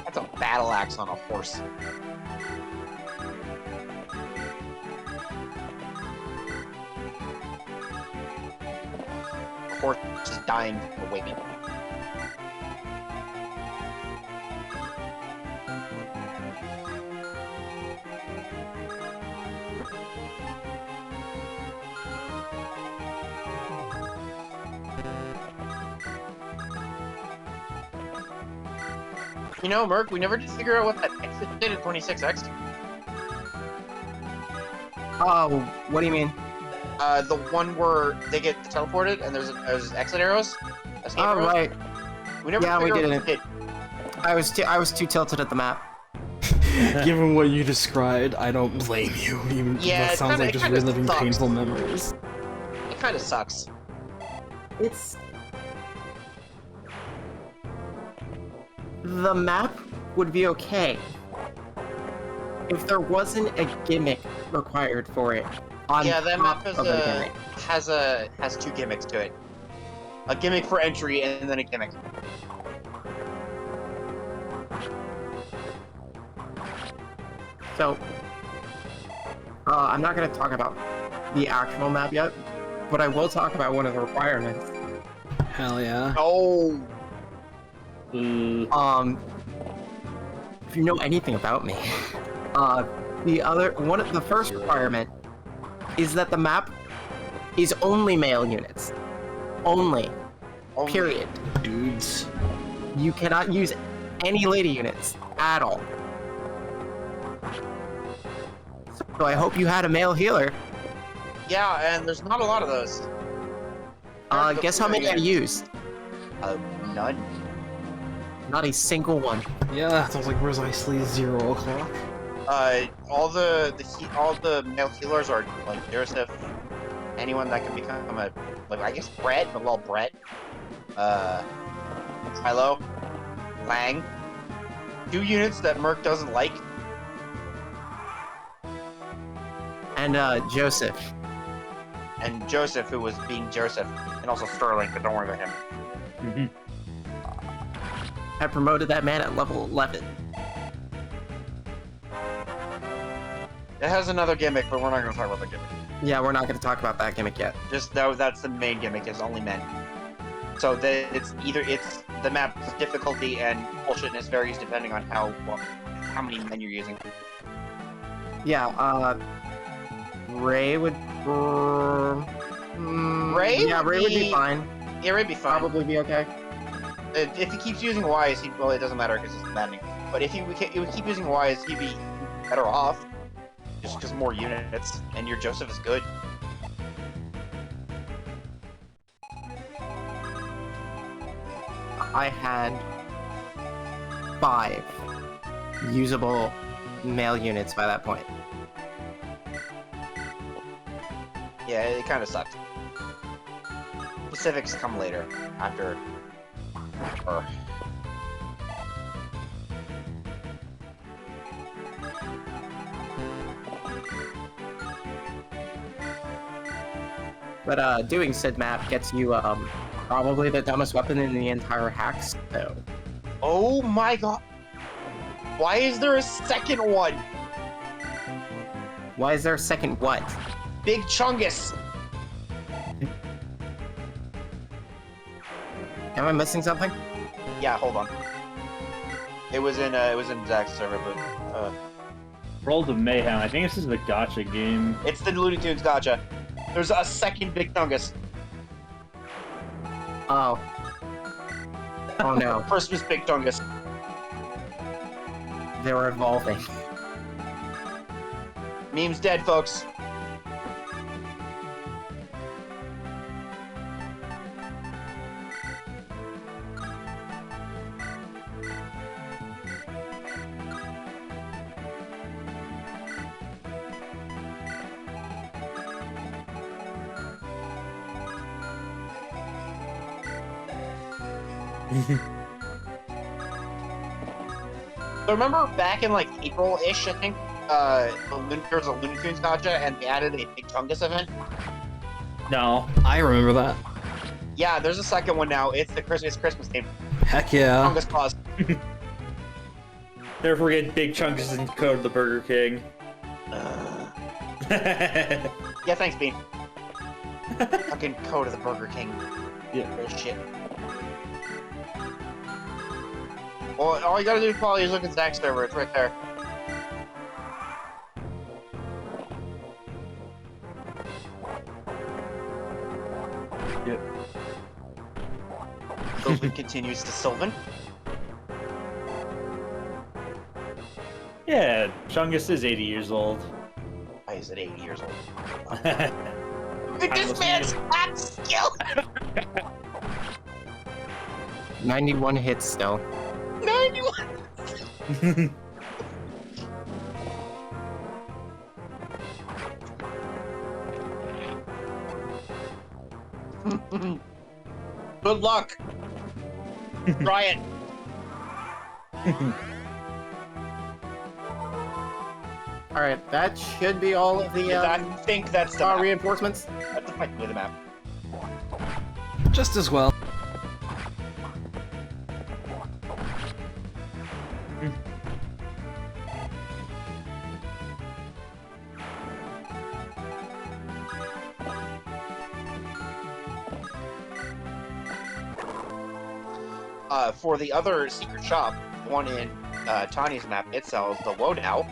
That's a battle axe on a horse. horse is dying away. You know, Merc, we never did figure out what that exit did at 26X. Oh, what do you mean? The one where they get teleported and there's exit arrows. Escape Oh, arrows. right. We never Yeah, we figured out did what it did. I was too tilted at the map. Given what you described, I don't blame you. Even Yeah, that it sounds kinda- like it just kinda reliving sucks. painful memories. It kind of sucks. It's... The map would be okay if there wasn't a gimmick required for it. On Yeah, that map top of a gimmick. has two gimmicks to it. A gimmick for entry and then a gimmick. So, I'm not going to talk about the actual map yet, but I will talk about one of the requirements. Hell yeah. Oh, If you know anything about me, the first requirement is that the map is only male units. Only. Period. Dudes. You cannot use any lady units at all. So I hope you had a male healer. yeah, and there's not a lot of those. Guess how many I used? None. Not a single one. Yeah, that sounds like precisely 0 o'clock. All the male healers are like Joseph. Anyone that can become I guess Brett, but well Brett. Kylo, Lang. 2 units that Merc doesn't like. And Joseph. And Joseph, who was being Joseph, and also Sterling, but don't worry about him. I promoted that man at level 11. It has another gimmick, but we're not going to talk about the gimmick. Yeah, we're not going to talk about that gimmick yet. Just that's the main gimmick, is only men. So it's the map's difficulty and bullshitness varies depending on how many men you're using. Yeah, Ray would... Ray? Yeah, Ray would be fine. Yeah, Ray'd be fine. Probably be okay. If he keeps using Wise, it doesn't matter because it's maddening. But if he would keep using Wise, he'd be better off. Just because more units, and your Joseph is good. I had 5 usable male units by that point. Yeah, it kind of sucked. Specifics come later, after her. But doing said map gets you probably the dumbest weapon in the entire hack, so... Oh my god! Why is there a second one? Why is there a second what? Big Chungus! Am I missing something? Yeah, hold on. It was in Zach's server, but World of Mayhem. I think this is the gacha game. it's the Looney Tunes gotcha. There's a second Big Chungus. Oh. Oh no. First was Big Chungus. They were evolving. Meme's dead, folks. So remember back in like April-ish, I think, there was a Looney Tunes gotcha and they added a Big Chungus event? No. I remember that. Yeah, there's a second one now. It's Christmas theme. Heck yeah. Chungus Claus. Never forget Big Chungus and Code of the Burger King. Yeah, thanks, Bean. Fucking Code of the Burger King. Yeah. Bullshit. Well, all you gotta do probably is look at Zach's server. It's right there. Yep. Sylvan continues to Sylvan. Yeah, Chungus is 80 years old. Why is it 80 years old? Look Look at this man's app skill! 91 hits still. 91! Good luck! Try it! Alright, that should be all of the I think that's the map. reinforcements. That's effectively the map. Just as well. For the other secret shop, the one in Tanya's map, it sells the loadout,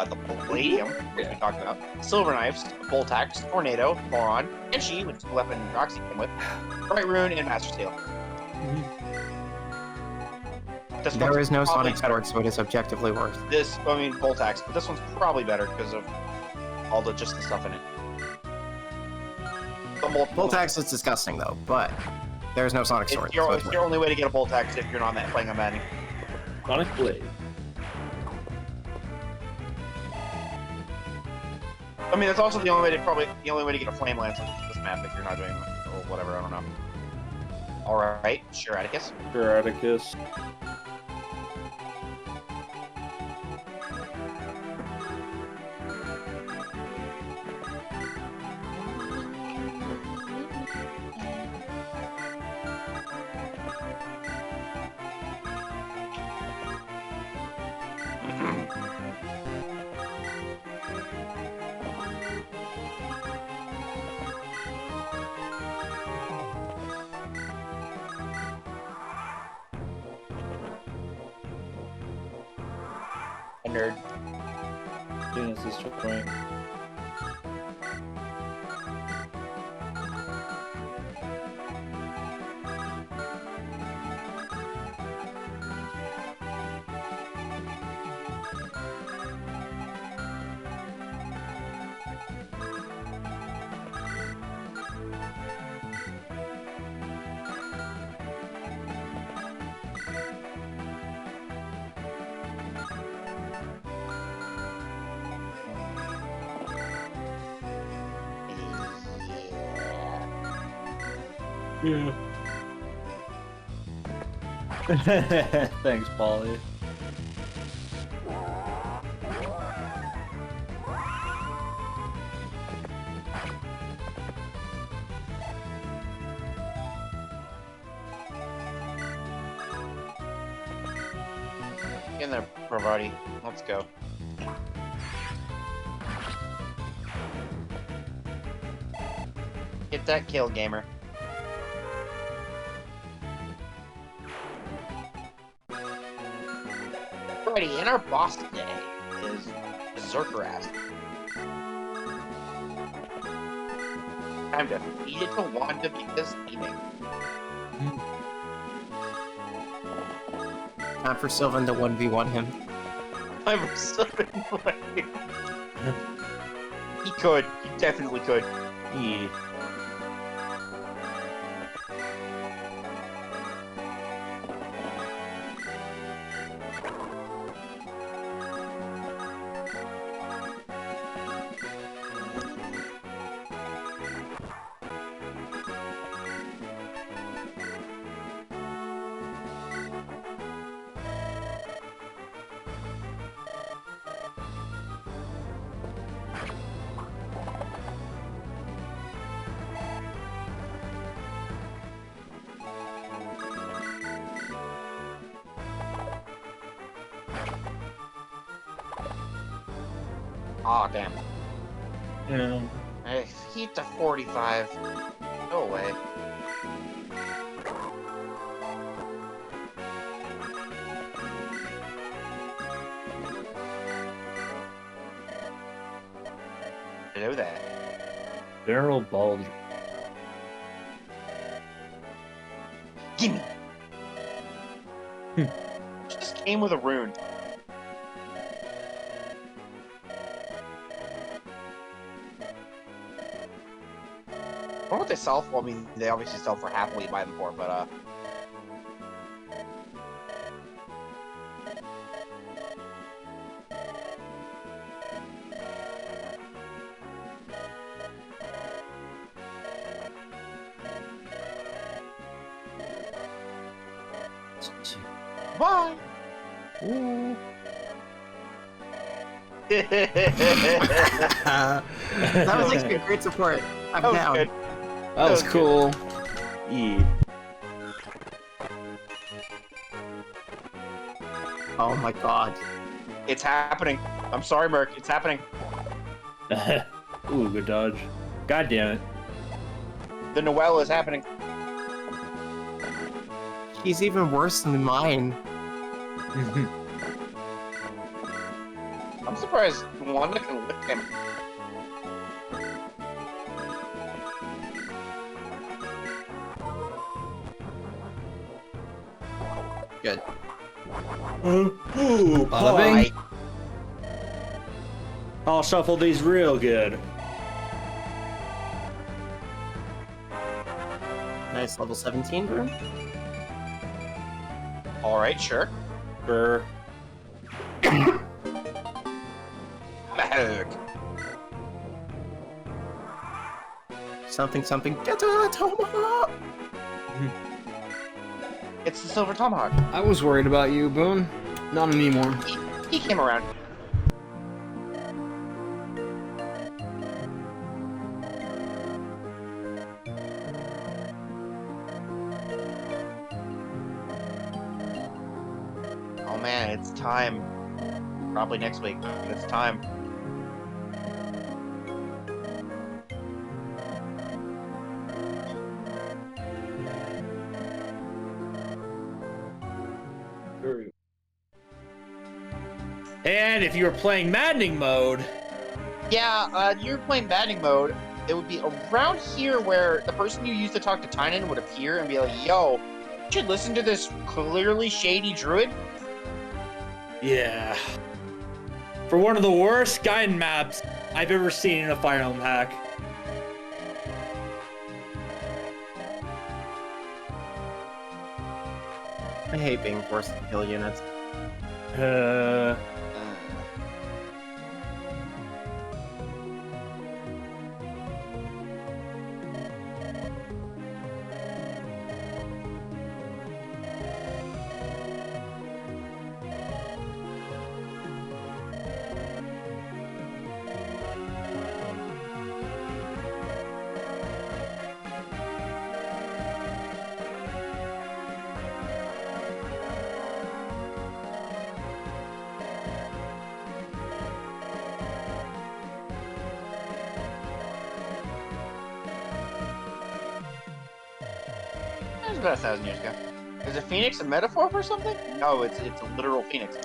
the palladium, which we talked about, silver knives, bolt axe, tornado, boron, and she, which is the weapon Roxy came with, bright rune, and master steel. This There one's is no probably Sonic better. Sword, so it is objectively worse. Bolt axe, but this one's probably better because of all the just the stuff in it. The multiple Bolt Axe is disgusting though, but there is no Sonic Sword. It's so your, it's it's your worse. only way to get a bolt axe if you're not playing a Manny. Sonic Blade. I mean, it's also the only way to get a flame lance on this map if you're not doing or whatever. I don't know. All right, sure, Atticus. For Atticus. A nerd. Dennis is trying. Yeah. Thanks, Polly. In there, Bravati. Let's go. Get that kill, gamer. Alrighty, and our boss today is Berserker Ass. Time to feed it to Wanda because eating. Time for Sylvan to 1v1 him. I'm so annoyed. He could. He definitely could. Yeah. Aw, damn. Yeah. I heat to 45. Go away. Hello there. General Baldr. Gimme. Just came with a rune. I wonder what they sell for. I mean, they obviously sell for half what you buy them for, but bye. Ooh. That was actually great support. I'm That was down. good. That was cool. Yeah. Oh my god. It's happening. I'm sorry, Merc. It's happening. Ooh, good dodge. God damn it. The Noelle is happening. He's even worse than mine. I'm surprised Wanda can lift him. Good. Ooh, Bada bing. I'll shuffle these real good. Nice level 17, Boone. Alright, sure. Brr. Merc. Something. Get to the tomahawk! It's the Silver Tomahawk. I was worried about you, Boone. Not anymore. He came around. Oh man, it's time. Probably next week, but it's time. And if you were playing maddening mode, Yeah, you're playing batting mode. It would be around here where the person you used to talk to Tynan would appear and be like, yo, you should listen to this clearly shady druid. yeah. For one of the worst guide maps I've ever seen in a Fire Emblem hack. I hate being forced to kill units. That was about 1,000 years ago. Is a phoenix a metaphor for something? No, it's a literal phoenix.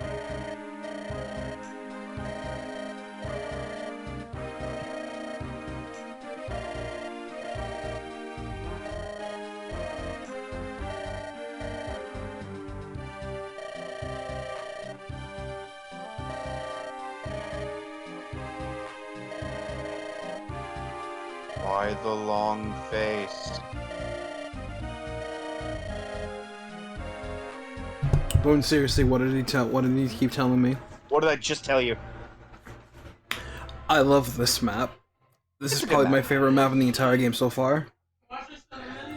Why the long face? Boone, seriously, what did he tell? What did he keep telling me? What did I just tell you? I love this map. This is a good probably map. my favorite map in the entire game so far.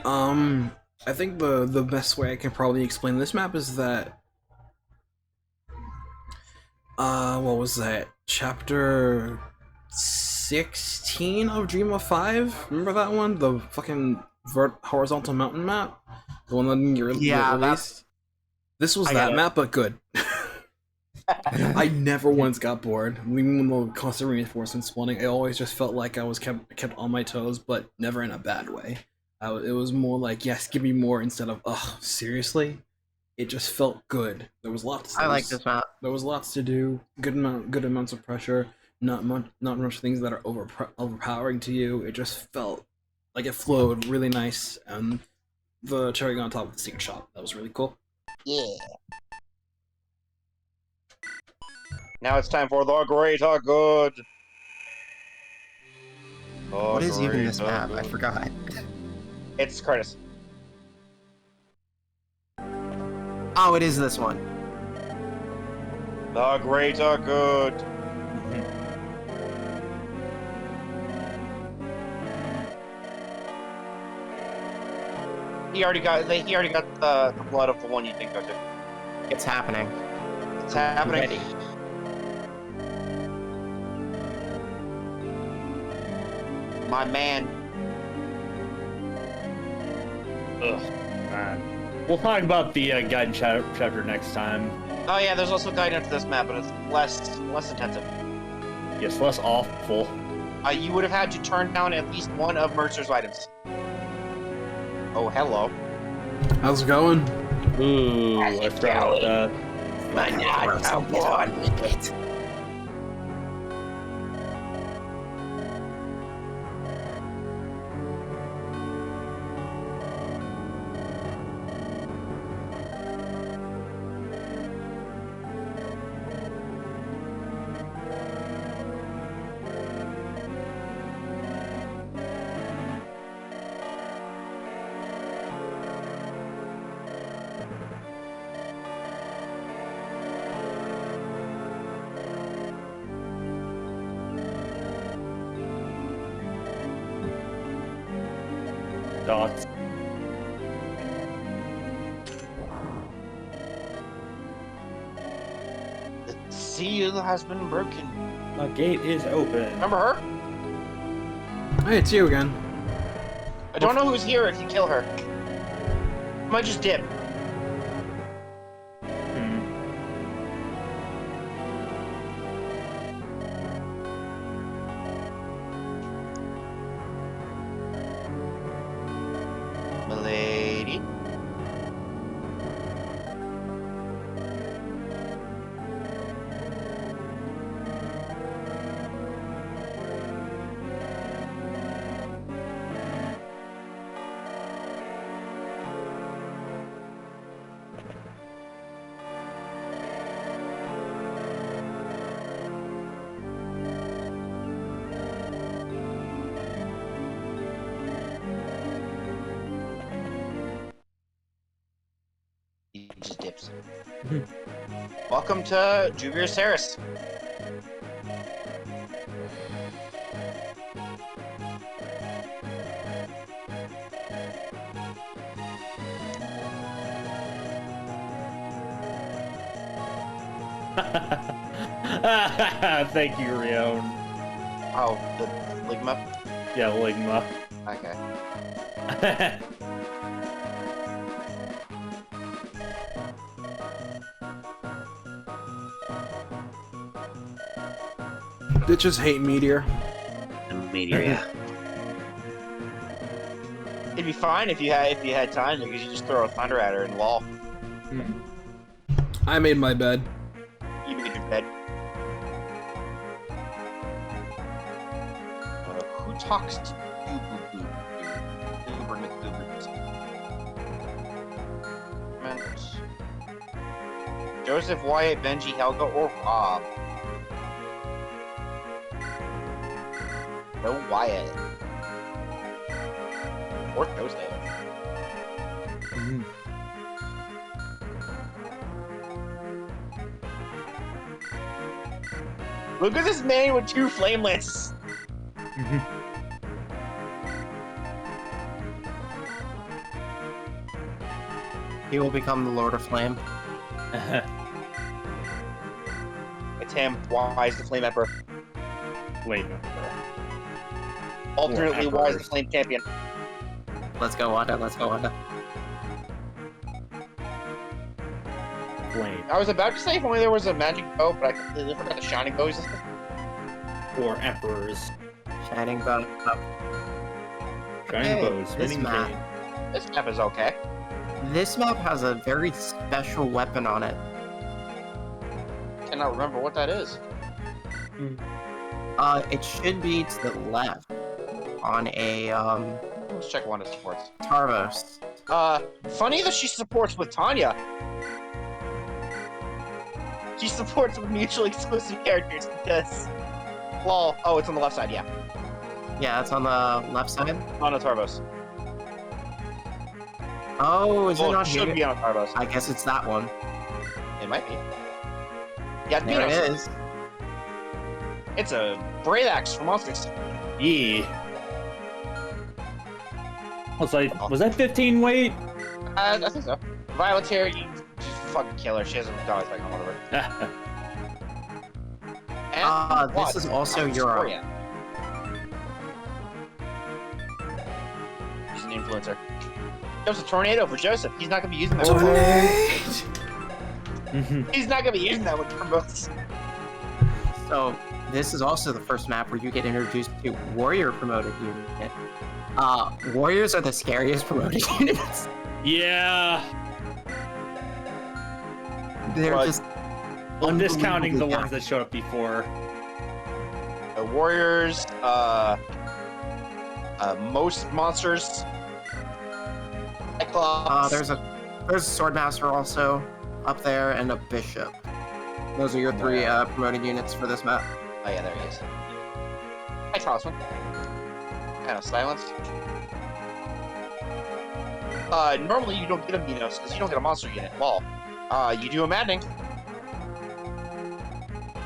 I think the best way I can probably explain this map is that what was that? Chapter 16 of Dream of 5? Remember that one? The fucking horizontal mountain map? The one that didn't get Yeah, released? This was I that get it. map, but good. I never once got bored. Even when the constant reinforcements spawning, I always just felt like I was kept on my toes, but never in a bad way. It was more like, yes, give me more instead of, ugh, seriously? It just felt good. There was lots. I like this map. There was lots to do. Good amounts of pressure. not much things that are overpowering to you. It just felt like it flowed really nice, and the cherry on top of the secret shop, that was really cool. Yeah. Now it's time for the greater good. What is even this map? I forgot. It's Curtis. Oh, it is this one. The greater good. He already got the blood of the one you think go to. It's happening. It's happening. Ready. My man. Ugh, man. We'll talk about the guide chapter next time. Oh yeah, there's also a guide into this map, but it's less intensive. Yes, less awful. You would have had to turn down at least one of Mercer's items. Oh, hello. How's it going? Ooh, I forgot that. Dots. The seal has been broken. My gate is open. Remember her? Hey, it's you again. I don't know who's here if you kill her. I might just dip. Milady. He just dips. Welcome to Juvier Terrace. Thank you, Rion. Oh, the Ligma? Yeah, Ligma. Okay. Bitches hate Meteor. Meteor, yeah. It'd be fine if you had time, because you just throw a thunder at her and wall. I made my bed. You made your bed. Who talks to Uber Joseph, Wyatt, Benji, Helga, or Rob? No Wyatt. Or Joseph. Look at this man with 2 flamelets. He will become the Lord of Flame. It's him. Wise the Flame Emperor. Wait. Alternately, Wise the Flame Champion. Let's go, Wanda. Let's go, Wanda. Flame. I was about to say if only there was a magic bow, but I completely forgot the shining bow existed. Or emperors. Shining bow. Shining bows. This Winning map. game. This map is okay. This map has a very special weapon on it. I cannot remember what that is. It should be to the left on a Let's check Wanda's supports. Tarvos. Funny that she supports with Tanya. She supports with mutually exclusive characters because... Lol. Oh, it's on the left side, yeah. Yeah, it's on the left side. On a Tarvos. Oh, is it Well, not it should here? be on a Tarvos. I guess it's that one. It might be. Yeah, There it is. It's a Brave Axe for monsters. Yeah. Was that 15 weight? I think so. Violet's here, you just fucking kill her. She has a dog like on whatever. And This is also your... She's an influencer. Joseph, tornado for Joseph. He's not gonna be using that. He's not gonna be using that one for most. So, this is also the first map where you get introduced to warrior promoted unit. Warriors are the scariest promoted units. Yeah. They're Right. just... I'm discounting the unbelievably ones that showed up before. The warriors, most monsters. Cyclops. There's a Swordmaster also up there, and a Bishop. Those are your three promoted units for this map. Oh yeah, there he is. Hi, Talisman. Kind of silenced. Normally you don't get a Minos because you don't get a monster unit. Well, you do a maddening.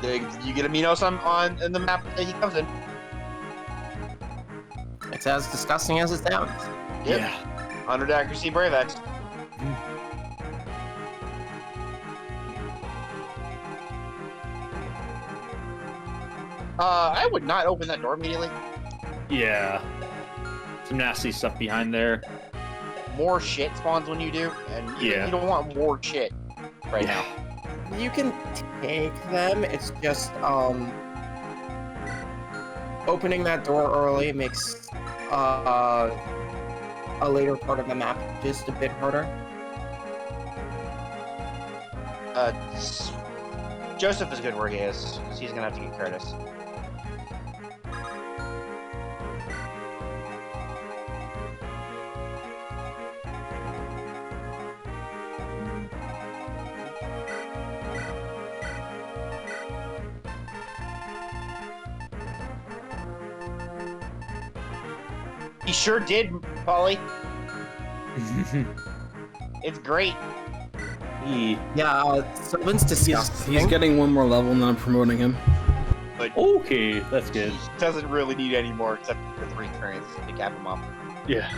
You get a Minos on in the map that he comes in. It's as disgusting as it sounds. Yep. Yeah. 100 accuracy Brave Axe. I would not open that door immediately. Yeah. Some nasty stuff behind there. More shit spawns when you do, and you don't want more shit right now. You can take them, it's just, opening that door early makes, a later part of the map just a bit harder. Joseph is good where he is, because he's gonna have to get Curtis. He sure did, Polly. It's great. Yeah, someone's disgusting. He's getting one more level and then I'm promoting him. But Okay, that's good. he doesn't really need any more except for 3 turns to cap him up. Yeah.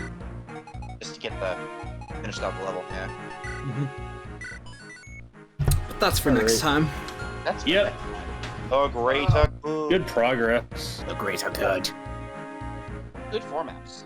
Just to get the finished up level, yeah. But that's for next time. That's Yep. Oh, great. Good progress. The great are good. Good 4 maps.